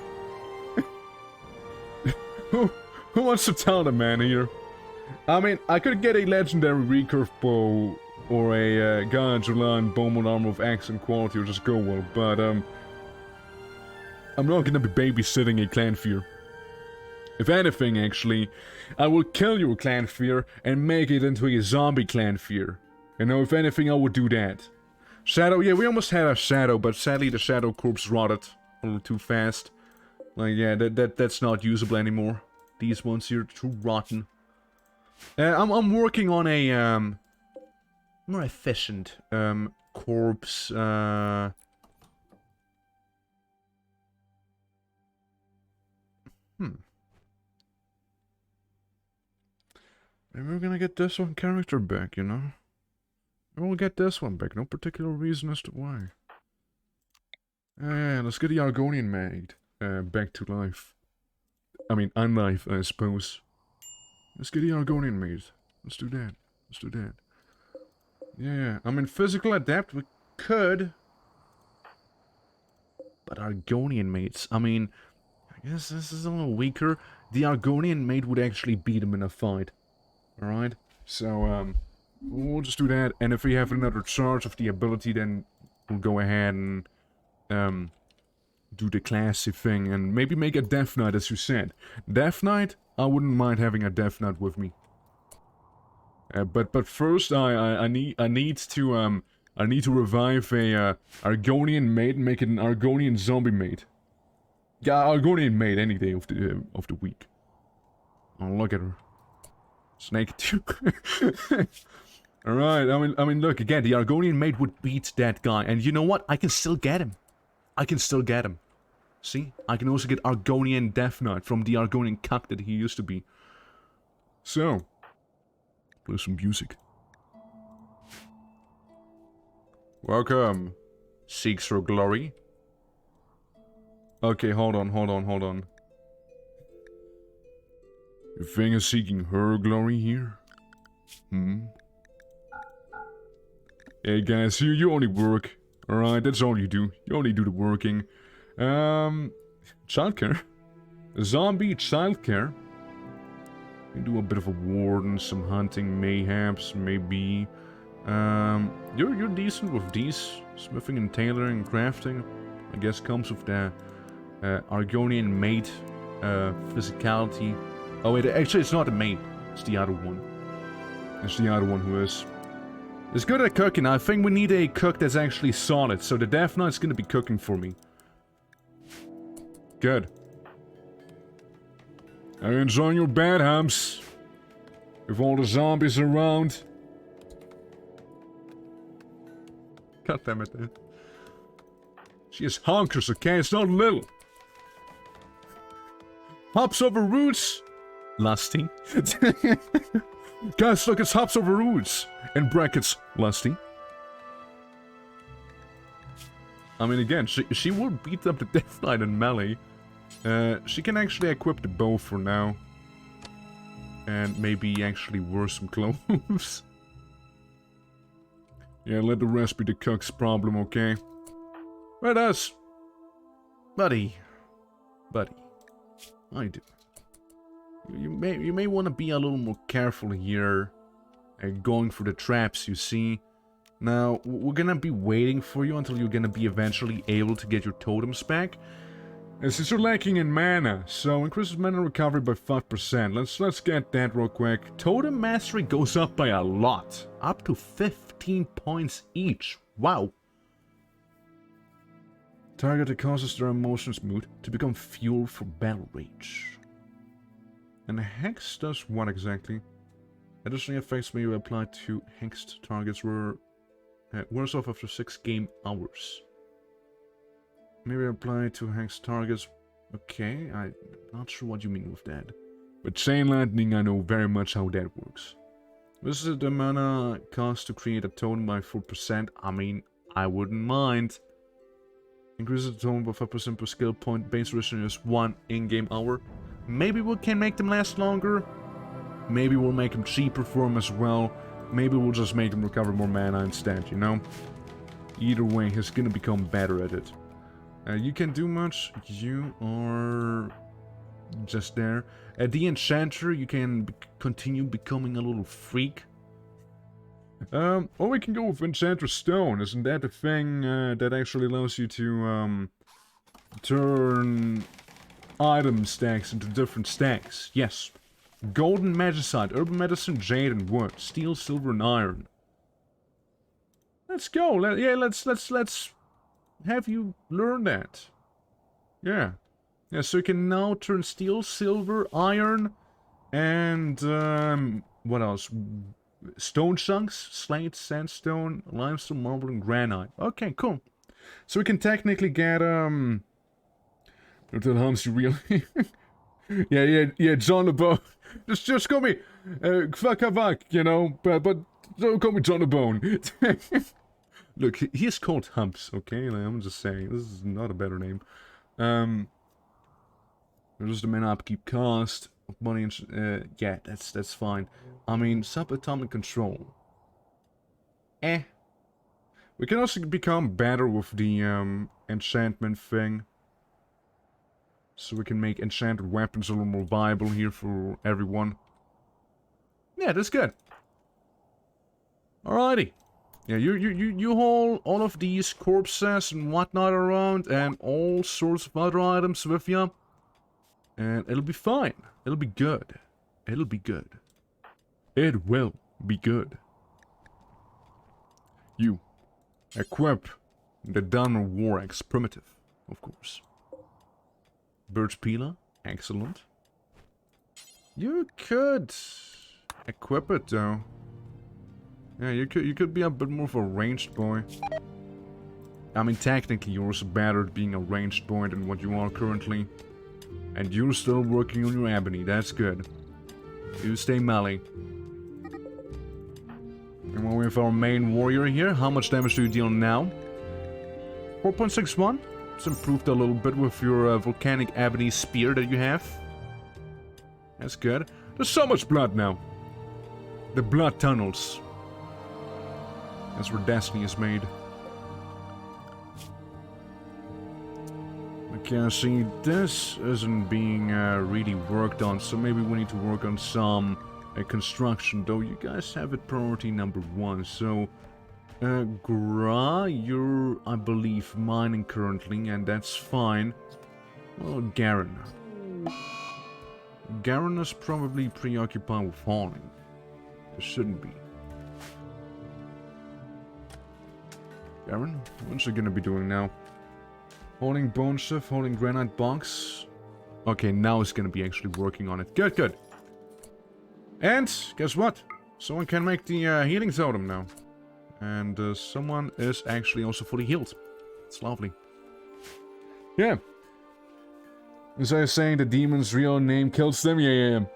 Who wants to tell the man here? I mean, I could get a legendary recurve bow or a Gajalan bowman armor of excellent quality or just go well, but I'm not gonna be babysitting a Clanfear. If anything, actually, I will kill your Clanfear and make it into a zombie Clanfear. You know, if anything, I would do that. Shadow, yeah, we almost had a Shadow, but sadly the Shadow corpse rotted a little too fast. Like, yeah, that's not usable anymore. These ones here are too rotten. I'm working on a, more efficient, corpse, Maybe we're gonna get this one character back, you know? We'll get this one back, no particular reason as to why. Yeah, let's get the Argonian maid back to life. I mean, unlife, I suppose. Let's get the Argonian maid. Let's do that. Let's do that. Yeah, I mean, physical adept, we could But Argonian mates, I mean, I guess this is a little weaker. The Argonian mate would actually beat him in a fight. Alright? So, we'll just do that. And if we have another charge of the ability, then we'll go ahead and, do the classy thing. And maybe make a Death Knight, as you said. Death Knight? I wouldn't mind having a Death Knight with me. But first, I need to revive a Argonian mate and make it an Argonian zombie mate. Yeah, Argonian mate any day of the week. Oh, look at her, snake too. All right, I mean, look again. The Argonian mate would beat that guy, and you know what? I can still get him. I can still get him. See, I can also get Argonian Death Knight from the Argonian cuck that he used to be. So. Play some music. Welcome. Seeks for glory. Okay, hold on. You think is seeking her glory here? Hey guys, you only work. Alright, that's all you do. You only do the working. Childcare. Zombie childcare. You do a bit of a warden, some hunting, mayhaps, maybe. You're decent with these. Smithing and tailoring and crafting. I guess comes with the Argonian mate physicality. Oh wait, actually it's not the mate. It's the other one. It's the other one who is. It's good at cooking. I think we need a cook that's actually solid. So the Death Knight's gonna be cooking for me. Good. Are you enjoying your bed, Hams? With all the zombies around? God damn it, dude. She is honkers, okay? It's not little. Hops over roots. Lusty. Guys, look, it's hops over roots. In brackets, lusty. I mean, again, she will beat up the Death Knight in melee. She can actually equip the bow for now. And maybe actually wear some clothes. Yeah, let the rest be the cook's problem, okay? Let us. Buddy. I do. You may want to be a little more careful here. Going for the traps, you see. Now, we're gonna be waiting for you until you're gonna be eventually able to get your totems back. And since you're lacking in mana, so increases mana recovery by 5%. Let's get that real quick. Totem mastery goes up by a lot. Up to 15 points each. Wow. Target that causes their emotions mood to become fuel for battle rage. And Hex does what exactly? Additionally, effects may be applied to hexed targets were wears off after 6 game hours. Maybe apply to hex targets. Okay, I'm not sure what you mean with that. But Chain Lightning, I know very much how that works. This is the mana cost to create a totem by 4%. I mean, I wouldn't mind. Increases the totem by 5% per skill point. Base duration is 1 in-game hour. Maybe we can make them last longer. Maybe we'll make them cheaper for them as well. Maybe we'll just make them recover more mana instead, you know? Either way, he's gonna become better at it. You can do much. You are just there. The Enchanter, you can continue becoming a little freak. Or we can go with Enchanter Stone. Isn't that the thing that actually allows you to turn item stacks into different stacks? Yes. Golden Magicite, Urban Medicine, Jade, and Wood. Steel, Silver, and Iron. Let's go. Let's have you learn that. Yeah. Yeah, so you can now turn steel, silver, iron, and what else? Stone chunks, slate, sandstone, limestone, marble, and granite. Okay, cool. So we can technically get don't tell Hans you really. yeah, John the Bone. Just call me Kvakavak, you know, but don't call me John the Bone. Look, he is called Humps, okay? Like, I'm just saying, this is not a better name. There's the mana upkeep cost of money and yeah, that's fine. I mean, subatomic control. We can also become better with the enchantment thing. So we can make enchanted weapons a little more viable here for everyone. Yeah, that's good. Alrighty. Yeah, you haul all of these corpses and whatnot around and all sorts of other items with you. And it'll be fine. It'll be good. It'll be good. It will be good. You equip the Diamond War Axe primitive, of course. Birch Peeler, excellent. You could equip it though. Yeah, you could be a bit more of a ranged boy. I mean, technically you're also better at being a ranged boy than what you are currently. And you're still working on your ebony, that's good. You stay melee. And when we have our main warrior here, how much damage do you deal now? 4.61? It's improved a little bit with your volcanic ebony spear that you have. That's good. There's so much blood now. The blood tunnels. That's where destiny is made. Okay, I see this isn't being really worked on, so maybe we need to work on some construction, though you guys have it priority number 1, so... Gra, you're, I believe, mining currently, and that's fine. Well, Garen. Garen is probably preoccupied with hauling. It shouldn't be. Garen, what's he gonna be doing now? Holding bone shift, holding granite box. Okay, now he's gonna be actually working on it. Good, good. And, guess what? Someone can make the healing totem now. And someone is actually also fully healed. It's lovely. Yeah. As I was saying, the demon's real name kills them? Yeah.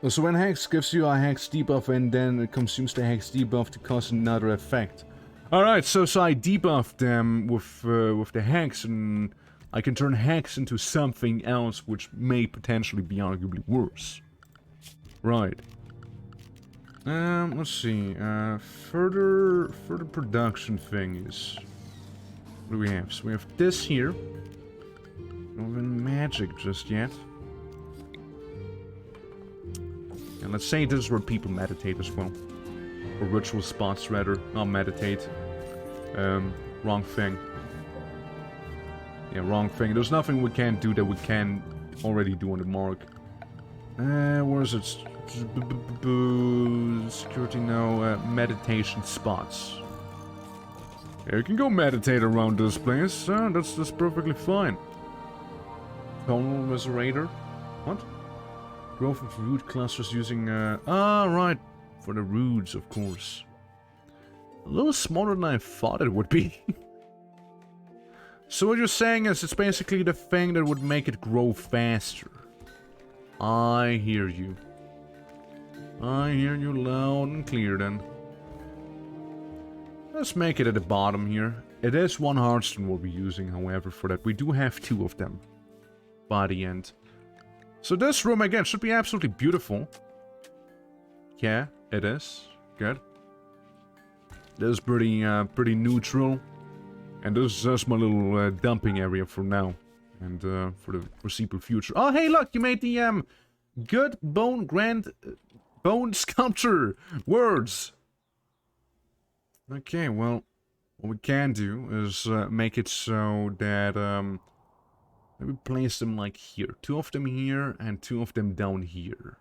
So when Hex gives you a Hex debuff and then it consumes the Hex debuff to cause another effect. Alright, so I debuffed them with the Hex, and I can turn Hex into something else which may potentially be arguably worse. Right. Let's see, further production things. What do we have? So we have this here. Not even magic just yet. And let's say this is where people meditate as well. Or ritual spots, rather. Not meditate. Wrong thing. Yeah, wrong thing. There's nothing we can't do that we can already do on the mark. Where is it? Security, no. Meditation spots. Yeah, you can go meditate around this place. That's perfectly fine. Tonal Resurrector. What? Growth of root clusters using, right. For the roots, of course. A little smaller than I thought it would be. So what you're saying is it's basically the thing that would make it grow faster. I hear you. I hear you loud and clear then. Let's make it at the bottom here. It is one hardstone we'll be using, however, for that. We do have 2 of them by the end. So this room, again, should be absolutely beautiful. Yeah, it is. Good. This is pretty neutral. And this is just my little dumping area for now. And for the foreseeable future. Oh, hey, look! You made the good bone bone sculpture words! Okay, well, what we can do is make it so that maybe place them like here. 2 of them here and 2 of them down here.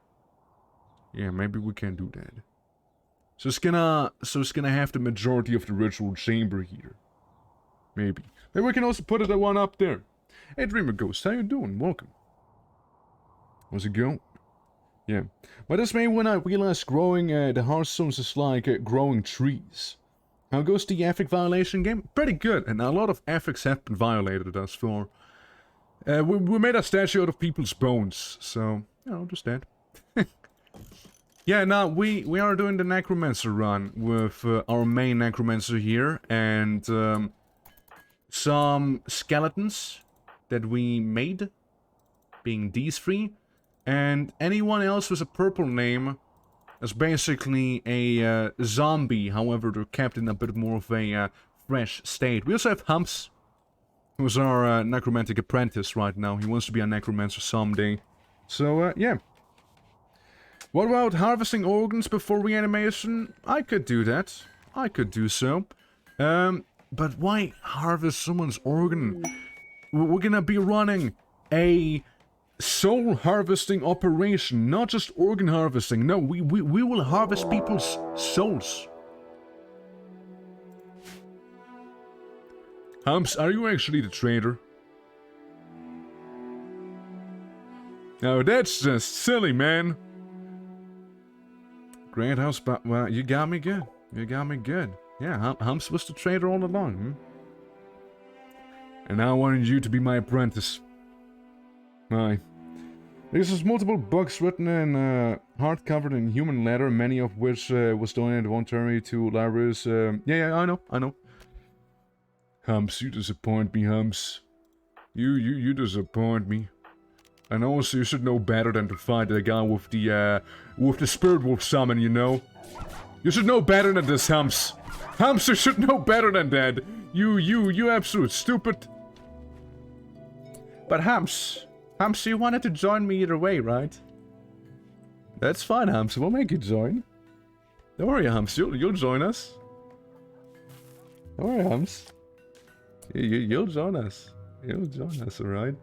Yeah, maybe we can do that. So it's gonna have the majority of the ritual chamber here. Maybe. Maybe we can also put it at one up there. Hey Dreamer Ghost, how you doing? Welcome. How's it going? Yeah. But this made when I realized growing the Hearthstones is like growing trees. How goes the ethic violation game? Pretty good, and a lot of ethics have been violated thus far. We made a statue out of people's bones, so, you know, just that. Yeah, now, we are doing the Necromancer run with our main Necromancer here, and some skeletons that we made, being these 3, and anyone else with a purple name is basically a zombie, however they're kept in a bit more of a fresh state. We also have humps, who's our necromantic apprentice right now. He wants to be a necromancer someday. So, yeah. What about harvesting organs before reanimation? I could do that. I could do so. But why harvest someone's organ? We're gonna be running a soul harvesting operation, not just organ harvesting. No, we will harvest people's souls. Humps, are you actually the trader? No, that's just silly, man. Great house, but well, you got me good. You got me good. Yeah, Humps was the trader all along, hmm? And I wanted you to be my apprentice. Aye. There's multiple books written in hard-covered in human leather, many of which was donated voluntarily to libraries. Yeah, I know. Humps, you disappoint me, Humps. You disappoint me. And also, you should know better than to fight the guy with the spirit wolf summon, you know? You should know better than this, Humps. Humps, you should know better than that. You absolute stupid. But Humps, you wanted to join me either way, right? That's fine, Humps. We'll make you join. Don't worry, Humps. You'll join us. Don't worry, Humps. You'll join us. You'll join us, alright?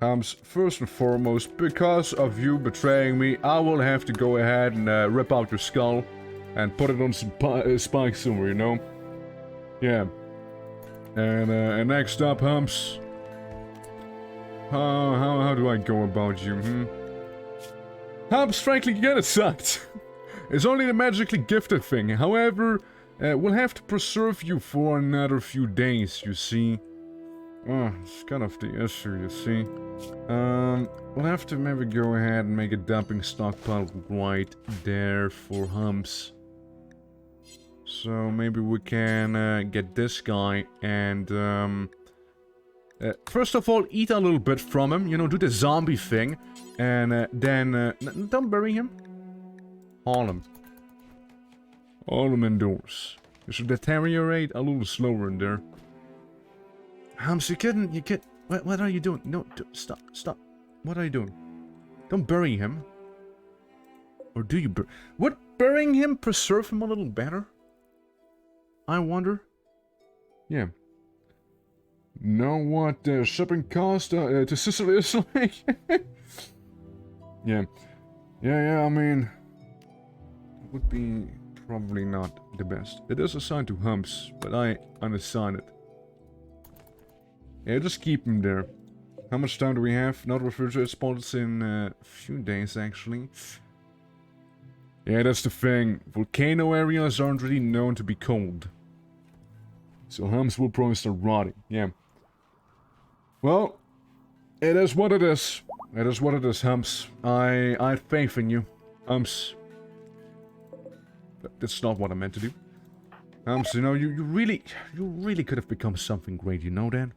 Humps, first and foremost, because of you betraying me, I will have to go ahead and rip out your skull and put it on some spikes somewhere, you know? Yeah. And next up, Humps. How do I go about you, hmm? Humps, frankly, you kinda sucked. It's only the magically gifted thing. However, we'll have to preserve you for another few days, you see. Oh, it's kind of the issue, you see. We'll have to maybe go ahead and make a dumping stockpile right there for Humps. So maybe we can get this guy and first of all, eat a little bit from him, you know, do the zombie thing. And then, don't bury him. Haul him. Haul him indoors. You should deteriorate a little slower in there. Humps, you couldn't, what are you doing? No, stop. What are you doing? Don't bury him. Or do you would burying him preserve him a little better? I wonder. Yeah. Know what shipping cost to Sicily is like? Yeah, I mean, it would be probably not the best. It is assigned to Humps, but I unassign it. Yeah, just keep him there. How much time do we have? Not refrigerated spots in a few days, actually. Yeah, that's the thing. Volcano areas aren't really known to be cold. So Humps will probably start rotting, yeah. Well, it is what it is. It is what it is, Humps. I have faith in you, Humps. That's not what I meant to do. Humps, you know, you really could have become something great, you know that?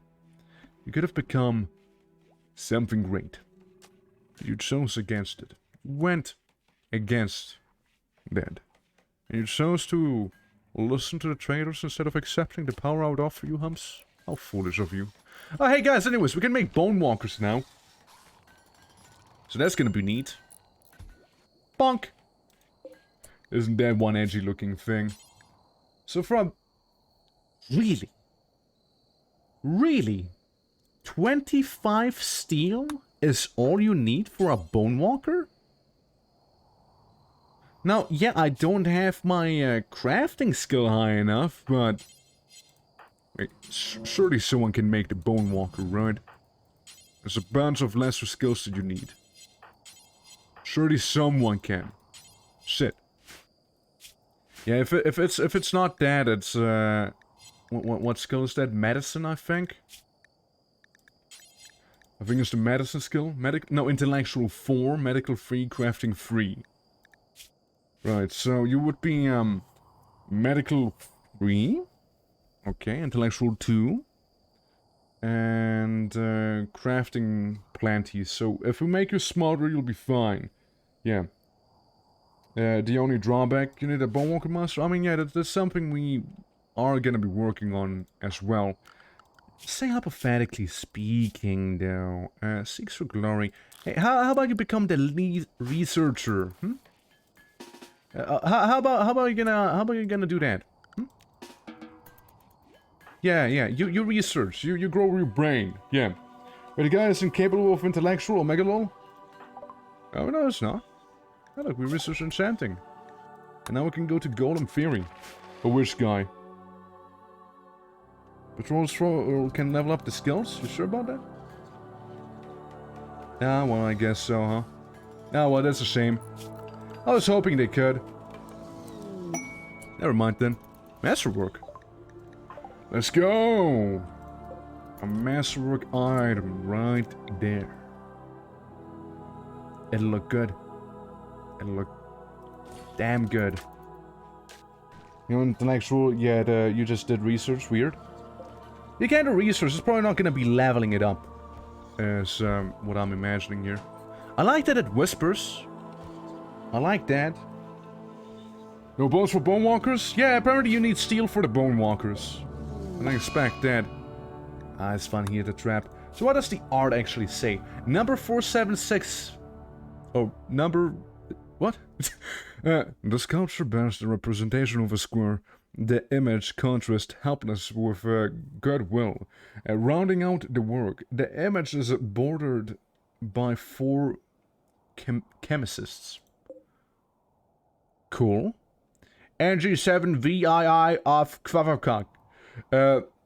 You could have become something great. You chose against it. Went against that. And you chose to listen to the traders instead of accepting the power I would offer you, Humps. How foolish of you. Oh, hey guys, anyways, we can make bone walkers now. So that's gonna be neat. Bonk! Isn't that one edgy looking thing? So from... Really? 25 steel is all you need for a bone walker? Now, yeah, I don't have my crafting skill high enough, but... Wait, surely someone can make the bone walker, right? There's a bunch of lesser skills that you need. Surely someone can. Shit. Yeah, if it's not that, it's what skill is that? Medicine, I think. I think it's the medicine skill. No, intellectual 4, medical 3, crafting 3. Right, so you would be medical 3. Okay, intellectual 2. And crafting plenty. So if we make you smarter, you'll be fine. Yeah. The only drawback, you need a bone walker master. I mean, yeah, that's something we are gonna be working on as well. say hypothetically speaking, though, seeks for glory. Hey, how about you become the lead researcher? Hmm? How about you gonna do that? Hmm? Yeah, you research, you grow your brain. Yeah, but the guy is incapable of intellectual or megalol. Oh no, it's not. Oh, look, we research enchanting, and now we can go to golem theory. A which guy? Patrols can level up the skills? You sure about that? Ah, well, I guess so, huh? Ah, well, that's a shame. I was hoping they could. Never mind then. Masterwork. Let's go! A masterwork item right there. It'll look good. It'll look damn good. You know, intellectual, yeah, you just did research, weird. You can't do research, it's probably not gonna be leveling it up. As what I'm imagining here. I like that it whispers. I like that. No bones for bone walkers? Yeah, apparently you need steel for the bone walkers. And I expect that. Ah, it's fun here, the trap. So what does the art actually say? Number 476. Oh, number... What? The sculpture bears the representation of a square. The image contrasts helplessness with goodwill. Rounding out the work, the image is bordered by 4 chemists. Cool. NG7VII of Kvavakak.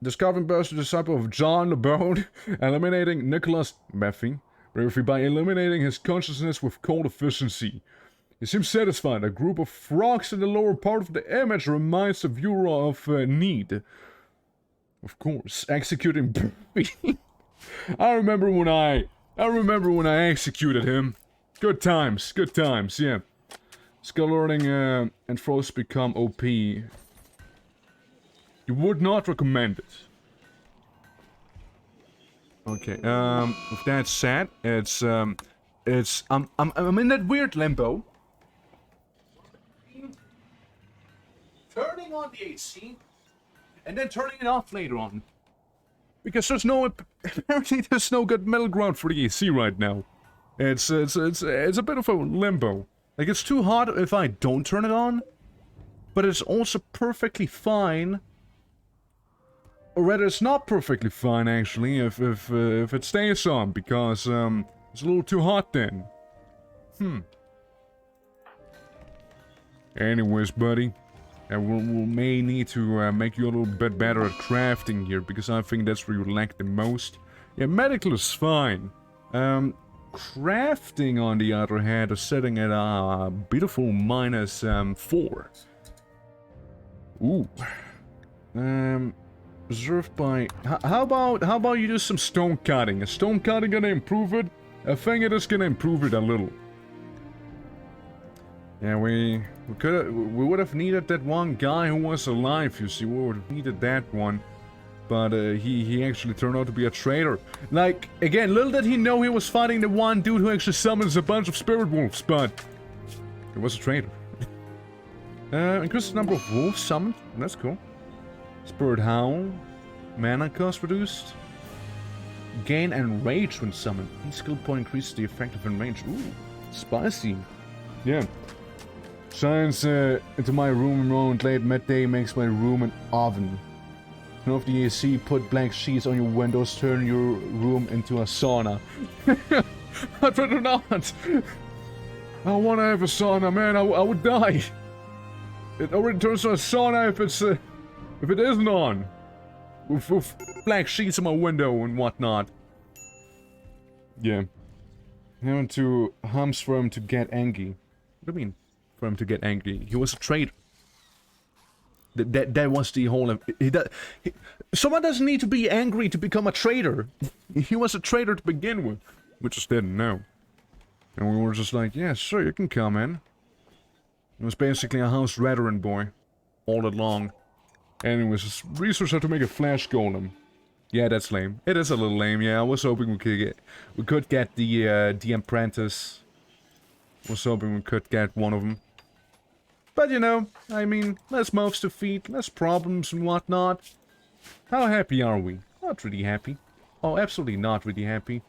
Discovering bears the disciple of John the Bone, eliminating Nicholas Meffy by eliminating his consciousness with cold efficiency. He seems satisfied. A group of frogs in the lower part of the image reminds the viewer of need. Of course, executing I remember when I executed him. Good times, yeah. Skill learning and frost become OP. You would not recommend it. Okay, with that said, I'm in that weird limbo. Turning on the AC, and then turning it off later on. Because apparently there's no good middle ground for the AC right now. It's a bit of a limbo. Like, it's too hot if I don't turn it on, but it's also perfectly fine. Or rather, it's not perfectly fine, actually, if it stays on, because, it's a little too hot then. Anyways, buddy. And we may need to make you a little bit better at crafting here, because I think that's where you lack the most. Yeah, medical is fine. Crafting, on the other hand, is sitting at a beautiful -4. Ooh. Reserved by... How about you do some stone cutting? Is stone cutting gonna improve it? I think it is gonna improve it a little. Yeah, we would have needed that one guy who was alive, you see. We would have needed that one. But he actually turned out to be a traitor. Like, again, little did he know he was fighting the one dude who actually summons a bunch of spirit wolves, but he was a traitor. Increase the number of wolves summoned. That's cool. Spirit Howl. Mana cost reduced. Gain enrage when summoned. Each skill point increases the effect of enrage. Ooh, spicy. Yeah. Science into my room around late midday makes my room an oven. Turn off the AC, put blank sheets on your windows, turn your room into a sauna. I'd rather not. I want to have a sauna, man. I would die. It already turns to a sauna if it isn't on. With blank sheets on my window and whatnot. Yeah. I went to Hums for him to get angry. What do you mean? For him to get angry? He was a traitor. That was the whole... someone doesn't need to be angry to become a traitor. He was a traitor to begin with. We just didn't know. And we were just like, yeah, sure, you can come in. It was basically a house veteran boy. All along. Anyways, just research how to make a flash golem. Yeah, that's lame. It is a little lame, yeah. I was hoping we could get the apprentice. I was hoping we could get one of them. But, you know, I mean, less mouths to feed, less problems and whatnot. How happy are we? Not really happy. Oh, absolutely not really happy.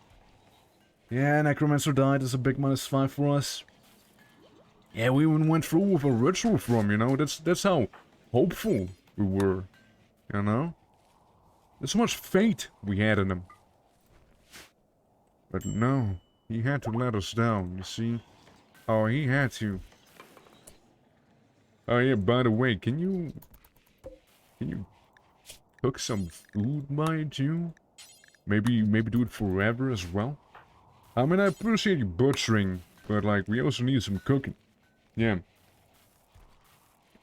Yeah, Necromancer died is a big -5 for us. Yeah, we even went through with a ritual from, you know? That's how hopeful we were, you know? There's so much faith we had in him. But no, he had to let us down, you see? Oh, he had to. Oh yeah, by the way, can you cook some food, mind you? Maybe do it forever as well? I mean, I appreciate you butchering, but like, we also need some cooking. Yeah.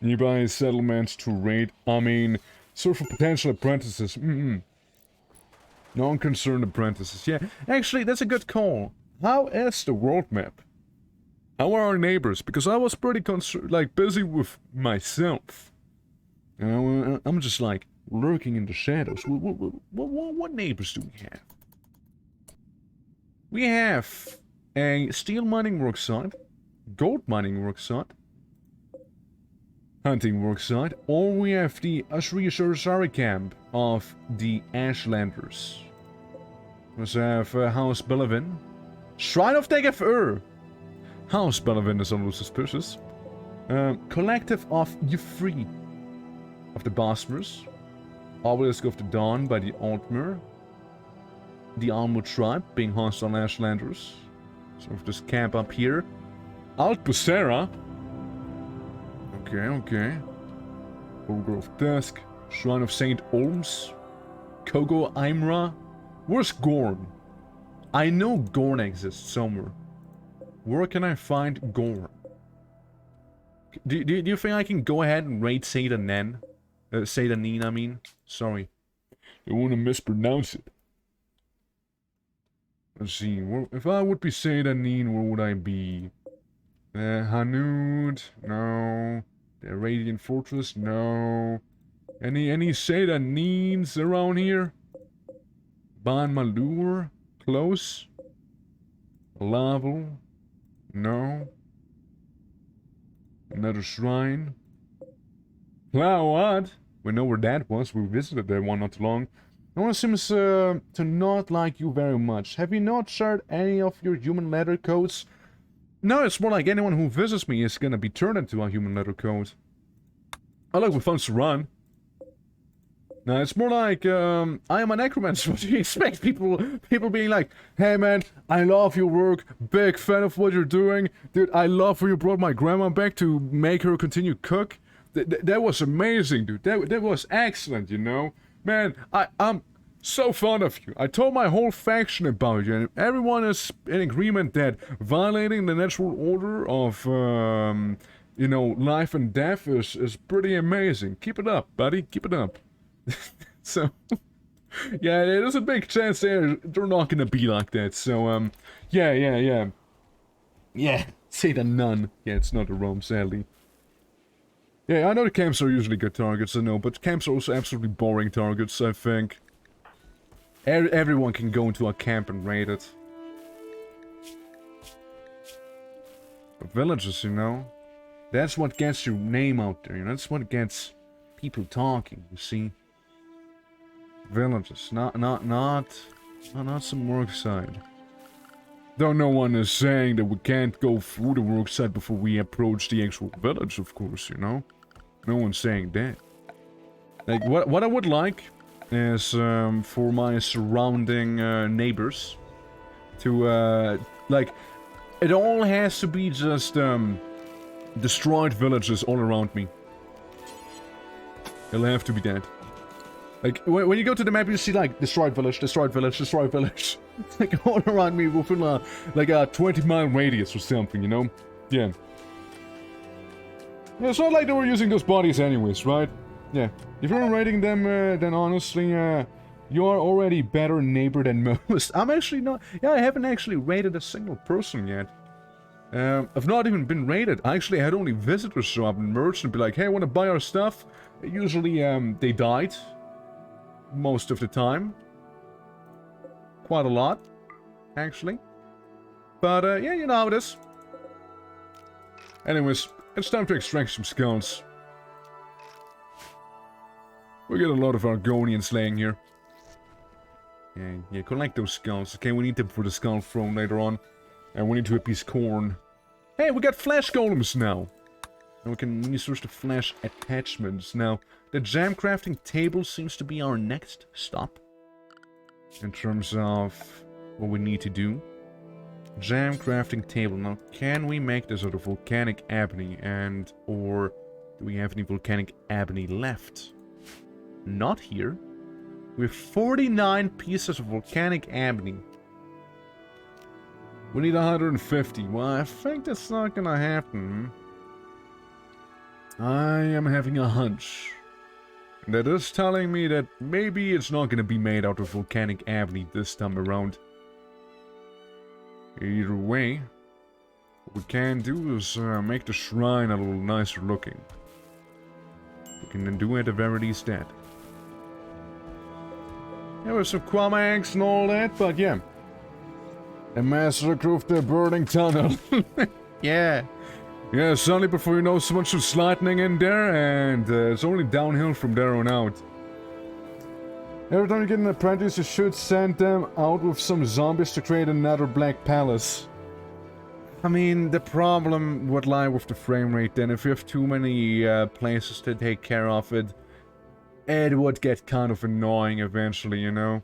Nearby settlements to raid. I mean, search for potential apprentices. Non-concerned apprentices. Yeah, actually, that's a good call. How is the world map? How are our neighbors? Because I was pretty busy with myself. You know, I'm just like lurking in the shadows. What neighbors do we have? We have a steel mining worksite, gold mining worksite, hunting worksite, or we have the Ashri camp of the Ashlanders. We also have House Bellavin, Shrine of Tegef House Bellavin is a little suspicious. Collective of Yufri of the Bosphorus, Obelisk of the Dawn by the Altmer, the Almut tribe being hostile Ashlanders. So we have this camp up here. Alt Busera. Okay. Ogre of Dusk, Shrine of St. Olms, Kogo Imra. Where's Gorn? I know Gorn exists somewhere. Where can I find Gorn? Do you think I can go ahead and raid Satanin? Satanin, I mean. Sorry. I want to mispronounce it. Let's see. If I would be Satanin, where would I be? Hanud? No. The Radiant Fortress? No. Any Satanins around here? Ban Malur? Close? Laval? No. Another shrine. What? We know where that was. We visited that one not too long. No one seems to not like you very much. Have you not shared any of your human letter codes? No, it's more like anyone who visits me is gonna be turned into a human letter code. I like we found Saran. No, it's more like, I am a necromancer. What do you expect? People being like, hey man, I love your work, big fan of what you're doing. Dude, I love how you brought my grandma back to make her continue cook. That was amazing, dude. That was excellent, you know? Man, I'm so fond of you. I told my whole faction about you, and everyone is in agreement that violating the natural order of, you know, life and death is pretty amazing. Keep it up, buddy. Keep it up. So, yeah, there's a big chance they're not gonna be like that. So, yeah. Say the nun. Yeah, it's not a Rome, sadly. Yeah, I know the camps are usually good targets, I know, but camps are also absolutely boring targets, I think. Everyone can go into a camp and raid it. But villages, you know, that's what gets your name out there, you know, that's what gets people talking, you see. Villages, not some worksite. Though no one is saying that we can't go through the worksite before we approach the actual village, of course, you know? No one's saying that. Like, what I would like is, for my surrounding, neighbors to, like, it all has to be just, destroyed villages all around me. It'll have to be that. Like, when you go to the map, you see, like, destroyed village, destroyed village, destroyed village. Like, all around me within, like a 20-mile radius or something, you know? Yeah. Yeah, it's not like they were using those bodies anyways, right? Yeah. If you're raiding them, then honestly, you are already better neighbor than most. I'm actually not... Yeah, I haven't actually raided a single person yet. I've not even been raided. I actually had only visitors show up and merchants and be like, hey, want to buy our stuff? Usually, they died. Most of the time. Quite a lot, actually. But, yeah, you know how it is. Anyways, it's time to extract some skulls. We get a lot of Argonian slaying here. Yeah, collect those skulls. Okay, we need them for the skull throne later on. And we need to appease corn. Hey, we got flesh golems now! And we can research the flesh attachments. Now, the jam crafting table seems to be our next stop. In terms of what we need to do. Jam crafting table. Now, can we make this out of volcanic ebony? And, or do we have any volcanic ebony left? Not here. We have 49 pieces of volcanic ebony. We need 150. Well, I think that's not gonna happen. I am having a hunch. That is telling me that maybe it's not gonna be made out of volcanic ebony this time around. Either way, what we can do is make the shrine a little nicer looking. We can then do at the very least that. There were some quam eggs and all that, but yeah. A massacre of the burning tunnel. Yeah. Yeah, suddenly before you know, someone shoots lightning in there, and it's only downhill from there on out. Every time you get an apprentice, you should send them out with some zombies to create another Black Palace. I mean, the problem would lie with the frame rate then. If you have too many places to take care of it, it would get kind of annoying eventually, you know?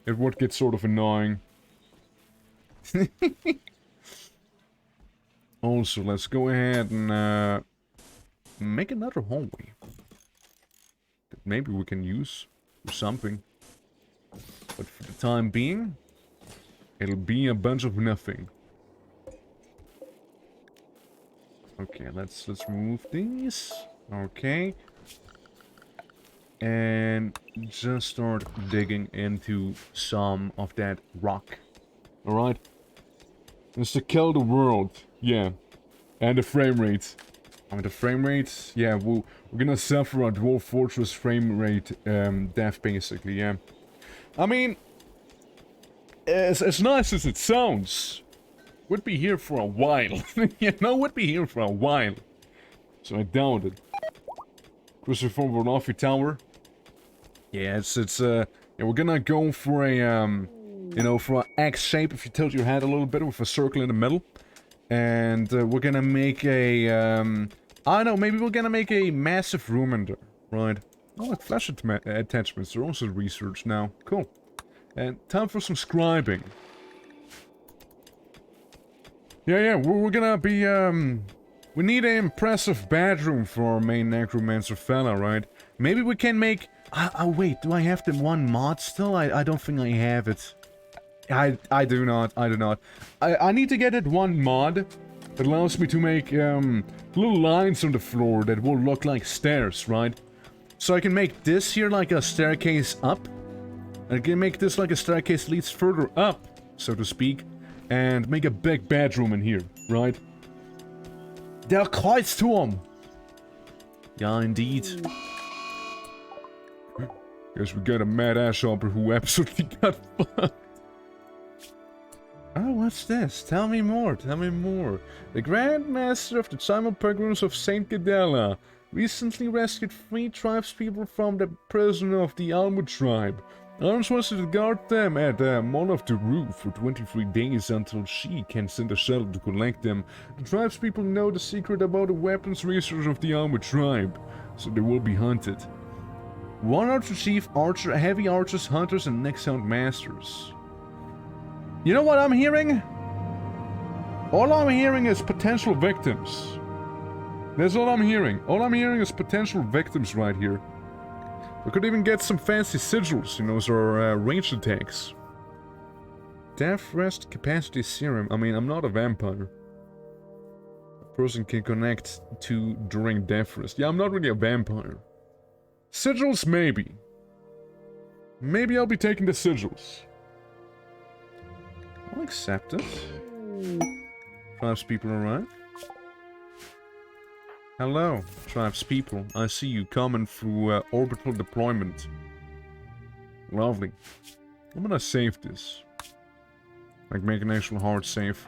It would get sort of annoying. Also, let's go ahead and make another hallway that maybe we can use for something. But for the time being, it'll be a bunch of nothing. Okay, let's remove these. Okay. And just start digging into some of that rock. Alright? Just to kill the world. Yeah. And the frame rate. I mean, the frame rate, yeah, we're gonna suffer a Dwarf Fortress frame rate death, basically, yeah. I mean, as nice as it sounds, would be here for a while. You know, would be here for a while. So I doubt it. Christopher Vernoffy Tower. Yeah, yeah, we're gonna go for a, you know, for an X shape, if you tilt your head a little bit, with a circle in the middle. And we're gonna make a, I don't know, maybe we're gonna make a massive room in there, right? Oh, like flash attachments are also researched now. Cool. And time for some scribing. Yeah, we're gonna be, we need an impressive bedroom for our main necromancer fella, right? Maybe we can make, wait, do I have the one mod still? I don't think I have it. I do not. I need to get it one mod that allows me to make, little lines on the floor that will look like stairs, right? So I can make this here like a staircase up. And I can make this like a staircase leads further up, so to speak. And make a big bedroom in here, right? There are quite to 'em. Yeah, indeed. Guess we got a mad ass hopper who absolutely got fucked. Oh, what's this? Tell me more, tell me more. The Grand Master of the Simon Pilgrims of St. Gadella recently rescued 3 tribespeople from the prison of the Almu tribe. Arms was to guard them at Mall of the Roof for 23 days until she can send a shuttle to collect them. The tribespeople know the secret about the weapons research of the Almu tribe, so they will be hunted. One archer chief, archer, heavy archers, hunters, and next hunt masters. You know what I'm hearing? All I'm hearing is potential victims. That's all I'm hearing. All I'm hearing is potential victims right here. We could even get some fancy sigils, you know, as our ranged attacks. Death Rest Capacity Serum. I mean, I'm not a vampire. A person can connect to during Death Rest. Yeah, I'm not really a vampire. Sigils, maybe. Maybe I'll be taking the sigils. I'll accept it. Tribespeople arrive. Hello, tribespeople. I see you coming through orbital deployment. Lovely. I'm gonna save this. Like, make an actual hard save.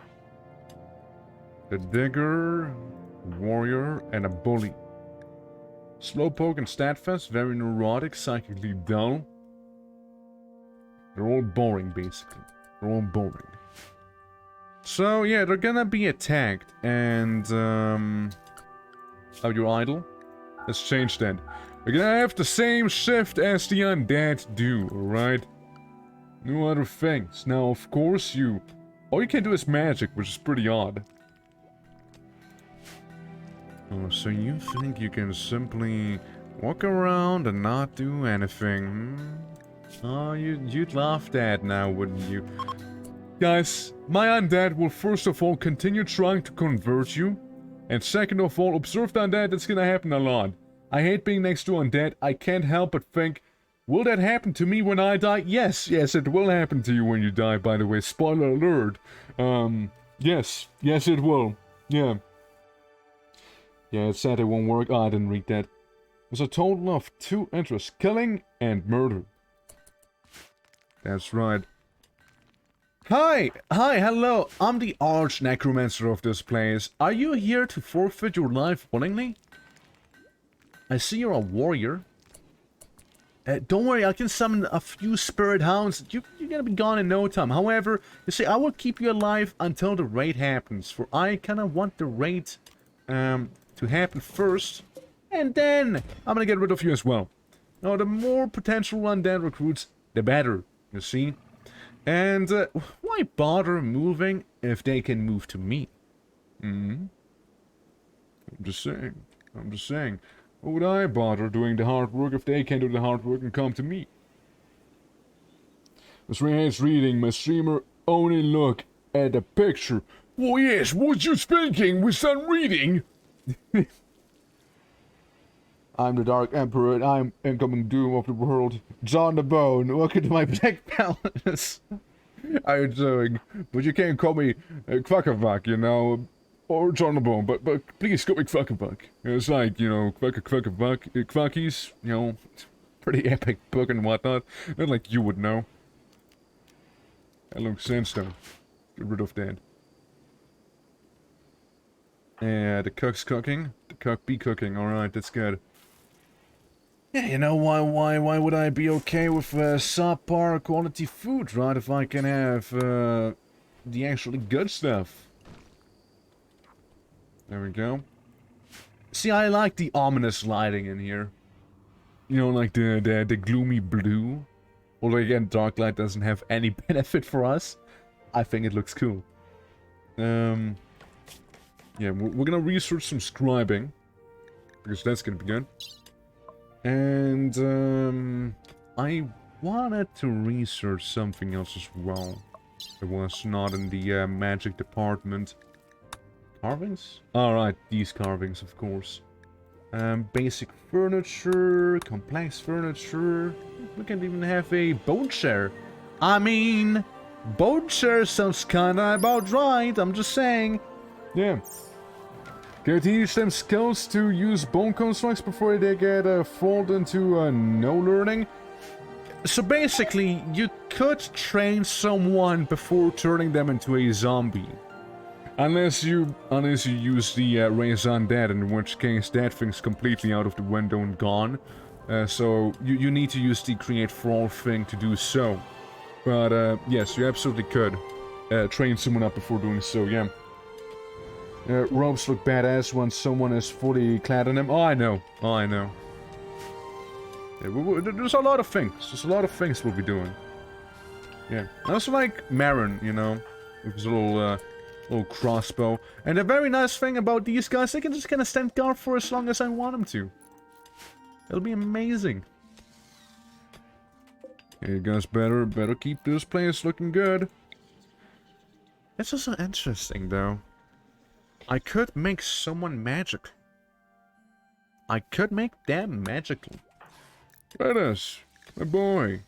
The digger, warrior, and a bully. Slowpoke and steadfast, very neurotic, psychically dull. They're all boring, basically. They're all boring. So, yeah, they're gonna be attacked, and, oh, you're idle? Let's change that. We're gonna have the same shift as the undead do, alright? No other things. Now, of course, all you can do is magic, which is pretty odd. Oh, so you think you can simply walk around and not do anything, hmm? Oh, you'd laugh that now, wouldn't you? Guys, my undead will first of all continue trying to convert you. And second of all, observe the undead, that's gonna happen a lot. I hate being next to undead. I can't help but think, will that happen to me when I die? Yes, it will happen to you when you die, by the way. Spoiler alert. Yes, it will. Yeah. Yeah, it's sad it won't work. Oh, I didn't read that. There's a total of 2 interests, killing and murder. That's right. Hi, hello. I'm the arch necromancer of this place. Are you here to forfeit your life willingly? I see you're a warrior. Don't worry, I can summon a few spirit hounds. You're gonna be gone in no time. However, you see, I will keep you alive until the raid happens. For I kinda want the raid to happen first. And then I'm gonna get rid of you as well. Now, the more potential undead recruits, the better. You see? And why bother moving if they can move to me? I'm just saying. What would I bother doing the hard work if they can do the hard work and come to me? This hates reading. My streamer only look at the picture. Oh yes, what you speaking? We're done reading. I'm the Dark Emperor and I'm incoming doom of the world. John the Bone, welcome to my Black Palace. How you doing? But you can't call me Quackerbuck, you know, or John the Bone, but please call me Quackerbuck. It's like, you know, Quackerbuck, Quackies, you know, pretty epic book and whatnot. Not like you would know. Hello, Sandstone. Get rid of that. Yeah, the cook's cooking. The cook be cooking, alright, that's good. Yeah, you know, why would I be okay with subpar quality food, right? If I can have the actually good stuff. There we go. See, I like the ominous lighting in here. You know, like the gloomy blue. Although again, dark light doesn't have any benefit for us. I think it looks cool. Yeah, we're gonna research some scribing. Because that's gonna be good. And, I wanted to research something else as well. It was not in the magic department. Carvings? Alright, these carvings, of course. Basic furniture, complex furniture. We can even have a bone chair. I mean, bone chair sounds kinda about right, I'm just saying. Yeah. Can you teach them skills to use bone constructs before they get fall into no learning? So basically, you could train someone before turning them into a zombie. Unless you use the raise undead, in which case that thing's completely out of the window and gone. So you need to use the create for all thing to do so. But yes, you absolutely could train someone up before doing so, yeah. Robes look badass once someone is fully clad in them. Oh, I know. Yeah, there's a lot of things. There's a lot of things we'll be doing. Yeah. I also like Marin, you know, with his little crossbow. And the very nice thing about these guys, they can just kind of stand guard for as long as I want them to. It'll be amazing. Yeah, you guys better keep this place looking good. It's also interesting, though. I could make someone magical. I could make them magical. Badass, my boy.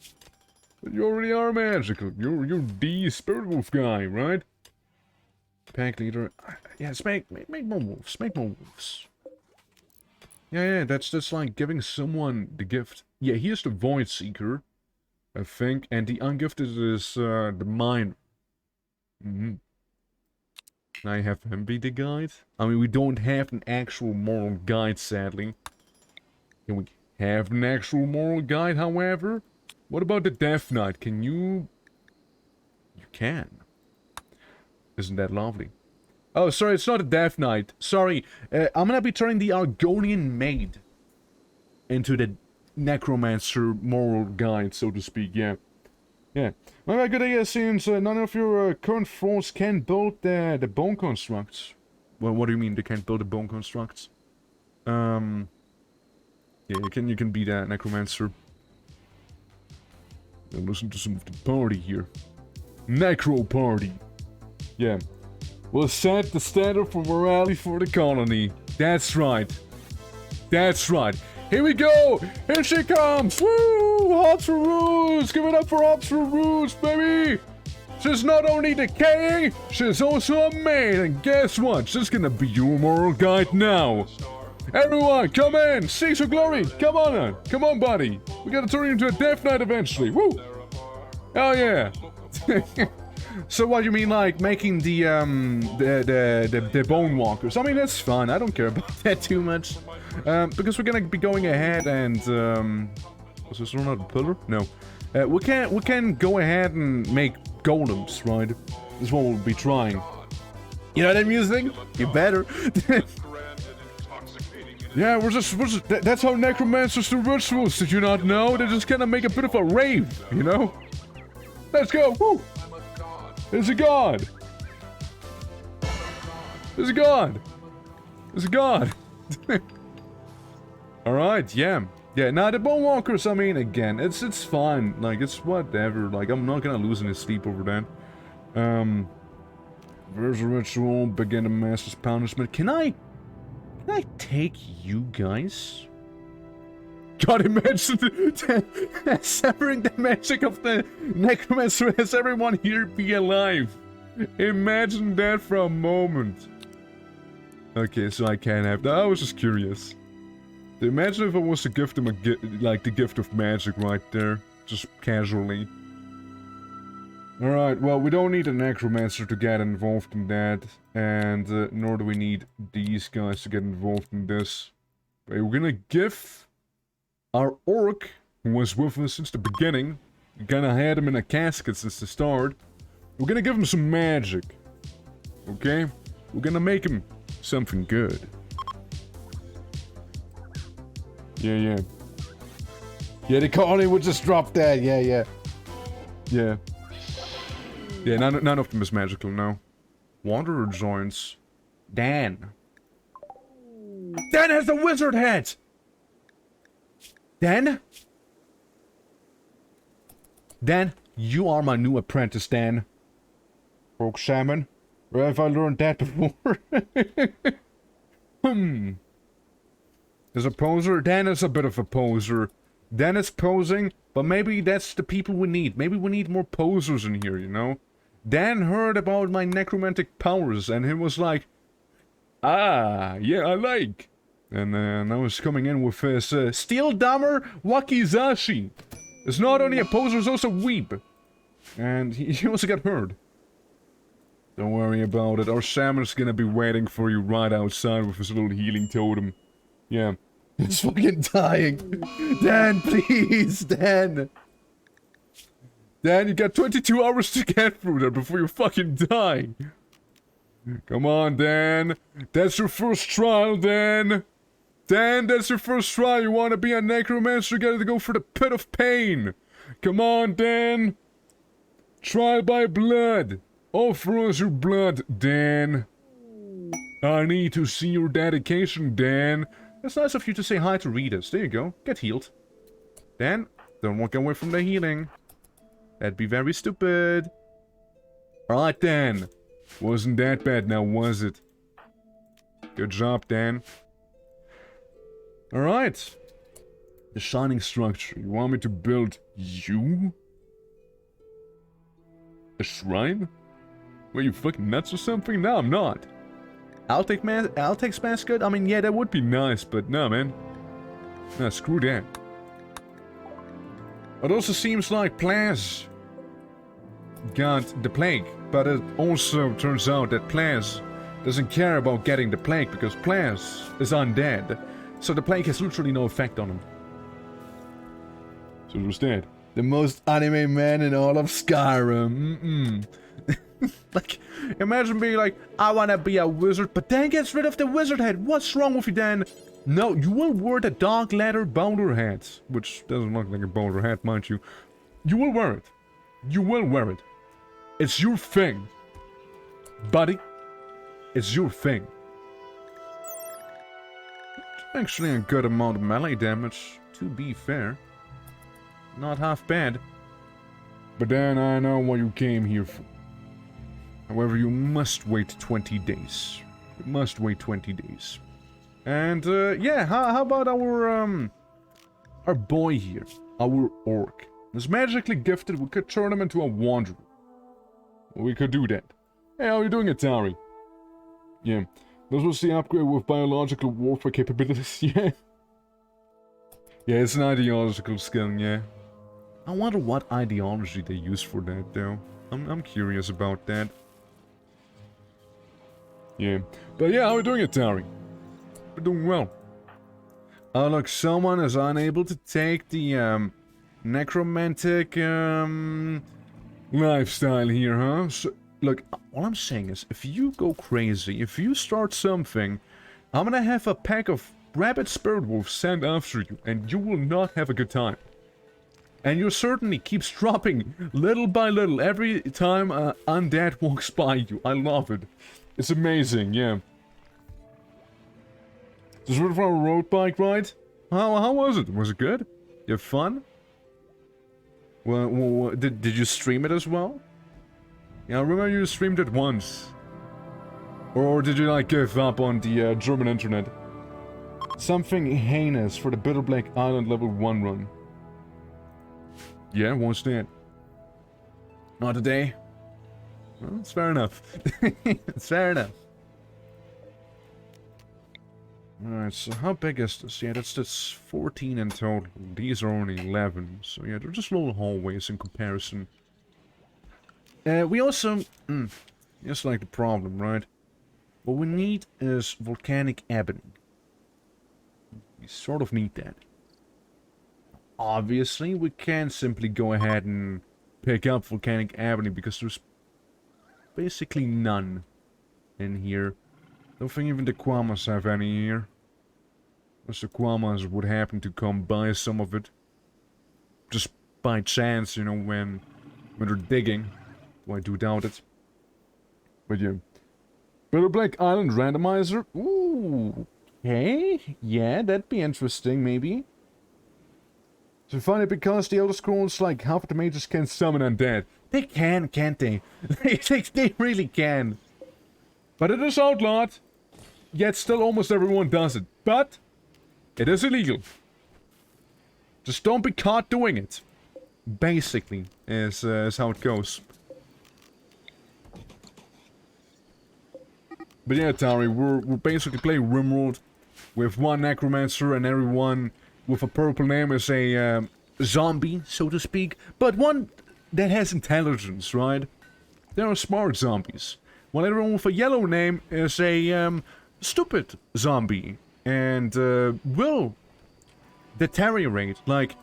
But you already are magical. You're the spirit wolf guy, right? Pack leader. Yes, make more wolves. Make more wolves. Yeah, that's like giving someone the gift. Yeah, here's the void seeker, I think, and the ungifted is the miner. Can I have him be the guide? I mean, we don't have an actual moral guide, sadly. Can we have an actual moral guide, however? What about the Death Knight? Can you... You can. Isn't that lovely? Oh, sorry, it's not a Death Knight. Sorry, I'm gonna be turning the Argonian Maid into the Necromancer moral guide, so to speak, yeah. Yeah. Well, my good idea, since none of your current force can build the bone constructs. Well, what do you mean they can't build the bone constructs? Yeah, you can be that Necromancer. And listen to some of the party here. Necro party. Yeah. We'll set the standard for morality for the colony. That's right. That's right. Here we go! Here she comes! Woo! Hops for Roots! Give it up for Hops for Roots, baby! She's not only decaying, she's also a maid, and guess what? She's gonna be your moral guide now! Everyone, come in! Seize your glory! Come on! Come on, buddy! We gotta turn you into a Death Knight eventually! Woo! Hell yeah! So what you mean, like, making the Bone Walkers? I mean, that's fun. I don't care about that too much. Because we're gonna be going ahead and, was this not a pillar? No. We can go ahead and make golems, right? This is what we'll be trying. You know that music? You better. Yeah, that's how necromancers do rituals, did you not know? They just kinda make a bit of a rave, you know? Let's go! Woo! There's a god! There's a god! There's a god! Alright, yeah. Yeah, now the Bone Walkers, I mean, again, it's fine. Like, it's whatever. Like, I'm not gonna lose any sleep over that. There's a ritual, begin the master's punishment. Can I take you guys? God, imagine severing the magic of the necromancer as everyone here be alive. Imagine that for a moment. Okay, so I can't have that. I was just curious. Imagine if I was to give them like the gift of magic right there, just casually. Alright, well, we don't need a necromancer to get involved in that, and nor do we need these guys to get involved in this. We're gonna give our orc, who was with us since the beginning, we kinda had him in a casket since the start, we're gonna give him some magic. Okay? We're gonna make him something good. Yeah. Yeah, the colony would just drop that, yeah. Yeah, none of them is magical, no. Wanderer joins. Dan. Dan has the wizard hat! Dan? Dan, you are my new apprentice, Dan. Rogue Shaman? Where have I learned that before? Is a poser? Dan is a bit of a poser. Dan is posing, but maybe that's the people we need. Maybe we need more posers in here, you know? Dan heard about my necromantic powers, and he was like, ah, yeah, I like. And now he's coming in with his Steel Dammer Wakizashi. It's not only a poser, it's also a weeb. And he also got hurt. Don't worry about it, our shaman's gonna be waiting for you right outside with his little healing totem. Yeah. It's fucking dying. Dan, please, Dan. Dan, you got 22 hours to get through there before you fucking die. Come on, Dan. That's your first trial, Dan. Dan, that's your first trial. You want to be a necromancer, you gotta go for the pit of pain. Come on, Dan. Trial by blood. Offer us your blood, Dan. I need to see your dedication, Dan. It's nice of you to say hi to readers. There you go. Get healed. Dan, don't walk away from the healing. That'd be very stupid. Alright, Dan. Wasn't that bad now, was it? Good job, Dan. Alright. The shining structure. You want me to build you? A shrine? Were you fucking nuts or something? No, I'm not. Altex mascot? I mean, yeah, that would be nice, but no, man. Nah, screw that. It also seems like Plaz got the plague, but it also turns out that Plaz doesn't care about getting the plague because Plaz is undead. So the plague has literally no effect on him. So it was dead. The most anime man in all of Skyrim. Like, imagine being like, I wanna be a wizard, but then gets rid of the wizard head. What's wrong with you then? No, you will wear the dark leather boulder hat. Which doesn't look like a boulder hat, mind you. You will wear it. You will wear it. It's your thing. Buddy. It's your thing. Actually a good amount of melee damage, to be fair. Not half bad. But then I know what you came here for. However, you must wait 20 days. You must wait 20 days. And, yeah, how about our boy here? Our orc. He's magically gifted, we could turn him into a wanderer. We could do that. Hey, how are you doing, Atari? Yeah. This was the upgrade with biological warfare capabilities, yeah. Yeah, it's an ideological skill, yeah. I wonder what ideology they use for that, though. I'm curious about that. Yeah. But yeah, how are you doing, Atari? We're doing well. Oh, look, someone is unable to take the, necromantic, lifestyle here, huh? So, look, all I'm saying is, if you go crazy, if you start something, I'm gonna have a pack of rabid spirit wolves sent after you, and you will not have a good time. And you certainly keeps dropping, little by little, every time undead walks by you. I love it. It's amazing, yeah. Just went for a road bike ride? How was it? Was it good? You have fun? Well, did you stream it as well? Yeah, I remember you streamed it once. Or did you, like, give up on the German internet? Something heinous for the Bitter Black Island level 1 run. Yeah, what's that? Not today? Well, it's fair enough. It's fair enough. Alright, so how big is this? Yeah, that's 14 in total. These are only 11. So yeah, they're just little hallways in comparison. We also... just like the problem, right? What we need is volcanic ebony. We sort of need that. Obviously, we can't simply go ahead and pick up volcanic ebony because there's basically none in here. Don't think even the Kwamas have any here. Unless the Kwamas would happen to come by some of it. Just by chance, you know, when they're digging. Well, I do doubt it. But yeah. Bitter Black Island randomizer? Ooh. Okay. Yeah, that'd be interesting, maybe. So funny because the Elder Scrolls, like, half of the mages can summon undead. They can, can't they? They really can. But it is outlawed. Yet still almost everyone does it. But it is illegal. Just don't be caught doing it. Basically, is how it goes. But yeah, Tari, we're basically playing RIMWORLD with one necromancer and everyone with a purple name is a zombie, so to speak. But one that has intelligence, right? They are smart zombies. While everyone with a yellow name is a stupid zombie. And will deteriorate. Like,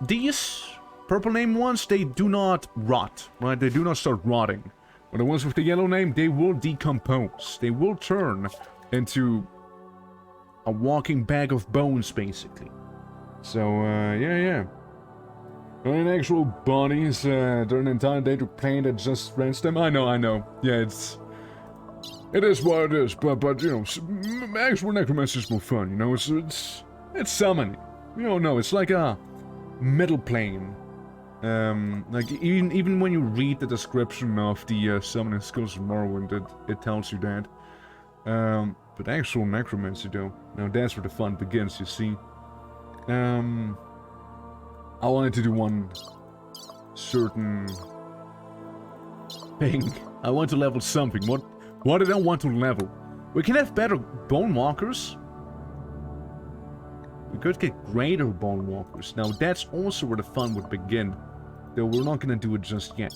these purple name ones, they do not rot, right? They do not start rotting. But the ones with the yellow name, they will decompose. They will turn into a walking bag of bones, basically. So, yeah. In actual bodies, during an entire day to plane that just rents them. I know. Yeah, it is what it is. But you know, actual necromancy is more fun. You know, it's summoning. You don't know. It's like a middle plane. Like even when you read the description of the summoning skills of Morrowind, it tells you that. But actual necromancy, though, now that's where the fun begins. You see. I wanted to do one certain thing. I want to level something. What did I want to level? We can have better bone walkers. We could get greater bone walkers. Now that's also where the fun would begin. Though we're not gonna do it just yet.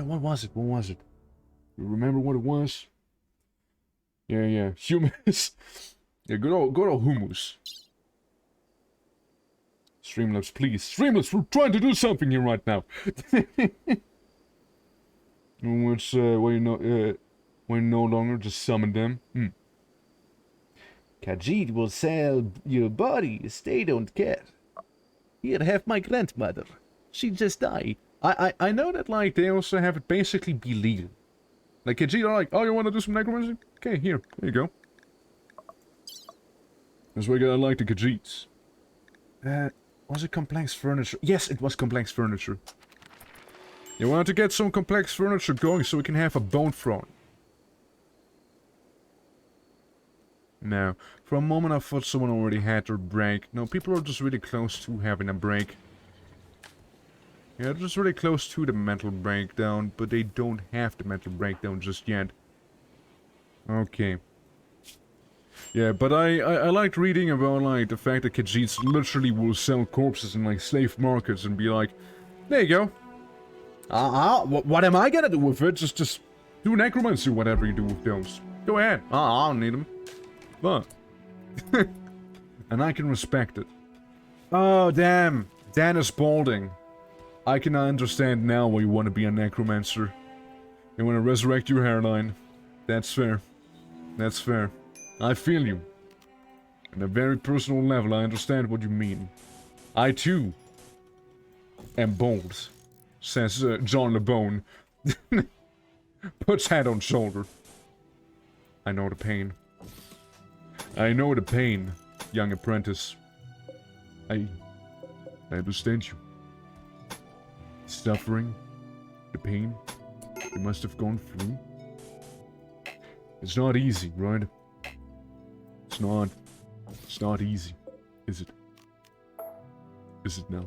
What was it? You remember what it was? Yeah. Humus. Yeah, good old humus. Streamlabs, please. Streamlabs, we're trying to do something here right now. Which, when no longer just summon them. Khajiit will sell your bodies, they don't care. Here, have my grandmother. She just died. I know that, like, they also have it basically be legal. Like, Khajiit are like, oh, you want to do some necromancy? Okay, here you go. That's why I like the Khajiits. Was it complex furniture? Yes, it was complex furniture. You want to get some complex furniture going so we can have a bone throne. No. For a moment I thought someone already had their break. No, people are just really close to having a break. Yeah, they're just really close to the mental breakdown, but they don't have the mental breakdown just yet. Okay. Yeah, but I liked reading about, like, the fact that Khajiits literally will sell corpses in, like, slave markets and be like, there you go. What am I gonna do with it? Just do necromancy, whatever you do with those. Go ahead. I don't need them. But. And I can respect it. Oh, damn. Dan is balding. I can understand now why you want to be a necromancer. You want to resurrect your hairline. That's fair. That's fair. I feel you. On a very personal level, I understand what you mean. I, too, am bald, says John LeBone. Puts head on shoulder. I know the pain. I know the pain, young apprentice. I understand you. Suffering, the pain you must have gone through. It's not easy, right? It's not easy, is it? Is it now?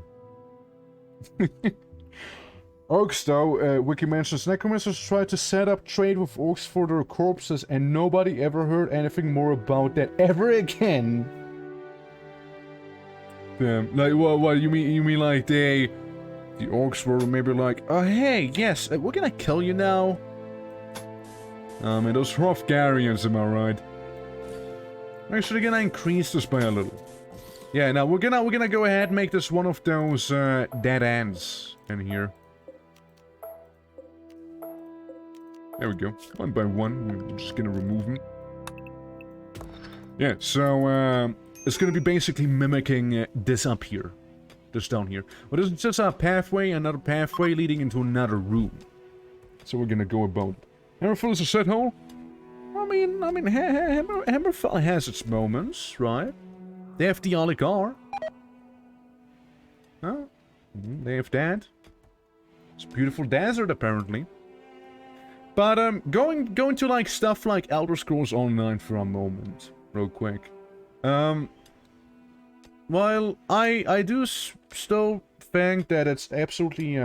Orcs, though, Wiki mentions necromancers tried to set up trade with orcs for their corpses, and nobody ever heard anything more about that ever again. Damn, like, what, you mean like the orcs were maybe like, oh hey, yes, we're gonna kill you now? And those Hrothgarians, am I right? Actually, gonna increase this by a little. Yeah, now we're gonna go ahead and make this one of those dead ends in here. There we go. One by one, we're just gonna remove them. Yeah, so it's gonna be basically mimicking this up here, this down here. But it's just a pathway, another pathway leading into another room. So we're gonna go about it. Hammerfell is a set hole. I mean, Hammerfell has its moments, right? They have the Oligar. Huh? They have that. It's a beautiful desert, apparently. But, going to, like, stuff like Elder Scrolls Online for a moment, real quick. While I do still think that it's absolutely,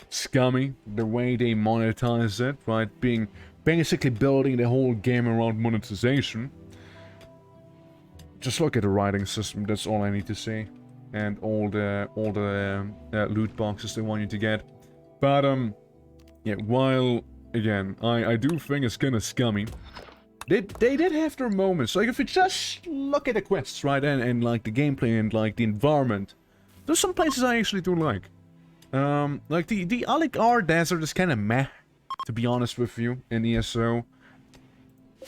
scummy, the way they monetize it, right? Basically building the whole game around monetization. Just look at the writing system, that's all I need to say. And all the loot boxes they want you to get. But, yeah, while, again, I do think it's kinda scummy. They did have their moments. Like, if you just look at the quests, right, and like, the gameplay and, like, the environment. There's some places I actually do like. Like, the Oligar Desert is kinda meh, to be honest with you, in ESO.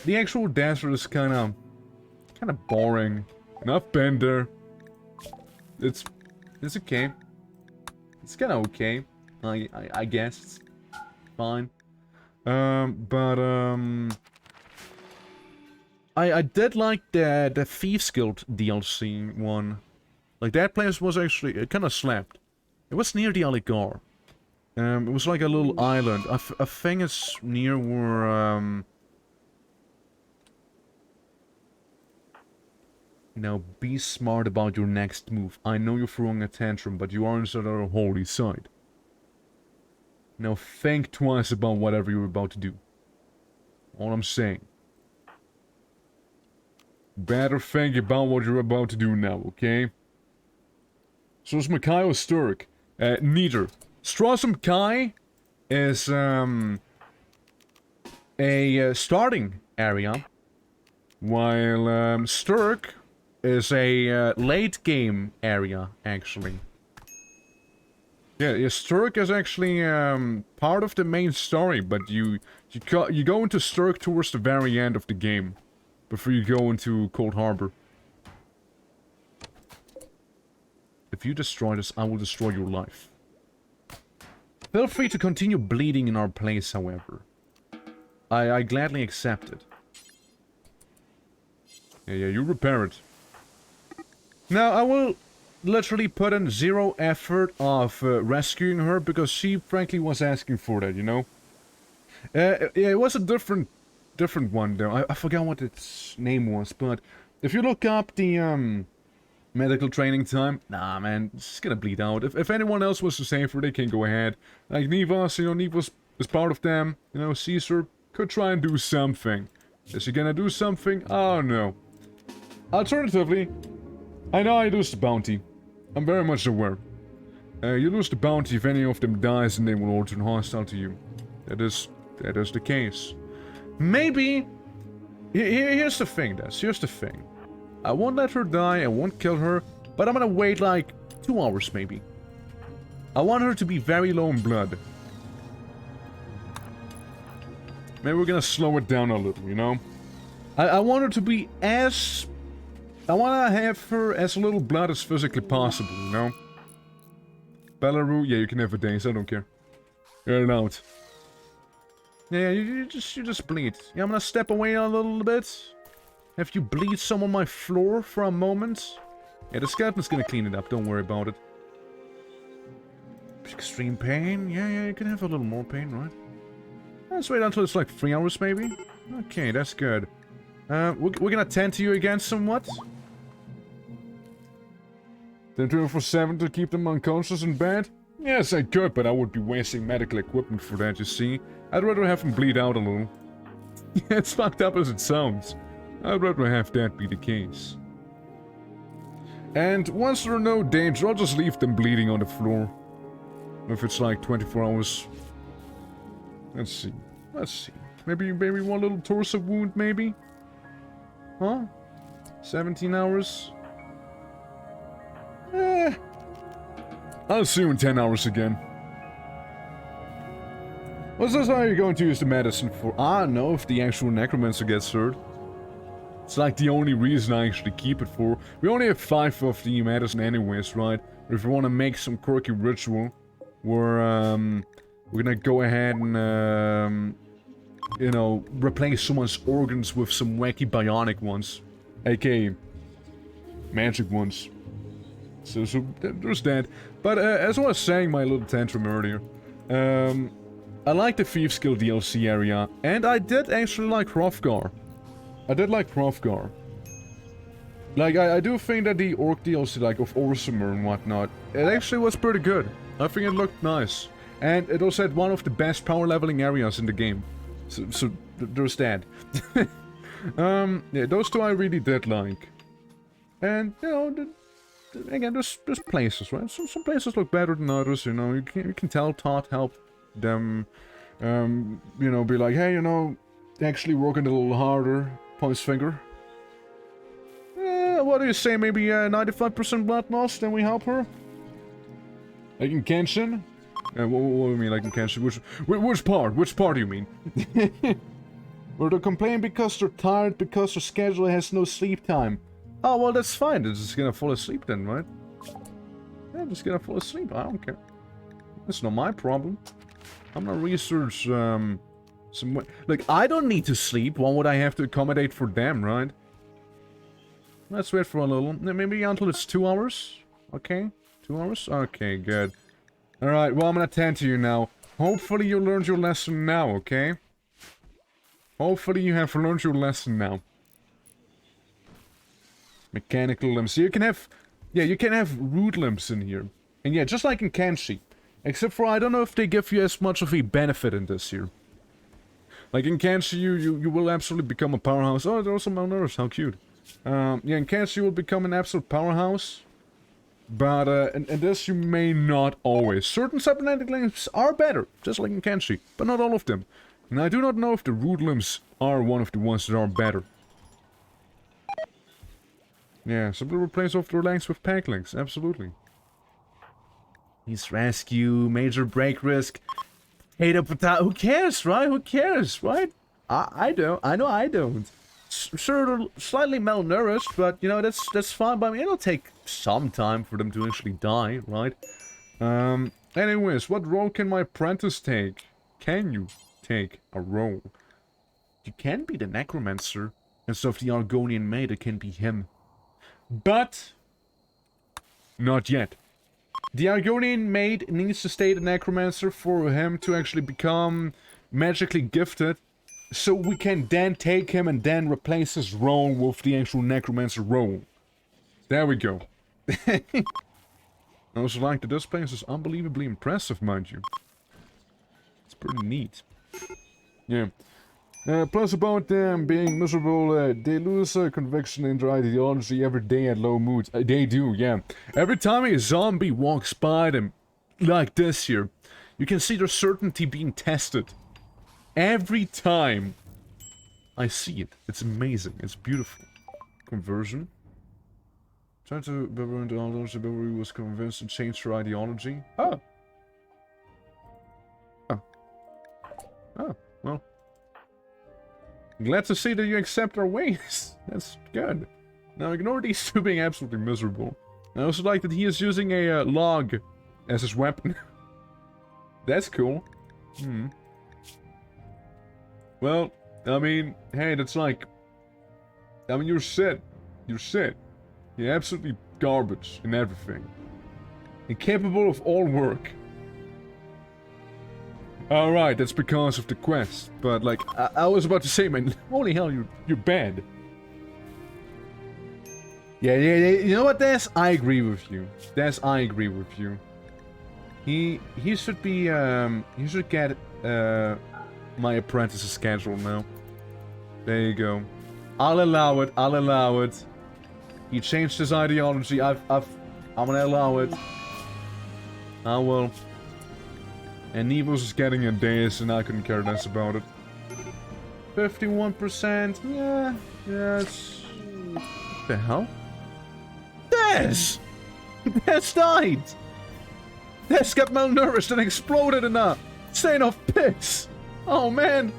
The actual desert is kinda boring. And I've been there. It's okay. It's kinda okay. I guess it's fine. I did like the Thieves Guild DLC one. Like, that place was actually, it kinda slapped. It was near the Oligar. It was like a little island. I think it's near where, Now, be smart about your next move. I know you're throwing a tantrum, but you are inside our holy side. Now, think twice about whatever you're about to do. All I'm saying. Better think about what you're about to do now, okay? So is Makai or Sturk? Neither. Strasum Kai is, a starting area, while, Sturk is a late game area, actually. Yeah, Sturk is actually part of the main story, but you go into Sturk towards the very end of the game, before you go into Cold Harbor. If you destroy this, I will destroy your life. Feel free to continue bleeding in our place, however. I gladly accept it. Yeah, you repair it. Now, I will literally put in 0 effort of rescuing her, because she frankly was asking for that, you know? Yeah, it was a different one, though. I forgot what its name was, but if you look up the, medical training time, nah, man, it's gonna bleed out. If anyone else was to save her, they can go ahead. Like Nivas, you know, Nivas is part of them. You know, Caesar could try and do something. Is he gonna do something? Oh, no. Alternatively, I know I lose the bounty. I'm very much aware. You lose the bounty if any of them dies and they will all turn hostile to you. That is the case. Maybe... Here's the thing, Des. Here's the thing. I won't let her die, I won't kill her, but I'm gonna wait like 2 hours maybe. I want her to be very low in blood. Maybe we're gonna slow it down a little, you know? I want her to be as... I wanna have her as little blood as physically possible, you know? Belarus, yeah, you can have a days, I don't care. You're allowed. Yeah, you just bleed. Yeah, I'm gonna step away a little bit. Have you bleed some on my floor for a moment? Yeah, the skeleton's gonna clean it up, don't worry about it. Extreme pain? Yeah, you can have a little more pain, right? Let's wait until it's like 3 hours, maybe? Okay, that's good. We're gonna tend to you again somewhat. Then 24/7 to keep them unconscious in bed? Yes, I could, but I would be wasting medical equipment for that, you see. I'd rather have them bleed out a little. Yeah, it's fucked up as it sounds. I'd rather have that be the case. And once they're in no danger, I'll just leave them bleeding on the floor. If it's like 24 hours. Let's see. Maybe one little torso wound, maybe? Huh? 17 hours? I'll see you in 10 hours again. What's this how you're going to use the medicine for? I don't know if the actual necromancer gets hurt. It's like the only reason I actually keep it for. We only have 5 of the medicine anyways, right? But if we want to make some quirky ritual, we're gonna go ahead and, you know, replace someone's organs with some wacky bionic ones. AKA magic ones. So there's that. But as I was saying my little tantrum earlier, I like the Thieves Guild DLC area, and I did actually like Hrothgar. I did like Hrothgar. Like, I do think that the Orc DLC, like, of Orsimer and whatnot, it actually was pretty good. I think it looked nice. And it also had one of the best power leveling areas in the game. So there's that. Yeah, those two I really did like. And, you know, again, there's places, right? Some places look better than others, you know. You can tell Todd helped them, you know, be like, hey, you know, actually working a little harder. Point his finger. What do you say? Maybe 95% blood loss, then we help her? Like in Kenshin? What do you mean, like in Kenshin? Which part? Which part do you mean? Or they complain because they're tired, because their schedule has no sleep time. Oh, well, that's fine. They're just gonna fall asleep then, right? Yeah, just gonna fall asleep. I don't care. That's not my problem. I'm gonna research, Look, I don't need to sleep. Why would I have to accommodate for them, right? Let's wait for a little. Maybe until it's 2 hours? Okay. 2 hours? Okay, good. Alright, well, I'm gonna tend to you now. Hopefully you learned your lesson now, okay? Hopefully you have learned your lesson now. Mechanical limbs. So you can have... Yeah, you can have root limbs in here. And yeah, just like in Kenshi. Except for I don't know if they give you as much of a benefit in this here. Like in Kenshi, you will absolutely become a powerhouse. Oh, there are some malnourished. How cute. Yeah, in Kenshi you will become an absolute powerhouse. But in this you may not always. Certain cybernetic limbs are better, just like in Kenshi, but not all of them. And I do not know if the root limbs are one of the ones that are better. Yeah, simply replace off their legs with peg legs, absolutely. He's rescue, major break risk. Potato, potato, who cares, right? Who cares, right? I don't, I know I don't. Sure, they're slightly malnourished, but, you know, that's fine by me. It'll take some time for them to actually die, right? Anyways, what role can my apprentice take? Can you take a role? You can be the necromancer. Instead of the Argonian maid, it can be him. But not yet. The Argonian maid needs to stay the necromancer for him to actually become magically gifted. So we can then take him and then replace his role with the actual necromancer role. There we go. I also like that this place is unbelievably impressive, mind you. It's pretty neat. Yeah. Plus about them being miserable, they lose conviction in their ideology every day at low moods. They do, yeah. Every time a zombie walks by them, like this here, you can see their certainty being tested. Every time I see it. It's amazing. It's beautiful. Conversion. Trying to Beverly ideology, Beverly was convinced to change her ideology. Oh. Oh. Oh, well. Glad to see that you accept our ways. That's good. Now ignore these two being absolutely miserable. I also like that he is using a log as his weapon. That's cool. Hmm. Well, I mean, hey, that's like... I mean, you're set. You're set. You're absolutely garbage in everything. Incapable of all work. Alright, that's because of the quest. But, like, I was about to say, man, holy hell, you're bad. Yeah, you know what, Des? I agree with you. Des, I agree with you. He should be, he should get, my apprentice's schedule now. There you go. I'll allow it, I'll allow it. He changed his ideology, I'm gonna allow it. I will. And Nevos is getting a daze, and I couldn't care less about it. 51%, yeah, it's... What the hell? Des! Des died! Des got malnourished and exploded in a stain of piss! Oh man!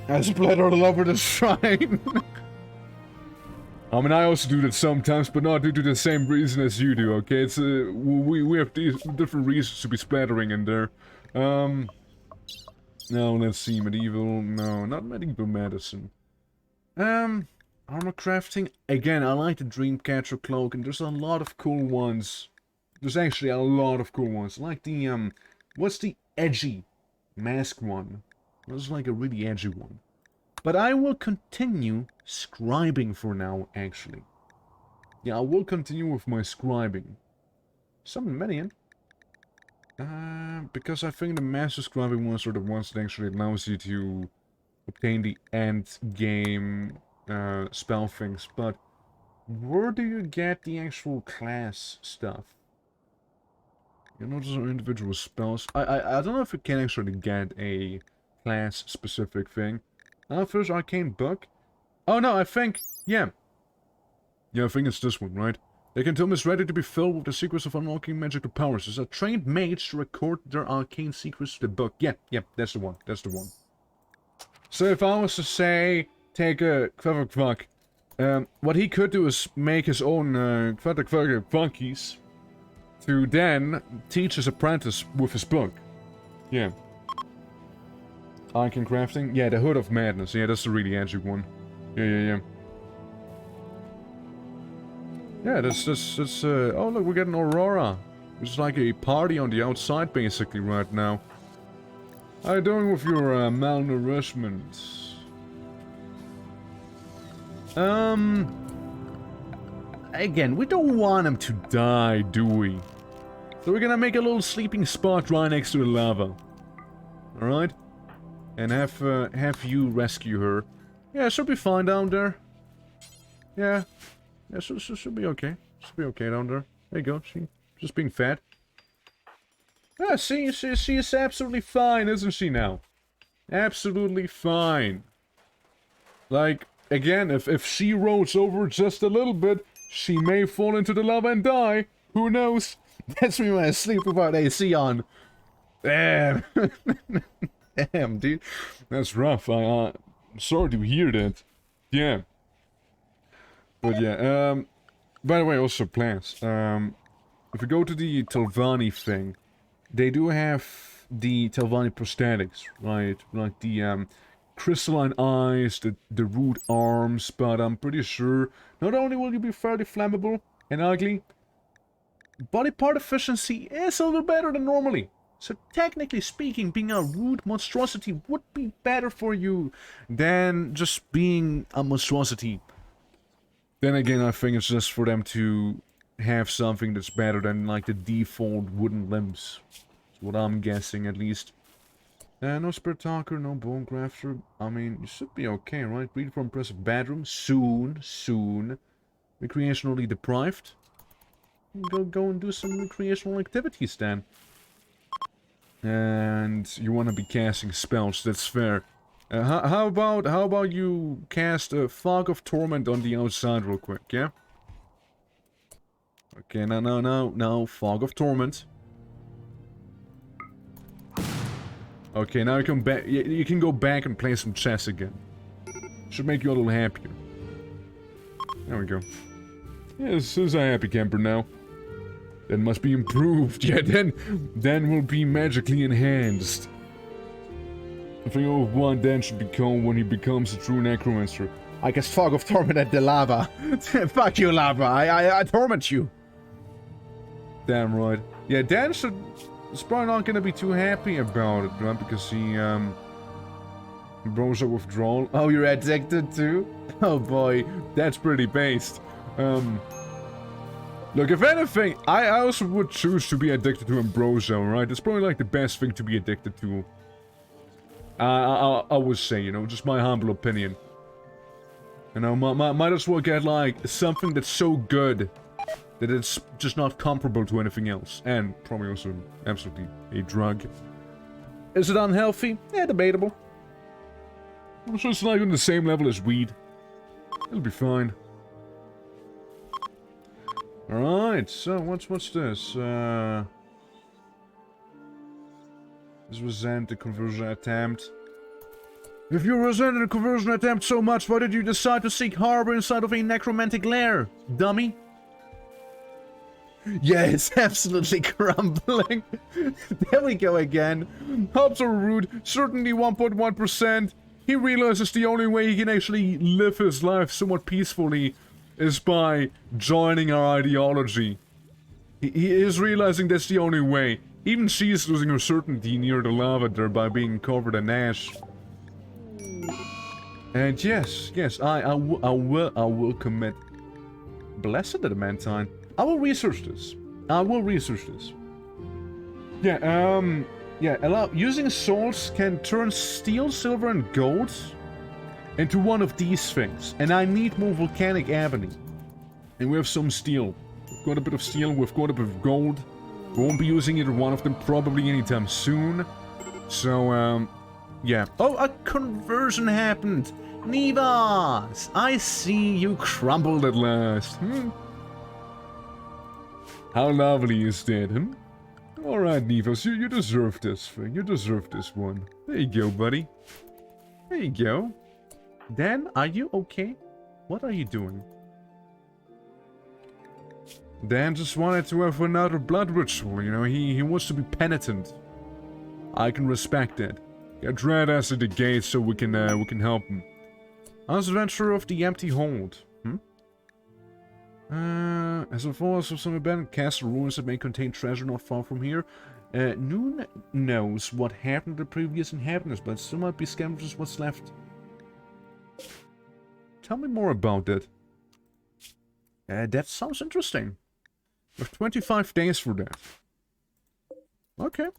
I splattered all over the shrine! I mean, I also do that sometimes, but not due to the same reason as you do, okay? It's, we have these different reasons to be splattering in there. No, let's see, medieval, no, not medieval medicine. Armor crafting, again, I like the Dreamcatcher cloak, and there's a lot of cool ones. There's actually a lot of cool ones, like the, what's the edgy mask one? This is like a really edgy one. But I will continue scribing for now, actually. Yeah, I will continue with my scribing. Summon Minion. Because I think the master scribing ones are the ones that actually allows you to obtain the end game spell things. But where do you get the actual class stuff? You know, those are individual spells. I don't know if you can actually get a class specific thing. First Arcane Book. Oh no, I think... Yeah. Yeah, I think it's this one, right? The Cantum is ready to be filled with the secrets of unlocking magical powers. As a trained mage to record their arcane secrets to the book. Yeah, that's the one. That's the one. So if I was to say, take a Kvavakvak, what he could do is make his own Kvavakvakies to then teach his apprentice with his book. Yeah. Arcane crafting? Yeah, the Hood of Madness. Yeah, that's the really edgy one. Yeah. Yeah, that's, oh look, we're getting Aurora. It's like a party on the outside, basically, right now. How you doing with your, malnourishment? Again, we don't want him to die, do we? So we're gonna make a little sleeping spot right next to the lava. Alright? And have you rescue her. Yeah, she'll be fine down there. Yeah. Yeah, she'll be okay. She'll be okay down there. There you go, she's just being fed. Yeah, see, she is absolutely fine, isn't she now? Absolutely fine. Like, again, if she rolls over just a little bit, she may fall into the lava and die. Who knows? That's me when I sleep without AC on. Damn. Damn, dude. That's rough. I'm sorry to hear that. Yeah. But yeah, by the way, also plants. If we go to the Telvanni thing, they do have the Telvanni prosthetics, right? Like the crystalline eyes, the root arms, but I'm pretty sure not only will you be fairly flammable and ugly, body part efficiency is a little better than normally. So technically speaking, being a rude monstrosity would be better for you than just being a monstrosity. Then again, I think it's just for them to have something that's better than like the default wooden limbs. That's what I'm guessing, at least. No spirit talker, no bone grafter. I mean, you should be okay, right? Breed for impressive bedroom. Soon, soon. Recreationally deprived. Go and do some recreational activities then. And you want to be casting spells, that's fair. How about you cast a Fog of Torment on the outside real quick, yeah? Okay, now, Fog of Torment. Okay, now you can you can go back and play some chess again. Should make you a little happier. There we go. Yeah, this is a happy camper now. That must be improved. Yeah, then will be magically enhanced. I think all of one Dan should become when he becomes a true necromancer. I guess Fog of Torment at the lava. Fuck you, lava. I torment you. Damn right. Yeah, Dan is probably not gonna be too happy about it, right? Because he bros a withdrawal. Oh, you're addicted too? Oh boy, that's pretty based. Look, if anything, I also would choose to be addicted to Ambrosia, right? That's probably like the best thing to be addicted to. I would say, you know, just my humble opinion. You know, might as well get like something that's so good that it's just not comparable to anything else. And probably also absolutely a drug. Is it unhealthy? Yeah, debatable. I'm sure it's not even the same level as weed. It'll be fine. Alright, so what's this? This resent the conversion attempt. If you resented the conversion attempt so much, why did you decide to seek harbor inside of a necromantic lair, dummy? Yeah, it's absolutely crumbling. There we go again. Hopes are rude, certainly 1.1%. He realizes the only way he can actually live his life somewhat peacefully is by joining our ideology. He is realizing that's the only way. Even she is losing her certainty near the lava there by being covered in ash. And yes, I will commit blessed adamantine. I will research this. Yeah, using swords can turn steel, silver, and gold into one of these things. And I need more volcanic ebony. And we have some steel. We've got a bit of steel, we've got a bit of gold. We won't be using either one of them probably anytime soon. So, yeah. Oh, a conversion happened! Nivas! I see you crumbled at last. How lovely is that, huh? Alright, Nivas, you deserve this thing. You deserve this one. There you go, buddy. There you go. Dan, are you okay? What are you doing? Dan just wanted to have another blood ritual, you know, he wants to be penitent. I can respect that. Get Red Ass at the gate so we can help him. As adventurer of the empty hold. As a force of some abandoned castle ruins that may contain treasure not far from here. Noon knows what happened to the previous inhabitants, but still might be scavengers what's left. Tell me more about that. That sounds interesting. We have 25 days for that. Okay.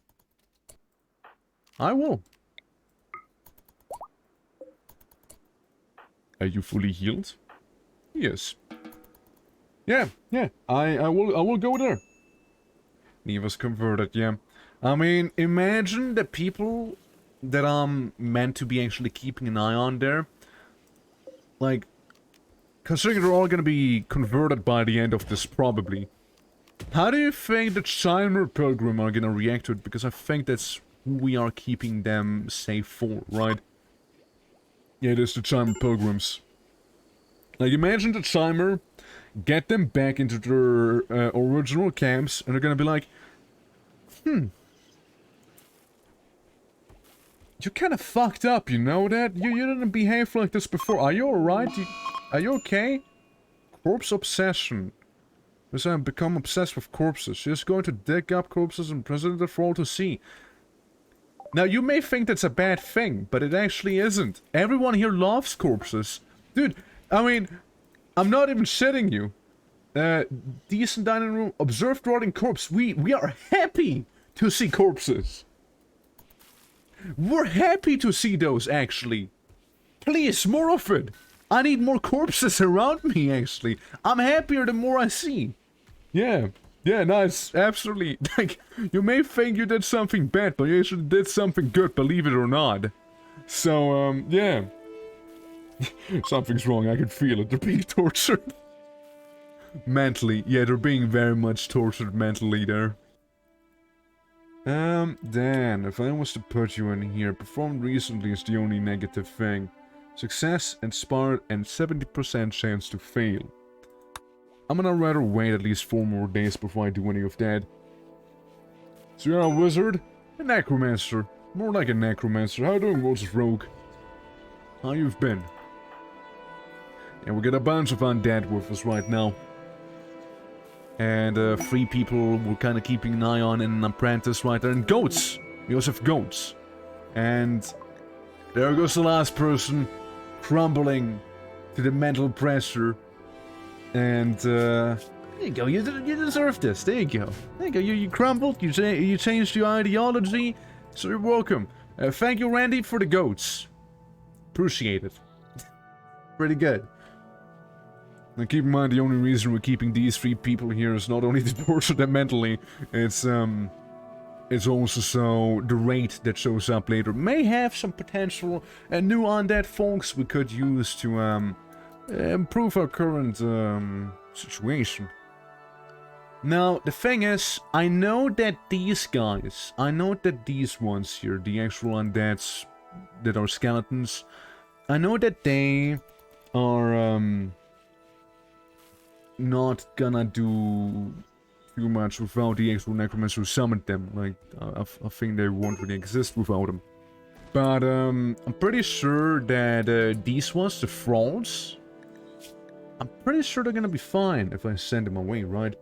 I will. Are you fully healed? Yes. Yeah. I will go there. Neva's converted, yeah. I mean, imagine the people that I'm meant to be actually keeping an eye on there. like, considering they're all gonna be converted by the end of this, probably. How do you think the China Pilgrim are gonna react to it? Because I think that's who we are keeping them safe for, right? Yeah, it is the China Pilgrims. Like, imagine the Chimer, get them back into their original camps, and they're gonna be like, you kinda fucked up, you know that? You didn't behave like this before. Are you alright? Are you okay? Corpse obsession. Because I've become obsessed with corpses. She's going to dig up corpses and present them for all to see. Now, you may think that's a bad thing, but it actually isn't. Everyone here loves corpses. Dude, I mean, I'm not even shitting you. Decent dining room, observed rotting corpse. We are happy to see corpses. We're happy to see those, actually. Please, more of it. I need more corpses around me, actually. I'm happier the more I see. Yeah, nice, absolutely. Like, you may think you did something bad, but you actually did something good, believe it or not. So, yeah. Something's wrong, I can feel it. They're being tortured. Mentally, yeah, they're being very much tortured mentally there. Dan, if I was to put you in here, performed recently is the only negative thing. Success, inspired, and 70% chance to fail. I'm gonna rather wait at least 4 more days before I do any of that. So you're a wizard? A necromancer. More like a necromancer. How you doing, Wolf's Rogue? How you've been? And we got a bunch of undead with us right now. And 3 people we're kind of keeping an eye on, and an apprentice right there. And goats! We also have goats. And there goes the last person, crumbling to the mental pressure. And there you go, you deserve this. There you go. There you go, you crumbled, you changed your ideology, so you're welcome. Thank you, Randy, for the goats. Appreciate it. Pretty good. Now keep in mind, the only reason we're keeping these 3 people here is not only to torture them mentally, it's also so the rate that shows up later may have some potential new undead folks we could use to improve our current situation. Now, the thing is, I know that these guys, these ones here, the actual undeads that are skeletons, I know that they are not gonna do too much without the actual necromancer who summoned them. Like, I think they won't really exist without them. But I'm pretty sure that these ones, the frauds, I'm pretty sure they're gonna be fine if I send them away, right?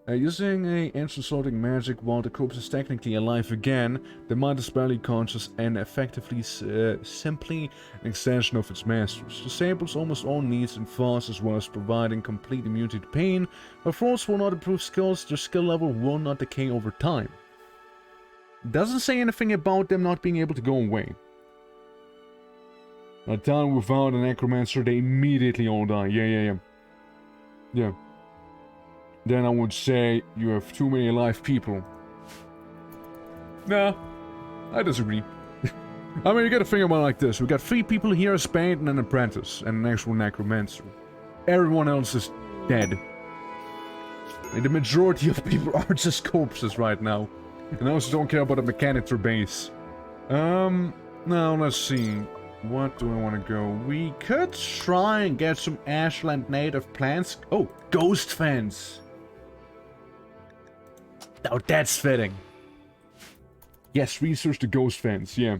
Using a ancient sorting magic while the corpse is technically alive again, the mind is barely conscious and effectively simply an extension of its masters. Disables almost all needs and thoughts, as well as providing complete immunity to pain. But frauds will not improve skills, their skill level will not decay over time. Doesn't say anything about them not being able to go away. A town without a necromancer, they immediately all die. Yeah. Then I would say you have too many alive people. Nah, I disagree. I mean, you gotta think about it like this. We got 3 people here, a spade and an apprentice, and an actual necromancer. Everyone else is dead. And the majority of people are just corpses right now. And I also don't care about the mechanics or base. Now let's see. What do I want to go? We could try and get some Ashland native plants. Oh, ghost fence. Oh, that's fitting. Yes, research the ghost fence, yeah.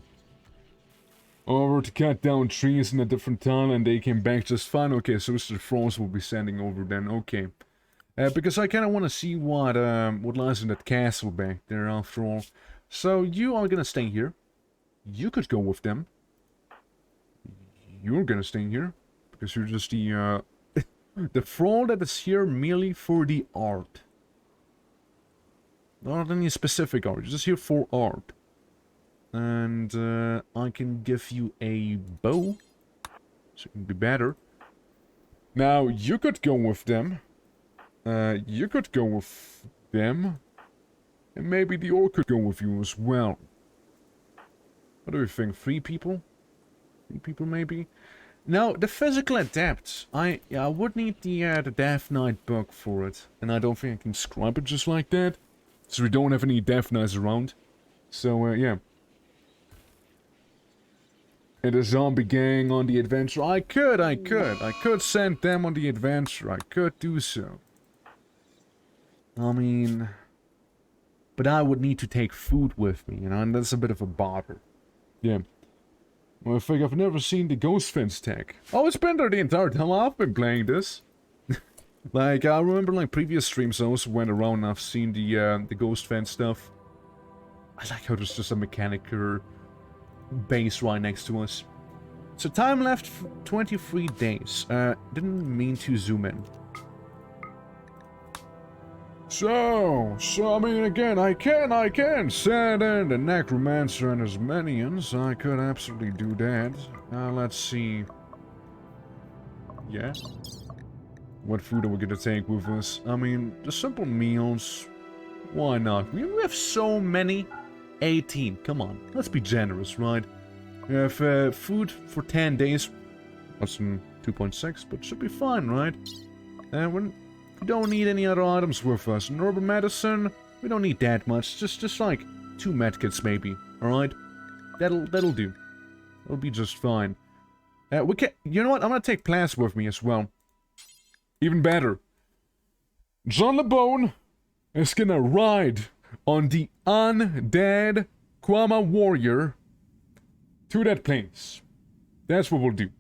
Over to cut down trees in a different town and they came back just fine. Okay, so Mr. Frost will be sending over then, okay. Because I kind of want to see what lies in that castle back there after all. So you are gonna stay here. You could go with them. You're gonna stay here. Because you're just the, the fraud that is here merely for the art. Not any specific art, just here for art. And I can give you a bow, so it can be better. Now, you could go with them. You could go with them. And maybe the orc could go with you as well. What do you think? 3 people? 3 people maybe? Now, the physical adept. I would need the Death Knight book for it. And I don't think I can scribe it just like that. So we don't have any Death Knights around. So, yeah. And a zombie gang on the adventure. I could send them on the adventure. I could do so. I mean... But I would need to take food with me, you know, and that's a bit of a bother. Yeah. Well, I think I've never seen the Ghost Fence tag. Oh, it's been there the entire time I've been playing this. Like, I remember, like, previous streams I also went around and I've seen the Ghost Fence stuff. I like how there's just a mechanical base right next to us. So time left 23 days. Didn't mean to zoom in. So, I mean, again, I can send in the Necromancer and his minions. I could absolutely do that. Let's see. Yeah. What food are we gonna take with us? I mean, the simple meals. Why not? We have so many. 18. Come on. Let's be generous, right? We have food for 10 days. That's some 2.6, but should be fine, right? We don't need any other items with us. In urban medicine, we don't need that much. Just like 2 medkits maybe. Alright? That'll do. That'll be just fine. You know what? I'm gonna take plants with me as well. Even better. John LeBone is gonna ride on the undead Kwama warrior to that place. That's what we'll do.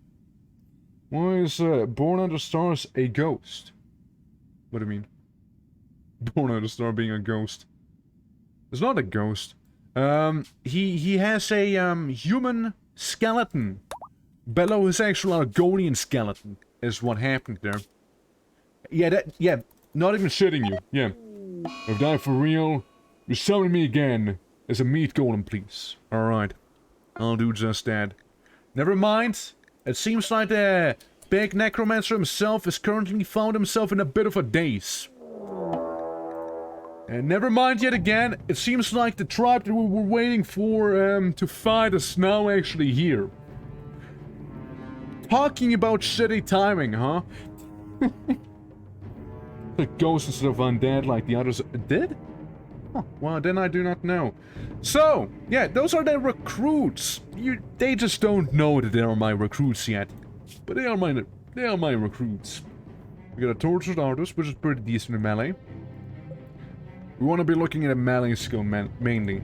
Why is Born Under Stars a ghost? What do you mean? Born Under Star being a ghost. It's not a ghost. He has a human skeleton below his actual Argonian skeleton. Is what happened there. Yeah, not even shitting you. Yeah. If I die for real, you summon me again as a meat golem, please. Alright. I'll do just that. Never mind. It seems like the big necromancer himself has currently found himself in a bit of a daze. And never mind yet again, it seems like the tribe that we were waiting for to fight is now actually here. Talking about shitty timing, huh? The ghost instead of undead like the others did? Huh, well, then I do not know. So, yeah, those are the recruits. They just don't know that they are my recruits yet. But they are my recruits. We got a tortured artist, which is pretty decent in melee. We want to be looking at a melee skill mainly.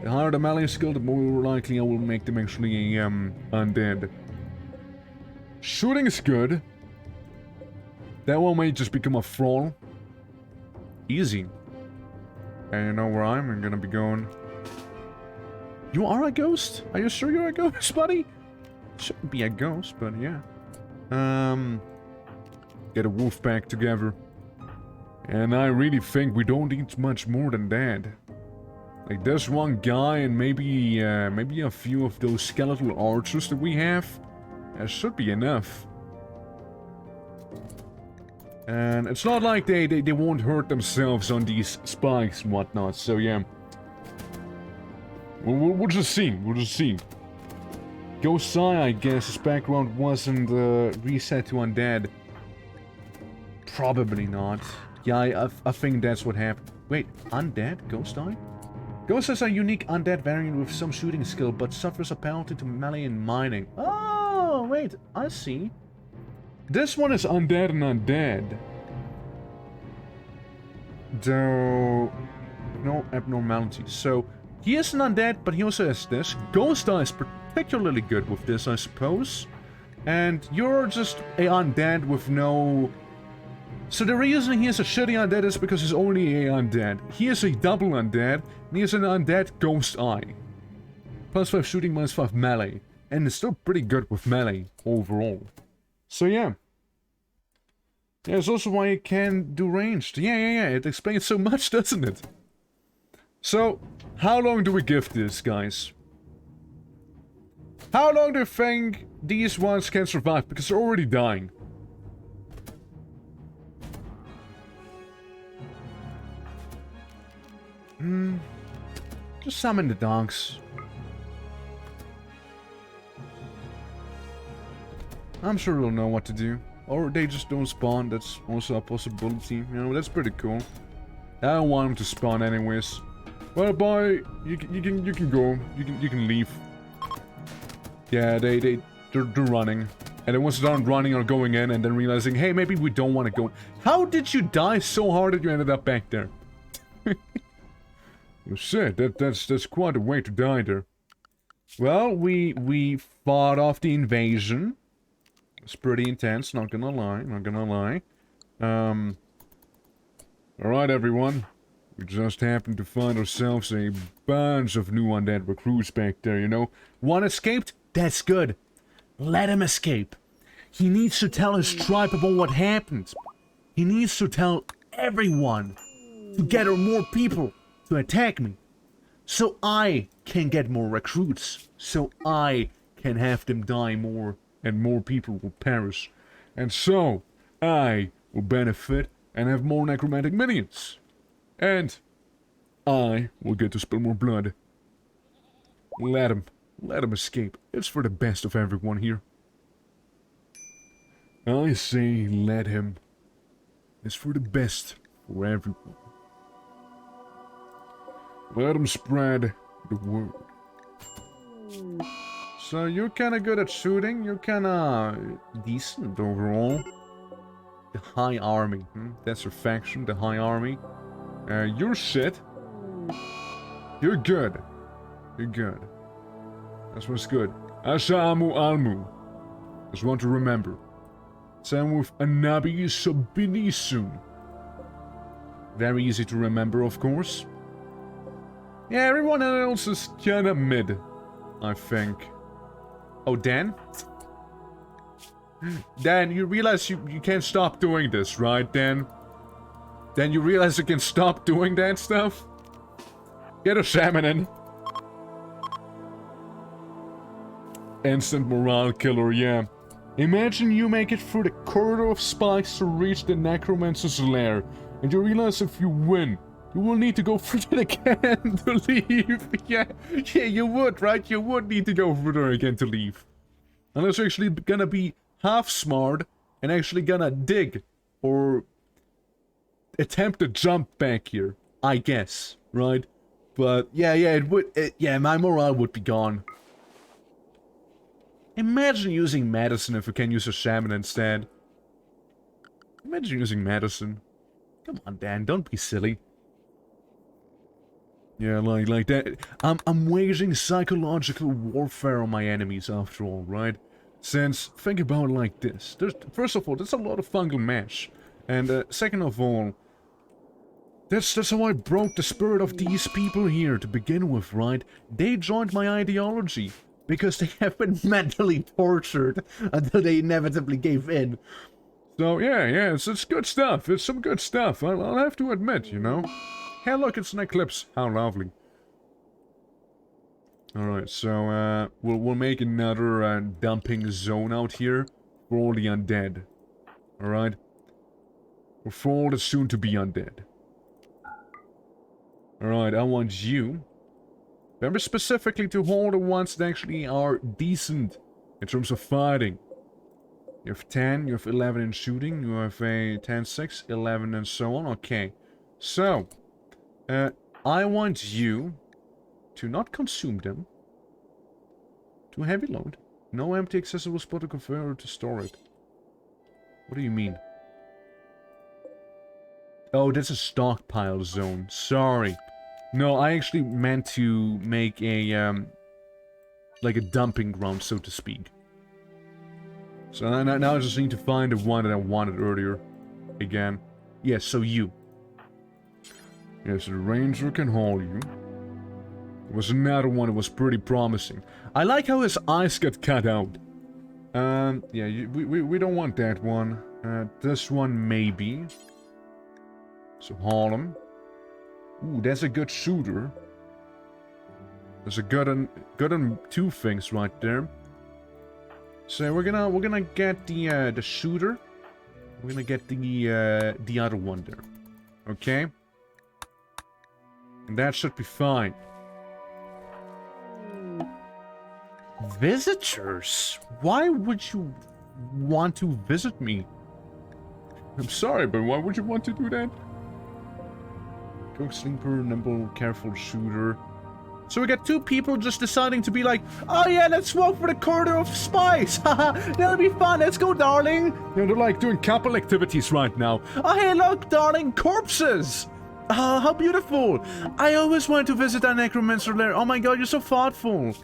The higher the melee skill, the more likely I will make them actually undead. Shooting is good. That one may just become a thrall. Easy. And you know where I'm gonna be going. You are a ghost? Are you sure you're a ghost, buddy? Shouldn't be a ghost, but yeah. Get a wolf pack together. And I really think we don't need much more than that. Like this one guy and maybe a few of those skeletal archers that we have. That should be enough. And it's not like they won't hurt themselves on these spikes and whatnot, so yeah. We'll just see, Gosai, I guess, his background wasn't reset to undead. Probably not. Yeah, I think that's what happened. Wait, undead? Gosai? Ghost is a unique undead variant with some shooting skill, but suffers a penalty to melee and mining. Oh, wait, I see. This one is undead and undead. Though... no abnormalities. So, he is an undead, but he also has this. Ghost is particularly good with this, I suppose. And you're just a undead with no... So the reason he is a shitty undead is because he's only a undead. He is a double undead, and he is an undead ghost eye. Plus 5 shooting, minus 5 melee. And it's still pretty good with melee, overall. So yeah. That's also why you can do ranged. Yeah, it explains so much, doesn't it? So, how long do we give this, guys? How long do you think these ones can survive? Because they're already dying. Just summon the dogs. I'm sure they'll know what to do. Or they just don't spawn, that's also a possibility. You know, that's pretty cool. I don't want them to spawn anyways. Well, bye. You can go. You can leave. Yeah, they're running. And then once they're done running or going in and then realizing, hey, maybe we don't want to go. How did you die so hard that you ended up back there? Well, shit, that's quite a way to die there. Well, we fought off the invasion. It's pretty intense, not gonna lie. Alright everyone. We just happened to find ourselves a bunch of new undead recruits back there, you know. One escaped? That's good. Let him escape. He needs to tell his tribe about what happened. He needs to tell everyone to gather more people to attack me. So I can get more recruits. So I can have them die more and more people will perish. And so I will benefit and have more necromantic minions. And I will get to spill more blood. Let him escape. It's for the best of everyone here. I say let him. It's for the best for everyone. Let him spread the word. So you're kinda good at shooting, you're kinda decent overall. The High Army, that's your faction, the High Army. You're shit. You're good. You're good. That's what's good. Asamu Almu. Just want to remember. Same with Anabi Sabini soon. Very easy to remember, of course. Yeah, everyone else is kinda mid, I think. Oh, Dan? Dan, you realize you can't stop doing this, right, Dan? Dan, you realize you can stop doing that stuff? Get a shaman in. Instant morale killer, yeah. Imagine you make it through the corridor of spikes to reach the necromancer's lair, and you realize if you win, you will need to go through it again to leave. Yeah, you would, right? You would need to go through there again to leave. Unless you're actually gonna be half smart and actually gonna dig or attempt to jump back here, I guess, right? But yeah, my morale would be gone. Imagine using medicine if you can use a shaman instead. Imagine using medicine. Come on, Dan, don't be silly. Yeah, like that. I'm waging psychological warfare on my enemies after all, right? Since, think about it like this. First of all, there's a lot of fungal mesh. And second of all, that's how I broke the spirit of these people here to begin with, right? They joined my ideology. Because they have been mentally tortured until they inevitably gave in. So, yeah, it's good stuff. It's some good stuff. I'll have to admit, you know. Hey, look, it's an eclipse. How lovely. Alright, so, we'll make another dumping zone out here for all the undead. Alright? Or for all the soon-to-be undead. Alright, I want you... Remember specifically to hold the ones that actually are decent in terms of fighting. You have 10, you have 11 in shooting, you have a 10, 6, 11 and so on. Okay. So, I want you to not consume them. To heavy load. No empty accessible spot to convert or to store it. What do you mean? Oh, that's a stockpile zone. Sorry. No, I actually meant to make a, like a dumping ground, so to speak. So now I just need to find the one that I wanted earlier. Again. Yes, so you. Yes, the ranger can haul you. There was another one that was pretty promising. I like how his eyes got cut out. Yeah, we don't want that one. This one maybe. So haul him. Ooh, that's a good shooter. There's a good on two things right there. So we're gonna get the shooter. We're gonna get the other one there. Okay? And that should be fine. Visitors? Why would you want to visit me. I'm sorry, but why would you want to do that? Quick sleeper, nimble, careful shooter. So we got two people just deciding to be like, oh yeah, let's smoke for the corner of spice. Haha, that'll be fun. Let's go, darling. You know, they're like doing couple activities right now. Oh, hey, look, darling, corpses. Oh, how beautiful. I always wanted to visit that necromancer lair. Oh my god, you're so thoughtful.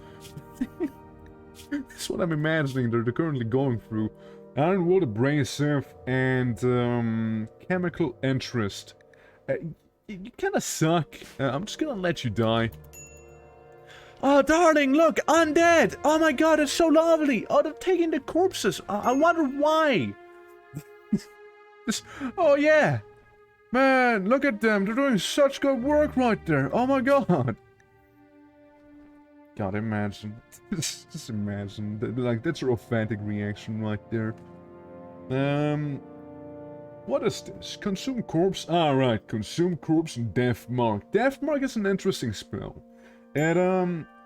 That's what I'm imagining they're currently going through. Iron wool, abrasive, and chemical interest. You kind of suck. I'm just gonna let you die. Oh, darling, look, undead! Oh my god, it's so lovely! Oh, they're taking the corpses. I wonder why. Oh, yeah. Man, look at them. They're doing such good work right there. Oh my god. God, imagine. Just imagine. Like, that's a authentic reaction right there. What is this? Consume corpse? Ah, right. Consume corpse and death mark. Death mark is an interesting spell.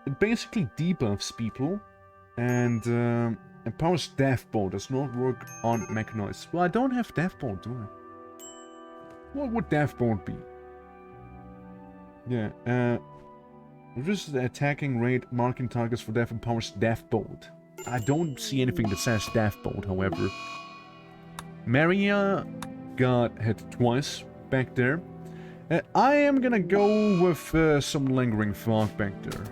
It basically debuffs people and empowers Deathbolt. Does not work on mechanized. Well, I don't have Deathbolt, do I? What would Deathbolt be? Yeah, reduces the attacking rate, marking targets for death, empowers Deathbolt. I don't see anything that says Deathbolt, however. Maria got hit twice back there. I am gonna go with some lingering fog back there.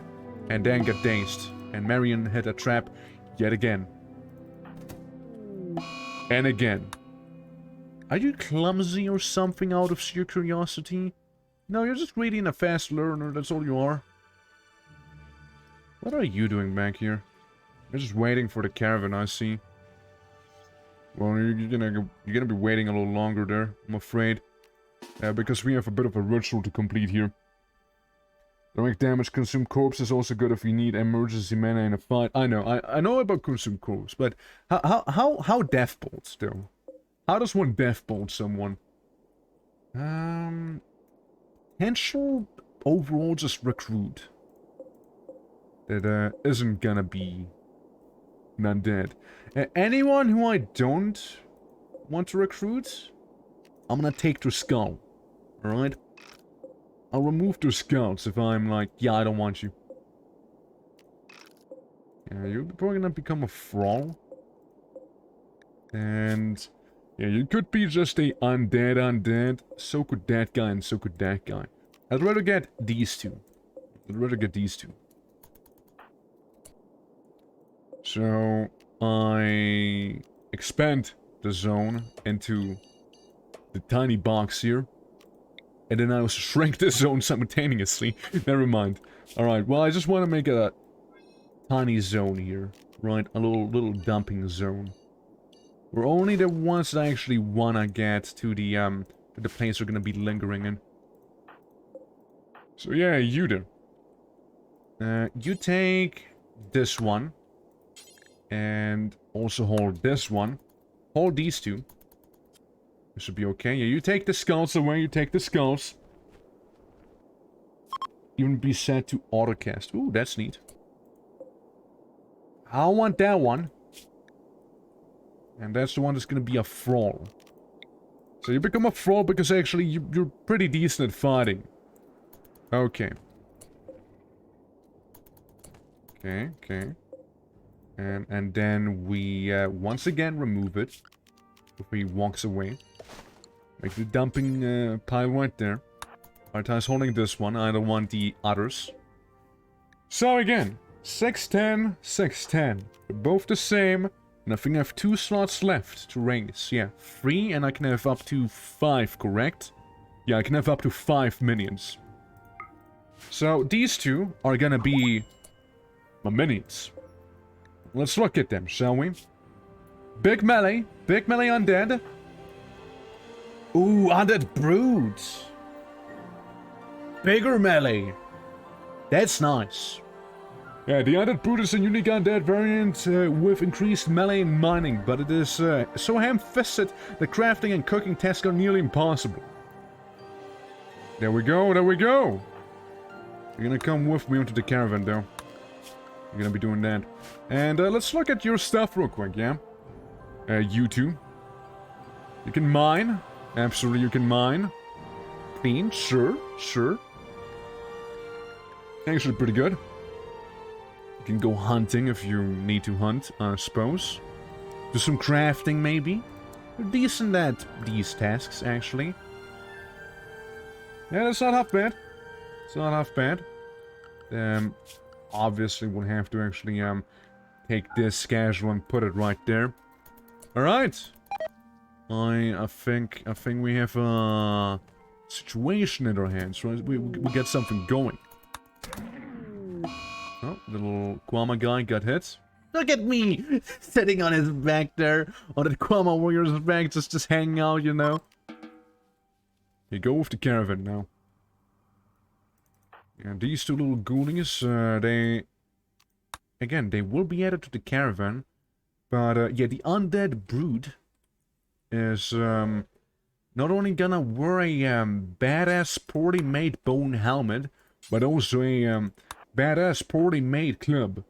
And then get dazed. And Marion hit a trap yet again. And again. Are you clumsy or something out of sheer curiosity? No, you're just really a fast learner, that's all you are. What are you doing back here? You're just waiting for the caravan, I see. Well, you're gonna be waiting a little longer there, I'm afraid. Because we have a bit of a ritual to complete here. Direct damage, consume corpse is also good if you need emergency mana in a fight. I know about consume corpse, but how deathbolt though? How does one deathbolt someone? Potential overall just recruit. That isn't gonna be undead. Anyone who I don't want to recruit, I'm gonna take their skull. Alright? I'll remove their skulls if I'm like, yeah, I don't want you. Yeah, you're probably gonna become a thrall. And yeah, you could be just a undead. So could that guy and so could that guy. I'd rather get these two. So I expand the zone into the tiny box here. And then I also shrink the zone simultaneously. Never mind. Alright, well I just want to make a tiny zone here. Right, a little dumping zone. Where only the ones that I actually wanna get to the place are gonna be lingering in. So yeah, you there. You take this one. And also hold this one. Hold these two. This should be okay. Yeah, you take the skulls away, you take the skulls. Even be set to autocast. Ooh, that's neat. I want that one. And that's the one that's gonna be a thrall. So you become a thrall because actually you're pretty decent at fighting. Okay. Okay. And then we once again remove it. Before he walks away. Make the dumping pile right there. Artai's holding this one. I don't want the others. So again, 610, 610. They're both the same. And I think I have 2 slots left to raise. Yeah, 3 and I can have up to 5, correct? Yeah, I can have up to 5 minions. So these two are gonna be my minions. Let's look at them, shall we? Big melee undead. Ooh, undead brutes. Bigger melee. That's nice. Yeah, the undead brute is a unique undead variant with increased melee and mining, but it is so ham-fisted that crafting and cooking tasks are nearly impossible. There we go. You're gonna come with me onto the caravan, though. You're gonna be doing that. And let's look at your stuff real quick, yeah? You two. You can mine. Absolutely, you can mine. Clean, sure, sure. Actually pretty good. You can go hunting if you need to hunt, I suppose. Do some crafting, maybe. You're decent at these tasks, actually. Yeah, that's not half bad. It's not half bad. Obviously we'll have to actually, take this casual and put it right there. Alright. I think we have a situation in our hands, right? We get something going. Oh, little Kwama guy got hit. Look at me! Sitting on his back there, on that Kwama warrior's back, just hanging out, you know? You go with the caravan now. And these two little goonies, they... Again, they will be added to the caravan. But, yeah, the undead brood is, not only gonna wear a, badass poorly made bone helmet, but also a, badass poorly made club.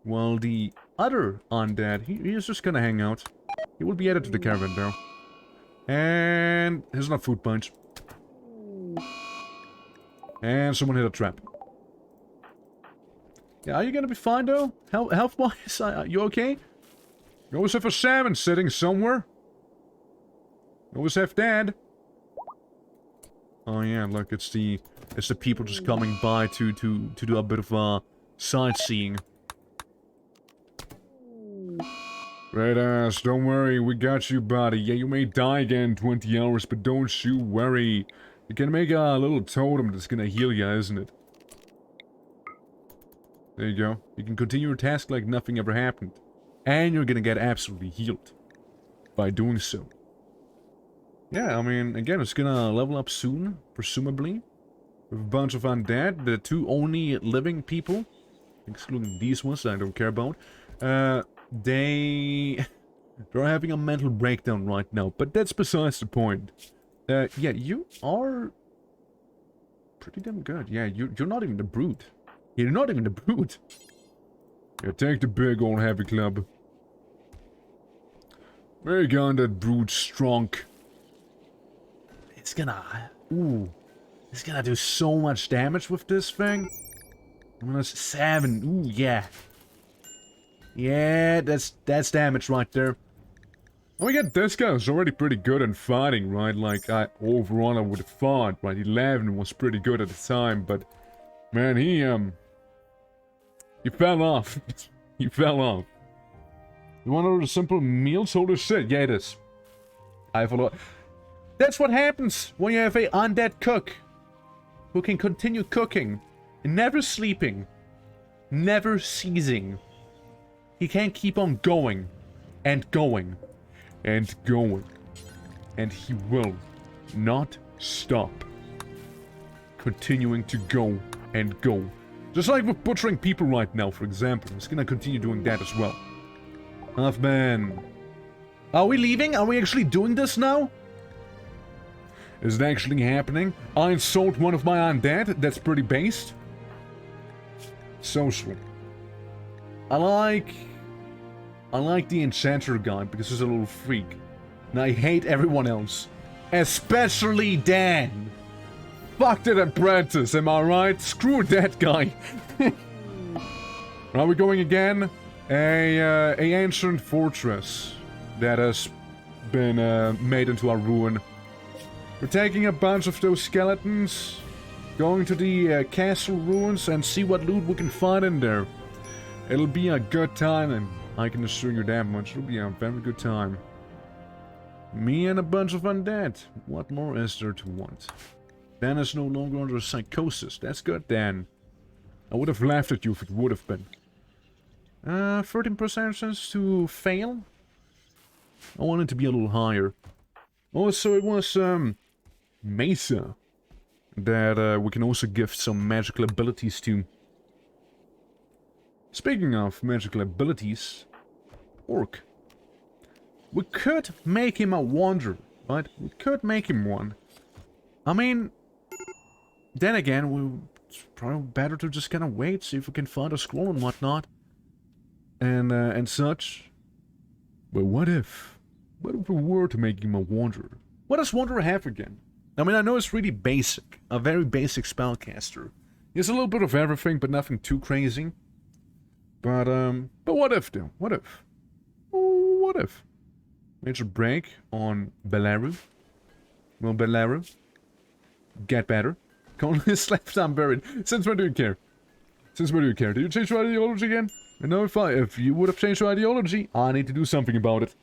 While the other undead, he is just gonna hang out. He will be added to the caravan, though. And here's another food punch. And someone hit a trap. Yeah, are you gonna be fine, though? Health-wise, you okay? You always have a salmon sitting somewhere. You always have that. Oh yeah, look, it's the people just coming by to do a bit of sightseeing. Right ass, don't worry, we got you, buddy. Yeah, you may die again in 20 hours, but don't you worry. You can make a little totem that's gonna heal you, isn't it? There you go. You can continue your task like nothing ever happened. And you're gonna get absolutely healed by doing so. Yeah, I mean, again, it's gonna level up soon, presumably. With a bunch of undead, the two only living people, excluding these ones that I don't care about, they're having a mental breakdown right now, but that's besides the point. Yeah, you are pretty damn good. Yeah, you're not even the brute. You're not even the brute. Yeah, take the big old heavy club. There you go, that brute strong. It's gonna... Ooh. It's gonna do so much damage with this thing. -7. Ooh, yeah. Yeah, that's damage right there. Oh my god, this guy was already pretty good in fighting, right? Like, overall I would have thought, right? 11 was pretty good at the time, but... Man, he fell off. He fell off. You want a simple meal? Holy shit, yeah it is. I have a lot... That's what happens when you have a undead cook who can continue cooking, never sleeping, never ceasing. He can keep on going, and going, and going, and he will not stop continuing to go and go. Just like we're butchering people right now, for example. He's gonna continue doing that as well. Halfman. Are we leaving? Are we actually doing this now? Is it actually happening? I sold one of my undead? That's pretty based. Social. I like the enchanter guy because he's a little freak. And I hate everyone else. Especially Dan. Fuck that apprentice, am I right? Screw that guy. Are we going again? A ancient fortress that has been made into a ruin. We're taking a bunch of those skeletons, going to the castle ruins and see what loot we can find in there. It'll be a good time, and I can assure you that much. It'll be a very good time. Me and a bunch of undead. What more is there to want? Dan is no longer under psychosis. That's good, Dan. I would have laughed at you if it would have been. 13% chance to fail? I want it to be a little higher. Also, it was, Mesa that we can also give some magical abilities to. Speaking of magical abilities, Orc. We could make him a wanderer, right? We could make him one. I mean, then again, it's probably better to just kind of wait, see if we can find a scroll and whatnot. And such. But what if we were to make him a wanderer? What does wanderer have again? I mean, I know it's really basic. A very basic spellcaster. He has a little bit of everything, but nothing too crazy. But what if, though? What if? What if? Major break on Belaru. Will Belaru get better? Colony left arm buried. Since when do you care? Since when do you care? Do you change your ideology again? I know if you would have changed your ideology, I need to do something about it.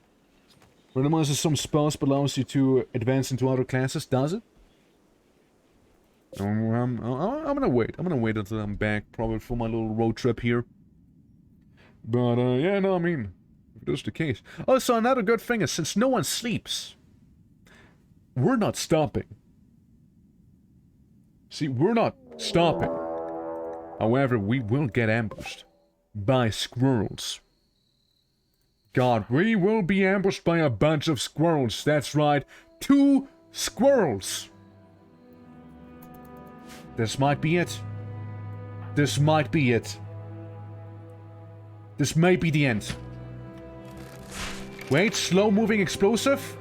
Randomizes some spells but allows you to advance into other classes, does it? I'm gonna wait. I'm gonna wait until I'm back, probably for my little road trip here. But, yeah, no, I mean, if that's the case. Also, another good thing is, since no one sleeps, we're not stopping. See, we're not stopping. However, we will get ambushed by squirrels. God, we will be ambushed by a bunch of squirrels. That's right, 2 squirrels. This might be it. This might be it. This may be the end. Wait, slow-moving explosive?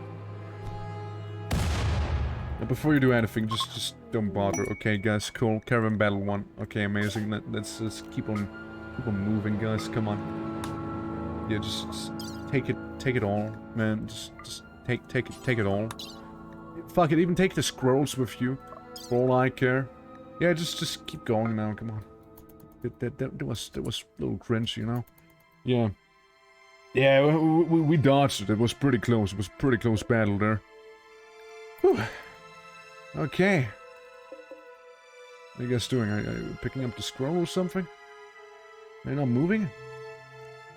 Before you do anything, just don't bother. Okay, guys, cool. Caravan battle 1. Okay, amazing. Let's just keep on moving, guys. Come on. Yeah, just take it all, man. Just take it all. Fuck it, even take the squirrels with you, for all I care. Yeah, just keep going now. Come on. That was a little cringe, you know. Yeah. Yeah, we dodged it. It was pretty close. It was a pretty close battle there. Whew. Okay. What are you guys doing? Are you picking up the scroll or something? Are you not moving?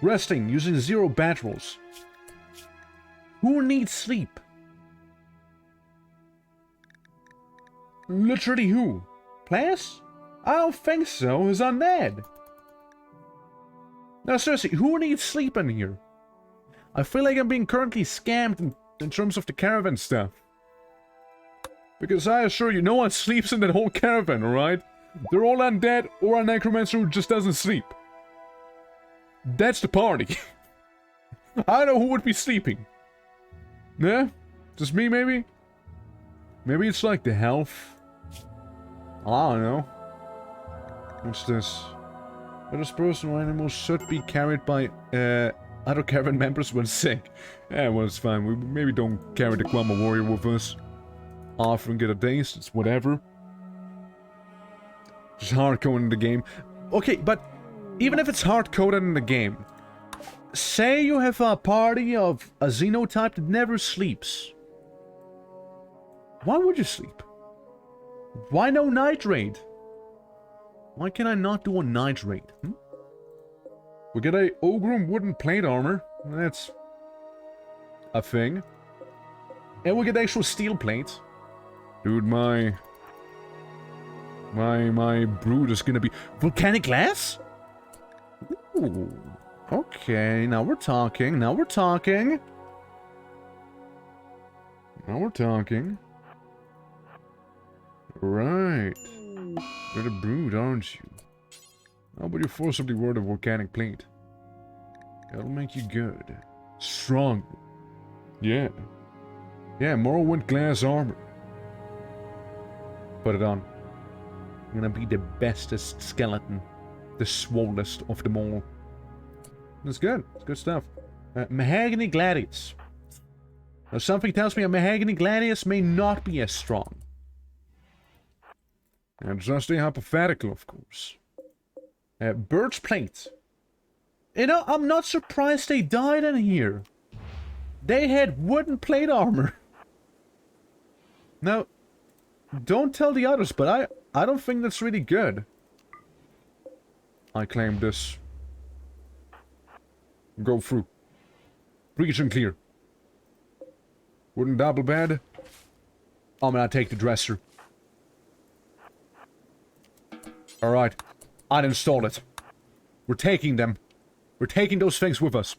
Resting, using 0 bat rolls. Who needs sleep? Literally who? Players? I don't think so. It's undead. No, seriously, who needs sleep in here? I feel like I'm being currently scammed in terms of the caravan stuff. Because I assure you, no one sleeps in that whole caravan, alright? They're all undead or a necromancer who just doesn't sleep. That's the party. I don't know who would be sleeping. Yeah? Just me, maybe? Maybe it's like the health. I don't know. What's this? This person or animals should be carried by other caravan members when sick. Yeah, well, it's fine. We maybe don't carry the Kwama warrior with us. Often get a daze, it's whatever. Just hard-coding in the game. Okay, but even if it's hard-coded in the game, say you have a party of a xenotype that never sleeps. Why would you sleep? Why no night raid? Why can I not do a night raid? We get a Ogrum wooden plate armor. That's a thing. And we get actual steel plates. Dude, my brood is gonna be volcanic glass? Ooh. Okay, now we're talking. Now we're talking. Now we're talking. Right. You're the brood, aren't you? How about you forcibly wear the volcanic plate? That'll make you good. Strong. Yeah. Yeah, Morrowind glass armor. Put it on. I'm gonna be the bestest skeleton. The swollest of them all. That's good. It's good stuff. Mahogany Gladius. Now something tells me a Mahogany Gladius may not be as strong. And just a hypothetical, of course. Birch plate. You know, I'm not surprised they died in here. They had wooden plate armor. Now, don't tell the others, but I don't think that's really good. I claim this. Go through. Breach and clear. Wooden double bed. I'm gonna take the dresser. Alright. I'd install it. We're taking them. We're taking those things with us.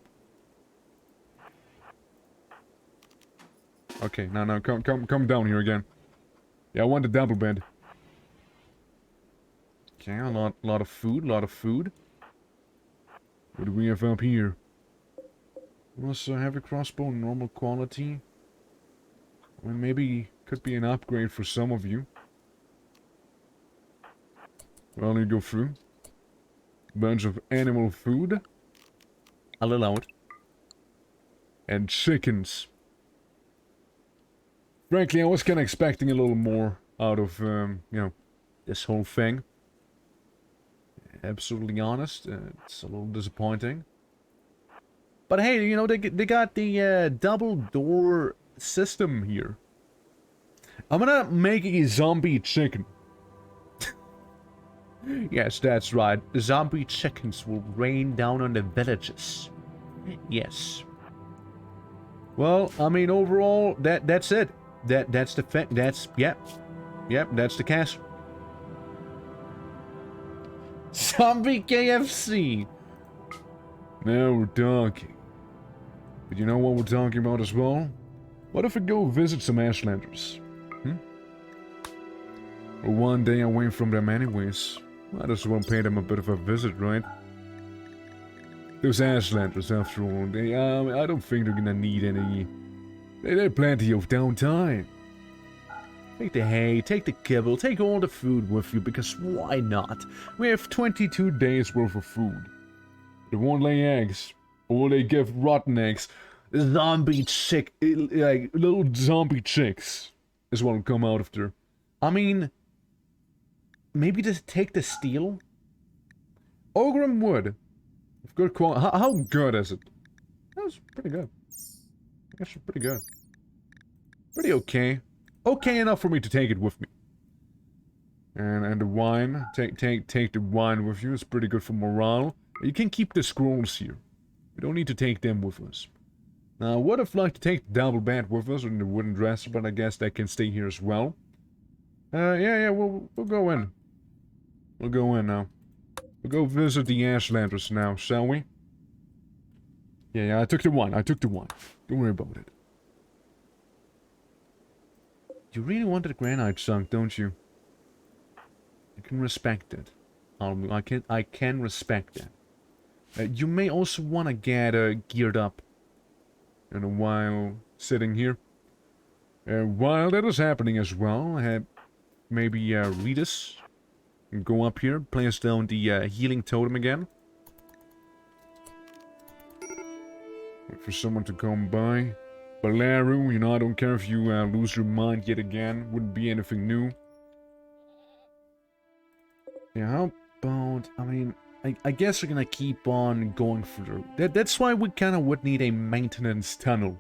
Okay, now, come down here again. Yeah, I want the double bed. Okay, a lot of food, What do we have up here? Also, heavy crossbow, normal quality. I mean, maybe could be an upgrade for some of you. Well, you go through. Bunch of animal food. I'll allow it. And chickens. Frankly, I was kind of expecting a little more out of, you know, this whole thing. Absolutely honest, it's a little disappointing. But hey, you know, they got the double door system here. I'm gonna make a zombie chicken. Yes, that's right. The zombie chickens will rain down on the villages. Yes. Well, I mean, overall, that's it. That's the thing. Yep, that's the castle. Zombie KFC. Now we're talking. But you know what we're talking about as well? What if we go visit some Ashlanders? Well, one day away from them anyways. Might as well pay them a bit of a visit, right? Those Ashlanders, after all, they, I don't think they're gonna need any... They have plenty of downtime. Take the hay, take the kibble, take all the food with you, because why not? We have 22 days worth of food. They won't lay eggs. Or they give rotten eggs. Zombie chick... like, little zombie chicks is what'll come out of there. I mean... Maybe just take the steel? Ogrim wood. Good quality. How good is it? That was pretty good. Actually, pretty good. Pretty okay. Okay enough for me to take it with me. And the wine. Take the wine with you. It's pretty good for morale. You can keep the scrolls here. We don't need to take them with us. Now, I would have liked to take the double bed with us in the wooden dresser, but I guess that can stay here as well. Yeah, we'll go in. We'll go in now. We'll go visit the Ashlanders now, shall we? Yeah, I took the wine. Don't worry about it. You really wanted granite sunk, don't you? I can respect it. I can respect that. You may also want to get geared up. And while sitting here. While that is happening as well, maybe read us. And go up here, place down the healing totem again. Wait for someone to come by. Balaru, you know, I don't care if you lose your mind yet again. Wouldn't be anything new. Yeah, how about... I mean, I guess we're gonna keep on going through. That's why we kind of would need a maintenance tunnel.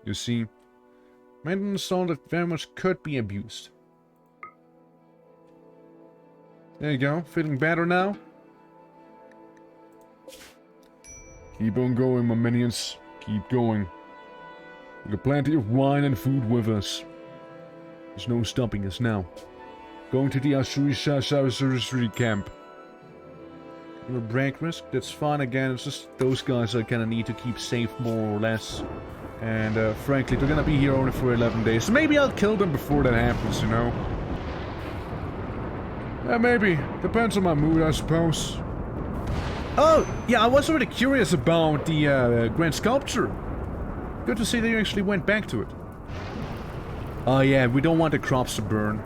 You see? Maintenance tunnel that very much could be abused. There you go. Feeling better now? Keep on going, my minions. Keep going. We got plenty of wine and food with us. There's no stopping us now. Going to the Asuri camp. You're a break risk? That's fine again. It's just those guys I kind of need to keep safe more or less. And frankly, they're gonna be here only for 11 days. So maybe I'll kill them before that happens, you know? Maybe. Depends on my mood, I suppose. Oh, yeah, I was already curious about the Grand Sculpture. Good to see that you actually went back to it. Oh yeah, we don't want the crops to burn.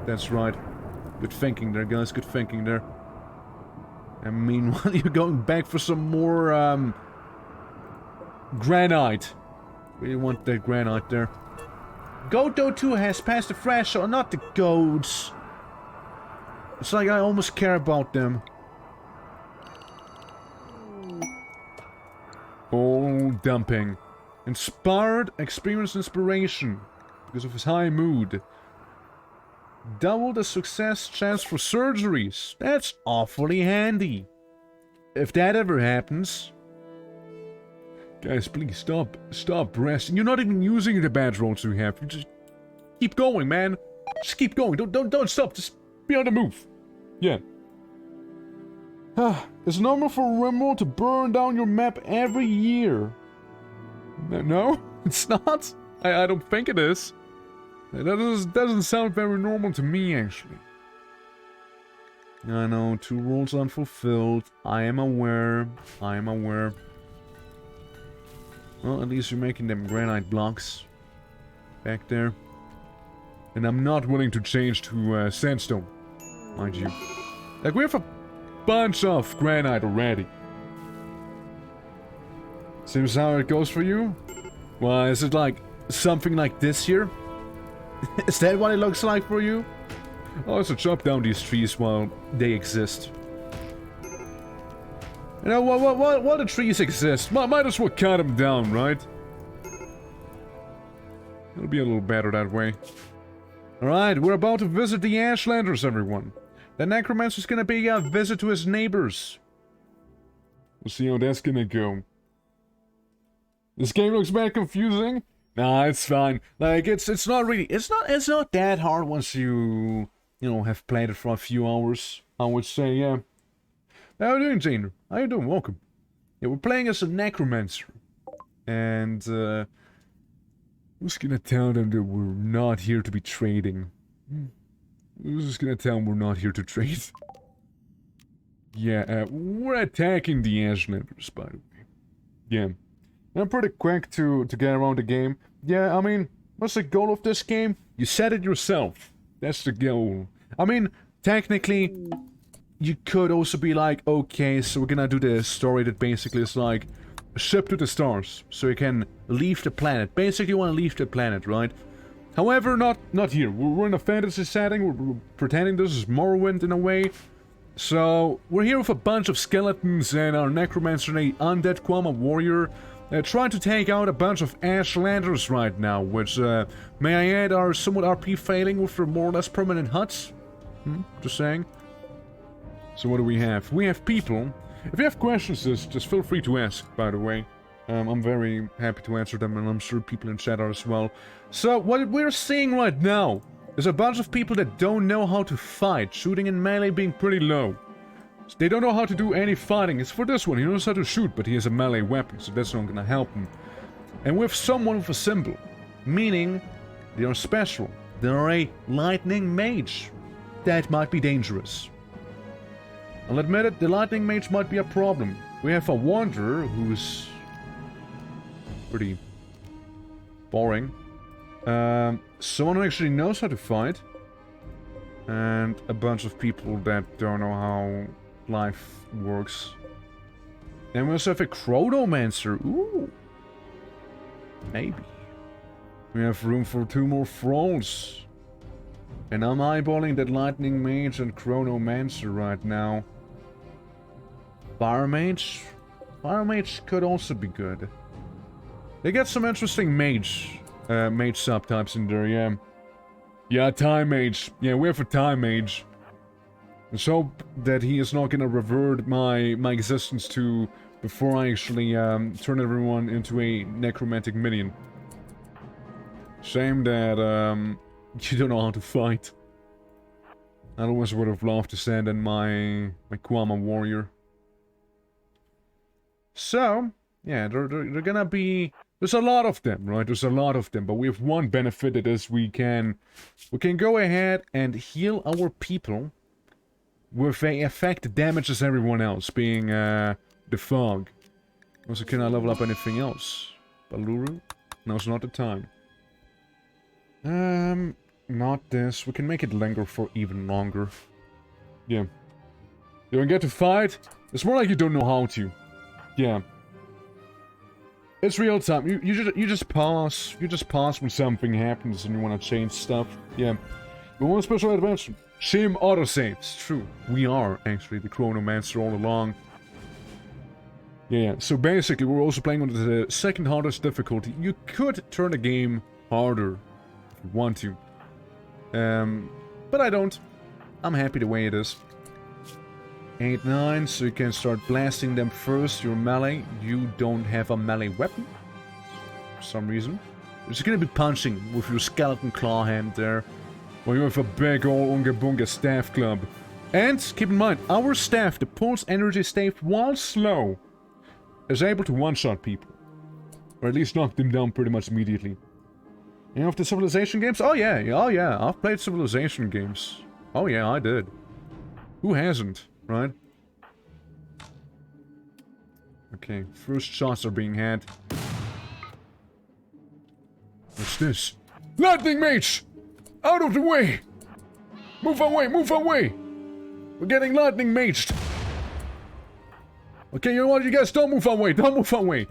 That's right. Good thinking there, guys. Good thinking there. And meanwhile, you're going back for some more, granite. We want that granite there. Goto 2 has passed the threshold, not the goats. It's like I almost care about them. Oh, dumping. Inspired, experienced inspiration. Because of his high mood. Double the success chance for surgeries. That's awfully handy. If that ever happens... Guys, please stop. Stop resting. You're not even using the bad rolls you have. You just... Keep going, man. Just keep going. Don't stop. Just be on the move. Yeah. It's normal for RIMWORLD to burn down your map every year. No? It's not? I don't think it is. That doesn't sound very normal to me, actually. I know, 2 roles unfulfilled. I am aware. Well, at least you're making them granite blocks. Back there. And I'm not willing to change to sandstone, mind you. Like, we have a bunch of granite already. Seems how it goes for you? Well, is it like something like this here? Is that what it looks like for you? Oh, so chop down these trees while they exist. You know, while the trees exist, might as well cut them down, right? It'll be a little better that way. Alright, we're about to visit the Ashlanders, everyone. The Necromancer's gonna be a visit to his neighbors. We'll see how that's gonna go. This game looks bad confusing. Nah, it's fine. Like, it's not really... It's not that hard once you know, have played it for a few hours. I would say, yeah. How you doing, Jane? How you doing? Welcome. Yeah, we're playing as a Necromancer. And, who's gonna tell them that we're not here to be trading? Who's just gonna tell them we're not here to trade? Yeah, we're attacking the Ashlanders, by the way. Yeah. I'm pretty quick to get around the game. Yeah, I mean, what's the goal of this game? You said it yourself. That's the goal. I mean, technically, you could also be like, okay, so we're gonna do the story that basically is like a ship to the stars, so you can leave the planet. Basically, you want to leave the planet, right? However, not here. We're in a fantasy setting. We're pretending this is Morrowind in a way. So, we're here with a bunch of skeletons and our necromancer and a undead Kwama warrior. Trying to take out a bunch of Ashlanders right now, which, may I add, are somewhat RP failing with their more or less permanent huts. Just saying. So what do we have? We have people. If you have questions, just feel free to ask, by the way. I'm very happy to answer them, and I'm sure people in chat are as well. So, what we're seeing right now is a bunch of people that don't know how to fight, shooting and melee being pretty low. They don't know how to do any fighting. It's for this one. He knows how to shoot, but he has a melee weapon, so that's not gonna help him. And we have someone with a symbol, meaning they are special. They're a lightning mage. That might be dangerous. I'll admit it, the lightning mage might be a problem. We have a wanderer who's pretty boring. Someone who actually knows how to fight. And a bunch of people that don't know how life works. Then we also have a chronomancer. Ooh. Maybe. We have room for 2 more thralls. And I'm eyeballing that lightning mage and chronomancer right now. Fire mage? Fire mage could also be good. They got some interesting mage subtypes in there, yeah. Yeah, time mage. Yeah, we have a time mage. Let's hope that he is not gonna revert my existence to before I actually turn everyone into a necromantic minion. Shame that you don't know how to fight. Otherwise I would have loved to send in my Kwama warrior. So, yeah, they're gonna be... There's a lot of them, right? There's a lot of them, but we have one benefit that is we can go ahead and heal our people with a effect that damages everyone else, being the fog. Also, can I level up anything else? Baluru? Now's not the time. Not this. We can make it linger for even longer. Yeah. You don't get to fight? It's more like you don't know how to. Yeah. It's real time. You just pause. You just pause when something happens and you want to change stuff. Yeah. We want a special adventure. Shim autosaves. True. We are actually the Chronomancer all along. Yeah. So basically, we're also playing on the second hardest difficulty. You could turn the game harder if you want to. But I don't. I'm happy the way it is. 8, 9, so you can start blasting them first. Your melee. You don't have a melee weapon. For some reason. You're just gonna be punching with your skeleton claw hand there. Or you have a big ol' Unga Bunga staff club. And, keep in mind, our staff, the pulse energy staff, while slow, is able to one-shot people. Or at least knock them down pretty much immediately. You know, of the Civilization games? Oh yeah, I've played Civilization games. Oh yeah, I did. Who hasn't? Right? Okay, first shots are being had. What's this? Lightning mage! Out of the way! Move away, move away! We're getting lightning maged! Okay, you know what, you guys, don't move away, don't move away!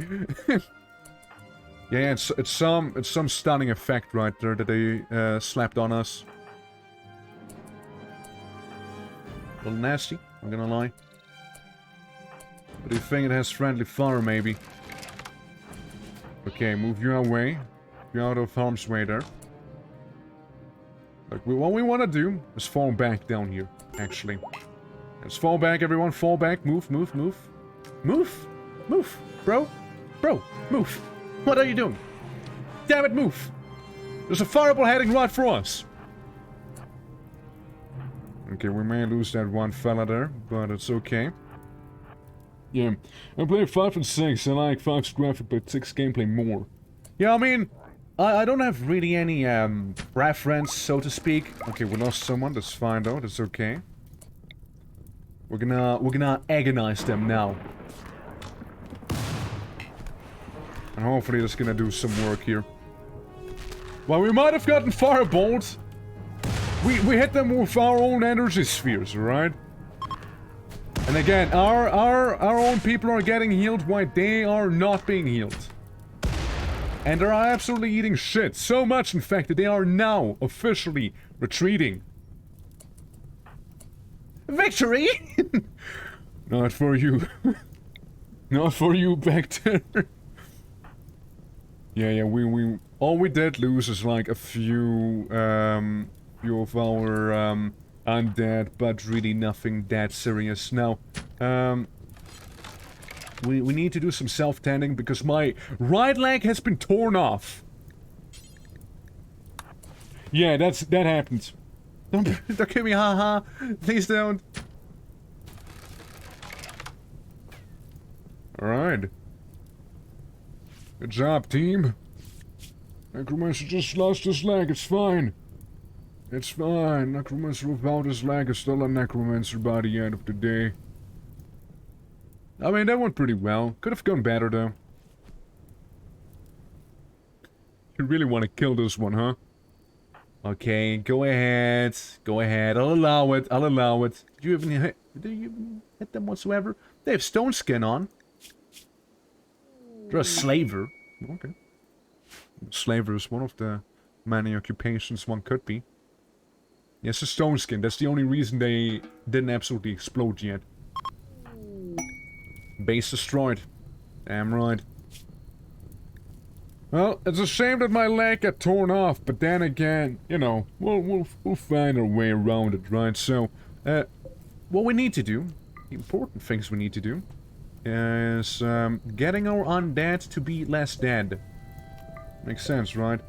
Yeah, it's some stunning effect right there that they slapped on us. A little nasty, I'm gonna lie. But do you think it has friendly fire, maybe? Okay, move you away. You're out of harm's way there. Like, what we want to do is fall back down here, actually. Let's fall back, everyone. Fall back. Move, move, move. Move! Move! Bro! Bro! Move! What are you doing? Damn it, move! There's a fireball heading right for us! Okay, we may lose that one fella there, but it's okay. Yeah, I play 5 and 6. I like 5's graphic, but 6 gameplay more. Yeah, I mean, I don't have really any preference, so to speak. Okay, we lost someone. That's fine though. That's okay. We're gonna agonize them now. And hopefully that's gonna do some work here. Well, we might have gotten fireballed. We hit them with our own energy spheres, right? And again, our own people are getting healed while they are not being healed. And they're absolutely eating shit. So much, in fact, that they are now officially retreating. Victory! Not for you. Not for you back there. Yeah, we all we did lose is like a few of our undead, but really nothing that serious. Now, we need to do some self-tending because my right leg has been torn off. Yeah, that happened. Don't kill me, haha. Please don't. Alright. Good job, team. Necromancer just lost his leg, it's fine. It's fine. Necromancer without his leg is still a necromancer by the end of the day. I mean, that went pretty well. Could have gone better, though. You really want to kill this one, huh? Okay, go ahead. Go ahead. I'll allow it. I'll allow it. Did you even hit them whatsoever? They have stone skin on. They're a slaver. Okay. Slaver is one of the many occupations one could be. Yes, a stone skin. That's the only reason they didn't absolutely explode yet. Base destroyed. Damn right. Well, it's a shame that my leg got torn off, but then again, you know, we'll find our way around it, right? So, what we need to do, the important things we need to do, is getting our undead to be less dead. Makes sense, right?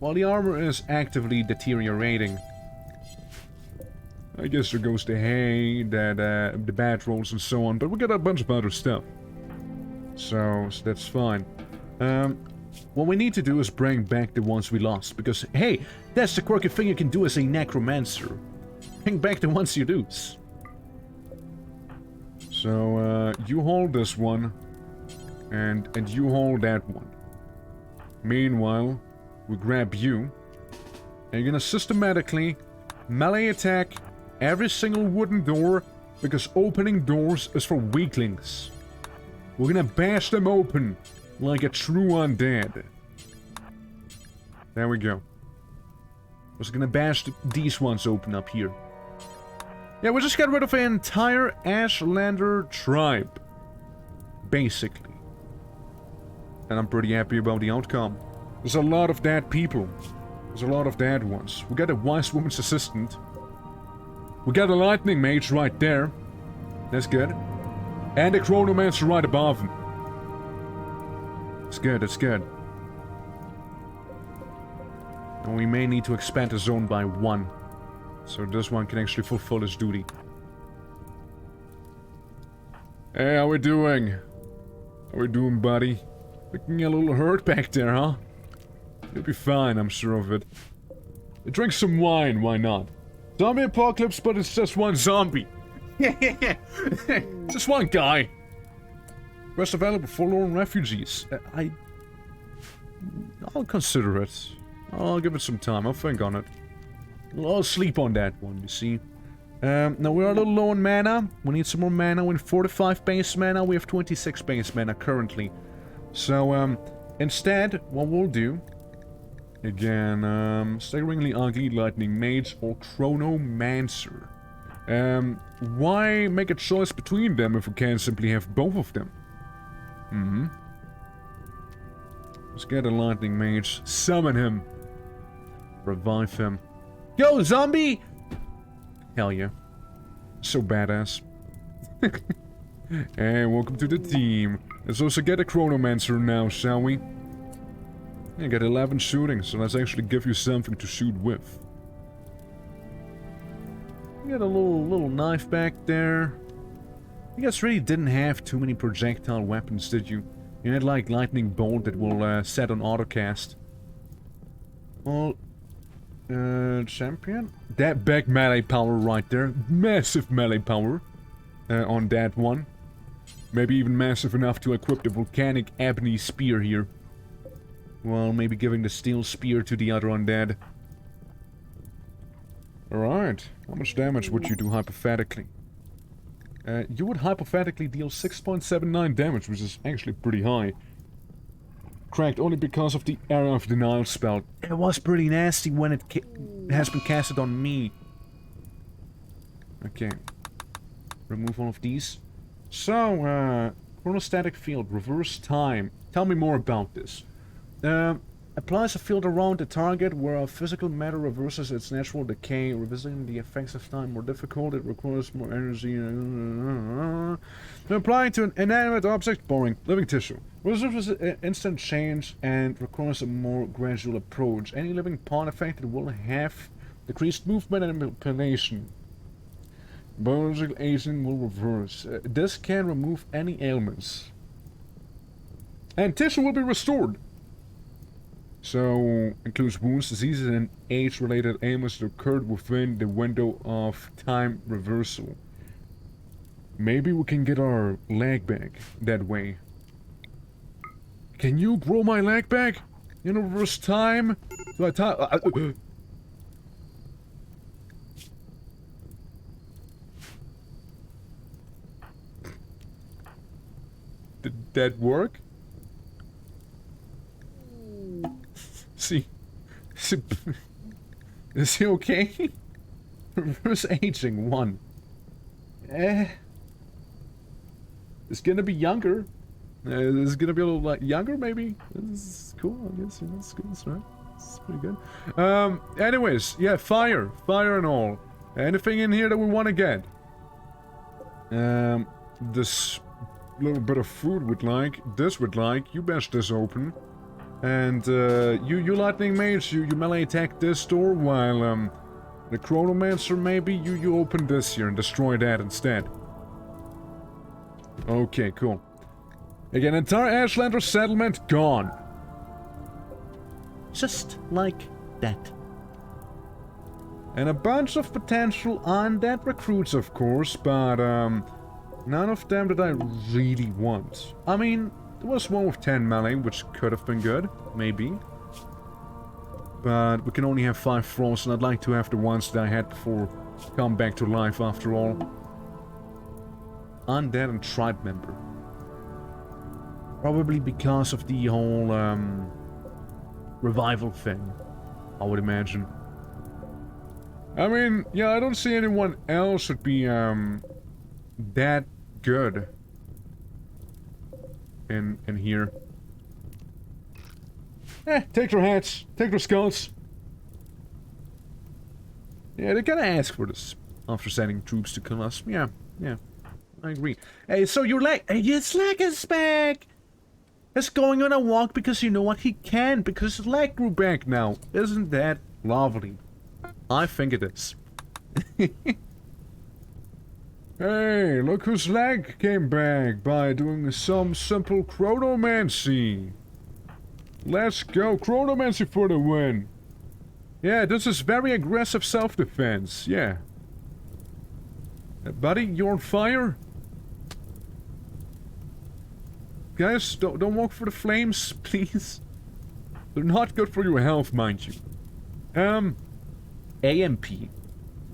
While the armor is actively deteriorating, I guess there goes the hay, the bat rolls and so on, but we got a bunch of other stuff. So that's fine. What we need to do is bring back the ones we lost, because, hey, that's the quirky thing you can do as a necromancer. Bring back the ones you lose. So, you hold this one, and you hold that one. Meanwhile, we grab you, and you're gonna systematically melee attack every single wooden door, because opening doors is for weaklings. We're gonna bash them open like a true undead. There we go. We're gonna bash these ones open up here. Yeah, we just got rid of an entire Ashlander tribe. Basically. And I'm pretty happy about the outcome. There's a lot of dead people. There's a lot of dead ones. We got a wise woman's assistant. We got a lightning mage right there. That's good. And a chronomancer right above him. It's good, it's good. And we may need to expand the zone by 1. So this one can actually fulfill its duty. Hey, how we doing? How we doing, buddy? Looking a little hurt back there, huh? You'll be fine, I'm sure of it. Drink some wine, why not? Zombie apocalypse, but it's just one zombie. Just one guy. Rest available for forlorn refugees. I'll consider it. I'll give it some time. I'll think on it. I'll sleep on that one, you see. Now we're a little low on mana. We need some more mana. We have 45 base mana. We have 26 base mana currently. So, instead, what we'll do... Again, Staggeringly Ugly, Lightning Mage, or Chronomancer. Why make a choice between them if we can't simply have both of them? Let's get a Lightning Mage. Summon him. Revive him. Go, zombie! Hell yeah. So badass. And welcome to the team. Let's also get a Chronomancer now, shall we? You get 11 shooting, so let's actually give you something to shoot with. You got a little knife back there. You guys really didn't have too many projectile weapons, did you? You had like lightning bolt that will set on autocast. Well, champion? That back melee power right there. Massive melee power on that one. Maybe even massive enough to equip the volcanic ebony spear here. Well, maybe giving the steel spear to the other undead. Alright. How much damage would you do hypothetically? You would hypothetically deal 6.79 damage, which is actually pretty high. Cracked only because of the Era of Denial spell. It was pretty nasty when it has been casted on me. Okay. Remove all of these. So, chronostatic field, reverse time. Tell me more about this. Applies a field around the target where a physical matter reverses its natural decay, revisiting the effects of time more difficult, it requires more energy. Applying to an inanimate object, boring, living tissue. Reserves instant change and requires a more gradual approach. Any living part affected will have decreased movement and manipulation. Biological agent will reverse. This can remove any ailments. And tissue will be restored. So, includes wounds, diseases, and age-related ailments that occurred within the window of time reversal. Maybe we can get our leg back that way. Can you grow my leg back? In reverse time? Do I Did that work? See, is he okay? Reverse aging 1. It's gonna be younger. It's gonna be a little like younger, maybe. This is cool. I guess that's good. That's right. It's pretty good. Anyways, yeah, fire and all. Anything in here that we want to get? This little bit of food would like. This would like. You bash this open. And, you Lightning Mage, you melee attack this door, while, the Chronomancer, maybe, you open this here and destroy that instead. Okay, cool. Again, entire Ashlander settlement gone. Just like that. And a bunch of potential undead recruits, of course, but, none of them that I really want. I mean... There was one with 10 melee, which could have been good, maybe. But we can only have 5 frost, and I'd like to have the ones that I had before come back to life after all. Undead and tribe member. Probably because of the whole, revival thing, I would imagine. I mean, yeah, I don't see anyone else would be, that good. In here. Take their hats. Take their skulls. Yeah, they gotta ask for this after sending troops to kill us. Yeah, I agree. Hey, so your leg... Hey, his leg is back! He's going on a walk because you know what? He can, because his leg grew back now. Isn't that lovely? I think it is. Hey, look whose leg came back by doing some simple chronomancy. Let's go, chronomancy for the win. Yeah, this is very aggressive self-defense, yeah. Buddy, you're on fire? Guys, don't walk for the flames, please. They're not good for your health, mind you. AMP.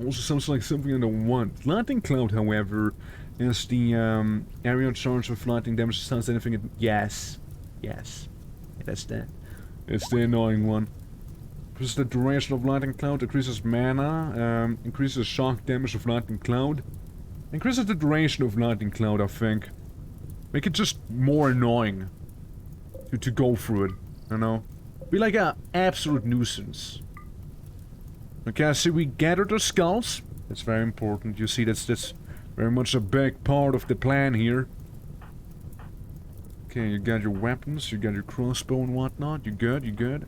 Also sounds like something I don't want. Lightning Cloud, however, is the area in charge of lightning damage. Sounds anything. Yes. Yes. Yeah, that's that. It's the annoying one. Increases the duration of Lightning Cloud, increases mana, increases shock damage of Lightning Cloud. Increases the duration of Lightning Cloud, I think. Make it just more annoying to go through it, you know? Be like an absolute nuisance. Okay, so we gathered the skulls. That's very important. You see, that's very much a big part of the plan here. Okay, you got your weapons, you got your crossbow and whatnot. You good, you good.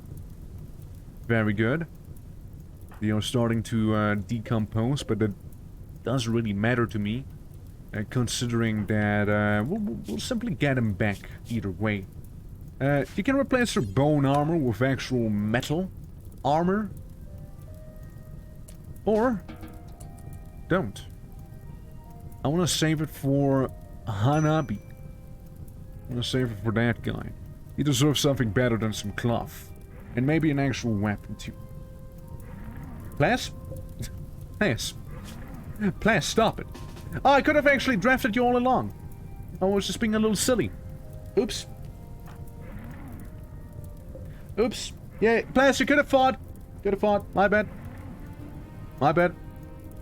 Very good. They are starting to decompose, but that doesn't really matter to me. Considering that we'll simply get them back either way. You can replace your bone armor with actual metal armor. Or don't. I want to save it for Hanabi. I'm gonna save it for that guy. He deserves something better than some cloth. And maybe an actual weapon too. Plas? Plas. Plas, stop it. Oh, I could have actually drafted you all along. I was just being a little silly. Oops. Oops. Yeah, Plas, you could have fought. Could have fought. My bad. My bad.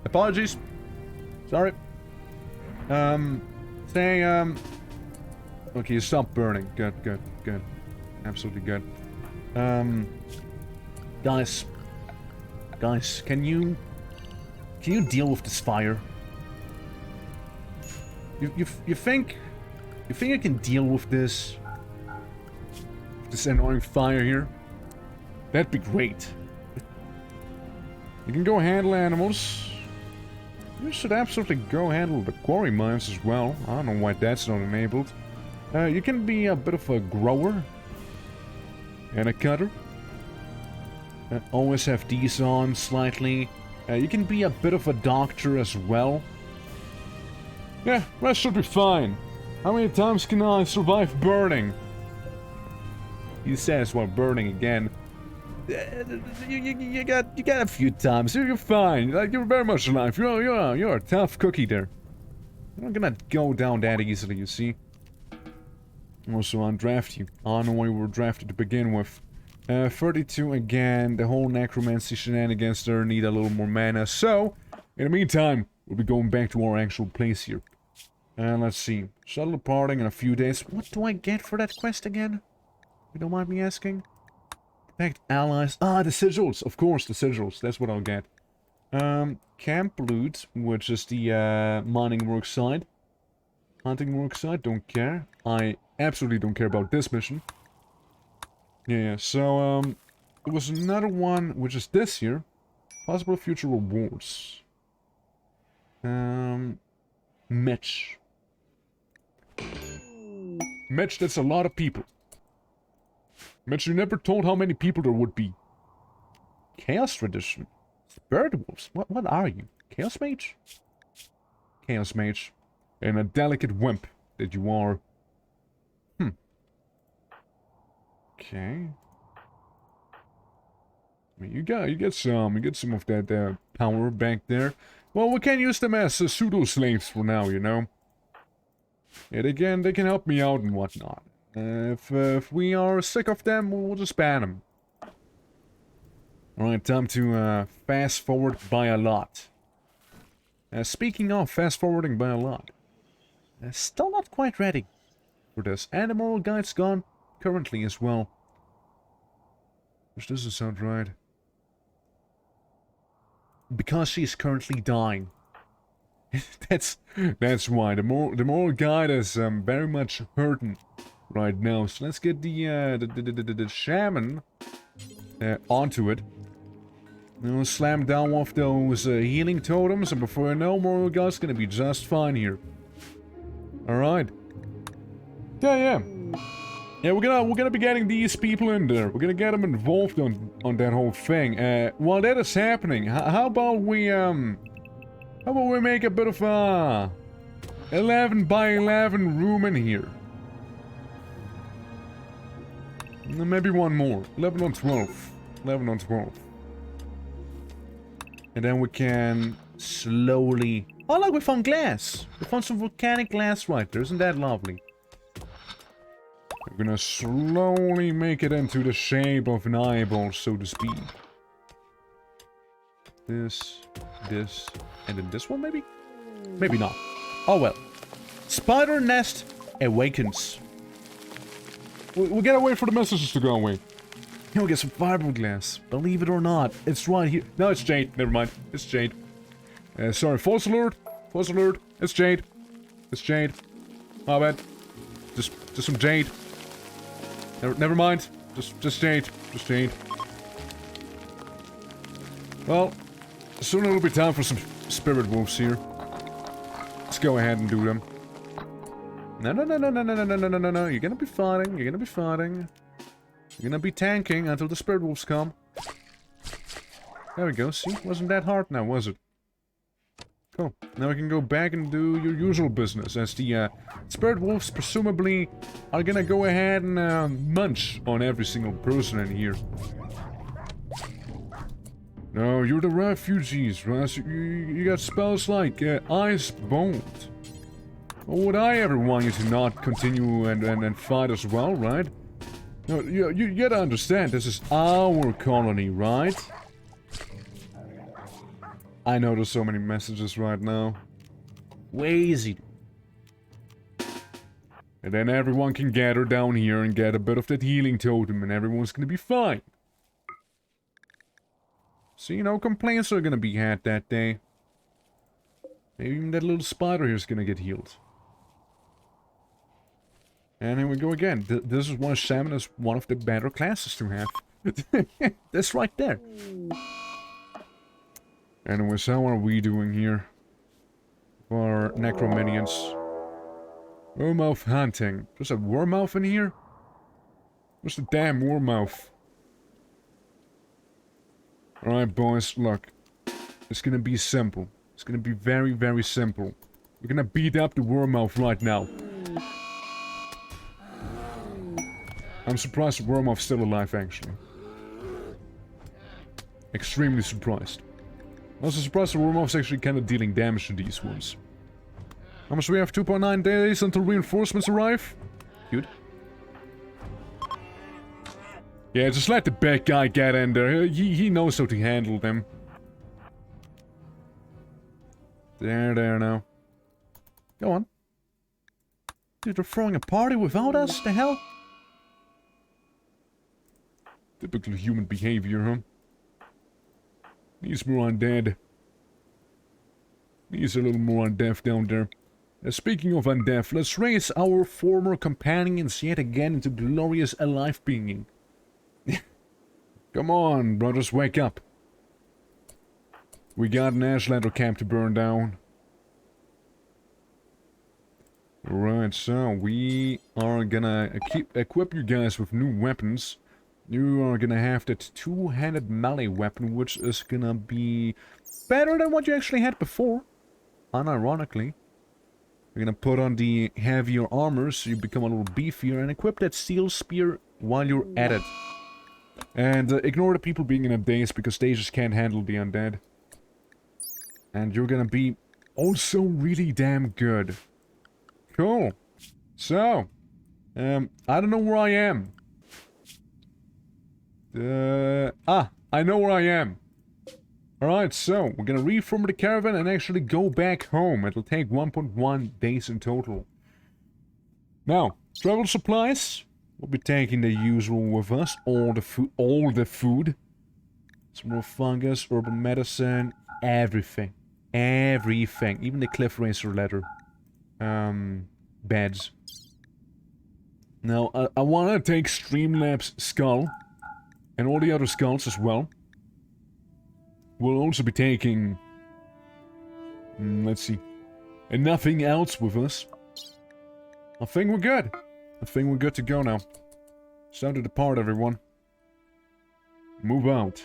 Apologies. Sorry. Okay, stop burning. Good, good, good. Absolutely good. Guys. Guys, can you deal with this fire? You think I can deal with this annoying fire here? That'd be great. You can go handle animals. You should absolutely go handle the quarry mines as well. I don't know why that's not enabled. You can be a bit of a grower. And a cutter. Always have these on slightly. You can be a bit of a doctor as well. Yeah, that should be fine. How many times can I survive burning? He says while burning again. You got a few times. You're fine. Like, you're very much alive. You're a tough cookie there. You're not gonna go down that easily, you see. Also, undraft you. I don't know why you were drafted to begin with. 32 again. The whole necromancy shenanigans there need a little more mana. So, in the meantime, we'll be going back to our actual place here. And let's see. Shuttle departing in a few days. What do I get for that quest again? You don't mind me asking? Protect allies. Ah, the sigils. Of course, the sigils. That's what I'll get. Camp loot, which is the mining work site. Hunting work site, don't care. I absolutely don't care about this mission. Yeah, so, there was another one, which is this here. Possible future rewards. Match. Match, that's a lot of people. Match, you never told how many people there would be. Chaos Tradition. Bird Wolves. What are you? Chaos Mage? Chaos Mage. And a delicate wimp that you are. Okay. I mean, you get some of that power back there. Well, we can use them as pseudo slaves for now, you know. And again, they can help me out and whatnot. If we are sick of them, we'll just ban them. Alright, time to fast forward by a lot. Speaking of fast forwarding by a lot, still not quite ready for this. And the moral guide's gone currently as well. Which doesn't sound right. Because she's currently dying. that's why. The moral guide is very much hurting right now. So let's get the shaman onto it. We'll slam down one of those healing totems, and before I know, moral guide's gonna be just fine here. All right. Yeah. Yeah, we're gonna be getting these people in there. We're gonna get them involved on that whole thing. While that is happening, how about we make a bit of a 11 by 11 room in here? Maybe one more. 11 on 12. 11 on 12. And then we can slowly... Oh, look, we found glass. We found some volcanic glass right there. Isn't that lovely? We're gonna slowly make it into the shape of an eyeball, so to speak. This, and then this one, maybe? Maybe not. Oh, well. Spider nest awakens. We gotta wait for the messages to go away. Here we get some fiberglass. Believe it or not, it's right here. No, it's jade. Never mind. It's jade. Sorry, false alert. False alert. It's jade. It's jade. My bad. Just some jade. Never mind. Just jade. Just jade. Well, soon it'll be time for some spirit wolves here. Let's go ahead and do them. No. You're gonna be fighting. You're gonna be fighting. You're gonna be tanking until the spirit wolves come. There we go. See? Wasn't that hard now, was it? Cool. Now we can go back and do your usual business, as the spirit wolves presumably are gonna go ahead and munch on every single person in here. No, you're the refugees, Russ. You got spells like Ice Bolt. Or would I ever want you to not continue and fight as well, right? No, you gotta understand, this is our colony, right? I know there's so many messages right now. Crazy. And then everyone can gather down here and get a bit of that healing totem and everyone's gonna be fine. See, no complaints are gonna be had that day. Maybe even that little spider here is gonna get healed. And here we go again. This is why Salmon is one of the better classes to have. That's right there. Anyways, how are we doing here? For Necrominions. Wormmouth hunting. There's a wormmouth in here? Where's the damn wormmouth? Alright, boys, look. It's gonna be simple. It's gonna be very, very simple. We're gonna beat up the wormmouth right now. I'm surprised the wormmouth's still alive, actually. Extremely surprised. Also surprised the wormmouth's actually kind of dealing damage to these ones. How much do we have? 2.9 days until reinforcements arrive? Good. Yeah, just let the big guy get in there. He knows how to handle them. There now. Go on. Dude, they're throwing a party without us? The hell? Typical human behavior, huh? Needs more undead. Needs a little more undead down there. Speaking of undead, let's raise our former companions yet again into glorious alive being. Come on, brothers, wake up. We got an Ashlander camp to burn down. Alright, so we are gonna equip you guys with new weapons. You are gonna have that two-handed melee weapon, which is gonna be better than what you actually had before. Unironically. You're gonna put on the heavier armor, so you become a little beefier, and equip that steel spear while you're at it. And ignore the people being in a daze, because they just can't handle the undead. And you're gonna be also really damn good. Cool. So, I don't know where I am. I know where I am. Alright, so, we're gonna reform the caravan and actually go back home. It'll take 1.1 days in total. Now, travel supplies. We'll be taking the usual with us. All the food. Some more fungus, herbal medicine, everything. Everything. Even the cliff racer leather. Beds. Now, I wanna take Streamlabs skull. And all the other skulls as well. We'll also be taking... let's see. And nothing else with us. I think we're good. I think we're good to go now. It's time to depart, everyone. Move out.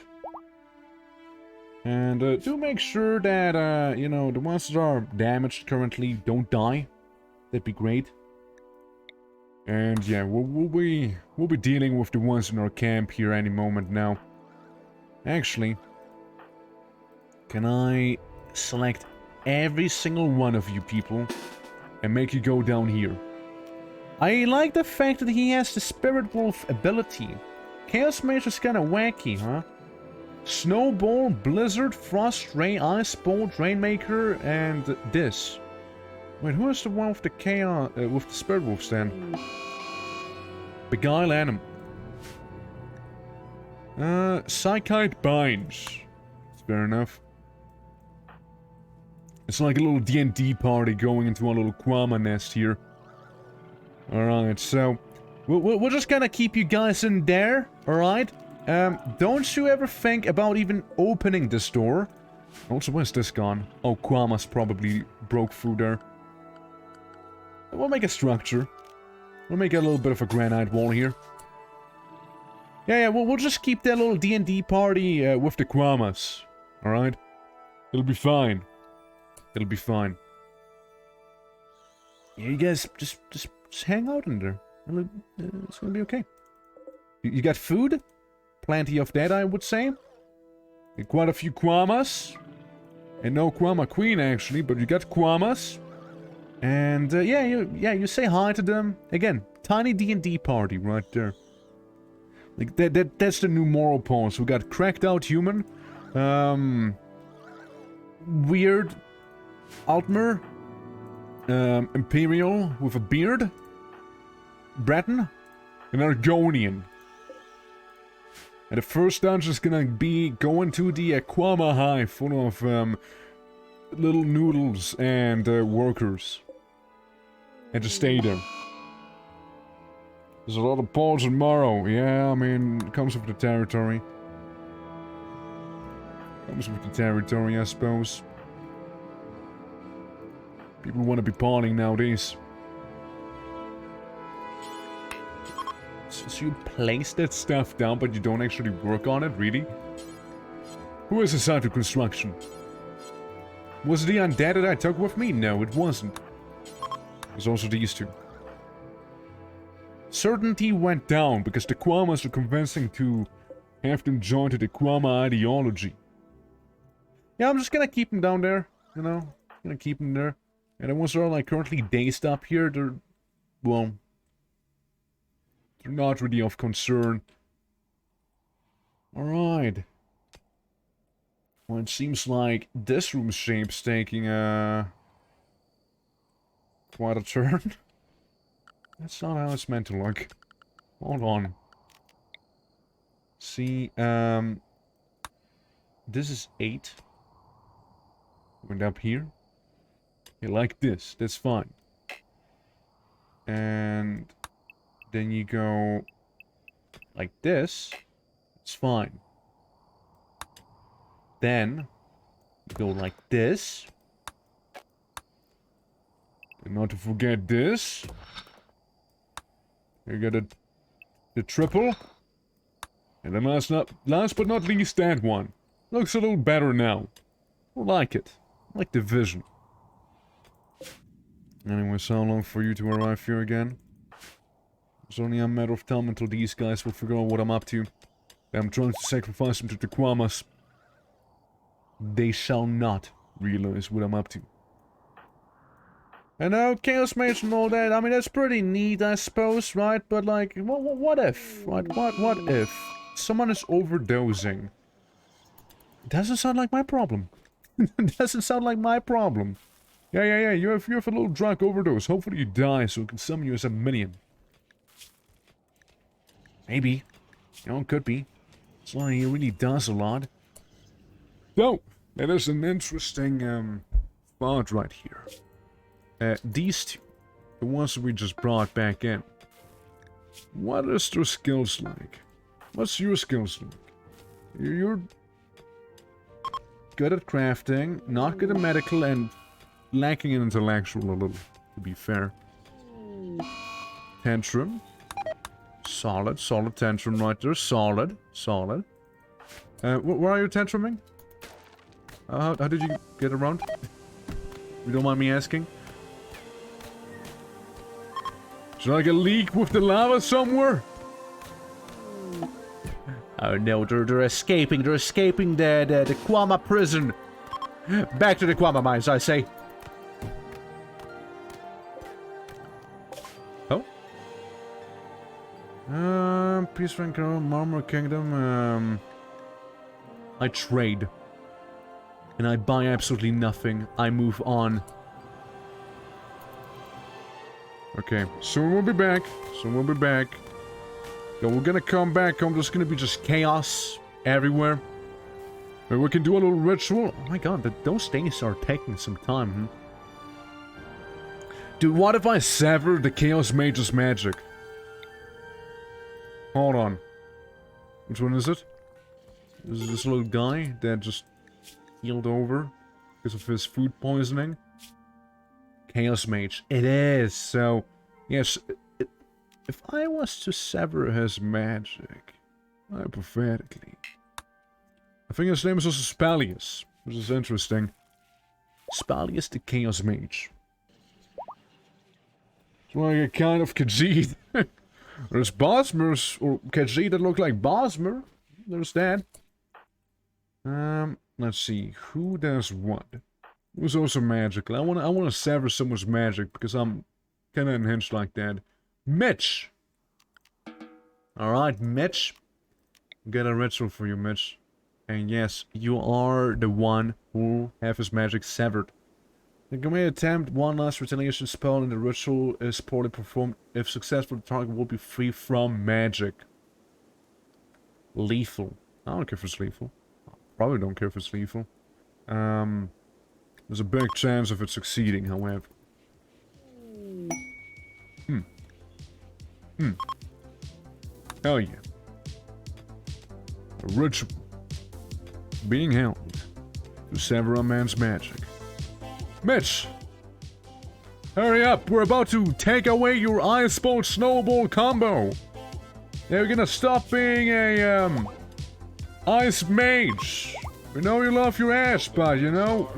And do make sure that, you know, the ones that are damaged currently don't die. That'd be great. And yeah, we'll be dealing with the ones in our camp here any moment now. Actually, can I select every single one of you people and make you go down here? I like the fact that he has the Spirit Wolf ability. Chaos Mage is kinda wacky, huh? Snowball, Blizzard, Frost, Rain, Ice Bolt, Rainmaker, and this. Wait, who is the one with the Chaos, with the Spirit Wolf stand? Beguile Animal. Psychite Binds. Fair enough. It's like a little D&D party going into a little Kwama nest here. Alright, so... We're just gonna keep you guys in there, alright? Don't you ever think about even opening this door. Also, where's this gone? Oh, Kwama's probably broke through there. We'll make a structure. We'll make a little bit of a granite wall here. Yeah, we'll just keep that little D&D party with the Kwamas. Alright? It'll be fine. It'll be fine. Yeah, you guys just hang out in there. It's gonna be okay. You got food? Plenty of that, I would say. And quite a few Kwamas. And no Kwama Queen, actually, but you got Kwamas. And, yeah, you say hi to them. Again, tiny D&D party right there. Like, that's the new moral pause. We got Cracked Out Human. Weird Altmer. Imperial with a beard. Breton. And Argonian. And the first dungeon is gonna be going to the Aquama Hive full of little noodles and workers. And just stay there. There's a lot of balls tomorrow. Yeah, I mean, it comes with the territory. Comes with the territory, I suppose. People want to be partying nowadays. So you place that stuff down, but you don't actually work on it, really? Who is assigned to construction? Was it the undead that I took with me? No, it wasn't. It was also these two. Certainty went down because the Kwamas are convincing to have them join to the Kwama ideology. Yeah, I'm just gonna keep them down there, you know? Gonna keep them there. And the ones that are like currently dazed up here, they're... well... they're not really of concern. Alright. Well, it seems like this room's shape's taking quite a turn. That's not how it's meant to look. Hold on. See, this is 8. Went up here. Okay, like this. That's fine. And then you go like this. It's fine. Then you go like this. And not to forget this. You got the triple. And then last but not least, that one. Looks a little better now. I like it. I like the vision. Anyway, so how long for you to arrive here again? It's only a matter of time until these guys will figure out what I'm up to. I'm trying to sacrifice them to the Kwamas. They shall not realize what I'm up to. And now, Chaos Mage and all that, I mean, that's pretty neat, I suppose, right? But, like, what if? Right? What if someone is overdosing? Doesn't sound like my problem. Doesn't sound like my problem. Yeah, you have a little drunk overdose. Hopefully you die so we can summon you as a minion. Maybe. You know, it could be. As long as he really does a lot. So, that is an interesting, thought right here. These two, the ones we just brought back in. What is their skills like? What's your skills like? You're good at crafting, not good at medical, and lacking in intellectual a little, to be fair. Tantrum. Solid tantrum right there. Solid. Where are you tantruming? How did you get around? You don't mind me asking? Is there like a leak with the lava somewhere? Oh no, they're escaping. They're escaping the Kwama prison. Back to the Kwama mines, I say. Oh. Peace and Marmor Kingdom. I trade. And I buy absolutely nothing. I move on. Okay, soon we'll be back. Soon we'll be back. Yeah, we're gonna come back home. There's gonna be just chaos everywhere. And we can do a little ritual. Oh my god, those things are taking some time, Dude, what if I sever the Chaos Mage's magic? Hold on. Which one is it? This is this little guy that just healed over because of his food poisoning. Chaos Mage. It is. So, yes, if I was to sever his magic, hypothetically, I think his name is also Spalius, which is interesting. Spalius the Chaos Mage. It's like a kind of Khajiit. There's Bosmers, or Khajiit that look like Bosmer. There's that. Let's see, who does what? Who's also magical? I wanna sever someone's magic because I'm kinda unhinged like that. Mitch! Alright, Mitch. Got a ritual for you, Mitch. And yes, you are the one who have his magic severed. You may attempt one last retaliation spell and the ritual is poorly performed. If successful, the target will be free from magic. Lethal. I don't care if it's lethal. Probably don't care if it's lethal. There's a big chance of it succeeding, however. Hell yeah. A ritual being held to sever a man's magic. Mitch! Hurry up, we're about to take away your Ice Bolt Snowball combo! You're gonna stop being a, Ice Mage! We know you love your ass, but, you know,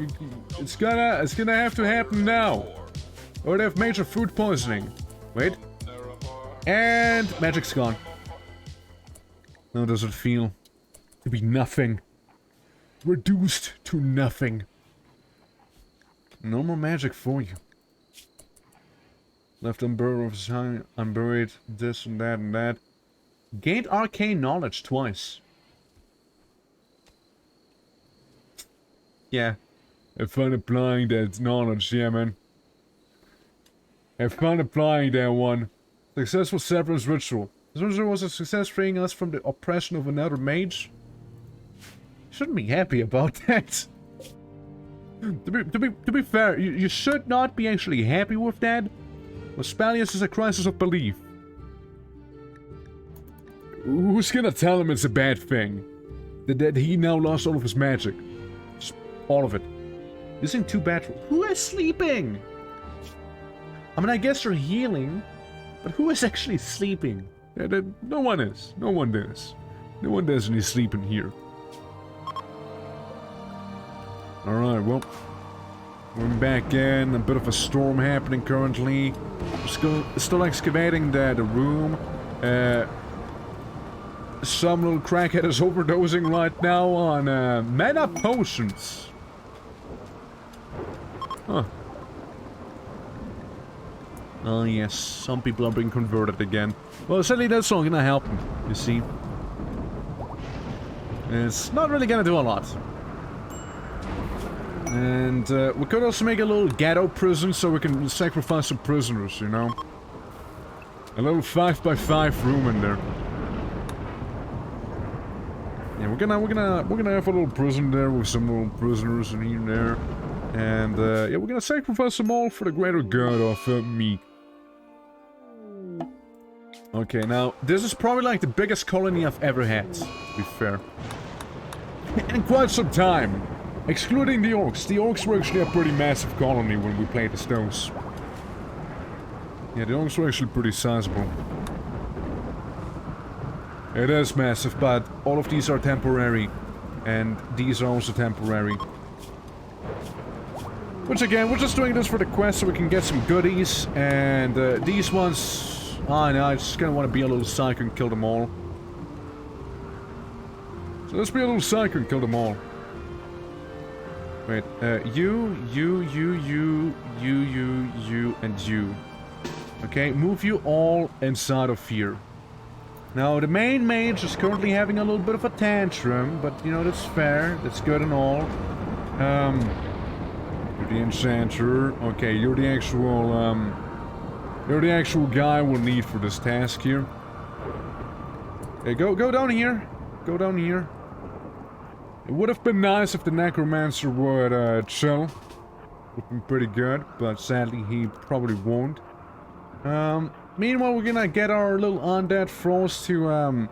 it's gonna have to happen now. Or they have major food poisoning. Wait. And magic's gone. How does it feel to be nothing? Reduced to nothing. No more magic for you. Left unburied of his time, unburied this and that and that. Gained arcane knowledge twice. Yeah. Have fun applying that knowledge, yeah man. Have fun applying that one. Successful severance ritual. This ritual was a success, freeing us from the oppression of another mage. Shouldn't be happy about that. To be fair, you should not be actually happy with that. But Spalius is a crisis of belief. Who's gonna tell him it's a bad thing? That he now lost all of his magic. Just all of it. This ain't too bad for— Who is sleeping? I mean, I guess they're healing. But who is actually sleeping? Yeah, no one is. No one does. No one does any sleeping here. Alright, well. We're back in. A bit of a storm happening currently. We're still excavating the room. Some little crackhead is overdosing right now on mana potions. Huh. Oh yes, some people are being converted again. Well, certainly that's not gonna help them, you see. It's not really gonna do a lot. And we could also make a little ghetto prison so we can sacrifice some prisoners, you know? A little 5x5 room in there. Yeah, we're gonna have a little prison there with some little prisoners in here and there. And yeah, we're gonna sacrifice them all for the greater good of me. Okay, now, this is probably like the biggest colony I've ever had, to be fair. In quite some time. Excluding the orcs. The orcs were actually a pretty massive colony when we played as those. Yeah, the orcs were actually pretty sizable. It is massive, but all of these are temporary. And these are also temporary. Which again, we're just doing this for the quest so we can get some goodies. And these ones I know, I just kinda wanna be a little psycho and kill them all. So let's be a little psycho and kill them all. Wait, you, and you. Okay, move you all inside of here. Now, the main mage is currently having a little bit of a tantrum, but, you know, that's fair. That's good and all. You're the enchanter. Okay, you're the actual guy we'll need for this task here. Okay, go down here. Go down here. It would have been nice if the necromancer would, chill. Would have been pretty good, but sadly he probably won't. Meanwhile, we're gonna get our little undead frost to,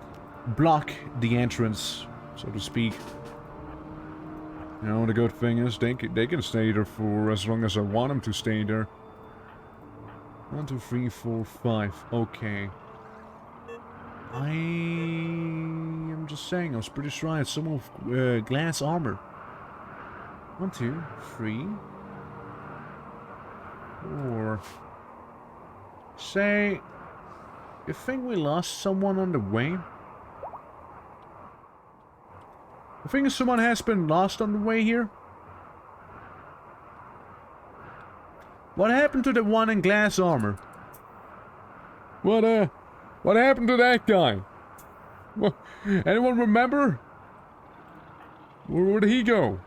block the entrance, so to speak. You know, the good thing is, they can stay there for as long as I want them to stay there. 1, 2, 3, 4, 5. Okay. I'm just saying, I was pretty sure I had some of, glass armor. 1, 2, 3, 4... Say, you think we lost someone on the way? You think someone has been lost on the way here? What happened to the one in glass armor? What happened to that guy? What, anyone remember? Where did he go?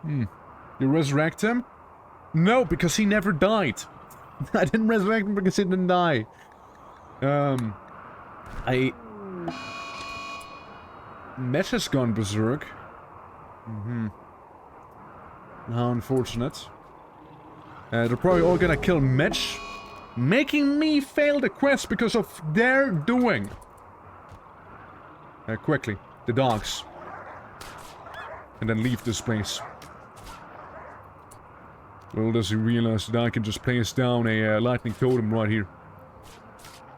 You resurrect him? No, because he never died. I didn't resurrect him because he didn't die. Mesh has gone berserk. How unfortunate. They're probably all gonna kill Mitch, making me fail the quest because of their doing. Quickly, the dogs. And then leave this place. Little does he realize that I can just place down a lightning totem right here.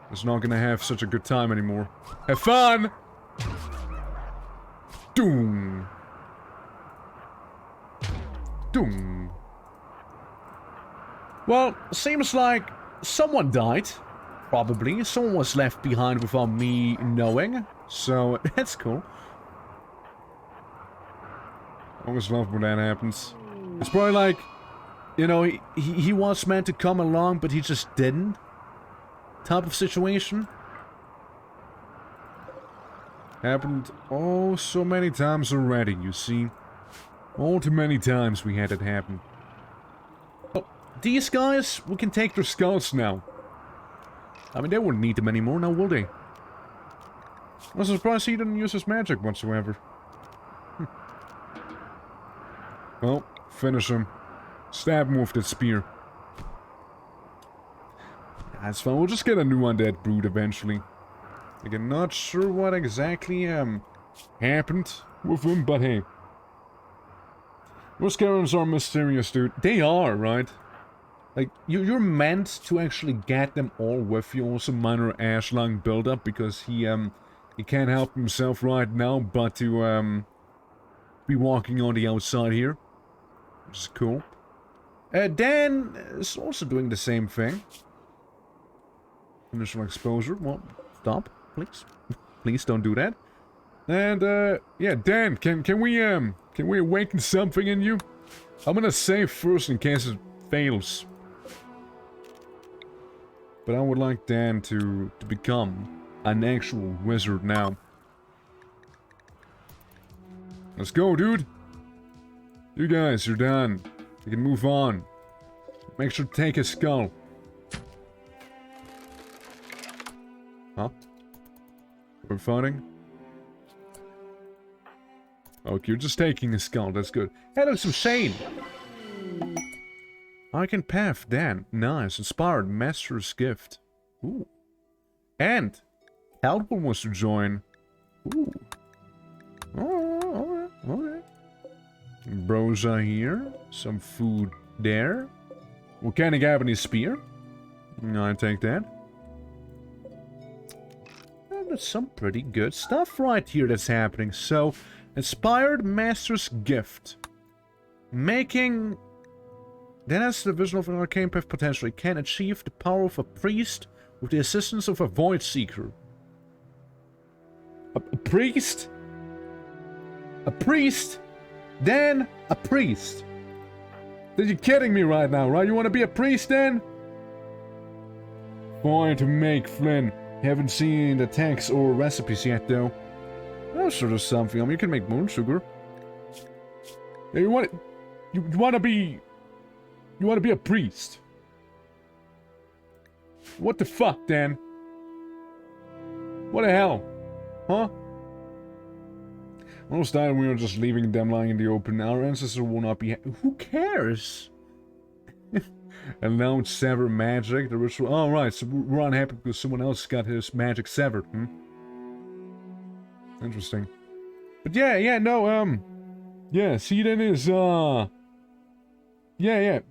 It's not gonna have such a good time anymore. Have fun! Doom! Doom! Well, seems like someone died. Probably. Someone was left behind without me knowing. So, that's cool. Always love when that happens. It's probably like... You know, he was meant to come along, but he just didn't. Type of situation. Happened oh so many times already, you see. All too many times we had it happen. Oh, these guys, we can take their skulls now. I mean, they wouldn't need them anymore, now will they? I was surprised he didn't use his magic whatsoever. Well, finish him. Stab him with that spear. That's fine, we'll just get a new undead brood eventually. Like, I'm not sure what exactly, happened with him, but hey. Those skeletons are mysterious, dude. They are, right? Like, you're meant to actually get them all with you. Also, minor Ashlang buildup, because he can't help himself right now, but to, be walking on the outside here. Which is cool. Dan is also doing the same thing. Initial exposure. Well, stop, please. Please don't do that. And, yeah, Dan, can we awaken something in you? I'm gonna save first in case it fails. But I would like Dan to become an actual wizard now. Let's go, dude! You guys, you're done. You can move on. Make sure to take his skull. Huh? We're fighting? Okay, you're just taking his skull, that's good. Hello, some Shane! I can path, Dan. Nice. Inspired. Master's gift. Ooh. And Helpful wants to join. Ooh. Alright, alright. Brosa here. Some food there. Volcanic Ebony Spear. I take that. And there's some pretty good stuff right here that's happening. So, Inspired Master's Gift. Making then has the vision of an arcane path potential. It can achieve the power of a priest with the assistance of a void seeker. A priest? A priest? Dan? A priest? You're kidding me right now, right? You want to be a priest then? Fine to make, Flynn. Haven't seen the text or recipes yet, though. That's sort of something. I mean, you can make moon sugar. Yeah, you want to be a priest. What the fuck, Dan? What the hell? Huh? Most time we are just leaving them lying in the open. Our ancestors will not be. Who cares? Alone sever magic. The ritual. Oh, right. So we're unhappy because someone else got his magic severed. Interesting. But yeah, no, yeah, see, then is, yeah.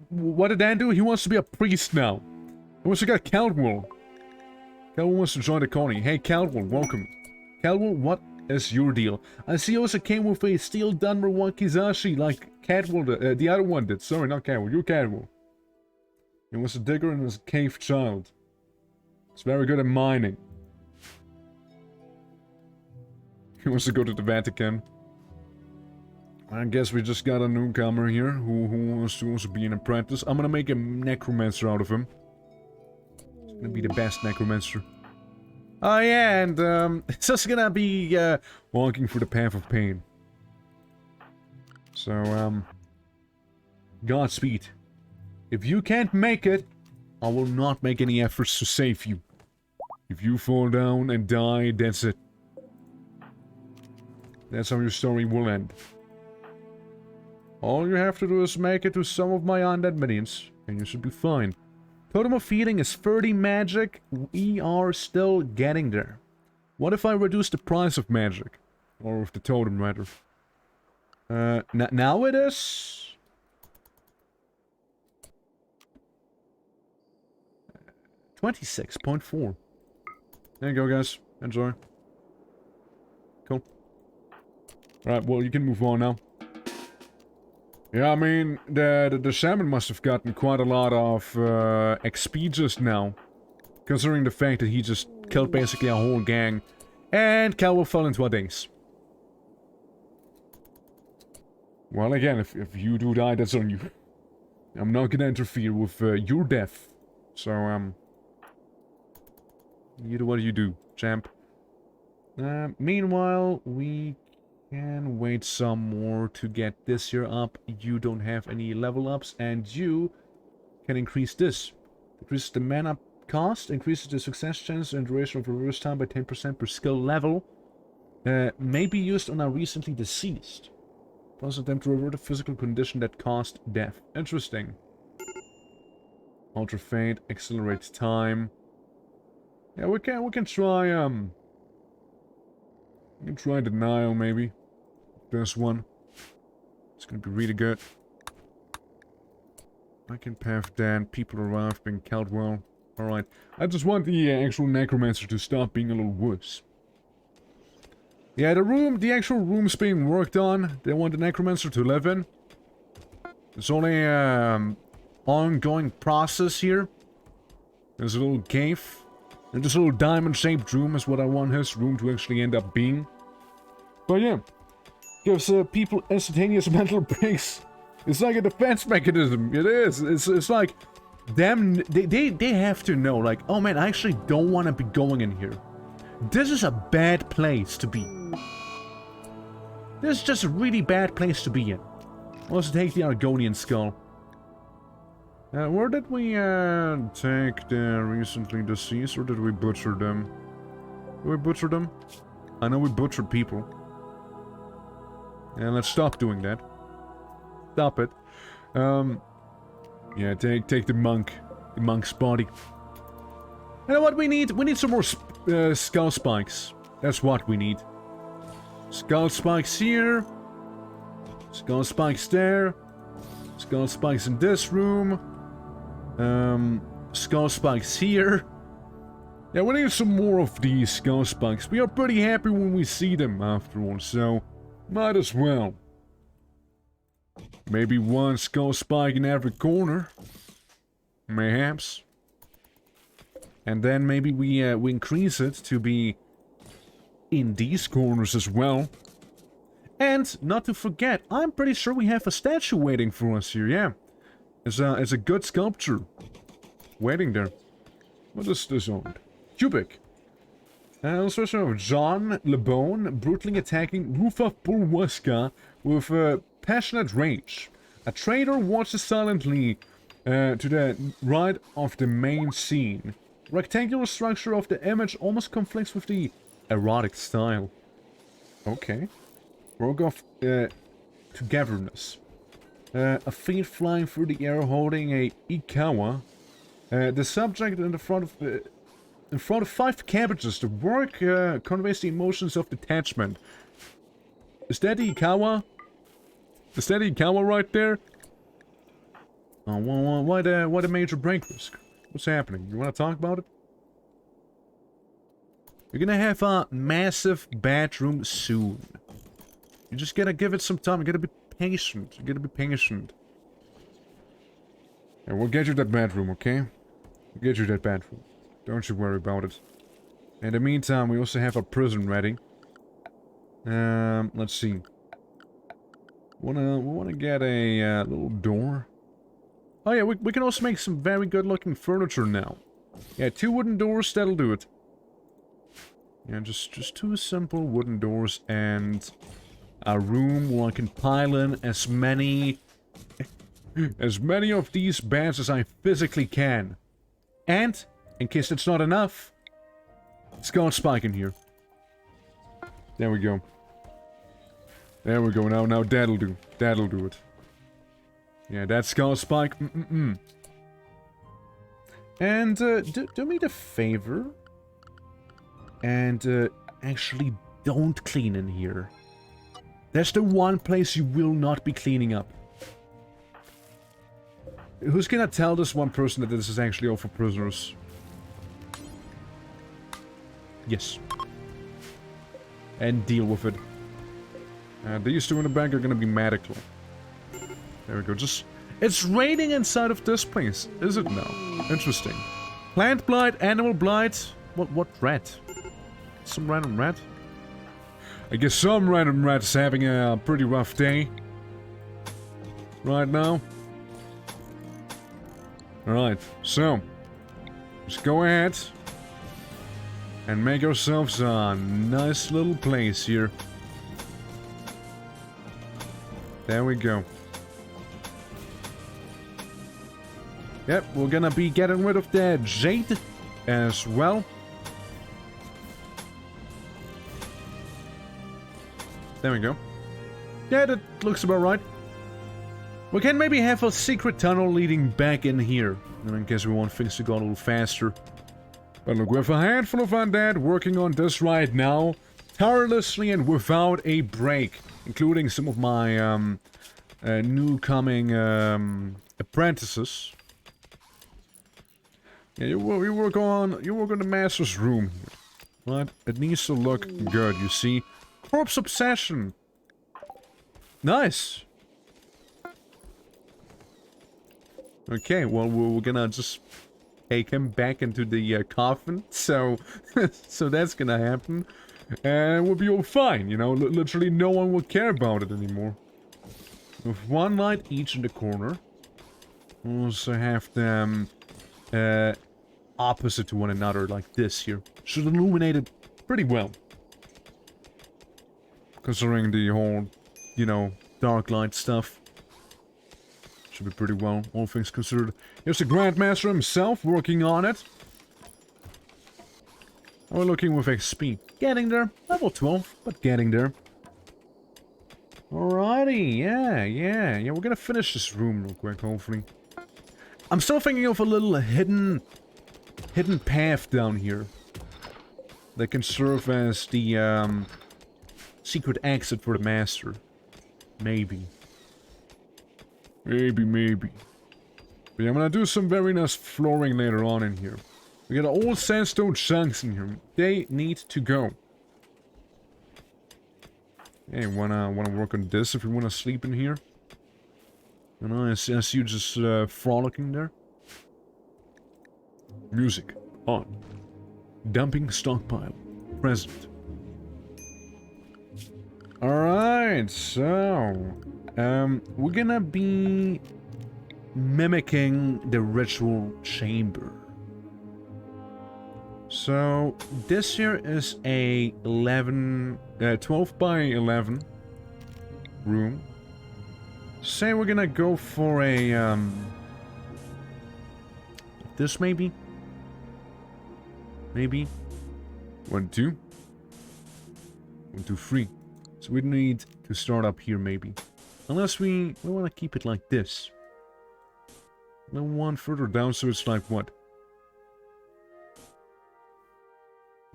What did Dan do? He wants to be a priest now. He wants to get Caldwell. Caldwell wants to join the colony. Hey, Caldwell, welcome. Caldwell, what is your deal? I see you also came with a steel Dunmer Wakizashi like Cadwell, the other one did. Sorry, not Cadwell, you're Cadwell. He was a digger and was a cave child. He's very good at mining. He wants to go to the Vatican. I guess we just got a newcomer here who wants to be an apprentice. I'm gonna make a necromancer out of him. He's gonna be the best necromancer. Oh yeah, and it's just gonna be walking through the path of pain. So Godspeed. If you can't make it, I will not make any efforts to save you. If you fall down and die, that's it. That's how your story will end. All you have to do is make it to some of my undead minions, and you should be fine. Totem of Feeding is 30 magic. We are still getting there. What if I reduce the price of magic? Or of the totem, rather. Now it is... 26.4. There you go, guys. Enjoy. Cool. Alright, well, you can move on now. Yeah, I mean, the salmon must have gotten quite a lot of XP just now. Considering the fact that he just killed basically a whole gang. And Calvo fell into a daze. Well, again, if you do die, that's on you. I'm not gonna interfere with your death. So, you do what you do, champ. Meanwhile, we can wait some more to get this here up. You don't have any level ups, and you can increase this. Decreases the mana cost, increases the success chance and duration of reverse time by 10% per skill level. May be used on a recently deceased. Causes them to revert a physical condition that caused death. Interesting. Ultra Fade, accelerates time. Yeah, we can try we can try Denial maybe. This one. It's gonna be really good. I can path Dan, people arrive being Caldwell. Alright. I just want the actual necromancer to stop being a little worse. Yeah, the actual room's being worked on. They want the necromancer to live in. It's only ongoing process here. There's a little cave. And this little diamond-shaped room is what I want his room to actually end up being. But yeah. Gives people instantaneous mental breaks. It's like a defense mechanism. It is. It's like them. They have to know. Like, oh man, I actually don't want to be going in here. This is a bad place to be. This is just a really bad place to be in. Also take the Argonian skull. Where did we take the recently deceased, or did we butcher them? Did we butcher them? I know we butchered people. And let's stop doing that. Stop it. Yeah, take the monk's body. You know what we need? We need some more skull spikes. That's what we need. Skull spikes here. Skull spikes there. Skull spikes in this room. Skull spikes here. Yeah, we need some more of these skull spikes. We are pretty happy when we see them after all, so might as well. Maybe one skull spike in every corner. Mayhaps. And then maybe we increase it to be in these corners as well. And, not to forget, I'm pretty sure we have a statue waiting for us here, yeah. It's a good sculpture. Waiting there. What is this on? Cubic. Illustration of John LeBone brutally attacking Rufa Purwaska with passionate rage. A traitor watches silently to the right of the main scene. Rectangular structure of the image almost conflicts with the erotic style. Okay. Work of togetherness. A feet flying through the air holding a ikawa. The subject in front of 5 cabbages. The work conveys the emotions of detachment. Is that the ikawa? Is that the ikawa right there? Oh, well, why the major break risk? What's happening? You want to talk about it? You're gonna have a massive bedroom soon. You just gotta give it some time. You gotta be patient. You gotta be patient. And we'll get you that bedroom, okay? We'll get you that bedroom. Don't you worry about it. In the meantime, we also have our prison ready. Let's see. We wanna get a little door. Oh yeah, we can also make some very good looking furniture now. Yeah, 2 wooden doors, that'll do it. Yeah, just 2 simple wooden doors and a room where I can pile in as many of these beds as I physically can. And, in case it's not enough, skull spike in here. There we go. There we go. Now that'll do. That'll do it. Yeah, that skull spike. And do me the favor and actually don't clean in here. That's the one place you will not be cleaning up. Who's gonna tell this one person that this is actually all for prisoners? Yes. And deal with it. These 2 in the back are gonna be medical. There we go. Just... It's raining inside of this place, is it now? Interesting. Plant blight, animal blight. What rat? Some random rat? I guess some random rat's having a pretty rough day. Right now. Alright, so. Let's go ahead. And make ourselves a nice little place here. There we go. Yep, we're gonna be getting rid of the jade as well. There we go. Yeah, that looks about right. We can maybe have a secret tunnel leading back in here. In case we want things to go a little faster. But look, we have a handful of undead working on this right now. Tirelessly and without a break. Including some of my new coming apprentices. Yeah, you work on the master's room here. Right? It needs to look good, you see. Corpse obsession. Nice. Okay, well, we're gonna just take him back into the coffin, so so that's gonna happen, and we'll be all fine, you know. Literally no one will care about it anymore. With 1 light each in the corner, we'll also have them opposite to one another, like this here. Should illuminate it pretty well, considering the whole, you know, dark light stuff. Should be pretty well, all things considered. Here's the Grandmaster himself working on it. And we're looking with XP. Getting there. Level 12, but getting there. Alrighty, yeah. We're gonna finish this room real quick, hopefully. I'm still thinking of a little hidden path down here. That can serve as the, secret exit for the Master. Maybe. Maybe. But yeah, I'm gonna do some very nice flooring later on in here. We got old sandstone chunks in here. They need to go. Hey, wanna work on this if you wanna sleep in here? You know, as you just frolicking there. Music on. Dumping stockpile present. Alright, so we're gonna be mimicking the ritual chamber. So this here is a 12 by 11 room. Say we're gonna go for a this maybe? Maybe 1, 2, 1, 2, 3. So we need to start up here maybe. Unless we want to keep it like this. Then one further down, so it's like what?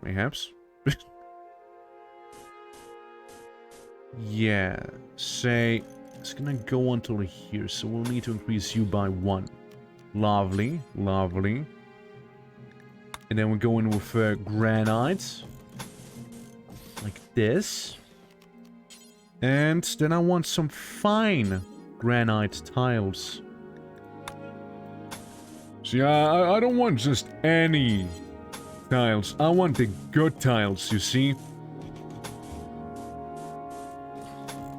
Mayhaps? Yeah, say it's gonna go until here, so we'll need to increase you by 1. Lovely, lovely. And then we go in with granite. Like this. And then I want some fine granite tiles. See, I don't want just any tiles. I want the good tiles, you see?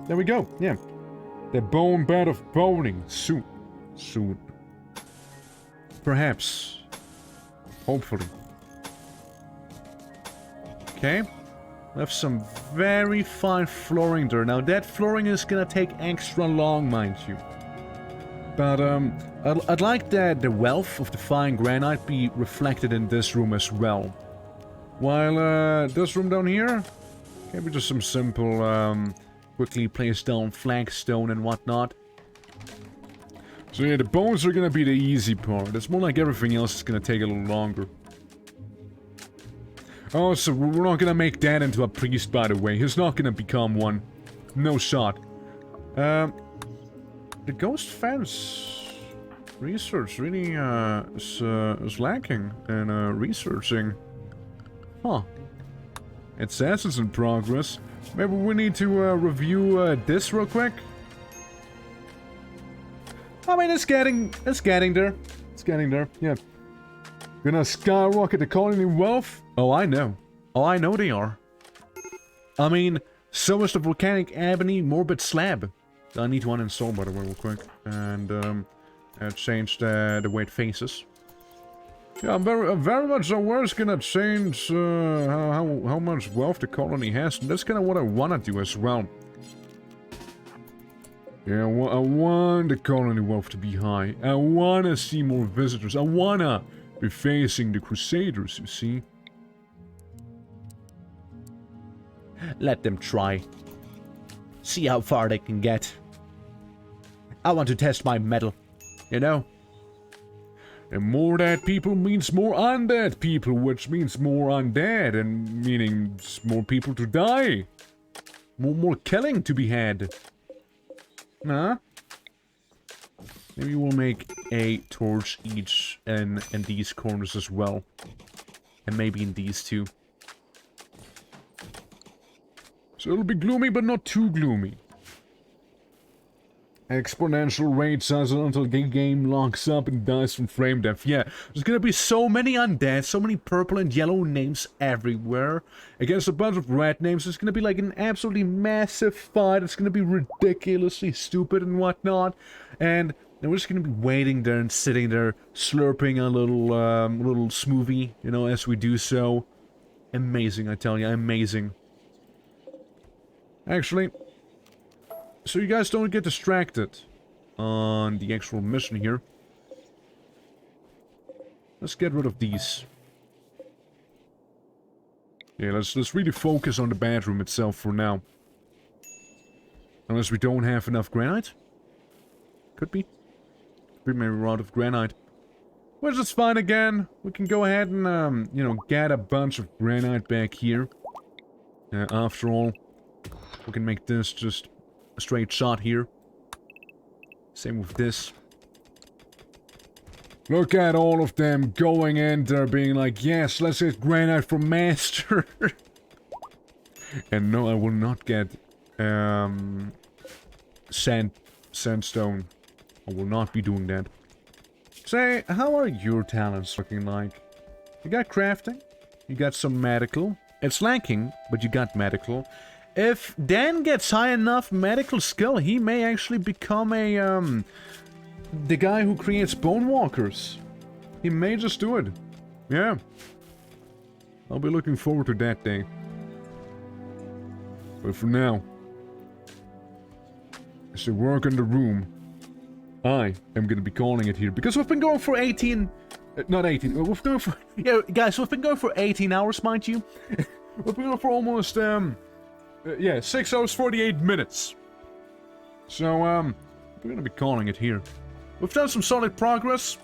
There we go, yeah. The bone bed of boning. Soon. Soon. Perhaps. Hopefully. Okay. We have some very fine flooring there. Now that flooring is gonna take extra long, mind you. But I'd like that the wealth of the fine granite be reflected in this room as well. While this room down here, can be just some simple quickly place down flagstone and whatnot. So yeah, the bones are gonna be the easy part. It's more like everything else is gonna take a little longer. Oh, so we're not gonna make that into a priest, by the way. He's not gonna become one. No shot. The ghost fence research really is lacking in researching. Huh. It says it's in progress. Maybe we need to review this real quick. I mean, it's getting there. It's getting there, yeah. Gonna skyrocket the colony wealth? Oh, I know. Oh, I know they are. I mean, so is the volcanic ebony morbid slab. I need to uninstall, by the way, real quick. And, change the way it faces. Yeah, I'm very much aware it's gonna change how much wealth the colony has. And that's kind of what I want to do as well. Yeah, I want the colony wealth to be high. I want to see more visitors. I want to be facing the Crusaders, you see. Let them try. See how far they can get. I want to test my mettle, you know? And more dead people means more undead people, which means more undead, and meaning more people to die. More killing to be had. Huh? Maybe we'll make a torch each in these corners as well. And maybe in these too. So it'll be gloomy, but not too gloomy. Exponential rate size until the game locks up and dies from frame death. Yeah, there's gonna be so many undead, so many purple and yellow names everywhere. Against a bunch of red names, it's gonna be like an absolutely massive fight. It's gonna be ridiculously stupid and whatnot. And we're just gonna be waiting there and sitting there, slurping a little smoothie, you know, as we do so. Amazing, I tell you, amazing. Actually, so you guys don't get distracted on the actual mission here. Let's get rid of these. Yeah, let's really focus on the bedroom itself for now. Unless we don't have enough granite. Could be. Could be maybe we're out of granite. Which is fine again. We can go ahead and, you know, get a bunch of granite back here. After all, we can make this just a straight shot here. Same with this. Look at all of them going in there being like, yes, let's get granite from Master. And no, I will not get sandstone. I will not be doing that. Say, how are your talents looking like? You got crafting, you got some medical. It's lacking, but you got medical. If Dan gets high enough medical skill, he may actually become a, the guy who creates bone walkers. He may just do it. Yeah. I'll be looking forward to that day. But for now, as they work in the room, I am gonna be calling it here. Because we've been going for 18... not 18, we've been going for... Yeah, guys, we've been going for 18 hours, mind you. We've been going for almost, yeah, 6 hours, 48 minutes. So, we're gonna be calling it here. We've done some solid progress.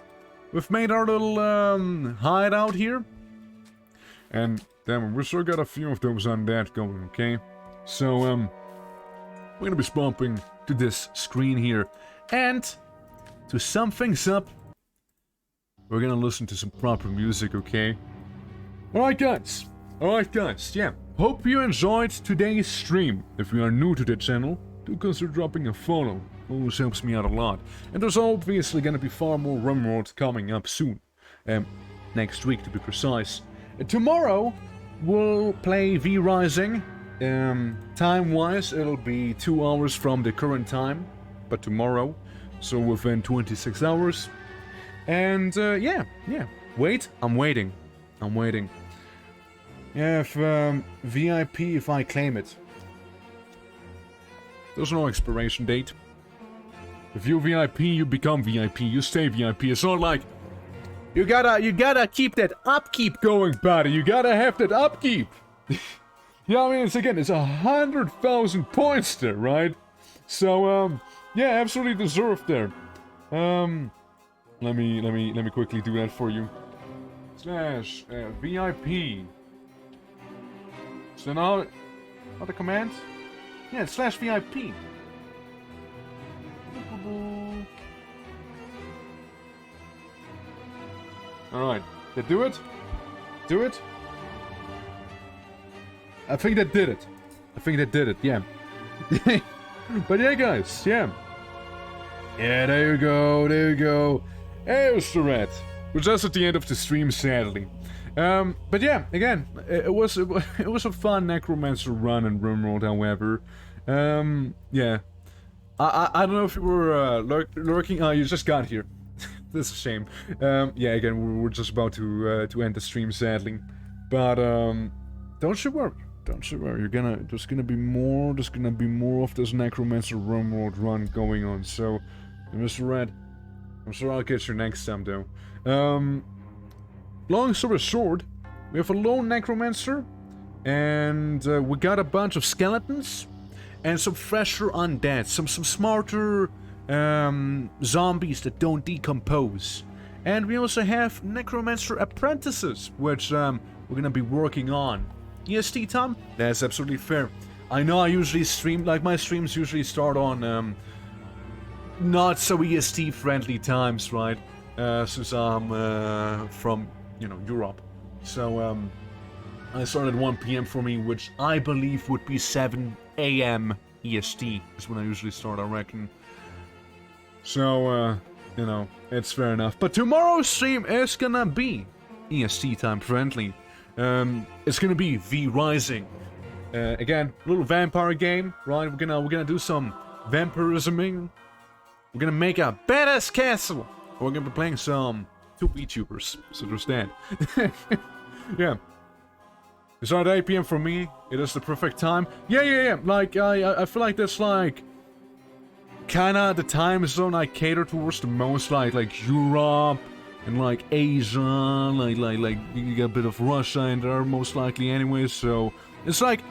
We've made our little, hideout here. And, damn, we still got a few of those undead going, okay? So, we're gonna be bumping to this screen here. And, to sum things up, we're gonna listen to some proper music, okay? Alright guys, yeah. Hope you enjoyed today's stream. If you are new to the channel, do consider dropping a follow. Always helps me out a lot. And there's obviously gonna be far more RIMWORLD coming up soon. Next week to be precise. Tomorrow, we'll play V-Rising. Time-wise, it'll be 2 hours from the current time. But tomorrow, so within 26 hours. And, yeah. Wait, I'm waiting. Yeah, if, VIP, if I claim it. There's no expiration date. If you're VIP, you become VIP, you stay VIP. It's not like... You gotta keep that upkeep going, buddy. You gotta have that upkeep. Yeah, I mean, it's 100,000 points there, right? So, yeah, absolutely deserved there. Let me quickly do that for you. Slash VIP. So now, the command? Yeah, it's slash VIP. Alright, did do it? Do it? I think that did it. Yeah. But yeah, guys, yeah. Yeah, there you go. Hey, Mr. Red. We're just at the end of the stream, sadly. But yeah, again, it was a fun Necromancer run in RIMWORLD, however. Yeah. I don't know if you were lurking. Oh, you just got here. That's a shame. Yeah, again, we're just about to end the stream, sadly. But don't you worry. There's gonna be more of this Necromancer RIMWORLD run going on. So, Mr. Red, I'm sure I'll catch you next time, though. Long story short, we have a lone Necromancer, and we got a bunch of skeletons, and some fresher undead, some smarter zombies that don't decompose. And we also have Necromancer apprentices, which we're gonna be working on. EST time? That's absolutely fair. I know I usually stream, like my streams usually start on not so EST friendly times, right? Since I'm from, you know, Europe. So I started at 1 PM for me, which I believe would be 7 AM EST is when I usually start, I reckon. So, you know, it's fair enough. But tomorrow's stream is gonna be EST time friendly. It's gonna be V-Rising. Again, a little vampire game, right? We're gonna do some vampirisming. We're gonna make a badass castle. We're gonna be playing some 2 VTubers, so there's that. Yeah. It's around 8 PM for me. It is the perfect time. Yeah. Like, I feel like that's like kinda the time zone I cater towards the most, like Europe and like Asia, like you got a bit of Russia in there most likely anyway, so it's like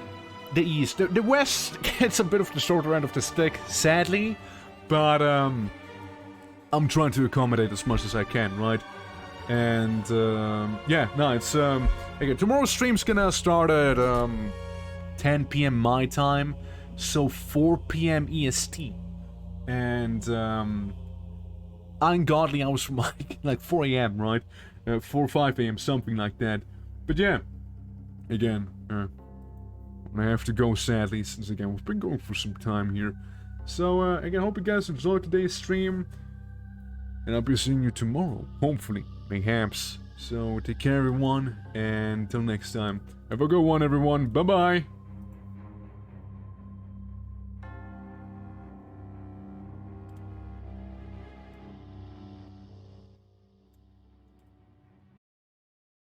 the East. The West gets a bit of the shorter end of the stick, sadly, but I'm trying to accommodate as much as I can, right? And yeah, no, it's again, tomorrow's stream's gonna start at 10 PM my time, so 4 PM EST. And ungodly hours from like 4 AM, right? 4 or 5 AM, something like that. But yeah, again, I have to go sadly, since again we've been going for some time here. So again, hope you guys enjoyed today's stream. and I'll be seeing you tomorrow, hopefully, mayhaps. So take care, everyone, and until next time, have a good one, everyone. Bye bye.